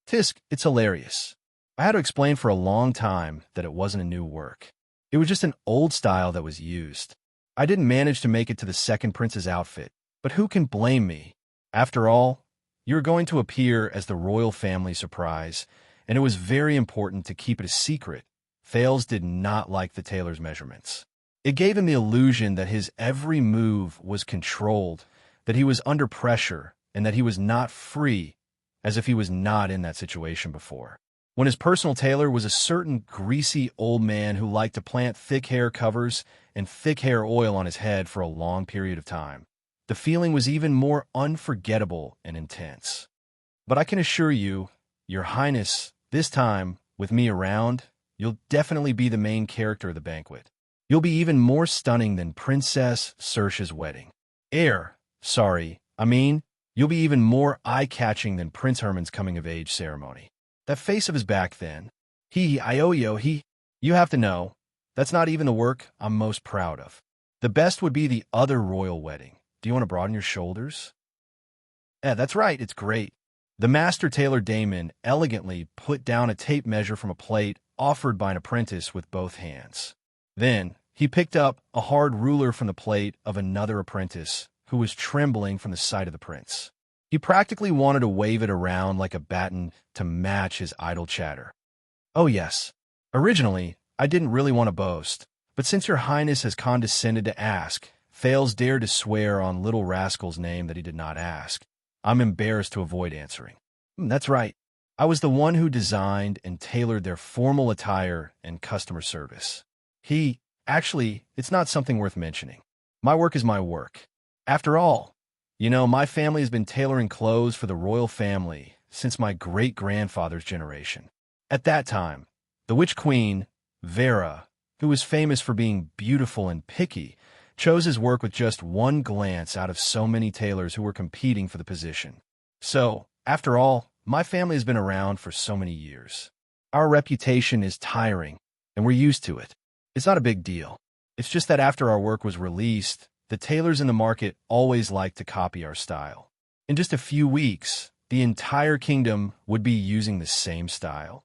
Tisk, it's hilarious. I had to explain for a long time that it wasn't a new work. It was just an old style that was used. I didn't manage to make it to the second prince's outfit, but who can blame me? After all, you were going to appear as the royal family surprise, and it was very important to keep it a secret. Thales did not like the tailor's measurements. It gave him the illusion that his every move was controlled, that he was under pressure, and that he was not free, as if he was not in that situation before. When his personal tailor was a certain greasy old man who liked to plant thick hair covers and thick hair oil on his head for a long period of time, the feeling was even more unforgettable and intense. But I can assure you, Your Highness, this time, with me around, you'll definitely be the main character of the banquet. You'll be even more stunning than Princess Xianxia's wedding. You'll be even more eye-catching than Prince Herman's coming-of-age ceremony. That face of his back then. You have to know, that's not even the work I'm most proud of. The best would be the other royal wedding. Do you want to broaden your shoulders? Yeah, that's right, it's great. The master tailor Damon elegantly put down a tape measure from a plate offered by an apprentice with both hands. Then, he picked up a hard ruler from the plate of another apprentice who was trembling from the sight of the prince. He practically wanted to wave it around like a baton to match his idle chatter. Oh yes, originally, I didn't really want to boast, but since your highness has condescended to ask, Thales dared to swear on little rascal's name that he did not ask. I'm embarrassed to avoid answering. That's right. I was the one who designed and tailored their formal attire and customer service. Actually, it's not something worth mentioning. My work is my work. After all, my family has been tailoring clothes for the royal family since my great-grandfather's generation. At that time, the witch queen, Vera, who was famous for being beautiful and picky, chose his work with just one glance out of so many tailors who were competing for the position. So, after all, my family has been around for so many years. Our reputation is tiring, and we're used to it. It's not a big deal. It's just that after our work was released, the tailors in the market always like to copy our style. In just a few weeks, the entire kingdom would be using the same style.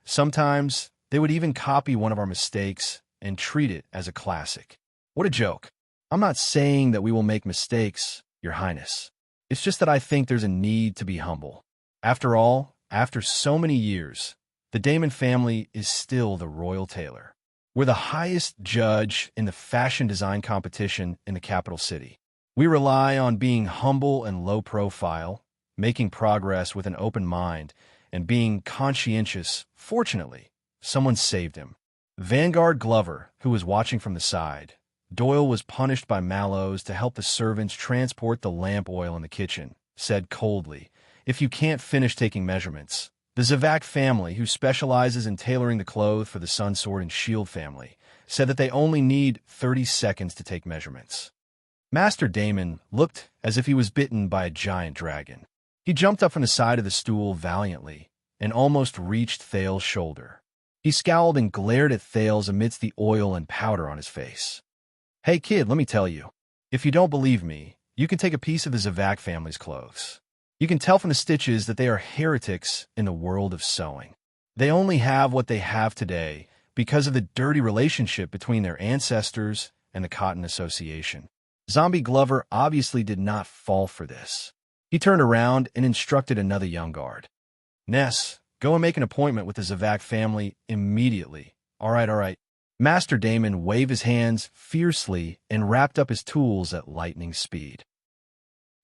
Sometimes they would even copy one of our mistakes and treat it as a classic. What a joke. I'm not saying that we will make mistakes, Your Highness. It's just that I think there's a need to be humble. After all, after so many years, the Damon family is still the royal tailor. We're the highest judge in the fashion design competition in the capital city. We rely on being humble and low profile, making progress with an open mind, and being conscientious. Fortunately, someone saved him. Vanguard Glover, who was watching from the side. Doyle was punished by Mallows to help the servants transport the lamp oil in the kitchen, said coldly, "If you can't finish taking measurements." The Zavak family, who specializes in tailoring the clothes for the Sun Sword and Shield family, said that they only need 30 seconds to take measurements. Master Damon looked as if he was bitten by a giant dragon. He jumped up from the side of the stool valiantly and almost reached Thales' shoulder. He scowled and glared at Thales amidst the oil and powder on his face. "Hey kid, let me tell you. If you don't believe me, you can take a piece of the Zavak family's clothes. You can tell from the stitches that they are heretics in the world of sewing. They only have what they have today because of the dirty relationship between their ancestors and the Cotton Association." Zombie Glover obviously did not fall for this. He turned around and instructed another young guard. "Ness, go and make an appointment with the Zavak family immediately." All right. Master Damon waved his hands fiercely and wrapped up his tools at lightning speed.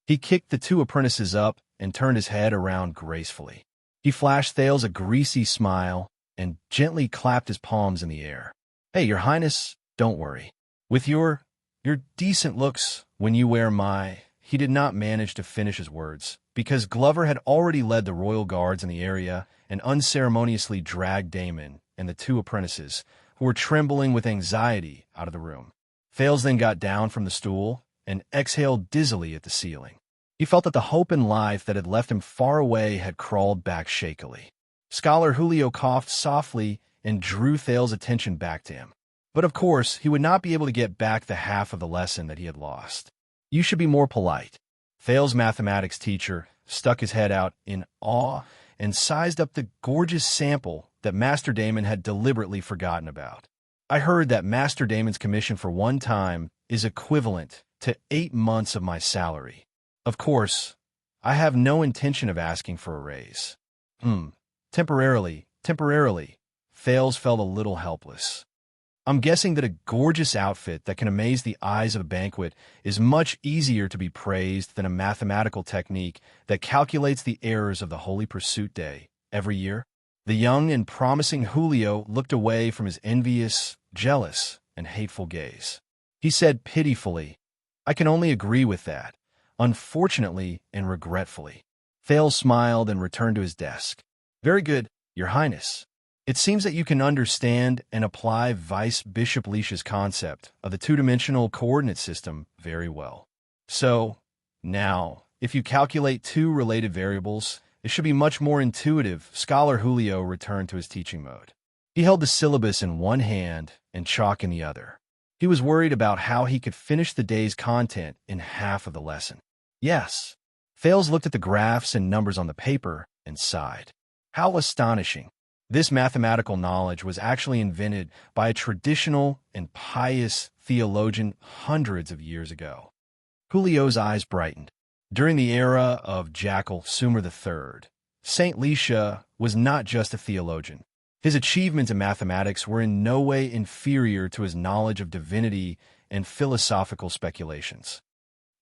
He kicked the two apprentices up and turned his head around gracefully. He flashed Thales a greasy smile and gently clapped his palms in the air. "Hey, Your Highness, don't worry. With your decent looks when you wear my..." He did not manage to finish his words, because Glover had already led the royal guards in the area and unceremoniously dragged Damon and the two apprentices, who were trembling with anxiety, out of the room. Thales then got down from the stool and exhaled dizzily at the ceiling. He felt that the hope in life that had left him far away had crawled back shakily. Scholar Julio coughed softly and drew Thales' attention back to him. But of course, he would not be able to get back the half of the lesson that he had lost. You should be more polite. Thales' mathematics teacher stuck his head out in awe and sized up the gorgeous sample that Master Damon had deliberately forgotten about. I heard that Master Damon's commission for one time is equivalent to 8 months of my salary. Of course, I have no intention of asking for a raise. Temporarily. Thales felt a little helpless. I'm guessing that a gorgeous outfit that can amaze the eyes of a banquet is much easier to be praised than a mathematical technique that calculates the errors of the Holy Pursuit Day every year. The young and promising Julio looked away from his envious, jealous, and hateful gaze. He said pitifully, I can only agree with that, unfortunately and regretfully. Thales smiled and returned to his desk. Very good, Your Highness. It seems that you can understand and apply Vice Bishop Leish's concept of the two-dimensional coordinate system very well. So, now, if you calculate 2 related variables, it should be much more intuitive. Scholar Julio returned to his teaching mode. He held the syllabus in one hand and chalk in the other. He was worried about how he could finish the day's content in half of the lesson. Yes. Thales looked at the graphs and numbers on the paper and sighed. How astonishing. This mathematical knowledge was actually invented by a traditional and pious theologian hundreds of years ago. Julio's eyes brightened. During the era of Jackal Sumer III, Saint Xianxia was not just a theologian. His achievements in mathematics were in no way inferior to his knowledge of divinity and philosophical speculations.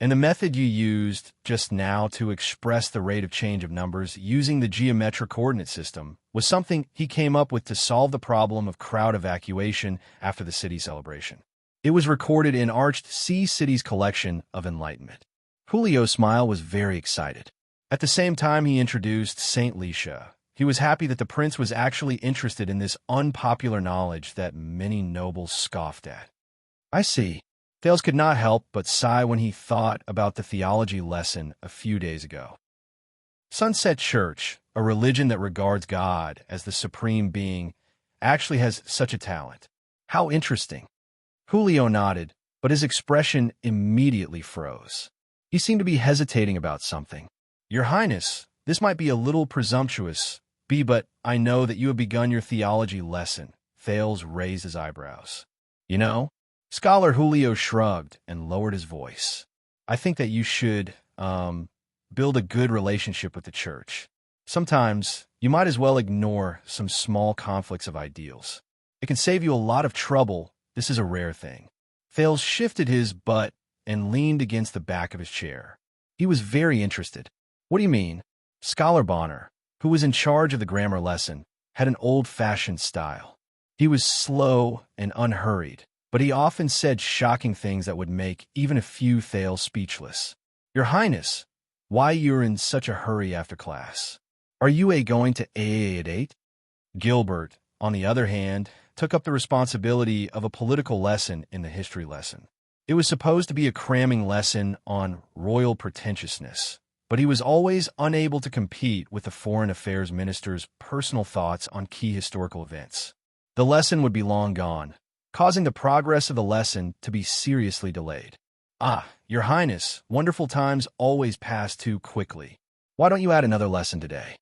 And the method you used just now to express the rate of change of numbers using the geometric coordinate system was something he came up with to solve the problem of crowd evacuation after the city celebration. It was recorded in Arched Sea City's collection of enlightenment. Julio's smile was very excited. At the same time he introduced Saint Xianxia, he was happy that the prince was actually interested in this unpopular knowledge that many nobles scoffed at. I see. Thales could not help but sigh when he thought about the theology lesson a few days ago. Sunset Church, a religion that regards God as the supreme being, actually has such a talent. How interesting. Julio nodded, but his expression immediately froze. He seemed to be hesitating about something. Your Highness, this might be a little presumptuous, but I know that you have begun your theology lesson. Thales raised his eyebrows. You know? Scholar Julio shrugged and lowered his voice. I think that you should, build a good relationship with the church. Sometimes, you might as well ignore some small conflicts of ideals. It can save you a lot of trouble. This is a rare thing. Thales shifted his butt and leaned against the back of his chair. He was very interested. What do you mean? Scholar Bonner, who was in charge of the grammar lesson, had an old-fashioned style. He was slow and unhurried, but he often said shocking things that would make even a few Thales speechless. Your Highness, why you're in such a hurry after class? Are you going to AA at 8? Gilbert, on the other hand, took up the responsibility of a political lesson in the history lesson. It was supposed to be a cramming lesson on royal pretentiousness, but he was always unable to compete with the foreign affairs minister's personal thoughts on key historical events. The lesson would be long gone, causing the progress of the lesson to be seriously delayed. Your Highness, wonderful times always pass too quickly. Why don't you add another lesson today?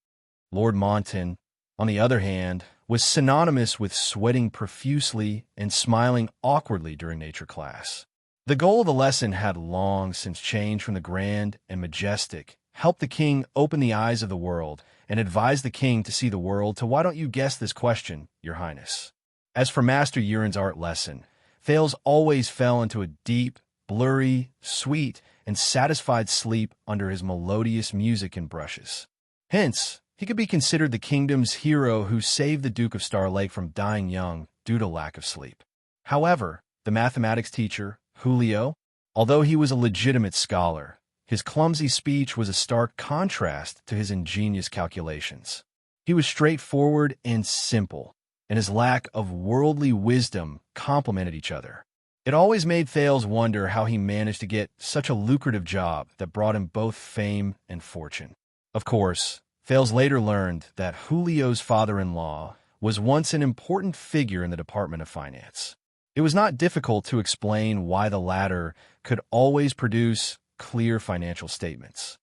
Lord Monton, on the other hand, was synonymous with sweating profusely and smiling awkwardly during nature class. The goal of the lesson had long since changed from the grand and majestic, help the king open the eyes of the world, and advise the king to see the world to why don't you guess this question, Your Highness? As for Master Urin's art lesson, Thales always fell into a deep, blurry, sweet, and satisfied sleep under his melodious music and brushes. Hence, he could be considered the kingdom's hero who saved the Duke of Star Lake from dying young due to lack of sleep. However, the mathematics teacher, Julio, although he was a legitimate scholar, his clumsy speech was a stark contrast to his ingenious calculations. He was straightforward and simple, and his lack of worldly wisdom complemented each other. It always made Thales wonder how he managed to get such a lucrative job that brought him both fame and fortune. Of course, Thales later learned that Julio's father-in-law was once an important figure in the Department of Finance. It was not difficult to explain why the latter could always produce clear financial statements.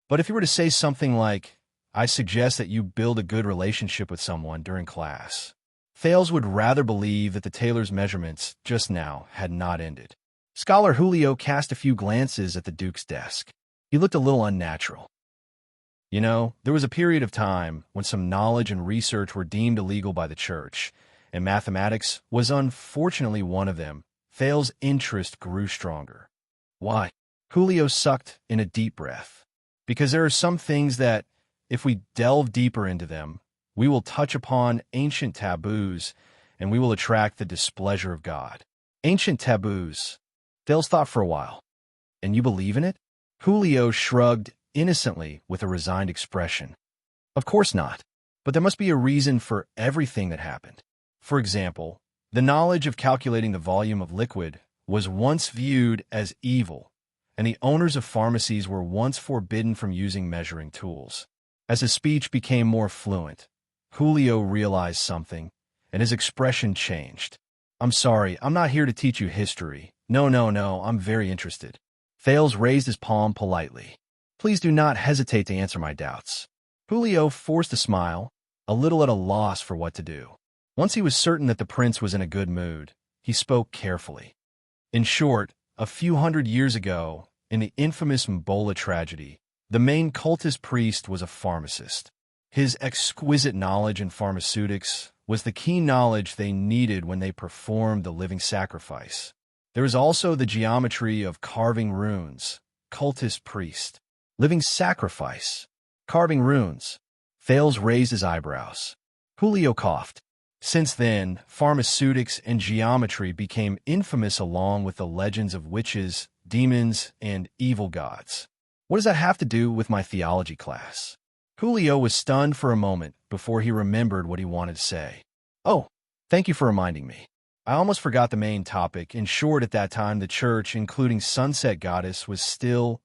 But if you were to say something like, "I suggest that you build a good relationship with someone during class," Thales would rather believe that the tailor's measurements just now had not ended. Scholar Julio cast a few glances at the Duke's desk. He looked a little unnatural. You know, there was a period of time when some knowledge and research were deemed illegal by the church, and mathematics was unfortunately one of them. Thales' interest grew stronger. Why? Julio sucked in a deep breath. Because there are some things that, if we delve deeper into them, we will touch upon ancient taboos, and we will attract the displeasure of God. Ancient taboos. Thales thought for a while. And you believe in it? Julio shrugged innocently with a resigned expression. Of course not. But there must be a reason for everything that happened. For example, the knowledge of calculating the volume of liquid was once viewed as evil, and the owners of pharmacies were once forbidden from using measuring tools. As his speech became more fluent, Julio realized something, and his expression changed. "I'm sorry, I'm not here to teach you history. No, I'm very interested." Thales raised his palm politely. "Please do not hesitate to answer my doubts." Julio forced a smile, a little at a loss for what to do. Once he was certain that the prince was in a good mood, he spoke carefully. In short, a few hundred years ago, in the infamous Mbola tragedy, the main cultist priest was a pharmacist. His exquisite knowledge in pharmaceutics was the key knowledge they needed when they performed the living sacrifice. There is also the geometry of carving runes, cultist priest, living sacrifice, carving runes. Thales raised his eyebrows. Julio coughed. Since then, pharmaceutics and geometry became infamous along with the legends of witches, demons, and evil gods. What does that have to do with my theology class? Julio was stunned for a moment before he remembered what he wanted to say. "Oh, thank you for reminding me. I almost forgot the main topic. In short, at that time, the church, including Sunset Goddess, was still,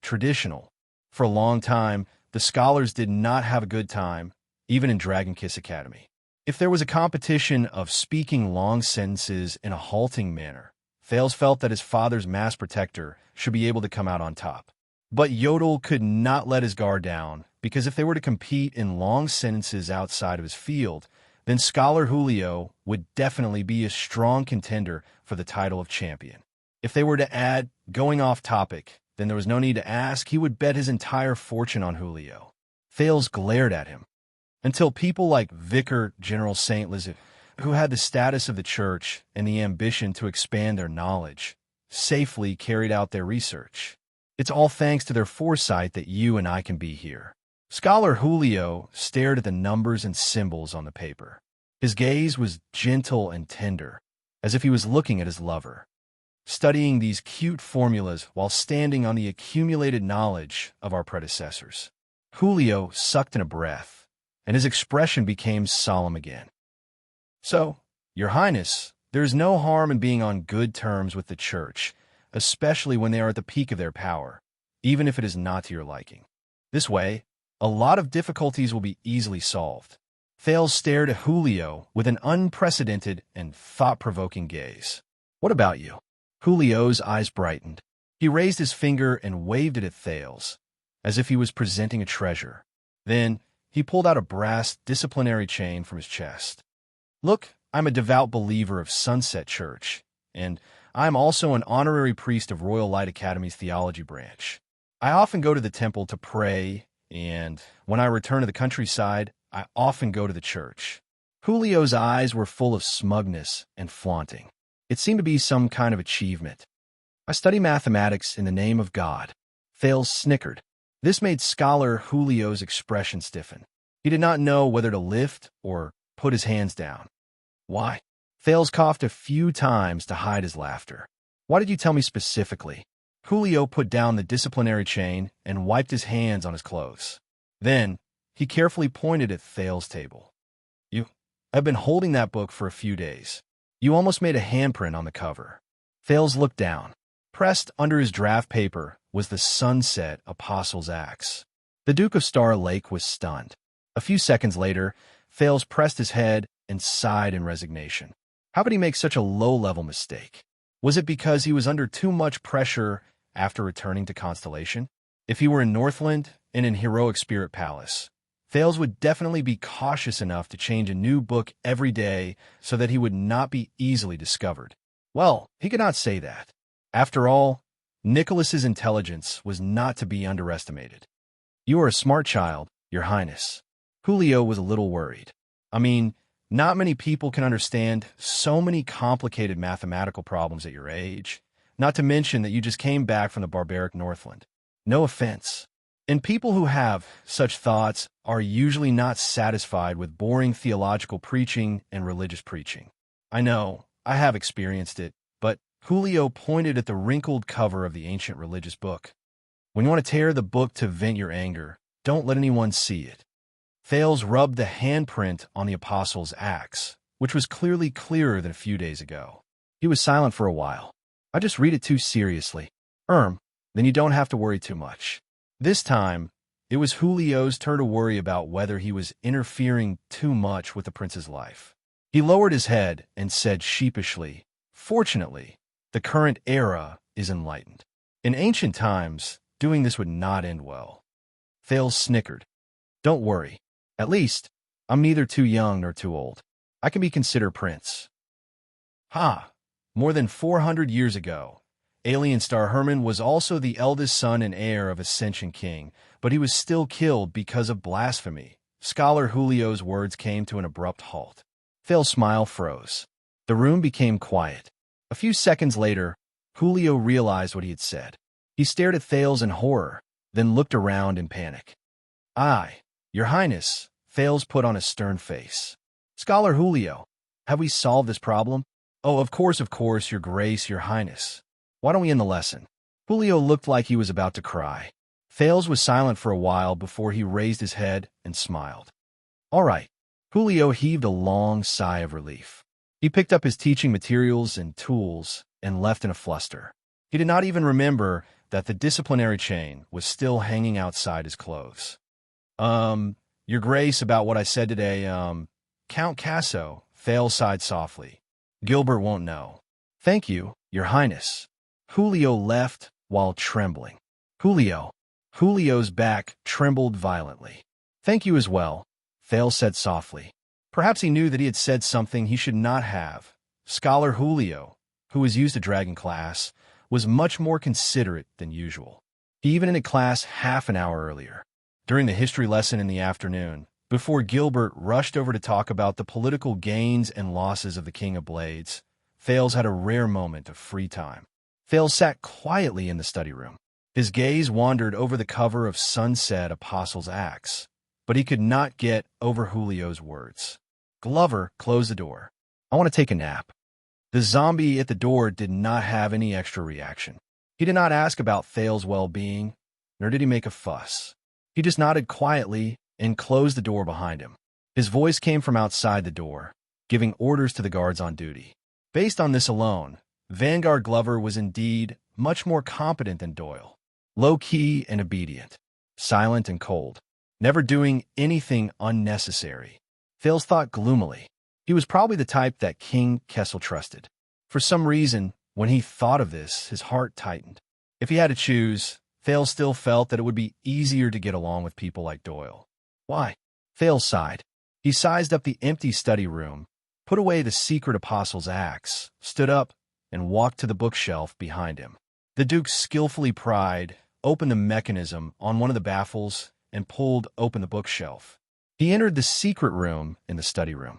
traditional. For a long time, the scholars did not have a good time, even in Dragon Kiss Academy. If there was a competition of speaking long sentences in a halting manner, Thales felt that his father's mass protector should be able to come out on top. But Yodel could not let his guard down, because if they were to compete in long sentences outside of his field, then Scholar Julio would definitely be a strong contender for the title of champion. If they were to add going off topic, then there was no need to ask. He would bet his entire fortune on Julio. Thales glared at him, until people like Vicar General St. Lizard, who had the status of the church and the ambition to expand their knowledge, safely carried out their research. It's all thanks to their foresight that you and I can be here. Scholar Julio stared at the numbers and symbols on the paper. His gaze was gentle and tender, as if he was looking at his lover, studying these cute formulas while standing on the accumulated knowledge of our predecessors. Julio sucked in a breath, and his expression became solemn again. "So, Your Highness, there is no harm in being on good terms with the church, especially when they are at the peak of their power, even if it is not to your liking. This way, a lot of difficulties will be easily solved." Thales stared at Julio with an unprecedented and thought-provoking gaze. "What about you?" Julio's eyes brightened. He raised his finger and waved it at Thales, as if he was presenting a treasure. Then, he pulled out a brass disciplinary chain from his chest. "Look, I'm a devout believer of Sunset Church, and I'm also an honorary priest of Royal Light Academy's theology branch. I often go to the temple to pray, and when I return to the countryside, I often go to the church." Julio's eyes were full of smugness and flaunting. It seemed to be some kind of achievement. "I study mathematics in the name of God." Thales snickered. This made Scholar Julio's expression stiffen. He did not know whether to lift or put his hands down. "Why?" Thales coughed a few times to hide his laughter. "Why did you tell me specifically?" Julio put down the disciplinary chain and wiped his hands on his clothes. Then, he carefully pointed at Thales' table. "I've been holding that book for a few days. You almost made a handprint on the cover. Thales looked down. Pressed under his draft paper was the Sunset Apostle's Axe. The Duke of Star Lake was stunned. A few seconds later, Thales pressed his head and sighed in resignation. How could he make such a low-level mistake? Was it because he was under too much pressure after returning to Constellation? If he were in Northland and in Heroic Spirit Palace, Thales would definitely be cautious enough to change a new book every day so that he would not be easily discovered. Well, he could not say that. After all, Nicholas's intelligence was not to be underestimated. You are a smart child, Your Highness. Julio was a little worried. I mean, not many people can understand so many complicated mathematical problems at your age, not to mention that you just came back from the barbaric Northland. No offense. And people who have such thoughts are usually not satisfied with boring theological preaching and religious preaching. I know, I have experienced it, but Julio pointed at the wrinkled cover of the ancient religious book. When you want to tear the book to vent your anger, don't let anyone see it. Thales rubbed the handprint on the Apostle's Axe, which was clearly clearer than a few days ago. He was silent for a while. I just read it too seriously. Then you don't have to worry too much. This time, it was Julio's turn to worry about whether he was interfering too much with the prince's life. He lowered his head and said sheepishly, "Fortunately, the current era is enlightened. In ancient times, doing this would not end well." Thales snickered. "Don't worry. At least, I'm neither too young nor too old. I can be considered prince." More than 400 years ago, Alien Star Herman was also the eldest son and heir of Ascension King, but he was still killed because of blasphemy. Scholar Julio's words came to an abrupt halt. Thales' smile froze. The room became quiet. A few seconds later, Julio realized what he had said. He stared at Thales in horror, then looked around in panic. "Aye, Your Highness," Thales put on a stern face. "Scholar Julio, have we solved this problem?" "Oh, of course, Your Grace, Your Highness. Why don't we end the lesson?" Julio looked like he was about to cry. Thales was silent for a while before he raised his head and smiled. "All right." Julio heaved a long sigh of relief. He picked up his teaching materials and tools and left in a fluster. He did not even remember that the disciplinary chain was still hanging outside his clothes. Your Grace, about what I said today, Count Casso," Thales sighed softly. "Gilbert won't know." "Thank you, Your Highness." Julio left while trembling. Julio's back trembled violently. "Thank you as well," Thales said softly. Perhaps he knew that he had said something he should not have. Scholar Julio, who was used to dragon class, was much more considerate than usual. He even ended class half an hour earlier. During the history lesson in the afternoon, before Gilbert rushed over to talk about the political gains and losses of the King of Blades, Thales had a rare moment of free time. Thales sat quietly in the study room. His gaze wandered over the cover of Sunset Apostle's Axe, but he could not get over Julio's words. Glover closed the door. "I want to take a nap." The zombie at the door did not have any extra reaction. He did not ask about Thales' well-being, nor did he make a fuss. He just nodded quietly and closed the door behind him. His voice came from outside the door, giving orders to the guards on duty. Based on this alone, Vanguard Glover was indeed much more competent than Doyle. Low-key and obedient, silent and cold, never doing anything unnecessary. Thales thought gloomily. He was probably the type that King Kessel trusted. For some reason, when he thought of this, his heart tightened. If he had to choose, Thales still felt that it would be easier to get along with people like Doyle. Why? Thales sighed. He sized up the empty study room, put away the secret Apostle's Axe, stood up, and walked to the bookshelf behind him. The Duke skillfully pried open the mechanism on one of the baffles and pulled open the bookshelf. He entered the secret room in the study room.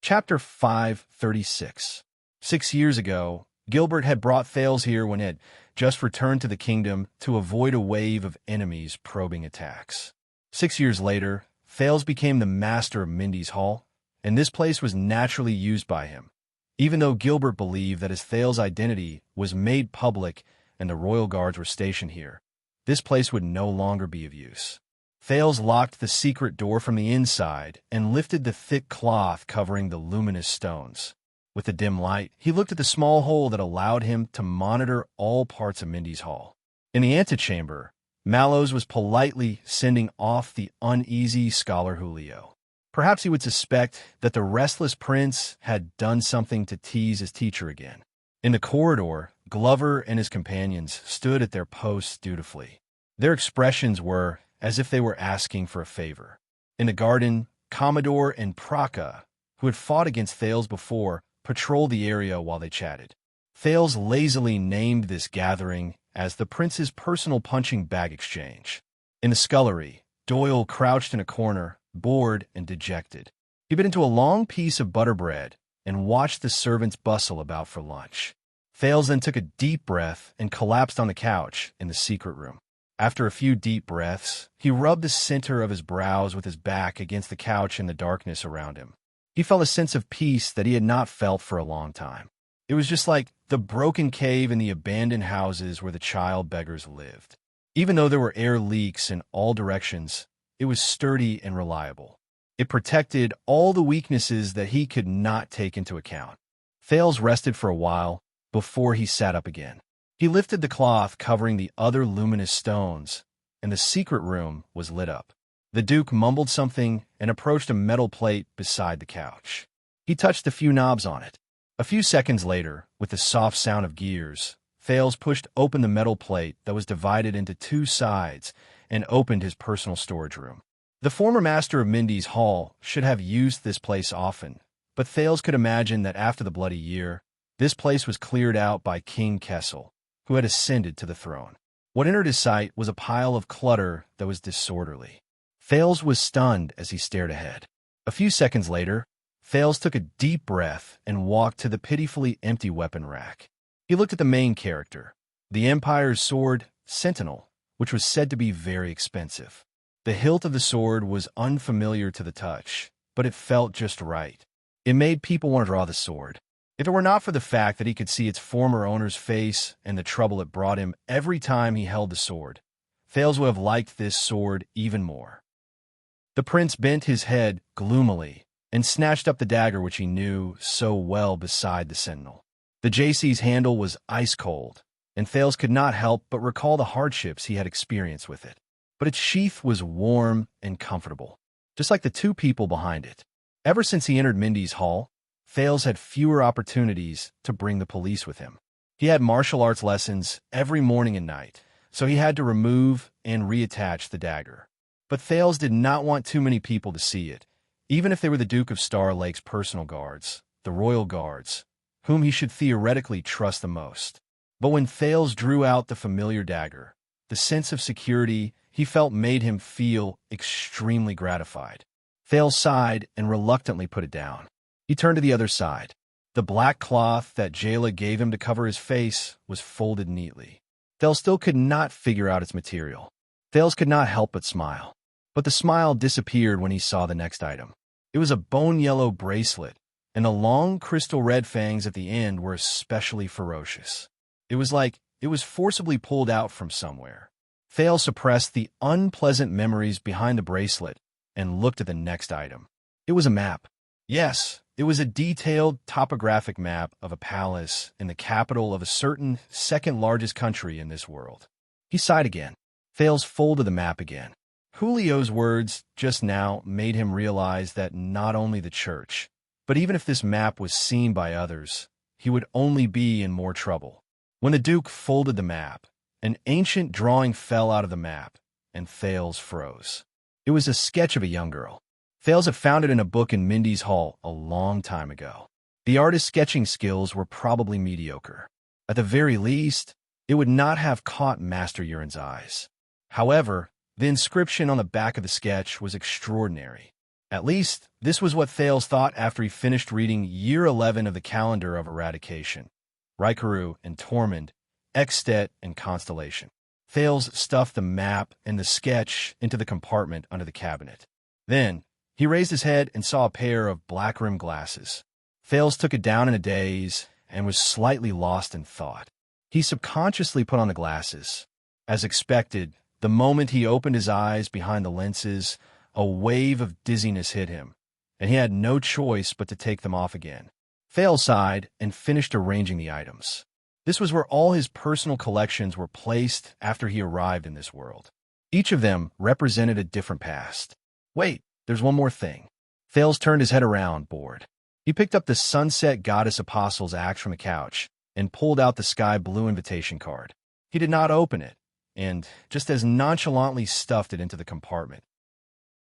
Chapter 536. 6 years ago, Gilbert had brought Thales here when he had just returned to the kingdom to avoid a wave of enemies probing attacks. 6 years later, Thales became the master of Mindy's Hall, and this place was naturally used by him. Even though Gilbert believed that his Thales' identity was made public and the royal guards were stationed here, this place would no longer be of use. Thales locked the secret door from the inside and lifted the thick cloth covering the luminous stones. With the dim light, he looked at the small hole that allowed him to monitor all parts of Mindy's hall. In the antechamber, Mallows was politely sending off the uneasy scholar Julio. Perhaps he would suspect that the restless prince had done something to tease his teacher again. In the corridor, Glover and his companions stood at their posts dutifully. Their expressions were as if they were asking for a favor. In the garden, Commodore and Praka, who had fought against Thales before, patrolled the area while they chatted. Thales lazily named this gathering as the prince's personal punching bag exchange. In the scullery, Doyle crouched in a corner, bored and dejected. He bit into a long piece of butter bread and watched the servants bustle about for lunch. Thales then took a deep breath and collapsed on the couch in the secret room. After a few deep breaths, he rubbed the center of his brows with his back against the couch in the darkness around him. He felt a sense of peace that he had not felt for a long time. It was just like the broken cave in the abandoned houses where the child beggars lived. Even though there were air leaks in all directions, it was sturdy and reliable. It protected all the weaknesses that he could not take into account. Thales rested for a while before he sat up again. He lifted the cloth covering the other luminous stones, and the secret room was lit up. The Duke mumbled something and approached a metal plate beside the couch. He touched a few knobs on it. A few seconds later, with the soft sound of gears, Thales pushed open the metal plate that was divided into two sides and opened his personal storage room. The former master of Mindy's Hall should have used this place often, but Thales could imagine that after the Bloody Year, this place was cleared out by King Kessel, who had ascended to the throne. What entered his sight was a pile of clutter that was disorderly. Thales was stunned as he stared ahead. A few seconds later, Thales took a deep breath and walked to the pitifully empty weapon rack. He looked at the main character, the Empire's sword, Sentinel, which was said to be very expensive. The hilt of the sword was unfamiliar to the touch, but it felt just right. It made people want to draw the sword. If it were not for the fact that he could see its former owner's face and the trouble it brought him every time he held the sword, Thales would have liked this sword even more. The prince bent his head gloomily and snatched up the dagger which he knew so well beside the sentinel. The JC's handle was ice cold, and Thales could not help but recall the hardships he had experienced with it. But its sheath was warm and comfortable, just like the two people behind it. Ever since he entered Mindy's Hall, Thales had fewer opportunities to bring the police with him. He had martial arts lessons every morning and night, so he had to remove and reattach the dagger. But Thales did not want too many people to see it, even if they were the Duke of Star Lake's personal guards, the royal guards, whom he should theoretically trust the most. But when Thales drew out the familiar dagger, the sense of security he felt made him feel extremely gratified. Thales sighed and reluctantly put it down. He turned to the other side. The black cloth that Jayla gave him to cover his face was folded neatly. Thales still could not figure out its material. Thales could not help but smile. But the smile disappeared when he saw the next item. It was a bone-yellow bracelet, and the long crystal red fangs at the end were especially ferocious. It was like it was forcibly pulled out from somewhere. Thales suppressed the unpleasant memories behind the bracelet and looked at the next item. It was a map. Yes, it was a detailed topographic map of a palace in the capital of a certain second-largest country in this world. He sighed again. Thales folded the map again. Julio's words just now made him realize that not only the church, but even if this map was seen by others, he would only be in more trouble. When the Duke folded the map, an ancient drawing fell out of the map, and Thales froze. It was a sketch of a young girl. Thales had found it in a book in Mindy's Hall a long time ago. The artist's sketching skills were probably mediocre. At the very least, it would not have caught Master Urin's eyes. However, the inscription on the back of the sketch was extraordinary. At least, this was what Thales thought after he finished reading Year 11 of the Calendar of Eradication, Raikaru and Tormund, Extet and Constellation. Thales stuffed the map and the sketch into the compartment under the cabinet. Then, he raised his head and saw a pair of black-rimmed glasses. Thales took it down in a daze and was slightly lost in thought. He subconsciously put on the glasses. As expected, The moment he opened his eyes behind the lenses, a wave of dizziness hit him, and he had no choice but to take them off again. Fail sighed and finished arranging the items. This was where all his personal collections were placed after he arrived in this world. Each of them represented a different past. Wait, there's one more thing. Fails turned his head around, bored. He picked up the Sunset Goddess Apostle's axe from the couch and pulled out the sky blue invitation card. He did not open it, and just as nonchalantly stuffed it into the compartment.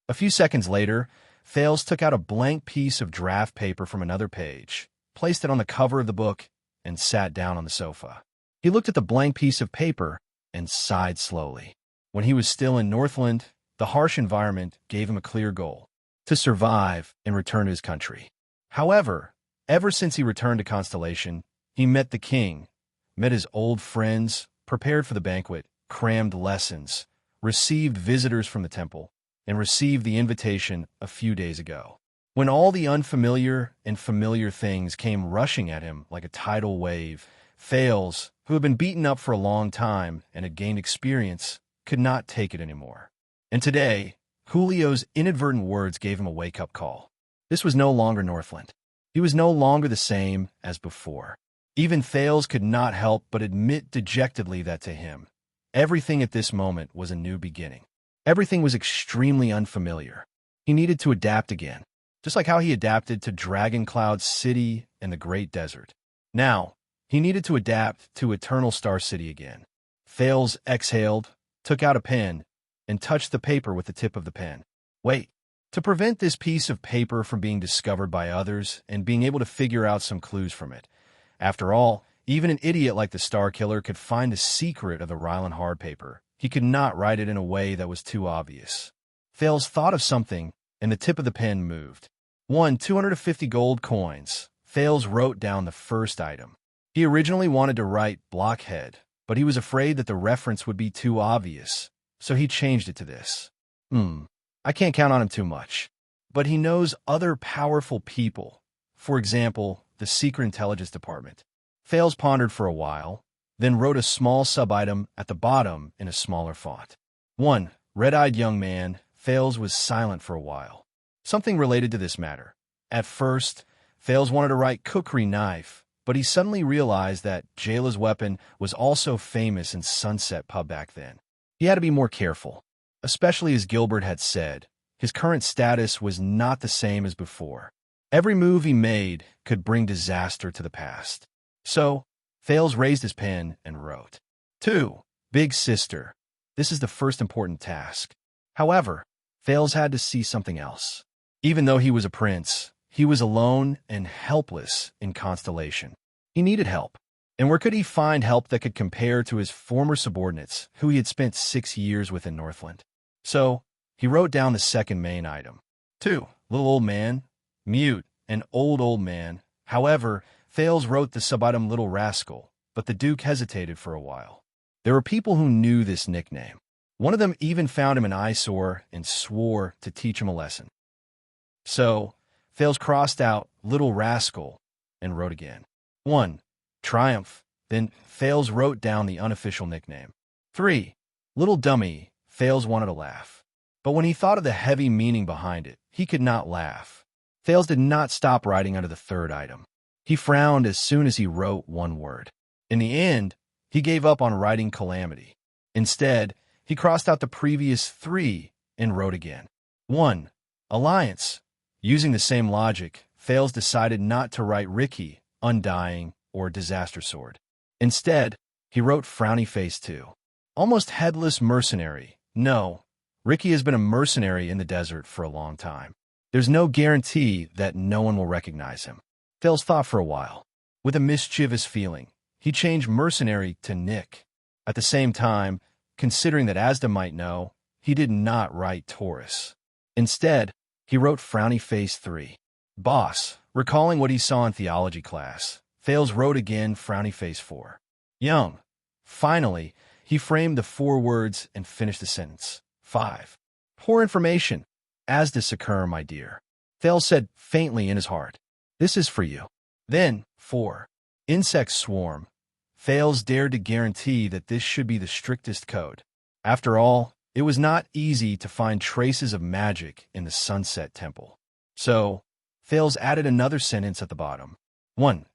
A few seconds later, Fails took out a blank piece of draft paper from another page, placed it on the cover of the book, and sat down on the sofa. He looked at the blank piece of paper and sighed slowly. When he was still in Northland, the harsh environment gave him a clear goal: to survive and return to his country. However, ever since he returned to Constellation, he met the king, met his old friends, prepared for the banquet, crammed lessons, received visitors from the temple, and received the invitation a few days ago. When all the unfamiliar and familiar things came rushing at him like a tidal wave, Fails, who had been beaten up for a long time and had gained experience, could not take it anymore. And today, Julio's inadvertent words gave him a wake-up call. This was no longer Northland. He was no longer the same as before. Even Fails could not help but admit dejectedly that to him, everything at this moment was a new beginning. Everything was extremely unfamiliar. He needed to adapt again, just like how he adapted to Dragon Cloud City and the Great Desert. Now, he needed to adapt to Eternal Star City again. Fails exhaled, took out a pen, and touched the paper with the tip of the pen. Wait. To prevent this piece of paper from being discovered by others and being able to figure out some clues from it. After all, even an idiot like the Star Killer could find the secret of the Rylan hard paper. He could not write it in a way that was too obvious. Fails thought of something, and the tip of the pen moved. 250 gold coins. Fails wrote down the first item. He originally wanted to write blockhead, but he was afraid that the reference would be too obvious, so he changed it to this. I can't count on him too much. But he knows other powerful people. For example, the Secret Intelligence Department. Fails pondered for a while, then wrote a small sub-item at the bottom in a smaller font. 1. Red-eyed young man. Fails was silent for a while. Something related to this matter. At first, Fails wanted to write cookery knife, but he suddenly realized that Jayla's weapon was also famous in Sunset Pub back then. He had to be more careful. Especially as Gilbert had said, his current status was not the same as before. Every move he made could bring disaster to the past. So, Fails raised his pen and wrote. 2. Big sister. This is the first important task. However, Fails had to see something else. Even though he was a prince, he was alone and helpless in Constellation. He needed help. And where could he find help that could compare to his former subordinates, who he had spent 6 years with in Northland? So, he wrote down the second main item. 2. Little old man. Mute. An old man. However, Fails wrote the sub-item Little Rascal, but the Duke hesitated for a while. There were people who knew this nickname. One of them even found him an eyesore and swore to teach him a lesson. So, Fails crossed out Little Rascal and wrote again. 1. Triumph. Then Fails wrote down the unofficial nickname. 3. Little Dummy. Fails wanted to laugh. But when he thought of the heavy meaning behind it, he could not laugh. Fails did not stop writing under the third item. He frowned as soon as he wrote one word. In the end, he gave up on writing Calamity. Instead, he crossed out the previous 3 and wrote again. 1. Alliance. Using the same logic, Fails decided not to write Ricky, Undying, or Disaster Sword. Instead, he wrote Frowny Face 2. Almost headless mercenary. No, Ricky has been a mercenary in the desert for a long time. There's no guarantee that no one will recognize him. Fails thought for a while. With a mischievous feeling, he changed mercenary to Nick. At the same time, considering that Asda might know, he did not write Taurus. Instead, he wrote Frowny Face 3. Boss, recalling what he saw in theology class, Fails wrote again Frowny Face 4. Young. Finally, he framed the 4 words and finished the sentence. 5. Poor information. Asda Secur, my dear. Fails said faintly in his heart. This is for you. Then, 4. Insect swarm. Fails dared to guarantee that this should be the strictest code. After all, it was not easy to find traces of magic in the Sunset Temple. So, Thales added another sentence at the bottom. 1.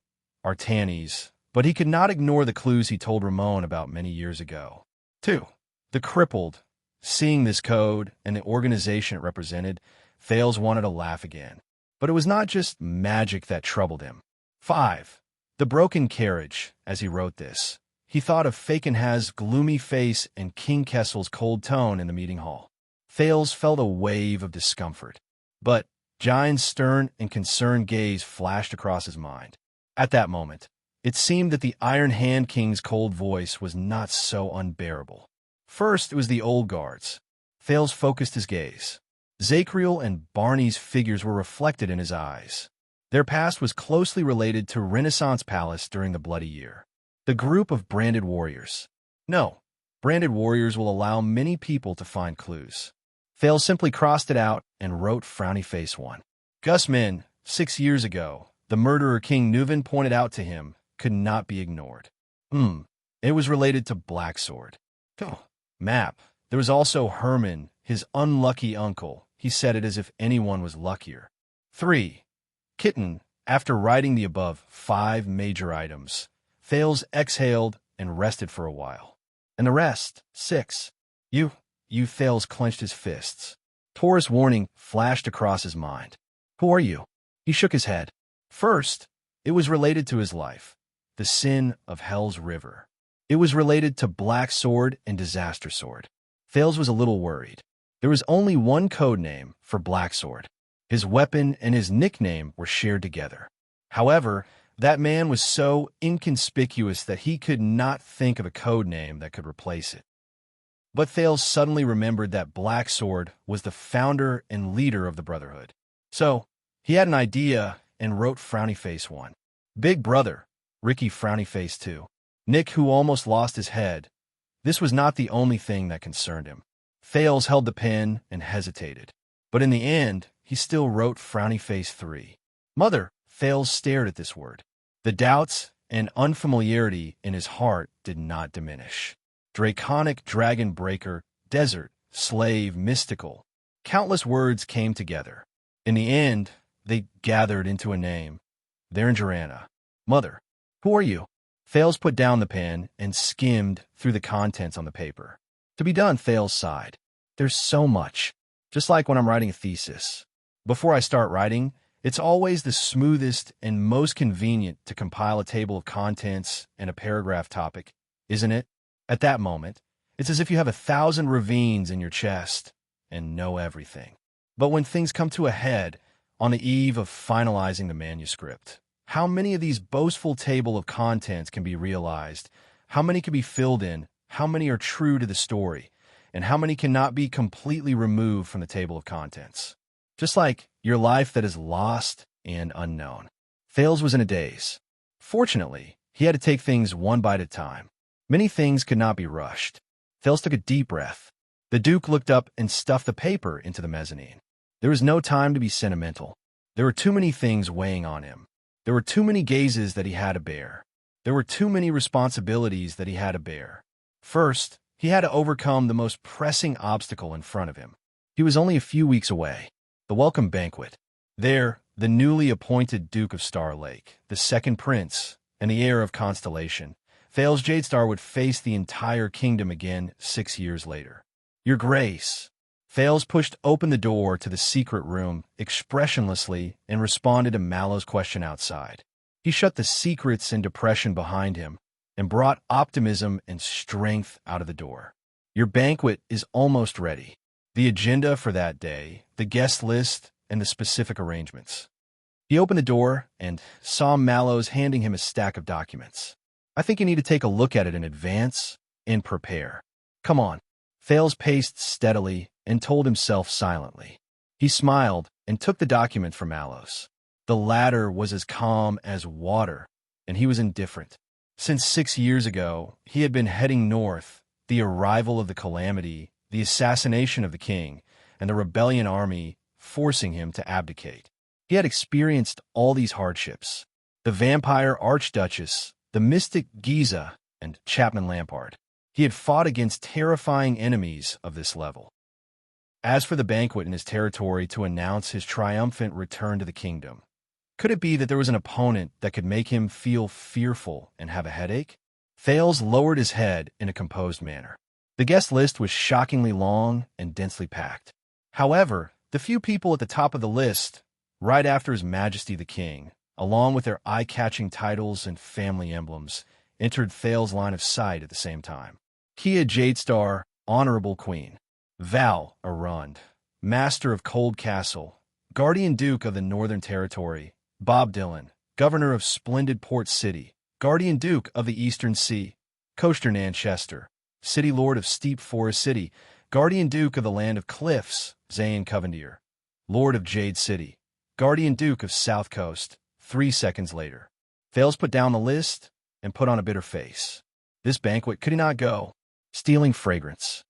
Artanes, but he could not ignore the clues he told Ramon about many years ago. 2. The crippled. Seeing this code and the organization it represented, Thales wanted to laugh again. But it was not just magic that troubled him. 5. The broken carriage. As he wrote this, he thought of Fakenhaz's gloomy face and King Kessel's cold tone in the meeting hall. Thales felt a wave of discomfort. But Giant's stern and concerned gaze flashed across his mind. At that moment, it seemed that the Iron Hand King's cold voice was not so unbearable. First, it was the old guards. Thales focused his gaze. Zachriel and Barney's figures were reflected in his eyes. Their past was closely related to Renaissance Palace during the Bloody Year. The group of branded warriors. No, branded warriors will allow many people to find clues. Thales simply crossed it out and wrote Frowny Face 1. Gus Min, 6 years ago, the murderer King Nuvan pointed out to him, could not be ignored. It was related to Black Sword. Map. There was also Herman, his unlucky uncle. He said it as if anyone was luckier. 3. Kitten. After writing the above 5 major items, Thales exhaled and rested for a while. And the rest, 6. You Thales clenched his fists. Taurus warning flashed across his mind. Who are you? He shook his head. First, it was related to his life. The sin of Hell's River. It was related to Black Sword and Disaster Sword. Thales was a little worried. There was only one code name for Black Sword. His weapon and his nickname were shared together. However, that man was so inconspicuous that he could not think of a code name that could replace it. But Thales suddenly remembered that Black Sword was the founder and leader of the Brotherhood. So, he had an idea and wrote Frowny Face 1. Big Brother, Ricky Frowny Face 2. Nick, who almost lost his head. This was not the only thing that concerned him. Thales held the pen and hesitated. But in the end, he still wrote Frowny Face 3. Mother. Thales stared at this word. The doubts and unfamiliarity in his heart did not diminish. Draconic, dragon breaker, desert, slave, mystical. Countless words came together. In the end, they gathered into a name. Therangerana. Mother. Who are you? Thales put down the pen and skimmed through the contents on the paper. To be done, Thales sighed. There's so much. Just like when I'm writing a thesis. Before I start writing, it's always the smoothest and most convenient to compile a table of contents and a paragraph topic, isn't it? At that moment, it's as if you have 1,000 ravines in your chest and know everything. But when things come to a head, on the eve of finalizing the manuscript, how many of these boastful table of contents can be realized? How many can be filled in? How many are true to the story? And how many cannot be completely removed from the table of contents? Just like your life that is lost and unknown. Thales was in a daze. Fortunately, he had to take things one bite at a time. Many things could not be rushed. Thales took a deep breath. The Duke looked up and stuffed the paper into the mezzanine. There was no time to be sentimental. There were too many things weighing on him. There were too many gazes that he had to bear. There were too many responsibilities that he had to bear. First, he had to overcome the most pressing obstacle in front of him. He was only a few weeks away. The welcome banquet. There, the newly appointed Duke of Star Lake, the second prince, and the heir of Constellation, Thales Jadestar would face the entire kingdom again 6 years later. Your Grace. Thales pushed open the door to the secret room expressionlessly and responded to Mallow's question outside. He shut the secrets and depression behind him and brought optimism and strength out of the door. Your banquet is almost ready. The agenda for that day, the guest list, and the specific arrangements. He opened the door and saw Mallows handing him a stack of documents. I think you need to take a look at it in advance and prepare. Come on. Thales paced steadily and told himself silently. He smiled and took the document from Mallows. The latter was as calm as water, and he was indifferent. Since 6 years ago, he had been heading north, the arrival of the calamity, the assassination of the king, and the rebellion army forcing him to abdicate. He had experienced all these hardships. The vampire archduchess, the mystic Giza, and Chapman Lampard. He had fought against terrifying enemies of this level. As for the banquet in his territory to announce his triumphant return to the kingdom, could it be that there was an opponent that could make him feel fearful and have a headache? Thales lowered his head in a composed manner. The guest list was shockingly long and densely packed. However, the few people at the top of the list, right after His Majesty the King, along with their eye-catching titles and family emblems, entered Thales' line of sight at the same time. Kia Jadestar, Honorable Queen. Val Arund, Master of Cold Castle, Guardian Duke of the Northern Territory. Bob Dylan, Governor of Splendid Port City, Guardian Duke of the Eastern Sea. Coaster Nanchester, City Lord of Steep Forest City, Guardian Duke of the Land of Cliffs. Zayn Covendier, Lord of Jade City, Guardian Duke of South Coast. 3 seconds later, Thales put down the list and put on a bitter face. This banquet could he not go. Stealing fragrance.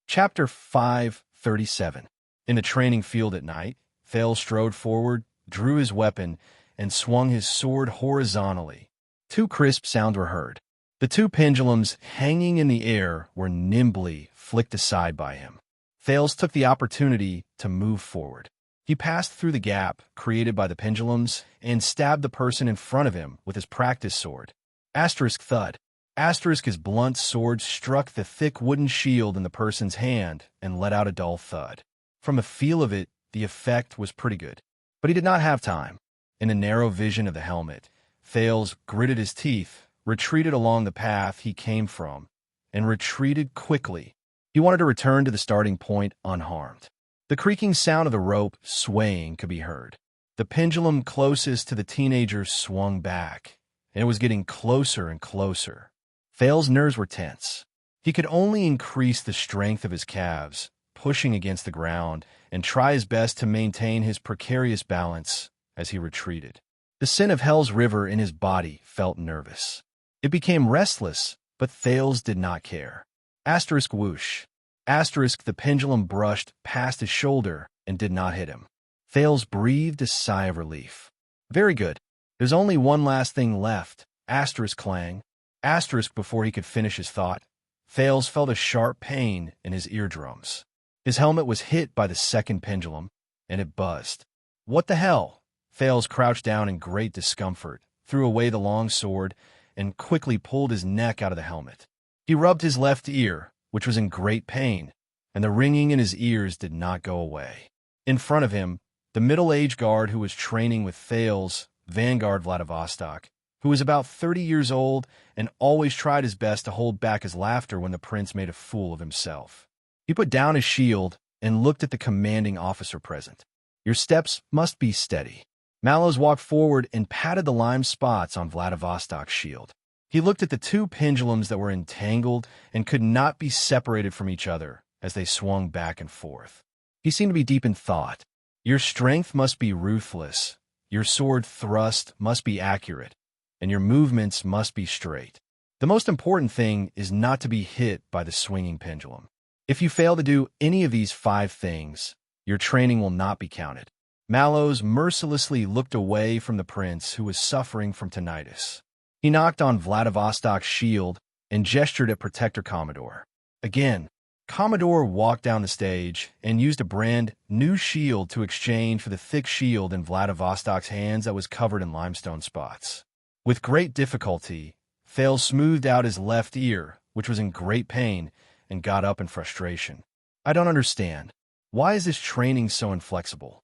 Chapter 537. In the training field at night, Thales strode forward, drew his weapon, and swung his sword horizontally. 2 crisp sounds were heard. The 2 pendulums hanging in the air were nimbly flicked aside by him. Thales took the opportunity to move forward. He passed through the gap created by the pendulums and stabbed the person in front of him with his practice sword. Asterisk thud. Asterisk his blunt sword struck the thick wooden shield in the person's hand and let out a dull thud. From the feel of it, the effect was pretty good. But he did not have time. In the narrow vision of the helmet, Thales gritted his teeth, retreated along the path he came from, and retreated quickly. He wanted to return to the starting point unharmed. The creaking sound of the rope swaying could be heard. The pendulum closest to the teenager swung back, and it was getting closer and closer. Thales' nerves were tense. He could only increase the strength of his calves, pushing against the ground, and try his best to maintain his precarious balance as he retreated. The scent of Hell's River in his body felt nervous. It became restless, but Thales did not care. Asterisk whoosh. Asterisk the pendulum brushed past his shoulder and did not hit him. Thales breathed a sigh of relief. Very good. There's only one last thing left. Asterisk clang. Asterisk before he could finish his thought. Thales felt a sharp pain in his eardrums. His helmet was hit by the second pendulum, and it buzzed. What the hell? Thales crouched down in great discomfort, threw away the long sword, and quickly pulled his neck out of the helmet. He rubbed his left ear, which was in great pain, and the ringing in his ears did not go away. In front of him, the middle-aged guard who was training with Thales, Vanguard Vladivostok, who was about 30 years old and always tried his best to hold back his laughter when the prince made a fool of himself. He put down his shield and looked at the commanding officer present. Your steps must be steady. Mallows walked forward and patted the lime spots on Vladivostok's shield. He looked at the 2 pendulums that were entangled and could not be separated from each other as they swung back and forth. He seemed to be deep in thought. Your strength must be ruthless, your sword thrust must be accurate, and your movements must be straight. The most important thing is not to be hit by the swinging pendulum. If you fail to do any of these 5 things, your training will not be counted. Mallows mercilessly looked away from the prince who was suffering from tinnitus. He knocked on Vladivostok's shield and gestured at Protector Commodore. Again, Commodore walked down the stage and used a brand new shield to exchange for the thick shield in Vladivostok's hands that was covered in limestone spots. With great difficulty, Thales smoothed out his left ear, which was in great pain, and got up in frustration. I don't understand. Why is this training so inflexible?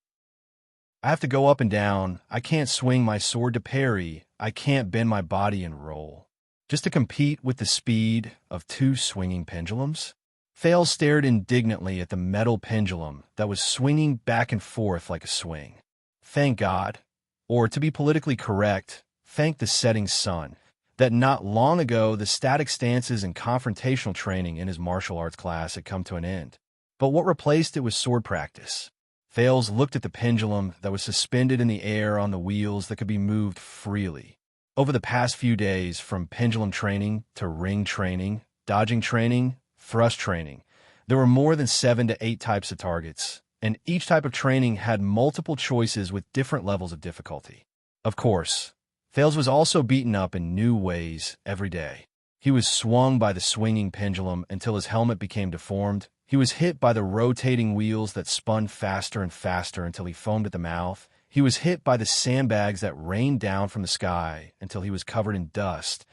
I have to go up and down. I can't swing my sword to parry. I can't bend my body and roll. Just to compete with the speed of 2 swinging pendulums? Thales stared indignantly at the metal pendulum that was swinging back and forth like a swing. Thank God, or to be politically correct, thank the setting sun, that not long ago the static stances and confrontational training in his martial arts class had come to an end. But what replaced it was sword practice. Thales looked at the pendulum that was suspended in the air on the wheels that could be moved freely. Over the past few days, from pendulum training to ring training, dodging training, thrust training, there were more than 7 to 8 types of targets, and each type of training had multiple choices with different levels of difficulty. Of course, Thales was also beaten up in new ways every day. He was swung by the swinging pendulum until his helmet became deformed. He was hit by the rotating wheels that spun faster and faster until he foamed at the mouth. He was hit by the sandbags that rained down from the sky until he was covered in dust.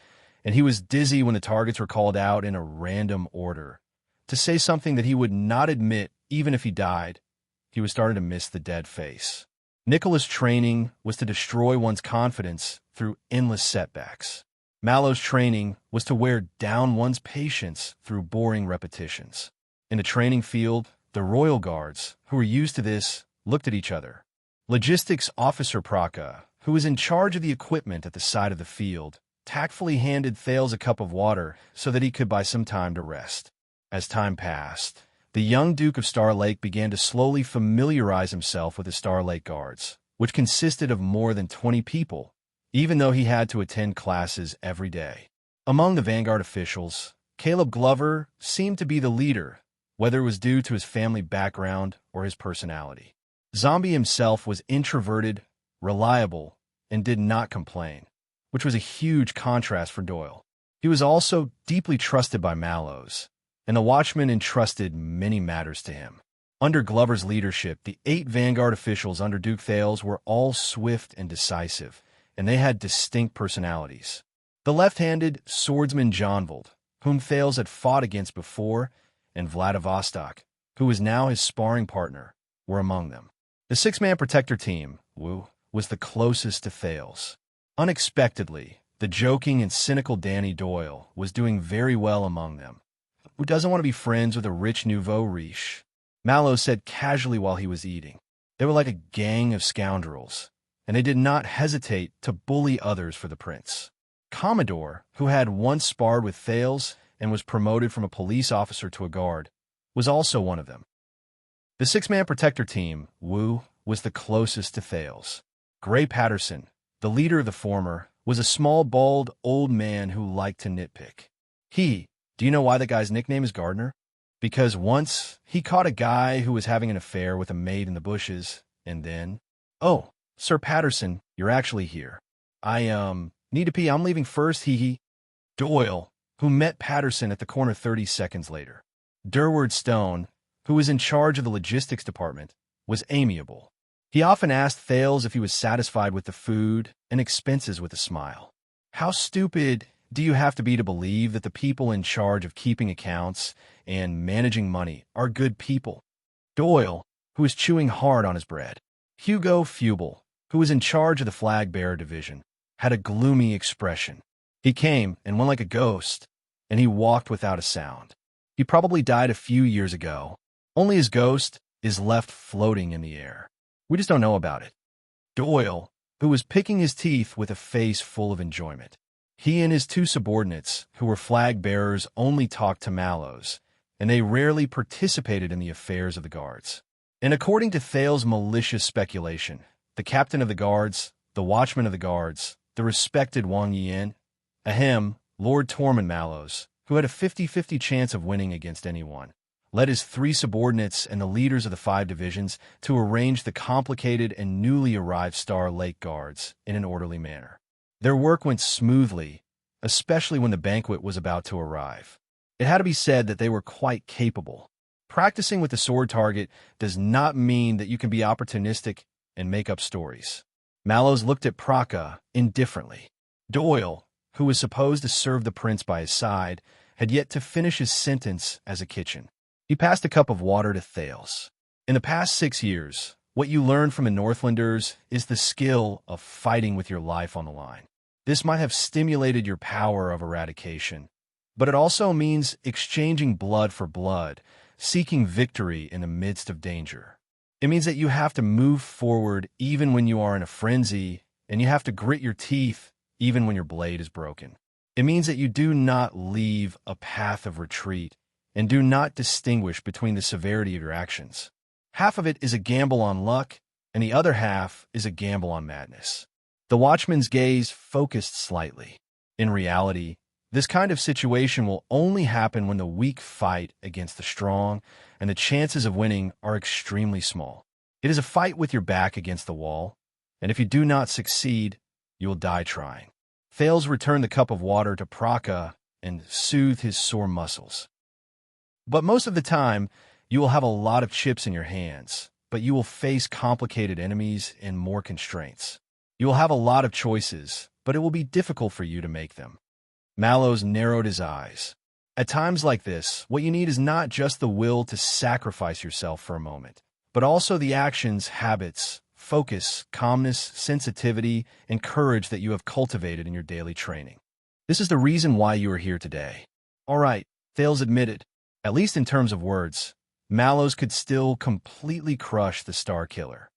And he was dizzy when the targets were called out in a random order. To say something that he would not admit even if he died, he was starting to miss the dead face. Nicholas' training was to destroy one's confidence through endless setbacks. Mallow's training was to wear down one's patience through boring repetitions. In the training field, the royal guards, who were used to this, looked at each other. Logistics Officer Praka, who was in charge of the equipment at the side of the field, tactfully handed Thales a cup of water so that he could buy some time to rest. As time passed, the young Duke of Star Lake began to slowly familiarize himself with the Star Lake Guards, which consisted of more than 20 people, even though he had to attend classes every day. Among the Vanguard officials, Caleb Glover seemed to be the leader, whether it was due to his family background or his personality. Zombie himself was introverted, reliable, and did not complain, which was a huge contrast for Doyle. He was also deeply trusted by Mallows, and the Watchman entrusted many matters to him. Under Glover's leadership, the 8 Vanguard officials under Duke Thales were all swift and decisive, and they had distinct personalities. The left-handed swordsman Jonvald, whom Thales had fought against before, and Vladivostok, who was now his sparring partner, were among them. The 6-man protector team, Wu, was the closest to Thales. Unexpectedly, the joking and cynical Danny Doyle was doing very well among them. Who doesn't want to be friends with a rich nouveau riche? Mallow said casually while he was eating. They were like a gang of scoundrels, and they did not hesitate to bully others for the prince. Commodore, who had once sparred with Thales and was promoted from a police officer to a guard, was also one of them. The 6-man protector team, Wu, was the closest to Thales. Gray Patterson, the leader of the former, was a small, bald, old man who liked to nitpick. Do you know why the guy's nickname is Gardner? Because once he caught a guy who was having an affair with a maid in the bushes, and then, "Oh, Sir Patterson, you're actually here. I need to pee, I'm leaving first, Doyle, who met Patterson at the corner 30 seconds later. Durward Stone, who was in charge of the logistics department, was amiable. He often asked Thales if he was satisfied with the food and expenses with a smile. How stupid do you have to be to believe that the people in charge of keeping accounts and managing money are good people? Doyle, who was chewing hard on his bread. Hugo Fubel, who was in charge of the flag-bearer division, had a gloomy expression. He came and went like a ghost, and he walked without a sound. He probably died a few years ago. Only his ghost is left floating in the air. We just don't know about it. Doyle, who was picking his teeth with a face full of enjoyment. He and his 2 subordinates, who were flag-bearers, only talked to Mallows, and they rarely participated in the affairs of the guards. And according to Thales' malicious speculation, the captain of the guards, the watchman of the guards, the respected Wang Yian, Lord Tormund Mallows, who had a 50-50 chance of winning against anyone, led his 3 subordinates and the leaders of the 5 divisions to arrange the complicated and newly arrived Star Lake Guards in an orderly manner. Their work went smoothly, especially when the banquet was about to arrive. It had to be said that they were quite capable. Practicing with the sword target does not mean that you can be opportunistic and make up stories. Mallows looked at Praka indifferently. Doyle, who was supposed to serve the prince by his side, had yet to finish his sentence as a kitchen. He passed a cup of water to Thales. In the past 6 years, what you learned from the Northlanders is the skill of fighting with your life on the line. This might have stimulated your power of eradication, but it also means exchanging blood for blood, seeking victory in the midst of danger. It means that you have to move forward even when you are in a frenzy, and you have to grit your teeth even when your blade is broken. It means that you do not leave a path of retreat and do not distinguish between the severity of your actions. Half of it is a gamble on luck, and the other half is a gamble on madness. The watchman's gaze focused slightly. In reality, this kind of situation will only happen when the weak fight against the strong, and the chances of winning are extremely small. It is a fight with your back against the wall, and if you do not succeed, you will die trying. Thales returned the cup of water to Praka and soothe his sore muscles. But most of the time, you will have a lot of chips in your hands, but you will face complicated enemies and more constraints. You will have a lot of choices, but it will be difficult for you to make them. Mallows narrowed his eyes. At times like this, what you need is not just the will to sacrifice yourself for a moment, but also the actions, habits, focus, calmness, sensitivity, and courage that you have cultivated in your daily training. This is the reason why you are here today. All right, Thales admitted. At least in terms of words, Mallows could still completely crush the Star Killer.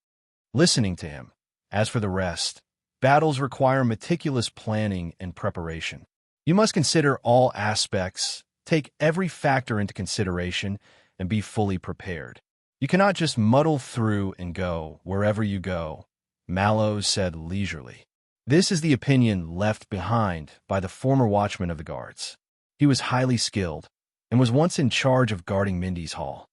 Listening to him. As for the rest, battles require meticulous planning and preparation. You must consider all aspects, take every factor into consideration, and be fully prepared. You cannot just muddle through and go wherever you go, Mallows said leisurely. This is the opinion left behind by the former watchman of the guards. He was highly skilled and was once in charge of guarding Mindy's hall.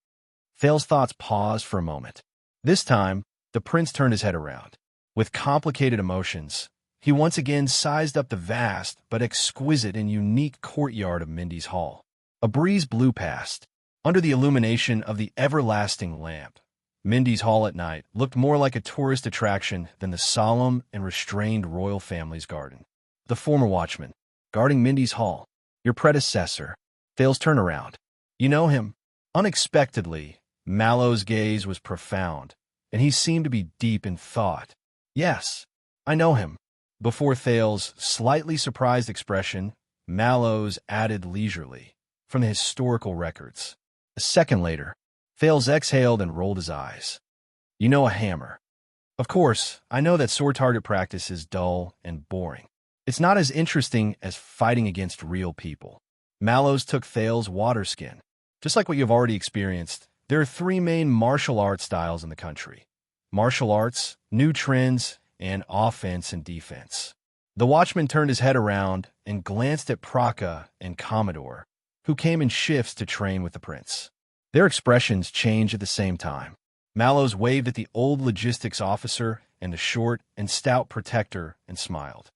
Thales' thoughts paused for a moment. This time, the prince turned his head around. With complicated emotions, he once again sized up the vast but exquisite and unique courtyard of Mindy's hall. A breeze blew past. Under the illumination of the everlasting lamp, Mindy's hall at night looked more like a tourist attraction than the solemn and restrained royal family's garden. The former watchman, guarding Mindy's hall, your predecessor. Thales turned around. You know him? Unexpectedly, Mallows' gaze was profound, and he seemed to be deep in thought. Yes, I know him. Before Thales' slightly surprised expression, Mallows added leisurely, from the historical records. A second later, Thales exhaled and rolled his eyes. You know a hammer. Of course, I know that sword target practice is dull and boring. It's not as interesting as fighting against real people. Mallows took Thales' water skin. Just like what you've already experienced, there are 3 main martial arts styles in the country. Martial arts, new trends, and offense and defense. The watchman turned his head around and glanced at Praka and Commodore, who came in shifts to train with the prince. Their expressions changed at the same time. Mallows waved at the old logistics officer and the short and stout protector and smiled.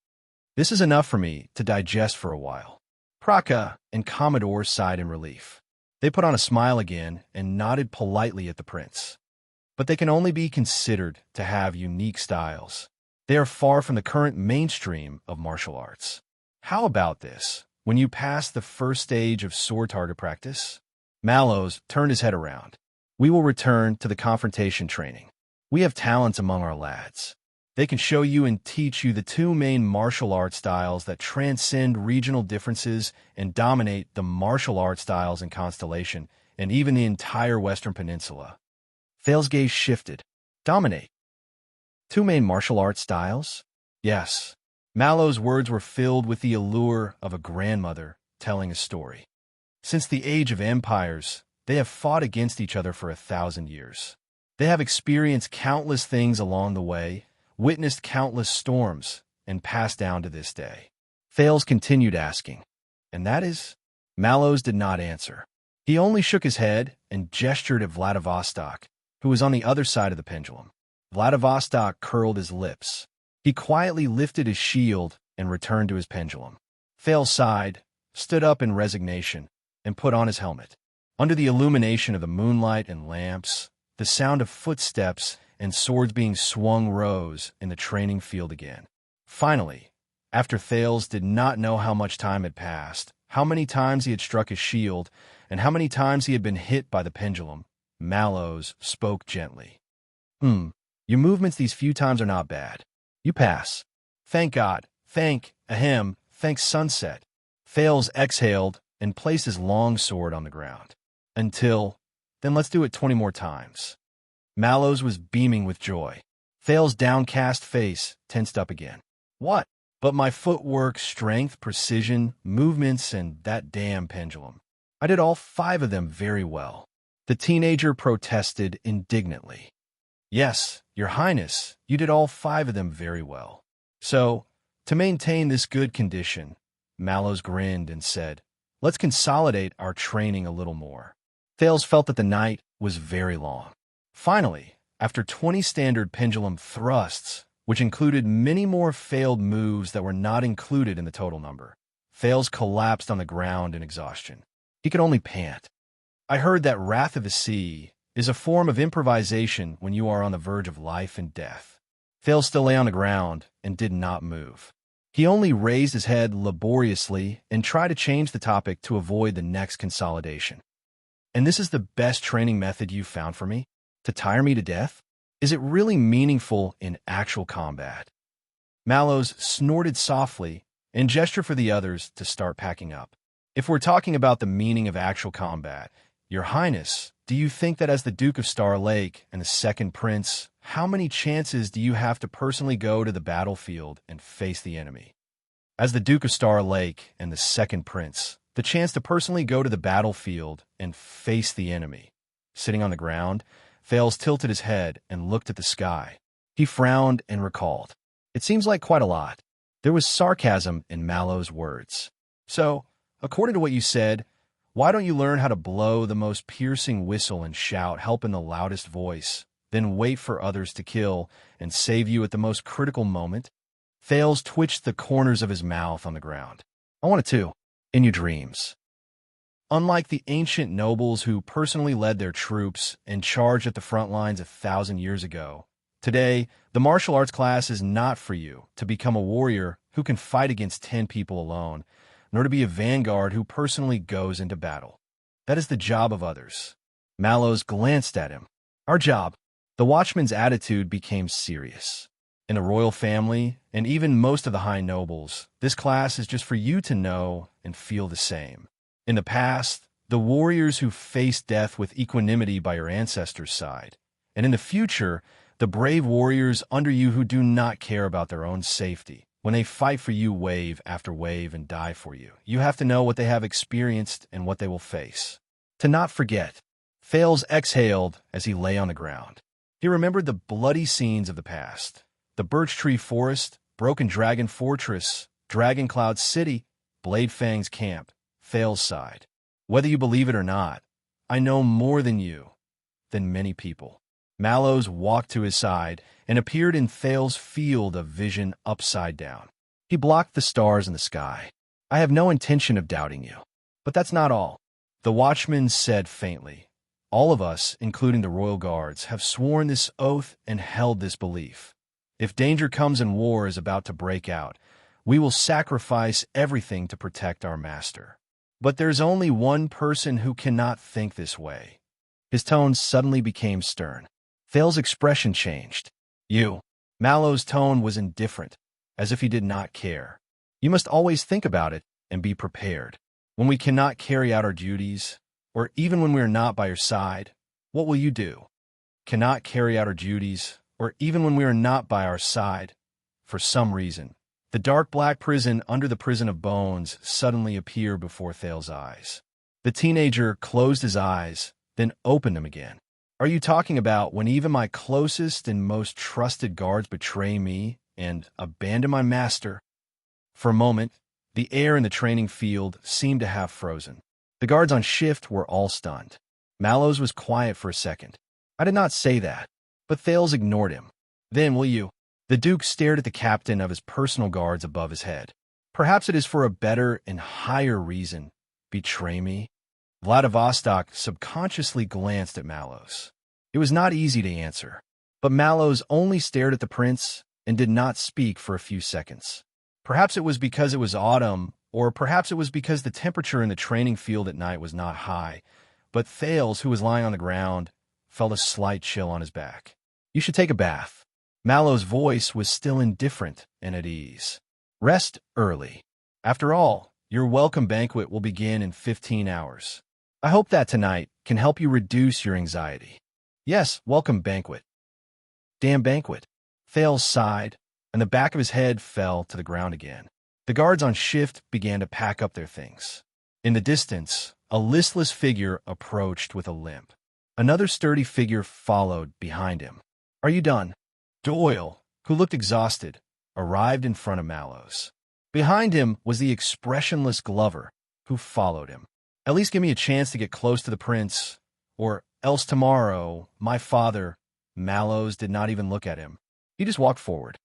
This is enough for me to digest for a while. Praka and Commodore sighed in relief. They put on a smile again and nodded politely at the prince. But they can only be considered to have unique styles. They are far from the current mainstream of martial arts. How about this? When you pass the first stage of sword target practice? Mallows turned his head around. We will return to the confrontation training. We have talents among our lads. They can show you and teach you the 2 main martial art styles that transcend regional differences and dominate the martial art styles in Constellation and even the entire Western Peninsula. Thales' gaze shifted. Dominate. 2 main martial art styles? Yes. Mallows' words were filled with the allure of a grandmother telling a story. Since the age of empires, they have fought against each other for 1,000 years. They have experienced countless things along the way, witnessed countless storms, and passed down to this day. Thales continued asking, and that is? Mallows did not answer. He only shook his head and gestured at Vladivostok, who was on the other side of the pendulum. Vladivostok curled his lips. He quietly lifted his shield and returned to his pendulum. Thales sighed, stood up in resignation, and put on his helmet. Under the illumination of the moonlight and lamps, the sound of footsteps and swords being swung rose in the training field again. Finally, after Thales did not know how much time had passed, how many times he had struck his shield, and how many times he had been hit by the pendulum, Mallows spoke gently. Your movements these few times are not bad. You pass. Thank God. Thank sunset. Thales exhaled and placed his long sword on the ground. Then let's do it 20 more times. Mallows was beaming with joy. Thales' downcast face tensed up again. What? But my footwork, strength, precision, movements, and that damn pendulum. I did all 5 of them very well. The teenager protested indignantly. Yes, Your Highness, you did all 5 of them very well. So, to maintain this good condition, Mallows grinned and said, let's consolidate our training a little more. Thales felt that the night was very long. Finally, after 20 standard pendulum thrusts, which included many more failed moves that were not included in the total number, Thales collapsed on the ground in exhaustion. He could only pant. I heard that Wrath of the Sea is a form of improvisation when you are on the verge of life and death. Thales still lay on the ground and did not move. He only raised his head laboriously and tried to change the topic to avoid the next consolidation. And this is the best training method you've found for me? To tire me to death? Is it really meaningful in actual combat? Mallows snorted softly and gestured for the others to start packing up. If we're talking about the meaning of actual combat, Your Highness, do you think that as the Duke of Star Lake and the Second Prince, how many chances do you have to personally go to the battlefield and face the enemy? As the Duke of Star Lake and the Second Prince, the chance to personally go to the battlefield and face the enemy. Sitting on the ground, Thales tilted his head and looked at the sky. He frowned and recalled. It seems like quite a lot. There was sarcasm in Mallow's words. So, according to what you said, why don't you learn how to blow the most piercing whistle and shout help in the loudest voice, then wait for others to kill and save you at the most critical moment? Thales twitched the corners of his mouth on the ground. I want it too, in your dreams. Unlike the ancient nobles who personally led their troops and charged at the front lines 1,000 years ago, today, the martial arts class is not for you to become a warrior who can fight against 10 people alone, nor to be a vanguard who personally goes into battle. That is the job of others. Mallows glanced at him. Our job. The watchman's attitude became serious. In the royal family, and even most of the high nobles, this class is just for you to know and feel the same. In the past, the warriors who faced death with equanimity by your ancestors' side, and in the future, the brave warriors under you who do not care about their own safety. When they fight for you wave after wave and die for you, you have to know what they have experienced and what they will face. To not forget. Thales exhaled as he lay on the ground. He remembered the bloody scenes of the past. The Birch Tree Forest, Broken Dragon Fortress, Dragon Cloud City, Blade Fang's camp. Thales sighed. Whether you believe it or not, I know more than you, than many people. Mallows walked to his side and appeared in Thales' field of vision upside down. He blocked the stars in the sky. I have no intention of doubting you. But that's not all. The watchman said faintly. All of us, including the royal guards, have sworn this oath and held this belief. If danger comes and war is about to break out, we will sacrifice everything to protect our master. But there's only one person who cannot think this way. His tone suddenly became stern. Thales' expression changed. You. Mallow's tone was indifferent, as if he did not care. You must always think about it and be prepared. When we cannot carry out our duties, or even when we are not by your side, what will you do? Cannot carry out our duties, or even when we are not by our side, for some reason. The dark black prison under the prison of bones suddenly appeared before Thales' eyes. The teenager closed his eyes, then opened them again. Are you talking about when even my closest and most trusted guards betray me and abandon my master? For a moment, the air in the training field seemed to have frozen. The guards on shift were all stunned. Mallows was quiet for a second. I did not say that, but Thales ignored him. Then, will you? The Duke stared at the captain of his personal guards above his head. Perhaps it is for a better and higher reason. Betray me? Vladivostok subconsciously glanced at Mallows. It was not easy to answer, but Mallows only stared at the prince and did not speak for a few seconds. Perhaps it was because it was autumn, or perhaps it was because the temperature in the training field at night was not high, but Thales, who was lying on the ground, felt a slight chill on his back. You should take a bath. Mallow's voice was still indifferent and at ease. Rest early. After all, your welcome banquet will begin in 15 hours. I hope that tonight can help you reduce your anxiety. Yes, welcome banquet. Damn banquet. Thales sighed, and the back of his head fell to the ground again. The guards on shift began to pack up their things. In the distance, a listless figure approached with a limp. Another sturdy figure followed behind him. Are you done? Doyle, who looked exhausted, arrived in front of Mallows. Behind him was the expressionless Glover, who followed him. At least give me a chance to get close to the prince, or else tomorrow, my father. Mallows did not even look at him. He just walked forward.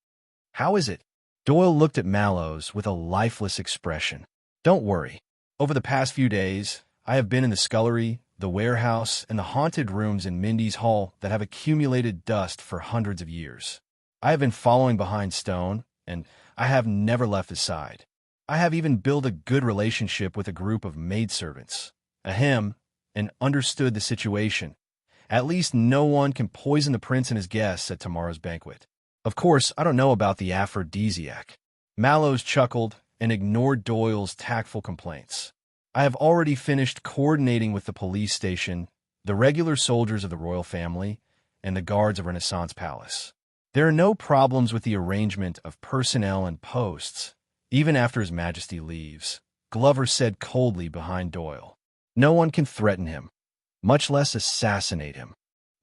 How is it? Doyle looked at Mallows with a lifeless expression. Don't worry. Over the past few days, I have been in the scullery, the warehouse, and the haunted rooms in Mindy's hall that have accumulated dust for hundreds of years. I have been following behind Stone, and I have never left his side. I have even built a good relationship with a group of maidservants, and understood the situation. At least no one can poison the prince and his guests at tomorrow's banquet. Of course, I don't know about the aphrodisiac. Mallows chuckled and ignored Doyle's tactful complaints. I have already finished coordinating with the police station, the regular soldiers of the royal family, and the guards of Renaissance Palace. There are no problems with the arrangement of personnel and posts, even after His Majesty leaves, Glover said coldly behind Doyle. No one can threaten him, much less assassinate him.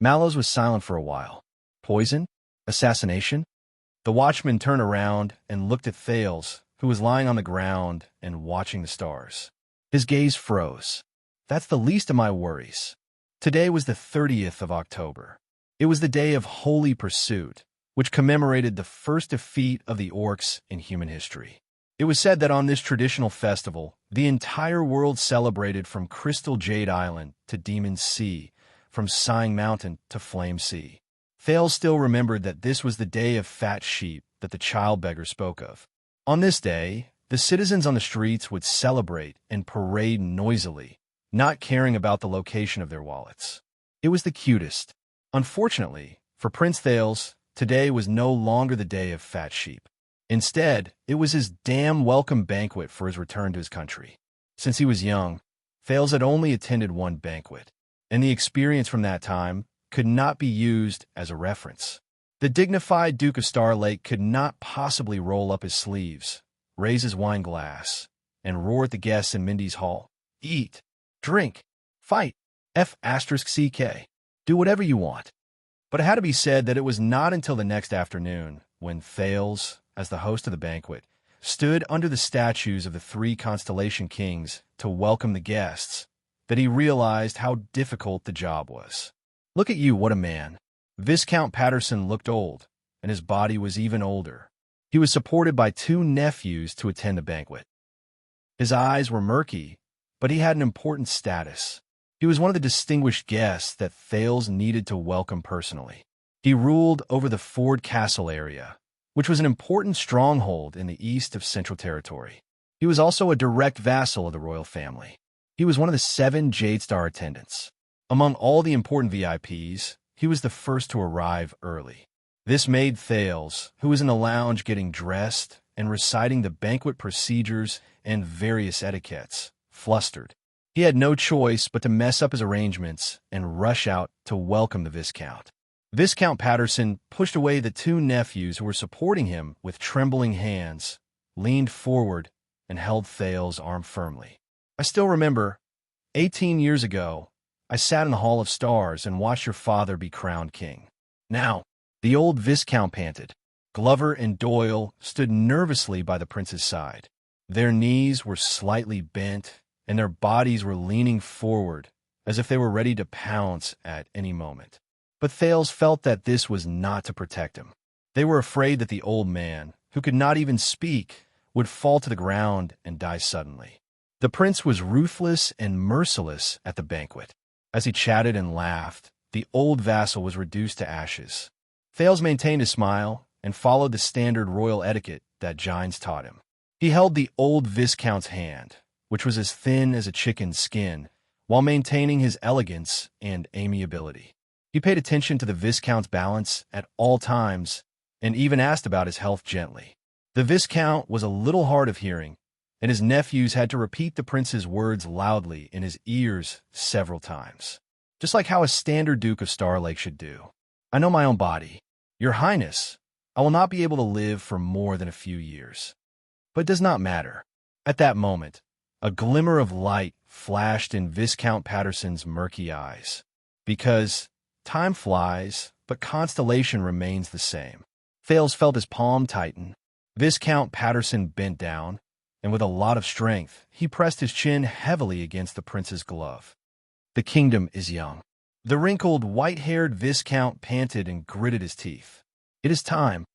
Mallows was silent for a while. Poison? Assassination? The watchman turned around and looked at Thales, who was lying on the ground and watching the stars. His gaze froze. That's the least of my worries. Today was the 30th of October. It was the day of Holy Pursuit, which commemorated the first defeat of the orcs in human history. It was said that on this traditional festival, the entire world celebrated from Crystal Jade Island to Demon Sea, from Sighing Mountain to Flame Sea. Thales still remembered that this was the day of fat sheep that the child beggar spoke of. On this day, the citizens on the streets would celebrate and parade noisily, not caring about the location of their wallets. It was the cutest. Unfortunately, for Prince Thales, today was no longer the day of fat sheep. Instead, it was his damn welcome banquet for his return to his country. Since he was young, Thales had only attended one banquet, and the experience from that time could not be used as a reference. The dignified Duke of Starlake could not possibly roll up his sleeves, raise his wine glass, and roar at the guests in Mindy's hall. Eat, drink, fight, F***CK. Do whatever you want. But it had to be said that it was not until the next afternoon when Thales, as the host of the banquet, stood under the statues of the three Constellation Kings to welcome the guests, that he realized how difficult the job was. Look at you, what a man. Viscount Patterson looked old, and his body was even older. He was supported by two nephews to attend the banquet. His eyes were murky, but he had an important status. He was one of the distinguished guests that Thales needed to welcome personally. He ruled over the Ford Castle area, which was an important stronghold in the east of Central Territory. He was also a direct vassal of the royal family. He was one of the 7 Jade Star attendants. Among all the important VIPs, he was the first to arrive early. This made Thales, who was in the lounge getting dressed and reciting the banquet procedures and various etiquettes, flustered. He had no choice but to mess up his arrangements and rush out to welcome the Viscount. Viscount Patterson pushed away the two nephews who were supporting him with trembling hands, leaned forward, and held Thales' arm firmly. I still remember, 18 years ago, I sat in the Hall of Stars and watched your father be crowned king. Now, the old Viscount panted. Glover and Doyle stood nervously by the prince's side. Their knees were slightly bent, and their bodies were leaning forward, as if they were ready to pounce at any moment. But Thales felt that this was not to protect him. They were afraid that the old man, who could not even speak, would fall to the ground and die suddenly. The prince was ruthless and merciless at the banquet. As he chatted and laughed, the old vassal was reduced to ashes. Thales maintained a smile and followed the standard royal etiquette that Gines taught him. He held the old Viscount's hand, which was as thin as a chicken's skin, while maintaining his elegance and amiability. He paid attention to the Viscount's balance at all times and even asked about his health gently. The Viscount was a little hard of hearing, and his nephews had to repeat the prince's words loudly in his ears several times, just like how a standard Duke of Starlake should do. I know my own body. Your Highness, I will not be able to live for more than a few years. But it does not matter. At that moment, a glimmer of light flashed in Viscount Patterson's murky eyes. Because time flies, but Constellation remains the same. Thales felt his palm tighten. Viscount Patterson bent down, and with a lot of strength, he pressed his chin heavily against the prince's glove. The kingdom is young. The wrinkled, white-haired Viscount panted and gritted his teeth. It is time.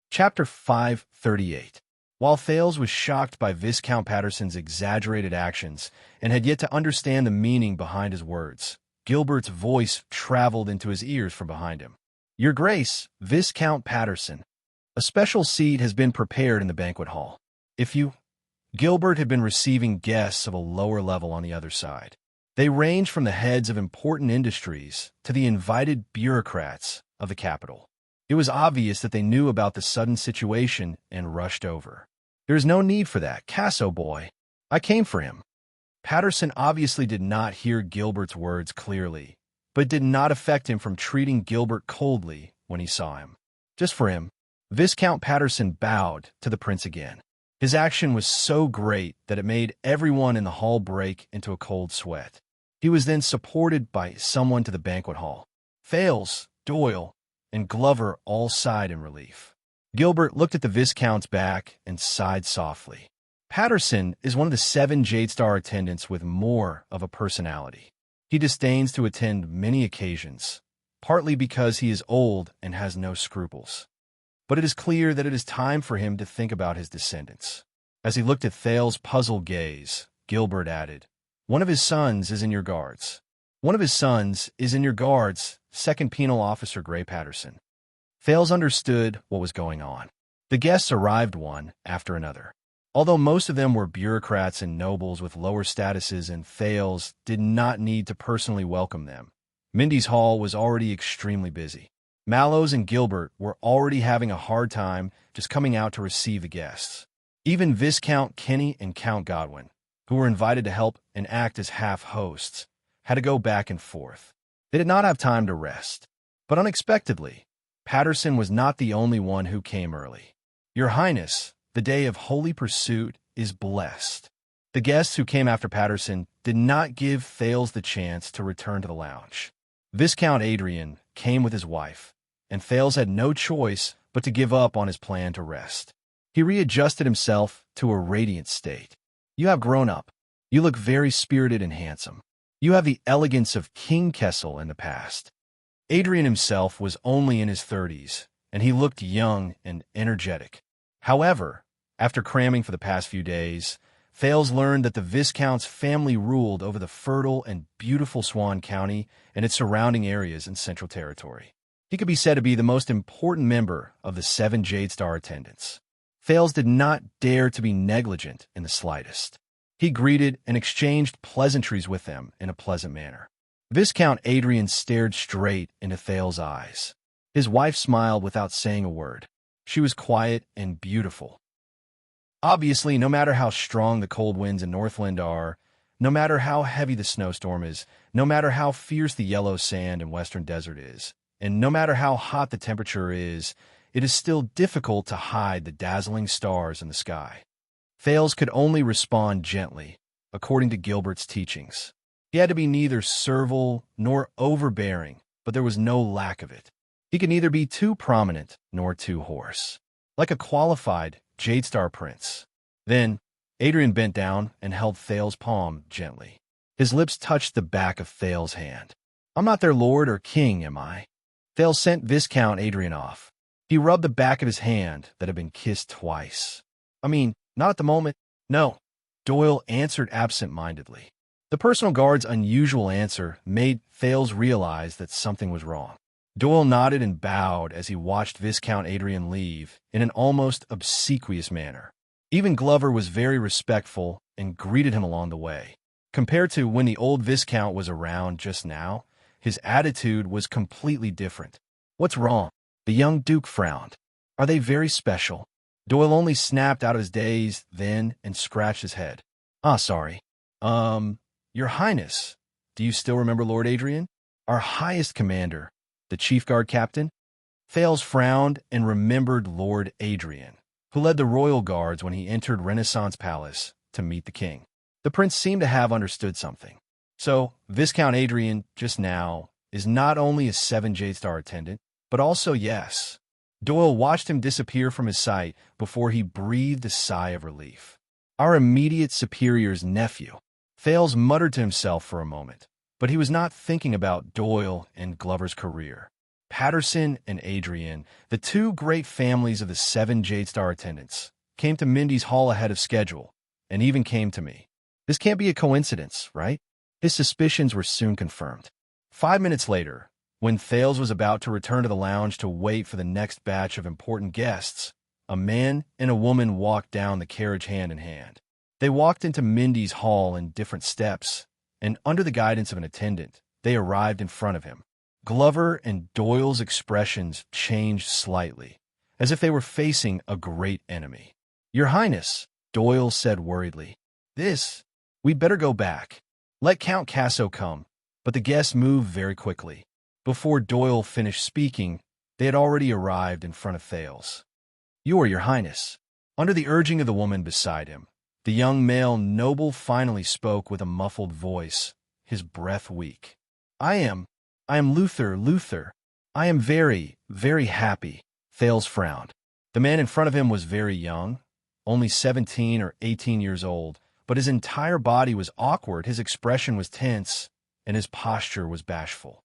Chapter 538. While Thales was shocked by Viscount Patterson's exaggerated actions and had yet to understand the meaning behind his words, Gilbert's voice traveled into his ears from behind him. "Your Grace, Viscount Patterson, a special seat has been prepared in the banquet hall. If you—" Gilbert had been receiving guests of a lower level on the other side. They ranged from the heads of important industries to the invited bureaucrats of the capital. It was obvious that they knew about the sudden situation and rushed over. "There is no need for that, Casso boy. I came for him." Patterson obviously did not hear Gilbert's words clearly, but it did not affect him from treating Gilbert coldly when he saw him. "Just for him." Viscount Patterson bowed to the prince again. His action was so great that it made everyone in the hall break into a cold sweat. He was then supported by someone to the banquet hall. Thales, Doyle, and Glover all sighed in relief. Gilbert looked at the Viscount's back and sighed softly. Patterson is one of the 7 Jadestar attendants with more of a personality. He disdains to attend many occasions, partly because he is old and has no scruples. But it is clear that it is time for him to think about his descendants. As he looked at Thales' puzzled gaze, Gilbert added, "One of his sons is in your guards." "One of his sons is in your guards, 2nd Penal Officer Gray Patterson." Thales understood what was going on. The guests arrived one after another. Although most of them were bureaucrats and nobles with lower statuses, and Thales did not need to personally welcome them, Mindy's hall was already extremely busy. Mallows and Gilbert were already having a hard time just coming out to receive the guests. Even Viscount Kenny and Count Godwin, who were invited to help and act as half-hosts, had to go back and forth. They did not have time to rest. But unexpectedly, Patterson was not the only one who came early. "Your Highness, the day of holy pursuit is blessed." The guests who came after Patterson did not give Thales the chance to return to the lounge. Viscount Adrian came with his wife, and Thales had no choice but to give up on his plan to rest. He readjusted himself to a radiant state. "You have grown up. You look very spirited and handsome. You have the elegance of King Kessel in the past." Adrian himself was only in his 30s, and he looked young and energetic. However, after cramming for the past few days, Thales learned that the Viscount's family ruled over the fertile and beautiful Swan County and its surrounding areas in Central Territory. He could be said to be the most important member of the 7 Jadestar attendants. Thales did not dare to be negligent in the slightest. He greeted and exchanged pleasantries with them in a pleasant manner. Viscount Adrian stared straight into Thales' eyes. His wife smiled without saying a word. She was quiet and beautiful. Obviously, no matter how strong the cold winds in Northland are, no matter how heavy the snowstorm is, no matter how fierce the yellow sand in Western Desert is, and no matter how hot the temperature is, it is still difficult to hide the dazzling stars in the sky. Thales could only respond gently, according to Gilbert's teachings. He had to be neither servile nor overbearing, but there was no lack of it. He could neither be too prominent nor too hoarse. Like a qualified Jadestar prince. Then, Adrian bent down and held Thales' palm gently. His lips touched the back of Thales' hand. "I'm not their lord or king, am I?" Thales sent Viscount Adrian off. He rubbed the back of his hand that had been kissed twice. "I mean, not at the moment." "No," Doyle answered absent-mindedly. The personal guard's unusual answer made Thales realize that something was wrong. Doyle nodded and bowed as he watched Viscount Adrian leave in an almost obsequious manner. Even Glover was very respectful and greeted him along the way. Compared to when the old Viscount was around just now, his attitude was completely different. "What's wrong?" The young Duke frowned. "Are they very special?" Doyle only snapped out of his daze then and scratched his head. Sorry. Your Highness, do you still remember Lord Adrian? Our highest commander, the Chief Guard Captain?" Thales frowned and remembered Lord Adrian, who led the royal guards when he entered Renaissance Palace to meet the king. The prince seemed to have understood something. So, Viscount Adrian, just now, is not only a 7 Jadestar attendant, but also, yes. Doyle watched him disappear from his sight before he breathed a sigh of relief. Our immediate superior's nephew. Thales muttered to himself for a moment, but he was not thinking about Doyle and Glover's career. Patterson and Adrian, the 2 great families of the 7 Jadestar attendants, came to Mindy's hall ahead of schedule, and even came to me. This can't be a coincidence, right? His suspicions were soon confirmed. 5 minutes later, when Thales was about to return to the lounge to wait for the next batch of important guests, a man and a woman walked down the carriage hand in hand. They walked into Mindy's hall in different steps, and under the guidance of an attendant, they arrived in front of him. Glover and Doyle's expressions changed slightly, as if they were facing a great enemy. "Your Highness," Doyle said worriedly. We'd better go back. Let Count Casso come." But the guests moved very quickly. Before Doyle finished speaking, they had already arrived in front of Thales. Your Highness." Under the urging of the woman beside him, the young male noble finally spoke with a muffled voice, his breath weak. I am Luther. I am very, very happy." Thales frowned. The man in front of him was very young, only 17 or 18 years old, but his entire body was awkward, his expression was tense, and his posture was bashful.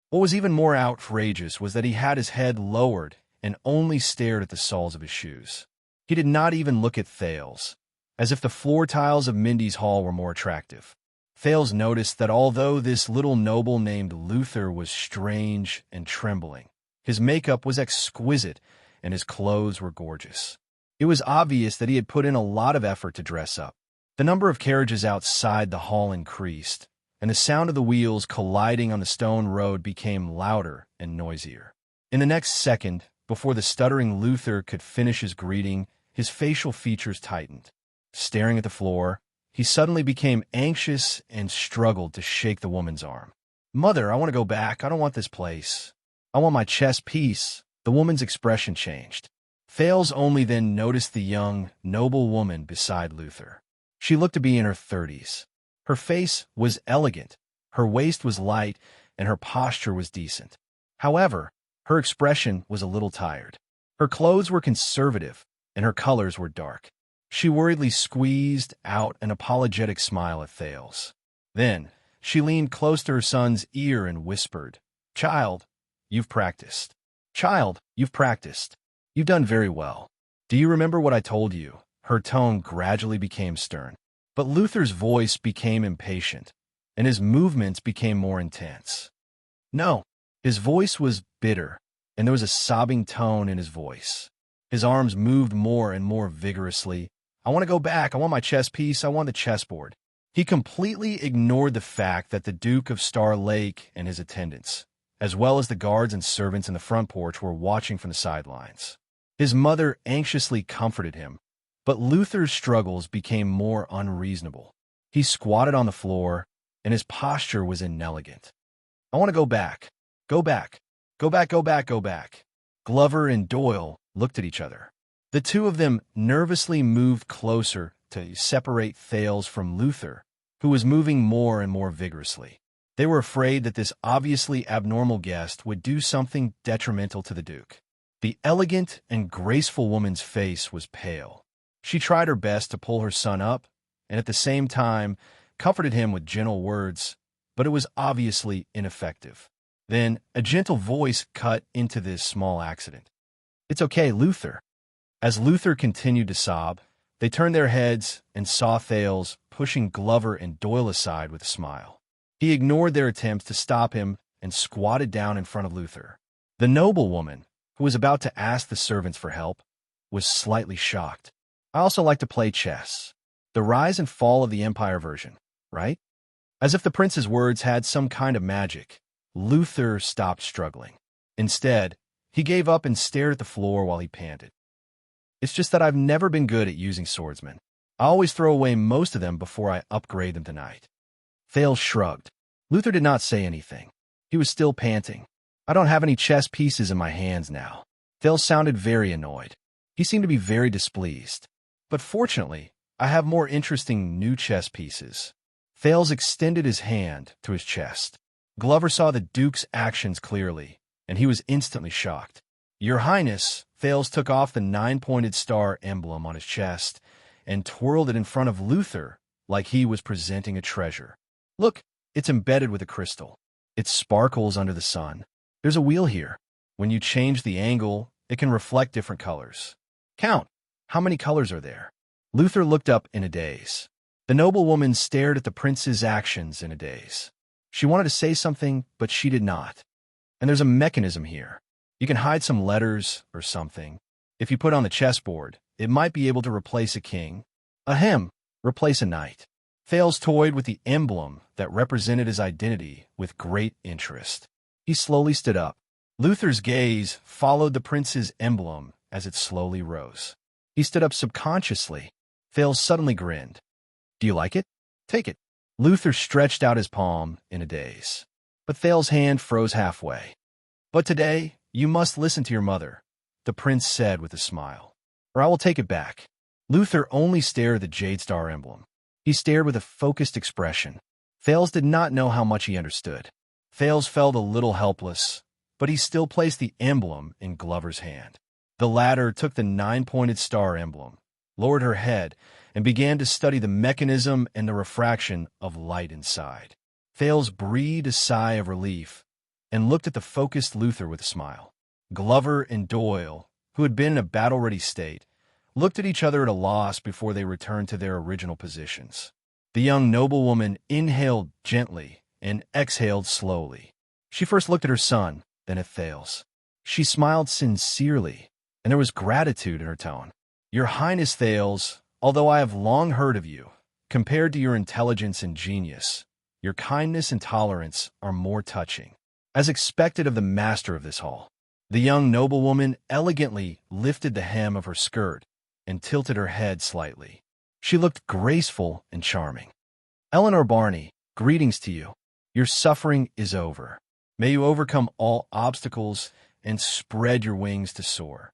What was even more outrageous was that he had his head lowered and only stared at the soles of his shoes. He did not even look at Thales, as if the floor tiles of Mindy's hall were more attractive. Thales noticed that although this little noble named Luther was strange and trembling, his makeup was exquisite and his clothes were gorgeous. It was obvious that he had put in a lot of effort to dress up. The number of carriages outside the hall increased, and the sound of the wheels colliding on the stone road became louder and noisier. In the next second, before the stuttering Luther could finish his greeting, his facial features tightened. Staring at the floor, he suddenly became anxious and struggled to shake the woman's arm. "Mother, I want to go back. I don't want this place. I want my chess piece." The woman's expression changed. Thales only then noticed the young, noble woman beside Luther. She looked to be in her 30s. Her face was elegant, her waist was light, and her posture was decent. However, her expression was a little tired. Her clothes were conservative, and her colors were dark. She worriedly squeezed out an apologetic smile at Thales. Then, she leaned close to her son's ear and whispered, Child, you've practiced. You've done very well. Do you remember what I told you?" Her tone gradually became stern. But Luther's voice became impatient, and his movements became more intense. No, his voice was bitter, and there was a sobbing tone in his voice. His arms moved more and more vigorously. "I want to go back. I want my chess piece. I want the chessboard." He completely ignored the fact that the Duke of Star Lake and his attendants, as well as the guards and servants in the front porch, were watching from the sidelines. His mother anxiously comforted him, but Luther's struggles became more unreasonable. He squatted on the floor, and his posture was inelegant. "I want to go back. Go back. Go back, go back, go back." Glover and Doyle looked at each other. The two of them nervously moved closer to separate Thales from Luther, who was moving more and more vigorously. They were afraid that this obviously abnormal guest would do something detrimental to the Duke. The elegant and graceful woman's face was pale. She tried her best to pull her son up, and at the same time comforted him with gentle words, but it was obviously ineffective. Then a gentle voice cut into this small accident. "It's okay, Luther." As Luther continued to sob, they turned their heads and saw Thales pushing Glover and Doyle aside with a smile. He ignored their attempts to stop him and squatted down in front of Luther. The noble woman, who was about to ask the servants for help, was slightly shocked. "I also like to play chess. The rise and fall of the Empire version, right?" As if the prince's words had some kind of magic, Luther stopped struggling. Instead, he gave up and stared at the floor while he panted. "It's just that I've never been good at using swordsmen. I always throw away most of them before I upgrade them tonight." Thales shrugged. Luther did not say anything. He was still panting. "I don't have any chess pieces in my hands now." Thales sounded very annoyed. He seemed to be very displeased. "But fortunately, I have more interesting new chess pieces." Thales extended his hand to his chest. Glover saw the Duke's actions clearly, and he was instantly shocked. "Your Highness," Thales took off the 9-pointed star emblem on his chest and twirled it in front of Luther like he was presenting a treasure. "Look, it's embedded with a crystal. It sparkles under the sun. There's a wheel here. When you change the angle, it can reflect different colors. Count, How many colors are there? Luther looked up in a daze. The noblewoman stared at the prince's actions in a daze. She wanted to say something, but she did not. And there's a mechanism here. You can hide some letters or something. If you put on the chessboard, it might be able to replace a king. Ahem, replace a knight. Thales toyed with the emblem that represented his identity with great interest. He slowly stood up. Luther's gaze followed the prince's emblem as it slowly rose. He stood up subconsciously. Thales suddenly grinned. Do you like it? Take it. Luther stretched out his palm in a daze. But Thales' hand froze halfway. But today, you must listen to your mother, the prince said with a smile, or I will take it back. Luther only stared at the Jade Star emblem. He stared with a focused expression. Thales did not know how much he understood. Thales felt a little helpless, but he still placed the emblem in Glover's hand. The latter took the 9-pointed star emblem, lowered her head, and began to study the mechanism and the refraction of light inside. Thales breathed a sigh of relief and looked at the focused Luther with a smile. Glover and Doyle, who had been in a battle-ready state, looked at each other at a loss before they returned to their original positions. The young noblewoman inhaled gently and exhaled slowly. She first looked at her son, then at Thales. She smiled sincerely, and there was gratitude in her tone. Your Highness Thales, although I have long heard of you, compared to your intelligence and genius, your kindness and tolerance are more touching. As expected of the master of this hall, the young noblewoman elegantly lifted the hem of her skirt and tilted her head slightly. She looked graceful and charming. Eleanor Barney, greetings to you. Your suffering is over. May you overcome all obstacles and spread your wings to soar.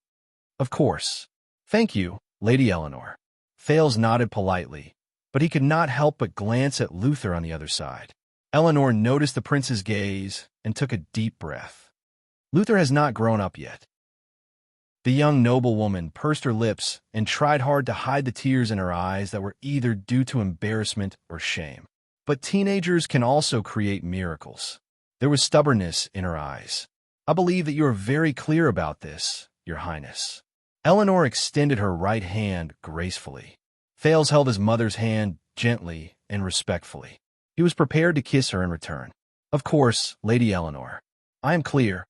Of course. Thank you, Lady Eleanor. Thales nodded politely, but he could not help but glance at Luther on the other side. Eleanor noticed the prince's gaze and took a deep breath. Luther has not grown up yet. The young noblewoman pursed her lips and tried hard to hide the tears in her eyes that were either due to embarrassment or shame. But teenagers can also create miracles. There was stubbornness in her eyes. I believe that you are very clear about this, Your Highness. Eleanor extended her right hand gracefully. Thales held his mother's hand gently and respectfully. He was prepared to kiss her in return. Of course, Lady Eleanor. I am clear.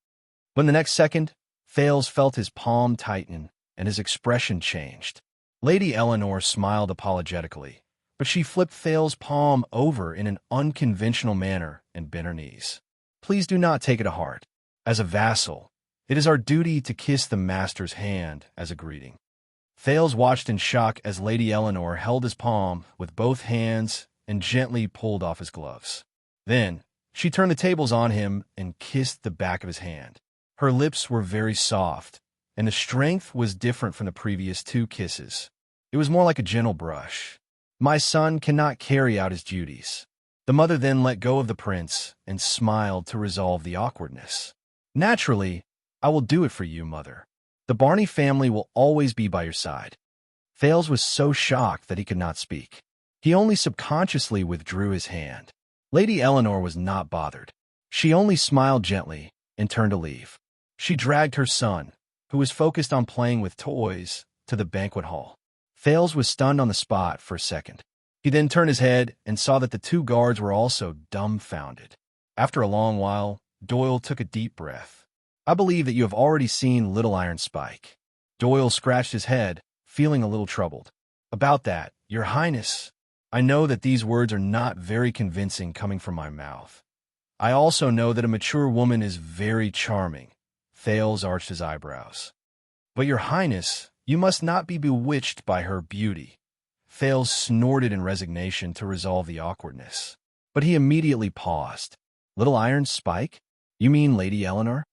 But in the next second, Thales felt his palm tighten and his expression changed. Lady Eleanor smiled apologetically, but she flipped Thales' palm over in an unconventional manner and bent her knees. Please do not take it to heart. As a vassal, it is our duty to kiss the master's hand as a greeting. Thales watched in shock as Lady Eleanor held his palm with both hands and gently pulled off his gloves. Then, she turned the tables on him and kissed the back of his hand. Her lips were very soft, and the strength was different from the previous 2 kisses. It was more like a gentle brush. My son cannot carry out his duties. The mother then let go of the prince and smiled to resolve the awkwardness. Naturally, I will do it for you, mother. The Barney family will always be by your side. Thales was so shocked that he could not speak. He only subconsciously withdrew his hand. Lady Eleanor was not bothered. She only smiled gently and turned to leave. She dragged her son, who was focused on playing with toys, to the banquet hall. Thales was stunned on the spot for a second. He then turned his head and saw that the 2 guards were also dumbfounded. After a long while, Doyle took a deep breath. I believe that you have already seen Little Iron Spike. Doyle scratched his head, feeling a little troubled. About that, Your Highness, I know that these words are not very convincing coming from my mouth. I also know that a mature woman is very charming. Thales arched his eyebrows. But Your Highness, you must not be bewitched by her beauty. Thales snorted in resignation to resolve the awkwardness. But he immediately paused. Little Iron Spike? You mean Lady Eleanor?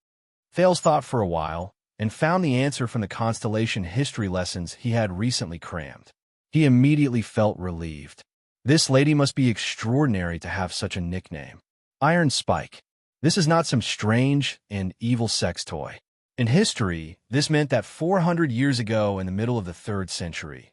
Thales thought for a while and found the answer from the constellation history lessons he had recently crammed. He immediately felt relieved. This lady must be extraordinary to have such a nickname. Iron Spike. This is not some strange and evil sex toy. In history, this meant that 400 years ago in the middle of the 3rd century,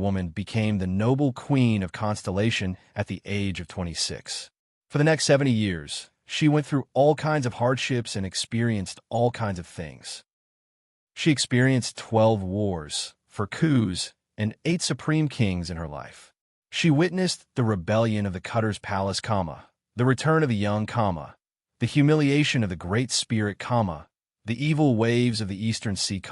woman became the noble queen of Constellation at the age of 26. For the next 70 years, she went through all kinds of hardships and experienced all kinds of things. She experienced 12 wars, 4 coups, and 8 supreme kings in her life. She witnessed the rebellion of the Cutter's Palace, the return of the young, the humiliation of the Great Spirit, the evil waves of the Eastern Sea,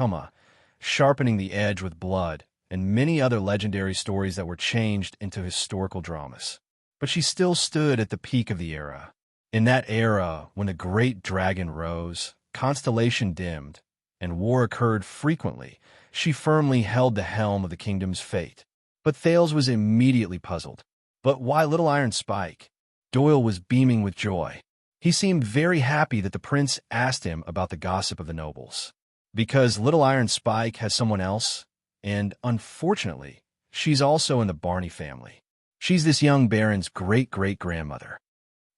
sharpening the edge with blood, and many other legendary stories that were changed into historical dramas. But she still stood at the peak of the era. In that era, when the great dragon rose, constellation dimmed, and war occurred frequently, she firmly held the helm of the kingdom's fate. But Thales was immediately puzzled. But why Little Iron Spike? Doyle was beaming with joy. He seemed very happy that the prince asked him about the gossip of the nobles. Because Little Iron Spike has someone else, and unfortunately, she's also in the Barney family. She's this young baron's great-great-grandmother.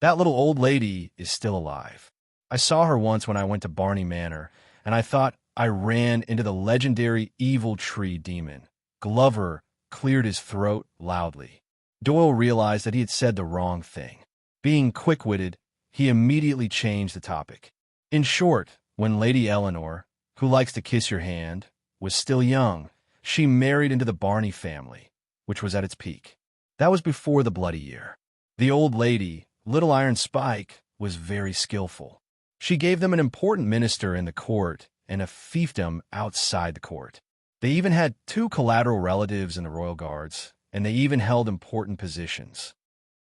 That little old lady is still alive. I saw her once when I went to Barney Manor, and I thought I ran into the legendary evil tree demon. Glover cleared his throat loudly. Doyle realized that he had said the wrong thing. Being quick-witted, he immediately changed the topic. In short, when Lady Eleanor, who likes to kiss your hand, was still young, she married into the Barney family, which was at its peak. That was before the Bloody Year. The old lady, Little Iron Spike, was very skillful. She gave them an important minister in the court and a fiefdom outside the court. They even had 2 collateral relatives in the royal guards, and they even held important positions.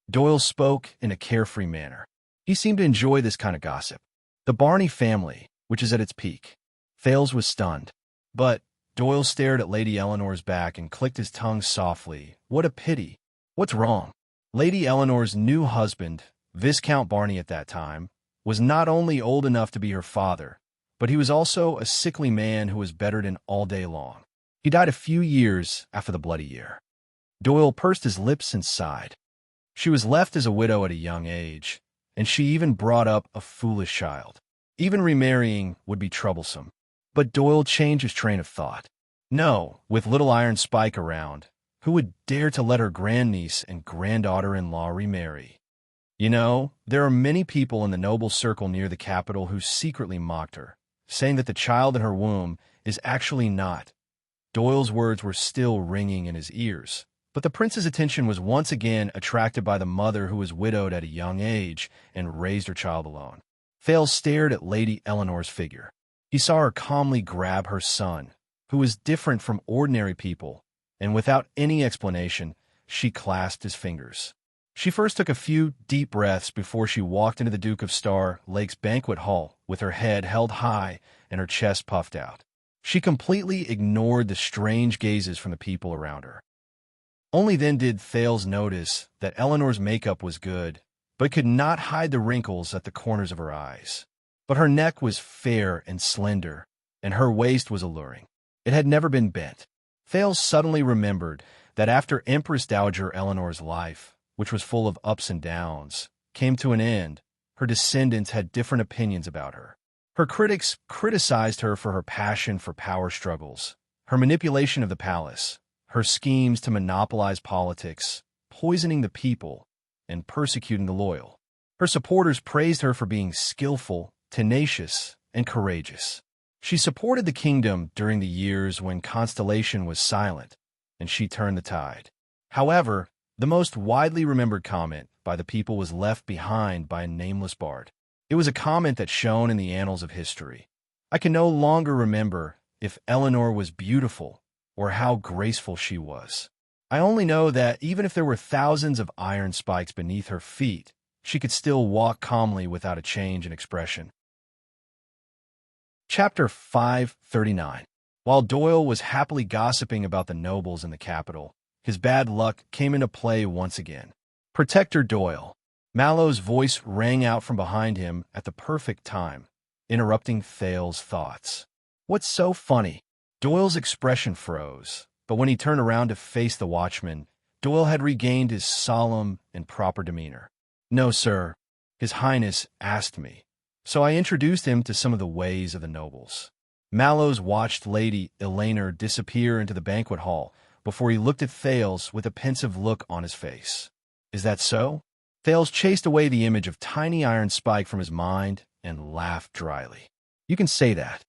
Doyle spoke in a carefree manner. He seemed to enjoy this kind of gossip. The Barney family, which is at its peak. Thales was stunned. But Doyle stared at Lady Eleanor's back and clicked his tongue softly. What a pity. What's wrong? Lady Eleanor's new husband, Viscount Barney at that time, was not only old enough to be her father, but he was also a sickly man who was bedridden all day long. He died a few years after the Bloody Year. Doyle pursed his lips and sighed. She was left as a widow at a young age, and she even brought up a foolish child. Even remarrying would be troublesome. But Doyle changed his train of thought. No, with Little Iron Spike around, who would dare to let her grandniece and granddaughter-in-law remarry? You know, there are many people in the noble circle near the capital who secretly mocked her, saying that the child in her womb is actually not. Doyle's words were still ringing in his ears, but the prince's attention was once again attracted by the mother who was widowed at a young age and raised her child alone. Thales stared at Lady Eleanor's figure. He saw her calmly grab her son, who was different from ordinary people, and without any explanation, she clasped his fingers. She first took a few deep breaths before she walked into the Duke of Star Lake's banquet hall with her head held high and her chest puffed out. She completely ignored the strange gazes from the people around her. Only then did Thales notice that Eleanor's makeup was good, but could not hide the wrinkles at the corners of her eyes. But her neck was fair and slender, and her waist was alluring. It had never been bent. Thales suddenly remembered that after Empress Dowager Eleanor's life, which was full of ups and downs, came to an end, her descendants had different opinions about her. Her critics criticized her for her passion for power struggles, her manipulation of the palace, her schemes to monopolize politics, poisoning the people, and persecuting the loyal. Her supporters praised her for being skillful, tenacious, and courageous. She supported the kingdom during the years when Constellation was silent, and she turned the tide. However, the most widely remembered comment by the people was left behind by a nameless bard. It was a comment that shone in the annals of history. I can no longer remember if Eleanor was beautiful or how graceful she was. I only know that even if there were thousands of iron spikes beneath her feet, she could still walk calmly without a change in expression. Chapter 539. While Doyle was happily gossiping about the nobles in the capital, his bad luck came into play once again. Protector Doyle. Mallow's voice rang out from behind him at the perfect time. interrupting Thale's thoughts. What's so funny? Doyle's expression froze, but when he turned around to face the watchman, Doyle had regained his solemn and proper demeanor. No, sir, His Highness asked me. So I introduced him to some of the ways of the nobles. Mallows watched Lady Eleanor disappear into the banquet hall before he looked at Thales with a pensive look on his face. Is that so? Thales chased away the image of tiny Iron Spike from his mind and laughed dryly. You can say that.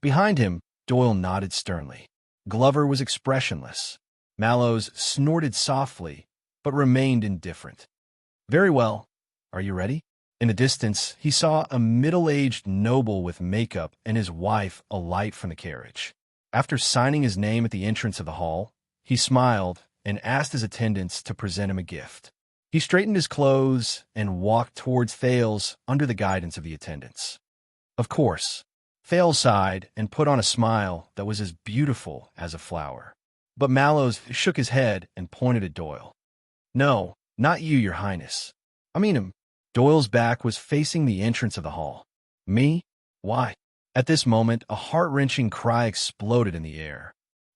Behind him, Doyle nodded sternly. Glover was expressionless. Mallows snorted softly, but remained indifferent. Very well. Are you ready? In the distance, he saw a middle-aged noble with makeup and his wife alight from the carriage. After signing his name at the entrance of the hall, he smiled and asked his attendants to present him a gift. He straightened his clothes and walked towards Thales under the guidance of the attendants. Of course, Thales sighed and put on a smile that was as beautiful as a flower. But Mallows shook his head and pointed at Doyle. No, not you, Your Highness. I mean him. Doyle's back was facing the entrance of the hall. Me? Why? At this moment, a heart-wrenching cry exploded in the air.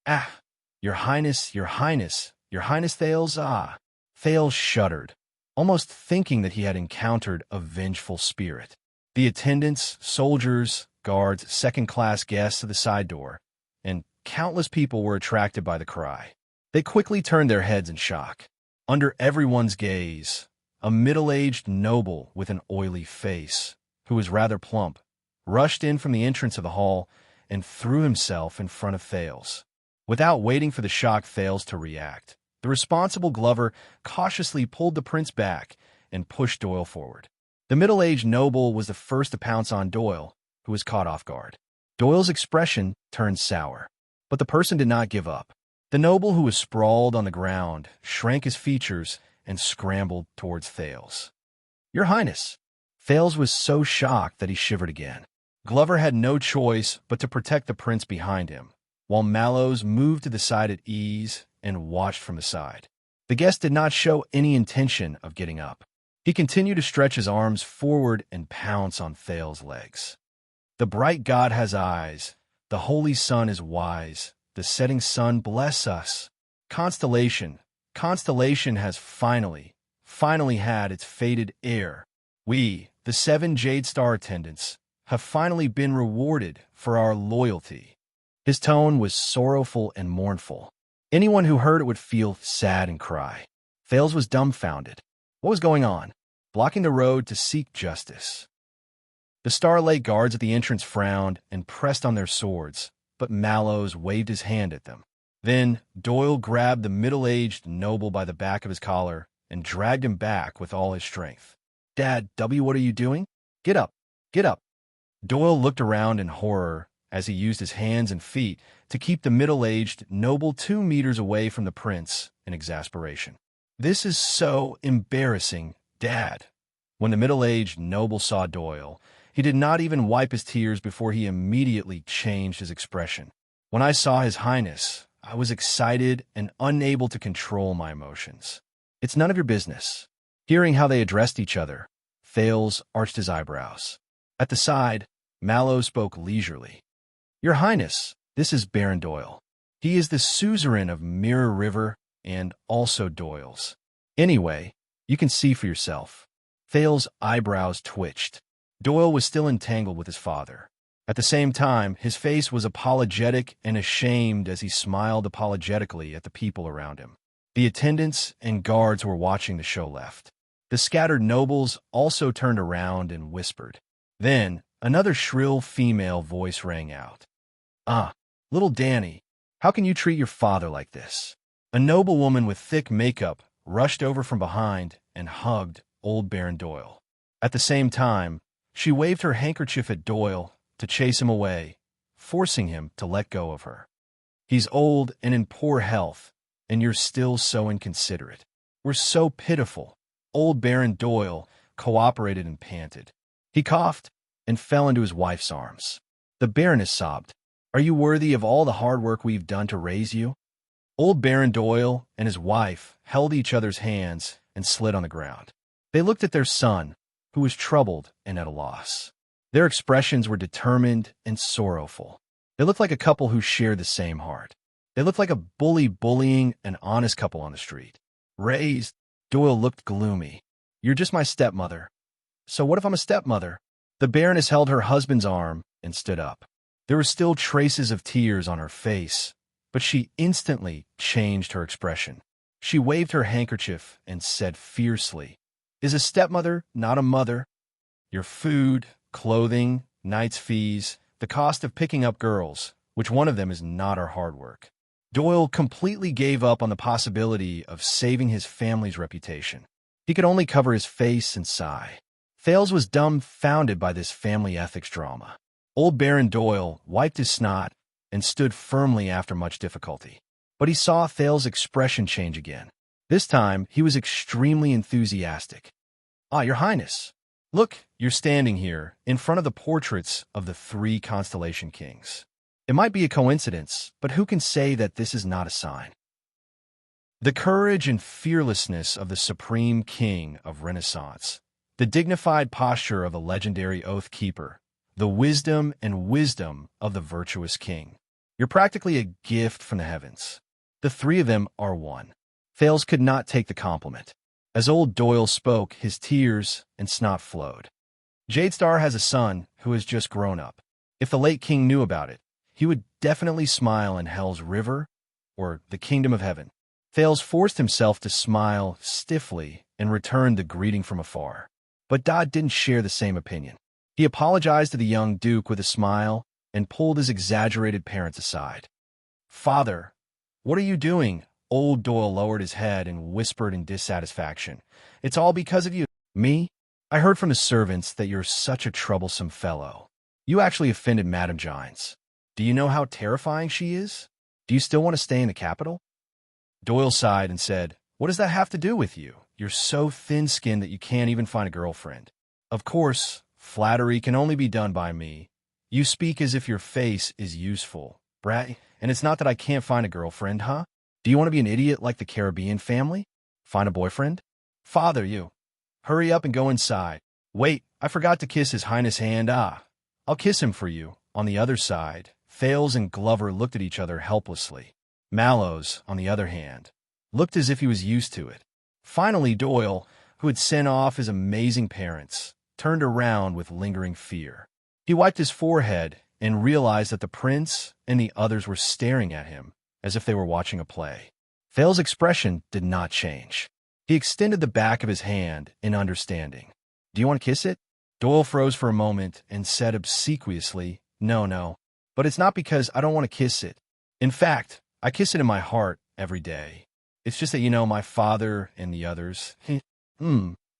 Ah! Your Highness, Your Highness, Your Highness Thales, ah! Thales shuddered, almost thinking that he had encountered a vengeful spirit. The attendants, soldiers, guards, second-class guests of the side door, and countless people were attracted by the cry. They quickly turned their heads in shock. Under everyone's gaze, a middle-aged noble with an oily face, who was rather plump, rushed in from the entrance of the hall and threw himself in front of Thales. Without waiting for the shocked Thales to react, the responsible Glover cautiously pulled the prince back and pushed Doyle forward. The middle-aged noble was the first to pounce on Doyle, who was caught off guard. Doyle's expression turned sour, but the person did not give up. The noble, who was sprawled on the ground, shrank his features and scrambled towards Thales. Your Highness! Thales was so shocked that he shivered again. Glover had no choice but to protect the prince behind him, while Mallows moved to the side at ease and watched from the side. The guest did not show any intention of getting up. He continued to stretch his arms forward and pounce on Thales' legs. The bright God has eyes. The holy sun is wise. The setting sun bless us. Constellation has finally had its fated heir. We, the 7 Jade Star attendants, have finally been rewarded for our loyalty. His tone was sorrowful and mournful. Anyone who heard it would feel sad and cry. Thales was dumbfounded. What was going on? Blocking the road to seek justice. The Starlight guards at the entrance frowned and pressed on their swords, but Mallows waved his hand at them. Then Doyle grabbed the middle-aged noble by the back of his collar and dragged him back with all his strength. Dad, what are you doing? Get up, get up. Doyle looked around in horror as he used his hands and feet to keep the middle-aged noble 2 meters away from the prince in exasperation. This is so embarrassing, Dad. When the middle-aged noble saw Doyle, he did not even wipe his tears before he immediately changed his expression. When I saw His Highness, I was excited and unable to control my emotions. It's none of your business. Hearing how they addressed each other, Thales arched his eyebrows. At the side, Mallows spoke leisurely. Your Highness, this is Baron Doyle. He is the suzerain of Mirror River and also Doyle's. Anyway, you can see for yourself. Thales' eyebrows twitched. Doyle was still entangled with his father. At the same time, his face was apologetic and ashamed as he smiled apologetically at the people around him. The attendants and guards who were watching the show left. The scattered nobles also turned around and whispered. Then, another shrill female voice rang out. Ah, little Danny, how can you treat your father like this? A noblewoman with thick makeup rushed over from behind and hugged old Baron Doyle. At the same time, she waved her handkerchief at Doyle to chase him away, forcing him to let go of her. He's old and in poor health, and you're still so inconsiderate. We're so pitiful. Old Baron Doyle cooperated and panted. He coughed and fell into his wife's arms. The Baroness sobbed. Are you worthy of all the hard work we've done to raise you? Old Baron Doyle and his wife held each other's hands and slid on the ground. They looked at their son, who was troubled and at a loss. Their expressions were determined and sorrowful. They looked like a couple who shared the same heart. They looked like a bully bullying an honest couple on the street. Raised, Doyle looked gloomy. You're just my stepmother. So what if I'm a stepmother? The Baroness held her husband's arm and stood up. There were still traces of tears on her face, but she instantly changed her expression. She waved her handkerchief and said fiercely, Is a stepmother not a mother? Your food, clothing, night's fees, the cost of picking up girls, which one of them is not our hard work. Doyle completely gave up on the possibility of saving his family's reputation. He could only cover his face and sigh. Thales was dumbfounded by this family ethics drama. Old Baron Doyle wiped his snot and stood firmly after much difficulty. But he saw Thales' expression change again. This time, he was extremely enthusiastic. Ah, Your Highness, look, you're standing here in front of the portraits of the 3 Constellation Kings. It might be a coincidence, but who can say that this is not a sign? The courage and fearlessness of the Supreme King of Renaissance, the dignified posture of the legendary Oath Keeper, the wisdom of the virtuous king. You're practically a gift from the heavens. The 3 of them are one. Thales could not take the compliment. As old Doyle spoke, his tears and snot flowed. Jadestar has a son who has just grown up. If the late king knew about it, he would definitely smile in Hell's River or the Kingdom of Heaven. Thales forced himself to smile stiffly and returned the greeting from afar. But Dodd didn't share the same opinion. He apologized to the young duke with a smile and pulled his exaggerated parents aside. Father, what are you doing? Old Doyle lowered his head and whispered in dissatisfaction. It's all because of you. Me? I heard from the servants that you're such a troublesome fellow. You actually offended Madame Gines. Do you know how terrifying she is? Do you still want to stay in the capital? Doyle sighed and said, What does that have to do with you? You're so thin-skinned that you can't even find a girlfriend. Of course, flattery can only be done by me. You speak as if your face is useful, brat, and it's not that I can't find a girlfriend, huh? Do you want to be an idiot like the Caribbean family? Find a boyfriend? Father, you. Hurry up and go inside. Wait, I forgot to kiss His Highness' hand. I'll kiss him for you. On the other side, Thales and Glover looked at each other helplessly. Mallows, on the other hand, looked as if he was used to it. Finally, Doyle, who had sent off his amazing parents, turned around with lingering fear. He wiped his forehead and realized that the prince and the others were staring at him as if they were watching a play. Thales' expression did not change. He extended the back of his hand in understanding. Do you want to kiss it? Doyle froze for a moment and said obsequiously, No, but it's not because I don't want to kiss it. In fact, I kiss it in my heart every day. It's just that my father and the others.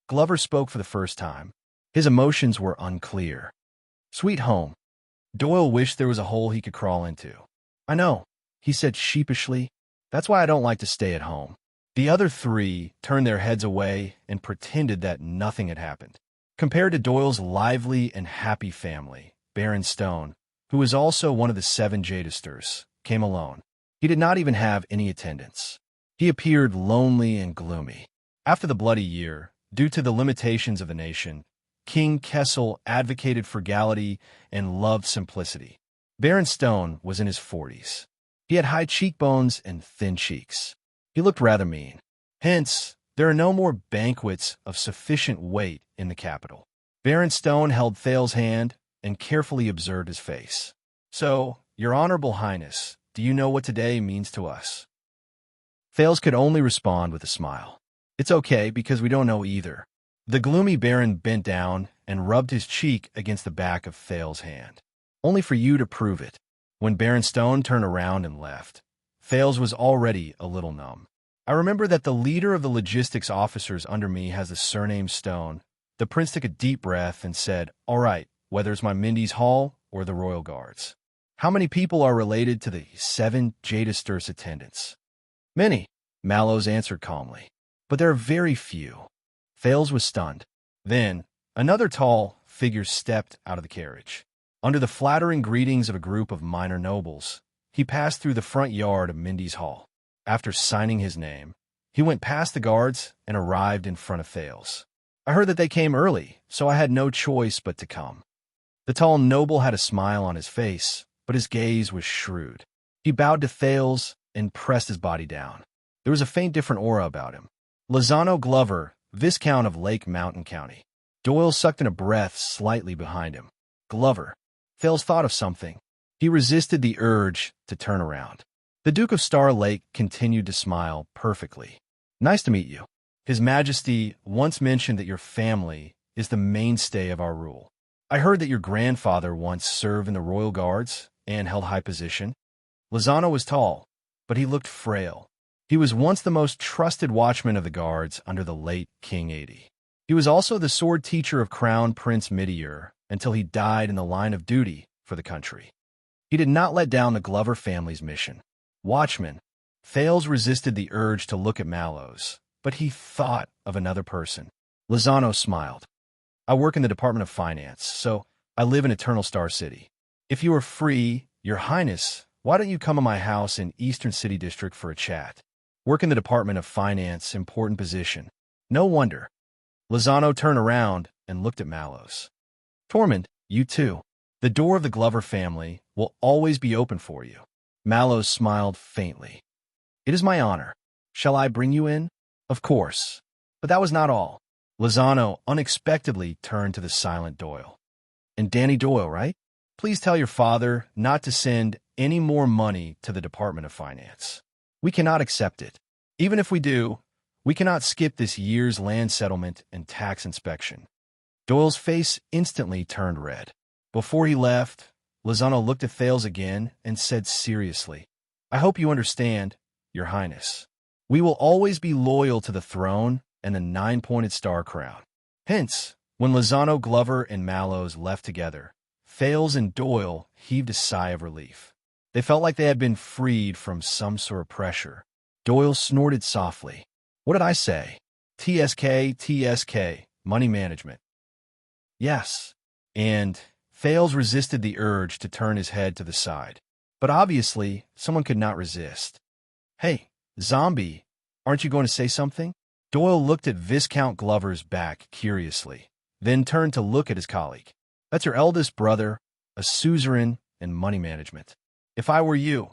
Glover spoke for the first time. His emotions were unclear. Sweet home. Doyle wished there was a hole he could crawl into. I know, he said sheepishly. That's why I don't like to stay at home. The other 3 turned their heads away and pretended that nothing had happened. Compared to Doyle's lively and happy family, Baron Stone, who was also one of the 7 Jadesters, came alone. He did not even have any attendants. He appeared lonely and gloomy. After the Bloody Year, due to the limitations of the nation, King Kessel advocated frugality and loved simplicity. Baron Stone was in his 40s. He had high cheekbones and thin cheeks. He looked rather mean. Hence, there are no more banquets of sufficient weight in the capital. Baron Stone held Thales' hand and carefully observed his face. So, Your Honorable Highness, do you know what today means to us? Thales could only respond with a smile. It's okay, because we don't know either. The gloomy Baron bent down and rubbed his cheek against the back of Thales' hand. Only for you to prove it. When Baron Stone turned around and left, Thales was already a little numb. I remember that the leader of the logistics officers under me has the surname Stone. The prince took a deep breath and said, All right, whether it's my Mindy's Hall or the Royal Guards. How many people are related to the 7 Jadesters attendants? Many, Mallows answered calmly. But there are very few. Thales was stunned. Then, another tall figure stepped out of the carriage. Under the flattering greetings of a group of minor nobles, he passed through the front yard of Mindy's Hall. After signing his name, he went past the guards and arrived in front of Thales. I heard that they came early, so I had no choice but to come. The tall noble had a smile on his face, but his gaze was shrewd. He bowed to Thales and pressed his body down. There was a faint different aura about him. Lozano Glover, Viscount of Lake Mountain County. Doyle sucked in a breath slightly behind him. Glover. Thales thought of something. He resisted the urge to turn around. The Duke of Star Lake continued to smile perfectly. Nice to meet you. His Majesty once mentioned that your family is the mainstay of our rule. I heard that your grandfather once served in the Royal Guards and held high position. Lozano was tall, but he looked frail. He was once the most trusted watchman of the guards under the late King 80. He was also the sword teacher of Crown Prince Midiur until he died in the line of duty for the country. He did not let down the Glover family's mission. Watchman. Thales resisted the urge to look at Mallows, but he thought of another person. Lozano smiled. I work in the Department of Finance, so I live in Eternal Star City. If you are free, Your Highness, why don't you come to my house in Eastern City District for a chat? Work in the Department of Finance, important position. No wonder. Lozano turned around and looked at Mallows. Tormund, you too. The door of the Glover family will always be open for you. Mallows smiled faintly. It is my honor. Shall I bring you in? Of course. But that was not all. Lozano unexpectedly turned to the silent Doyle. And Danny Doyle, right? Please tell your father not to send any more money to the Department of Finance. We cannot accept it. Even if we do, we cannot skip this year's land settlement and tax inspection. Doyle's face instantly turned red. Before he left, Lozano looked at Thales again and said seriously, I hope you understand, Your Highness. We will always be loyal to the throne and the 9-pointed star crown. Hence, when Lozano, Glover, and Mallows left together, Thales and Doyle heaved a sigh of relief. They felt like they had been freed from some sort of pressure. Doyle snorted softly. What did I say? TSK, money management. Yes. And Thales resisted the urge to turn his head to the side. But obviously, someone could not resist. Hey, zombie, aren't you going to say something? Doyle looked at Viscount Glover's back curiously, then turned to look at his colleague. That's your eldest brother, a suzerain in money management. If I were you,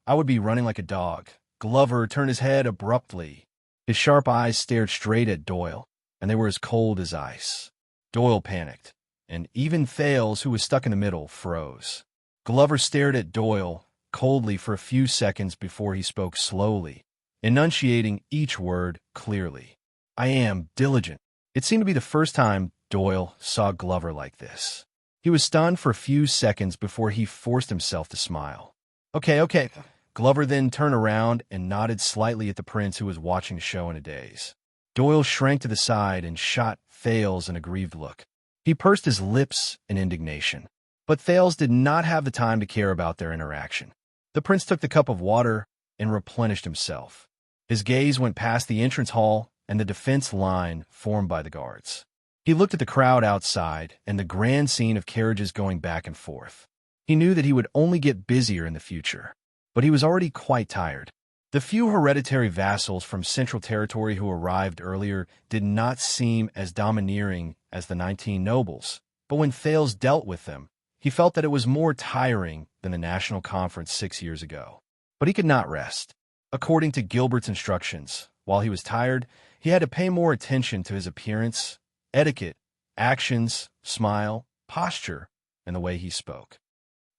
I would be running like a dog. Glover turned his head abruptly. His sharp eyes stared straight at Doyle, and they were as cold as ice. Doyle panicked, and even Thales, who was stuck in the middle, froze. Glover stared at Doyle coldly for a few seconds before he spoke slowly, enunciating each word clearly. I am diligent. It seemed to be the first time Doyle saw Glover like this. He was stunned for a few seconds before he forced himself to smile. Okay. Glover then turned around and nodded slightly at the prince who was watching the show in a daze. Doyle shrank to the side and shot Thales an aggrieved look. He pursed his lips in indignation. But Thales did not have the time to care about their interaction. The prince took the cup of water and replenished himself. His gaze went past the entrance hall and the defense line formed by the guards. He looked at the crowd outside and the grand scene of carriages going back and forth. He knew that he would only get busier in the future, but he was already quite tired. The few hereditary vassals from Central Territory who arrived earlier did not seem as domineering as the 19 nobles, but when Thales dealt with them, he felt that it was more tiring than the National Conference 6 years ago. But he could not rest. According to Gilbert's instructions, while he was tired, he had to pay more attention to his appearance, etiquette, actions, smile, posture, and the way he spoke.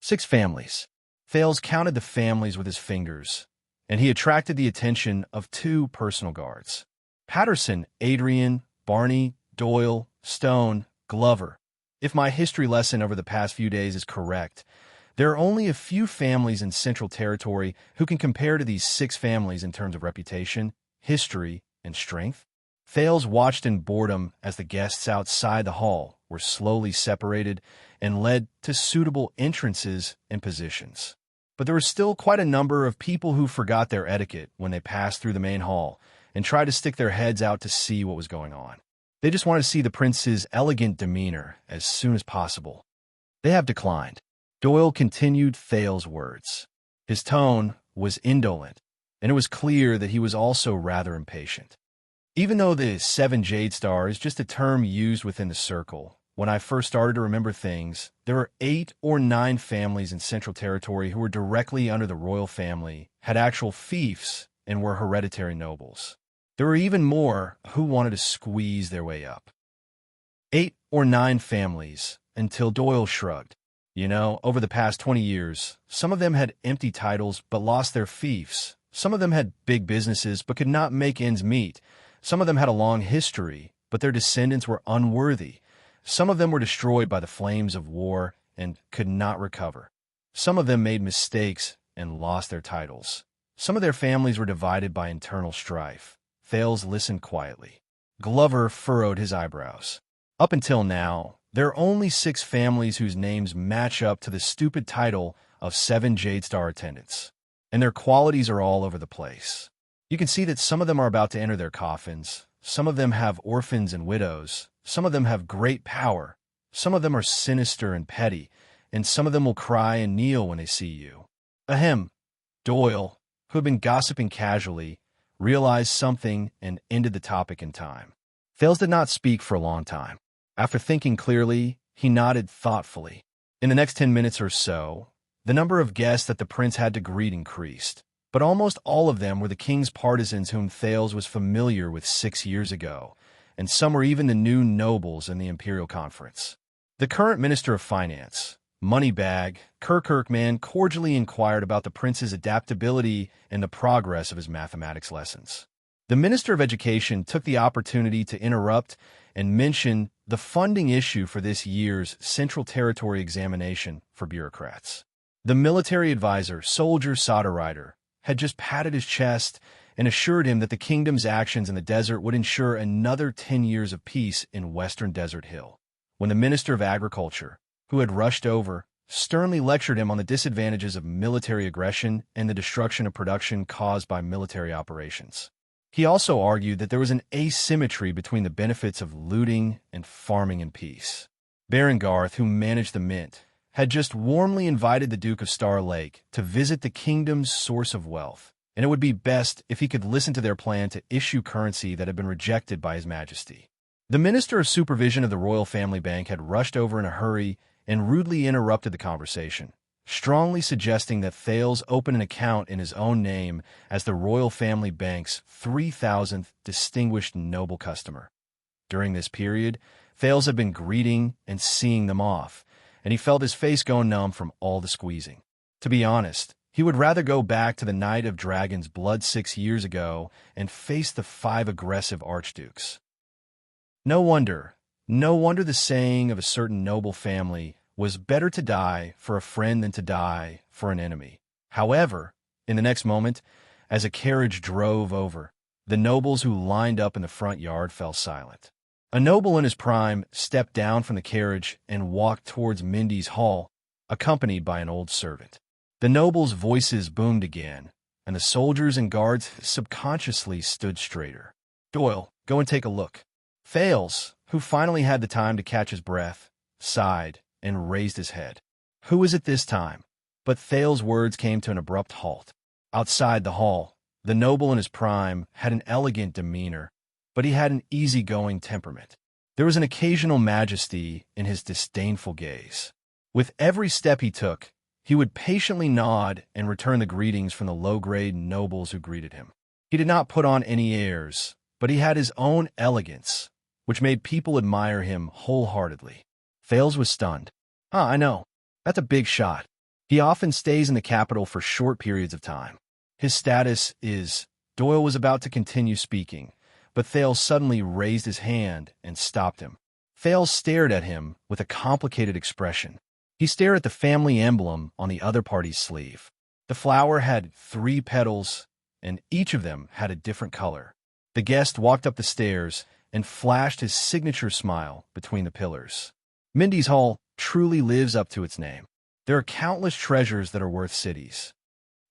6 families. Thales counted the families with his fingers, and he attracted the attention of 2 personal guards. Patterson, Adrian, Barney, Doyle, Stone, Glover. If my history lesson over the past few days is correct, there are only a few families in Central Territory who can compare to these 6 families in terms of reputation, history, and strength. Thales watched in boredom as the guests outside the hall were slowly separated and led to suitable entrances and positions. But there were still quite a number of people who forgot their etiquette when they passed through the main hall and tried to stick their heads out to see what was going on. They just wanted to see the prince's elegant demeanor as soon as possible. They have declined. Doyle continued Thales' words. His tone was indolent, and it was clear that he was also rather impatient. Even though the 7 Jade Star is just a term used within the circle, When I first started to remember things, there were 8 or 9 families in Central Territory who were directly under the royal family, had actual fiefs, and were hereditary nobles. There were even more who wanted to squeeze their way up. 8 or 9 families, until Doyle shrugged. You know, over the past 20 years, some of them had empty titles but lost their fiefs. Some of them had big businesses but could not make ends meet. Some of them had a long history, but their descendants were unworthy. Some of them were destroyed by the flames of war and could not recover. Some of them made mistakes and lost their titles. Some of their families were divided by internal strife. Thales listened quietly. Glover furrowed his eyebrows. Up until now, there are only 6 families whose names match up to the stupid title of 7 Jade Star attendants. And their qualities are all over the place. You can see that some of them are about to enter their coffins. Some of them have orphans and widows. Some of them have great power. Some of them are sinister and petty. And some of them will cry and kneel when they see you. Ahem. Doyle, who had been gossiping casually, realized something and ended the topic in time. Thales did not speak for a long time. After thinking clearly, he nodded thoughtfully. In the next 10 minutes or so, the number of guests that the prince had to greet increased, but almost all of them were the king's partisans whom Thales was familiar with 6 years ago, and some were even the new nobles in the imperial conference. The current minister of finance, Moneybag, Kirkman, cordially inquired about the prince's adaptability and the progress of his mathematics lessons. The minister of education took the opportunity to interrupt and mention the funding issue for this year's Central Territory examination for bureaucrats. The military advisor, Soldier Soderrider, had just patted his chest and assured him that the kingdom's actions in the desert would ensure another 10 years of peace in western Desert Hill. When the Minister of Agriculture, who had rushed over, sternly lectured him on the disadvantages of military aggression and the destruction of production caused by military operations. He also argued that there was an asymmetry between the benefits of looting and farming in peace. Baron Garth, who managed the mint, had just warmly invited the Duke of Star Lake to visit the kingdom's source of wealth, and it would be best if he could listen to their plan to issue currency that had been rejected by His Majesty. The Minister of Supervision of the Royal Family Bank had rushed over in a hurry and rudely interrupted the conversation, strongly suggesting that Thales open an account in his own name as the Royal Family Bank's 3,000th distinguished noble customer. During this period, Thales had been greeting and seeing them off, and he felt his face go numb from all the squeezing. To be honest, he would rather go back to the Night of Dragon's blood 6 years ago and face the 5 aggressive archdukes. No wonder the saying of a certain noble family was better to die for a friend than to die for an enemy. However, in the next moment, as a carriage drove over, the nobles who lined up in the front yard fell silent. A noble in his prime stepped down from the carriage and walked towards Mindy's hall, accompanied by an old servant. The nobles' voices boomed again, and the soldiers and guards subconsciously stood straighter. Doyle, go and take a look. Thales, who finally had the time to catch his breath, sighed and raised his head. Who is it this time? But Thales' words came to an abrupt halt. Outside the hall, the noble in his prime had an elegant demeanor, but he had an easygoing temperament. There was an occasional majesty in his disdainful gaze. With every step he took, he would patiently nod and return the greetings from the low-grade nobles who greeted him. He did not put on any airs, but he had his own elegance, which made people admire him wholeheartedly. Thales was stunned. I know. That's a big shot. He often stays in the capital for short periods of time. His status is... Doyle was about to continue speaking, but Thales suddenly raised his hand and stopped him. Thales stared at him with a complicated expression. He stared at the family emblem on the other party's sleeve. The flower had 3 petals, and each of them had a different color. The guest walked up the stairs and flashed his signature smile between the pillars. Mindy's Hall truly lives up to its name. There are countless treasures that are worth cities.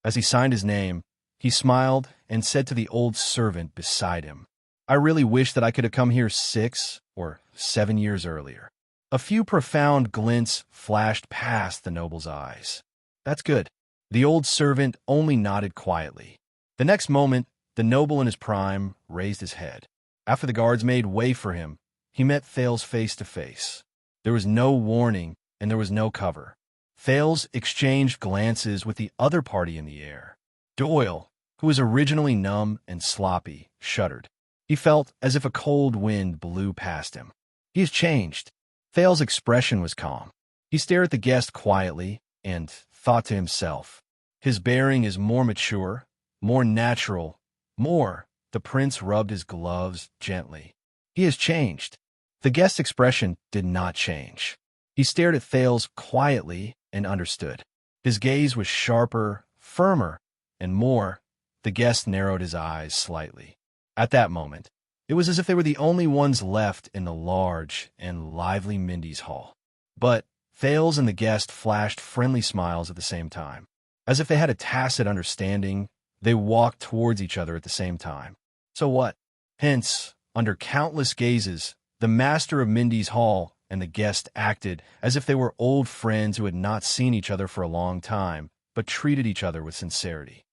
As he signed his name, he smiled and said to the old servant beside him, I really wish that I could have come here 6 or 7 years earlier. A few profound glints flashed past the noble's eyes. That's good. The old servant only nodded quietly. The next moment, the noble in his prime raised his head. After the guards made way for him, he met Thales face to face. There was no warning, and there was no cover. Thales exchanged glances with the other party in the air. Doyle, who was originally numb and sloppy, shuddered. He felt as if a cold wind blew past him. He has changed. Thales' expression was calm. He stared at the guest quietly and thought to himself, his bearing is more mature, more natural, more. The prince rubbed his gloves gently. He has changed. The guest's expression did not change. He stared at Thales quietly and understood. His gaze was sharper, firmer, and more. The guest narrowed his eyes slightly. At that moment, it was as if they were the only ones left in the large and lively Mindy's hall. But Thales and the guest flashed friendly smiles at the same time. As if they had a tacit understanding, they walked towards each other at the same time. So what? Hence, under countless gazes, the master of Mindy's hall and the guest acted as if they were old friends who had not seen each other for a long time, but treated each other with sincerity.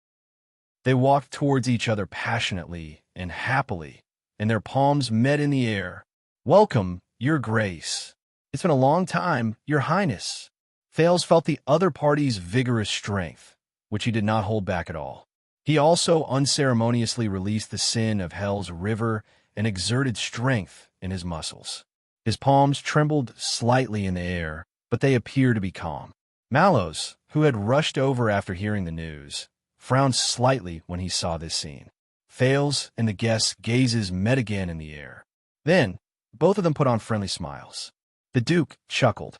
They walked towards each other passionately and happily, and their palms met in the air. "Welcome, Your Grace. It's been a long time, Your Highness." Thales felt the other party's vigorous strength, which he did not hold back at all. He also unceremoniously released the sin of Hell's river and exerted strength in his muscles. His palms trembled slightly in the air, but they appeared to be calm. Mallows, who had rushed over after hearing the news, frowned slightly when he saw this scene. Thales and the guest's gazes met again in the air. Then, both of them put on friendly smiles. The Duke chuckled.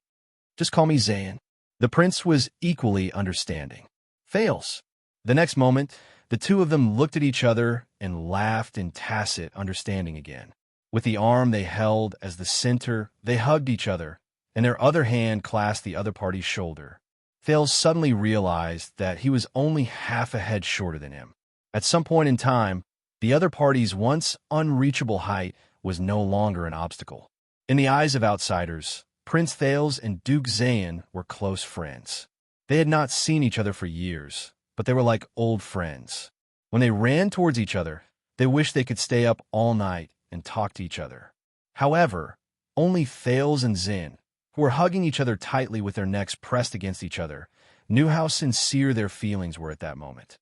"Just call me Xian." The prince was equally understanding. "Thales." The next moment, the two of them looked at each other and laughed in tacit understanding again. With the arm they held as the center, they hugged each other, and their other hand clasped the other party's shoulder. Thales suddenly realized that he was only half a head shorter than him. At some point in time, the other party's once unreachable height was no longer an obstacle. In the eyes of outsiders, Prince Thales and Duke Xian were close friends. They had not seen each other for years, but they were like old friends. When they ran towards each other, they wished they could stay up all night and talk to each other. However, only Thales and Xian, who were hugging each other tightly with their necks pressed against each other, knew how sincere their feelings were at that moment.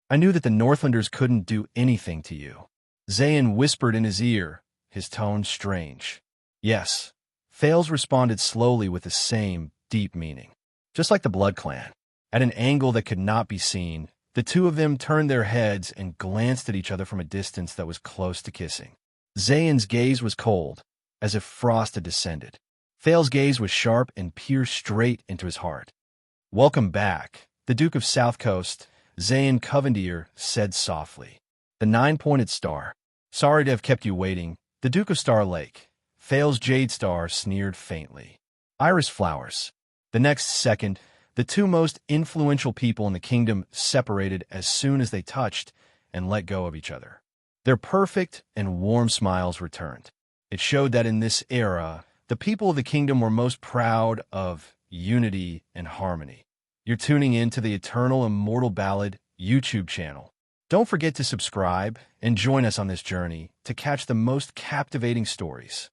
"I knew that the Northlanders couldn't do anything to you," Xian whispered in his ear, his tone strange. "Yes," Thales responded slowly with the same deep meaning. Just like the Blood Clan, at an angle that could not be seen, the two of them turned their heads and glanced at each other from a distance that was close to kissing. Xian's gaze was cold, as if frost had descended. Thales' gaze was sharp and pierced straight into his heart. "Welcome back, the Duke of South Coast," Xian Covendier said softly. "The nine-pointed star. Sorry to have kept you waiting. The Duke of Star Lake." Thales' jade star sneered faintly. "Iris flowers." The next second, the two most influential people in the kingdom separated as soon as they touched and let go of each other. Their perfect and warm smiles returned. It showed that in this era, the people of the kingdom were most proud of unity and harmony. You're tuning in to the Eternal Immortal Ballad YouTube channel. Don't forget to subscribe and join us on this journey to catch the most captivating stories.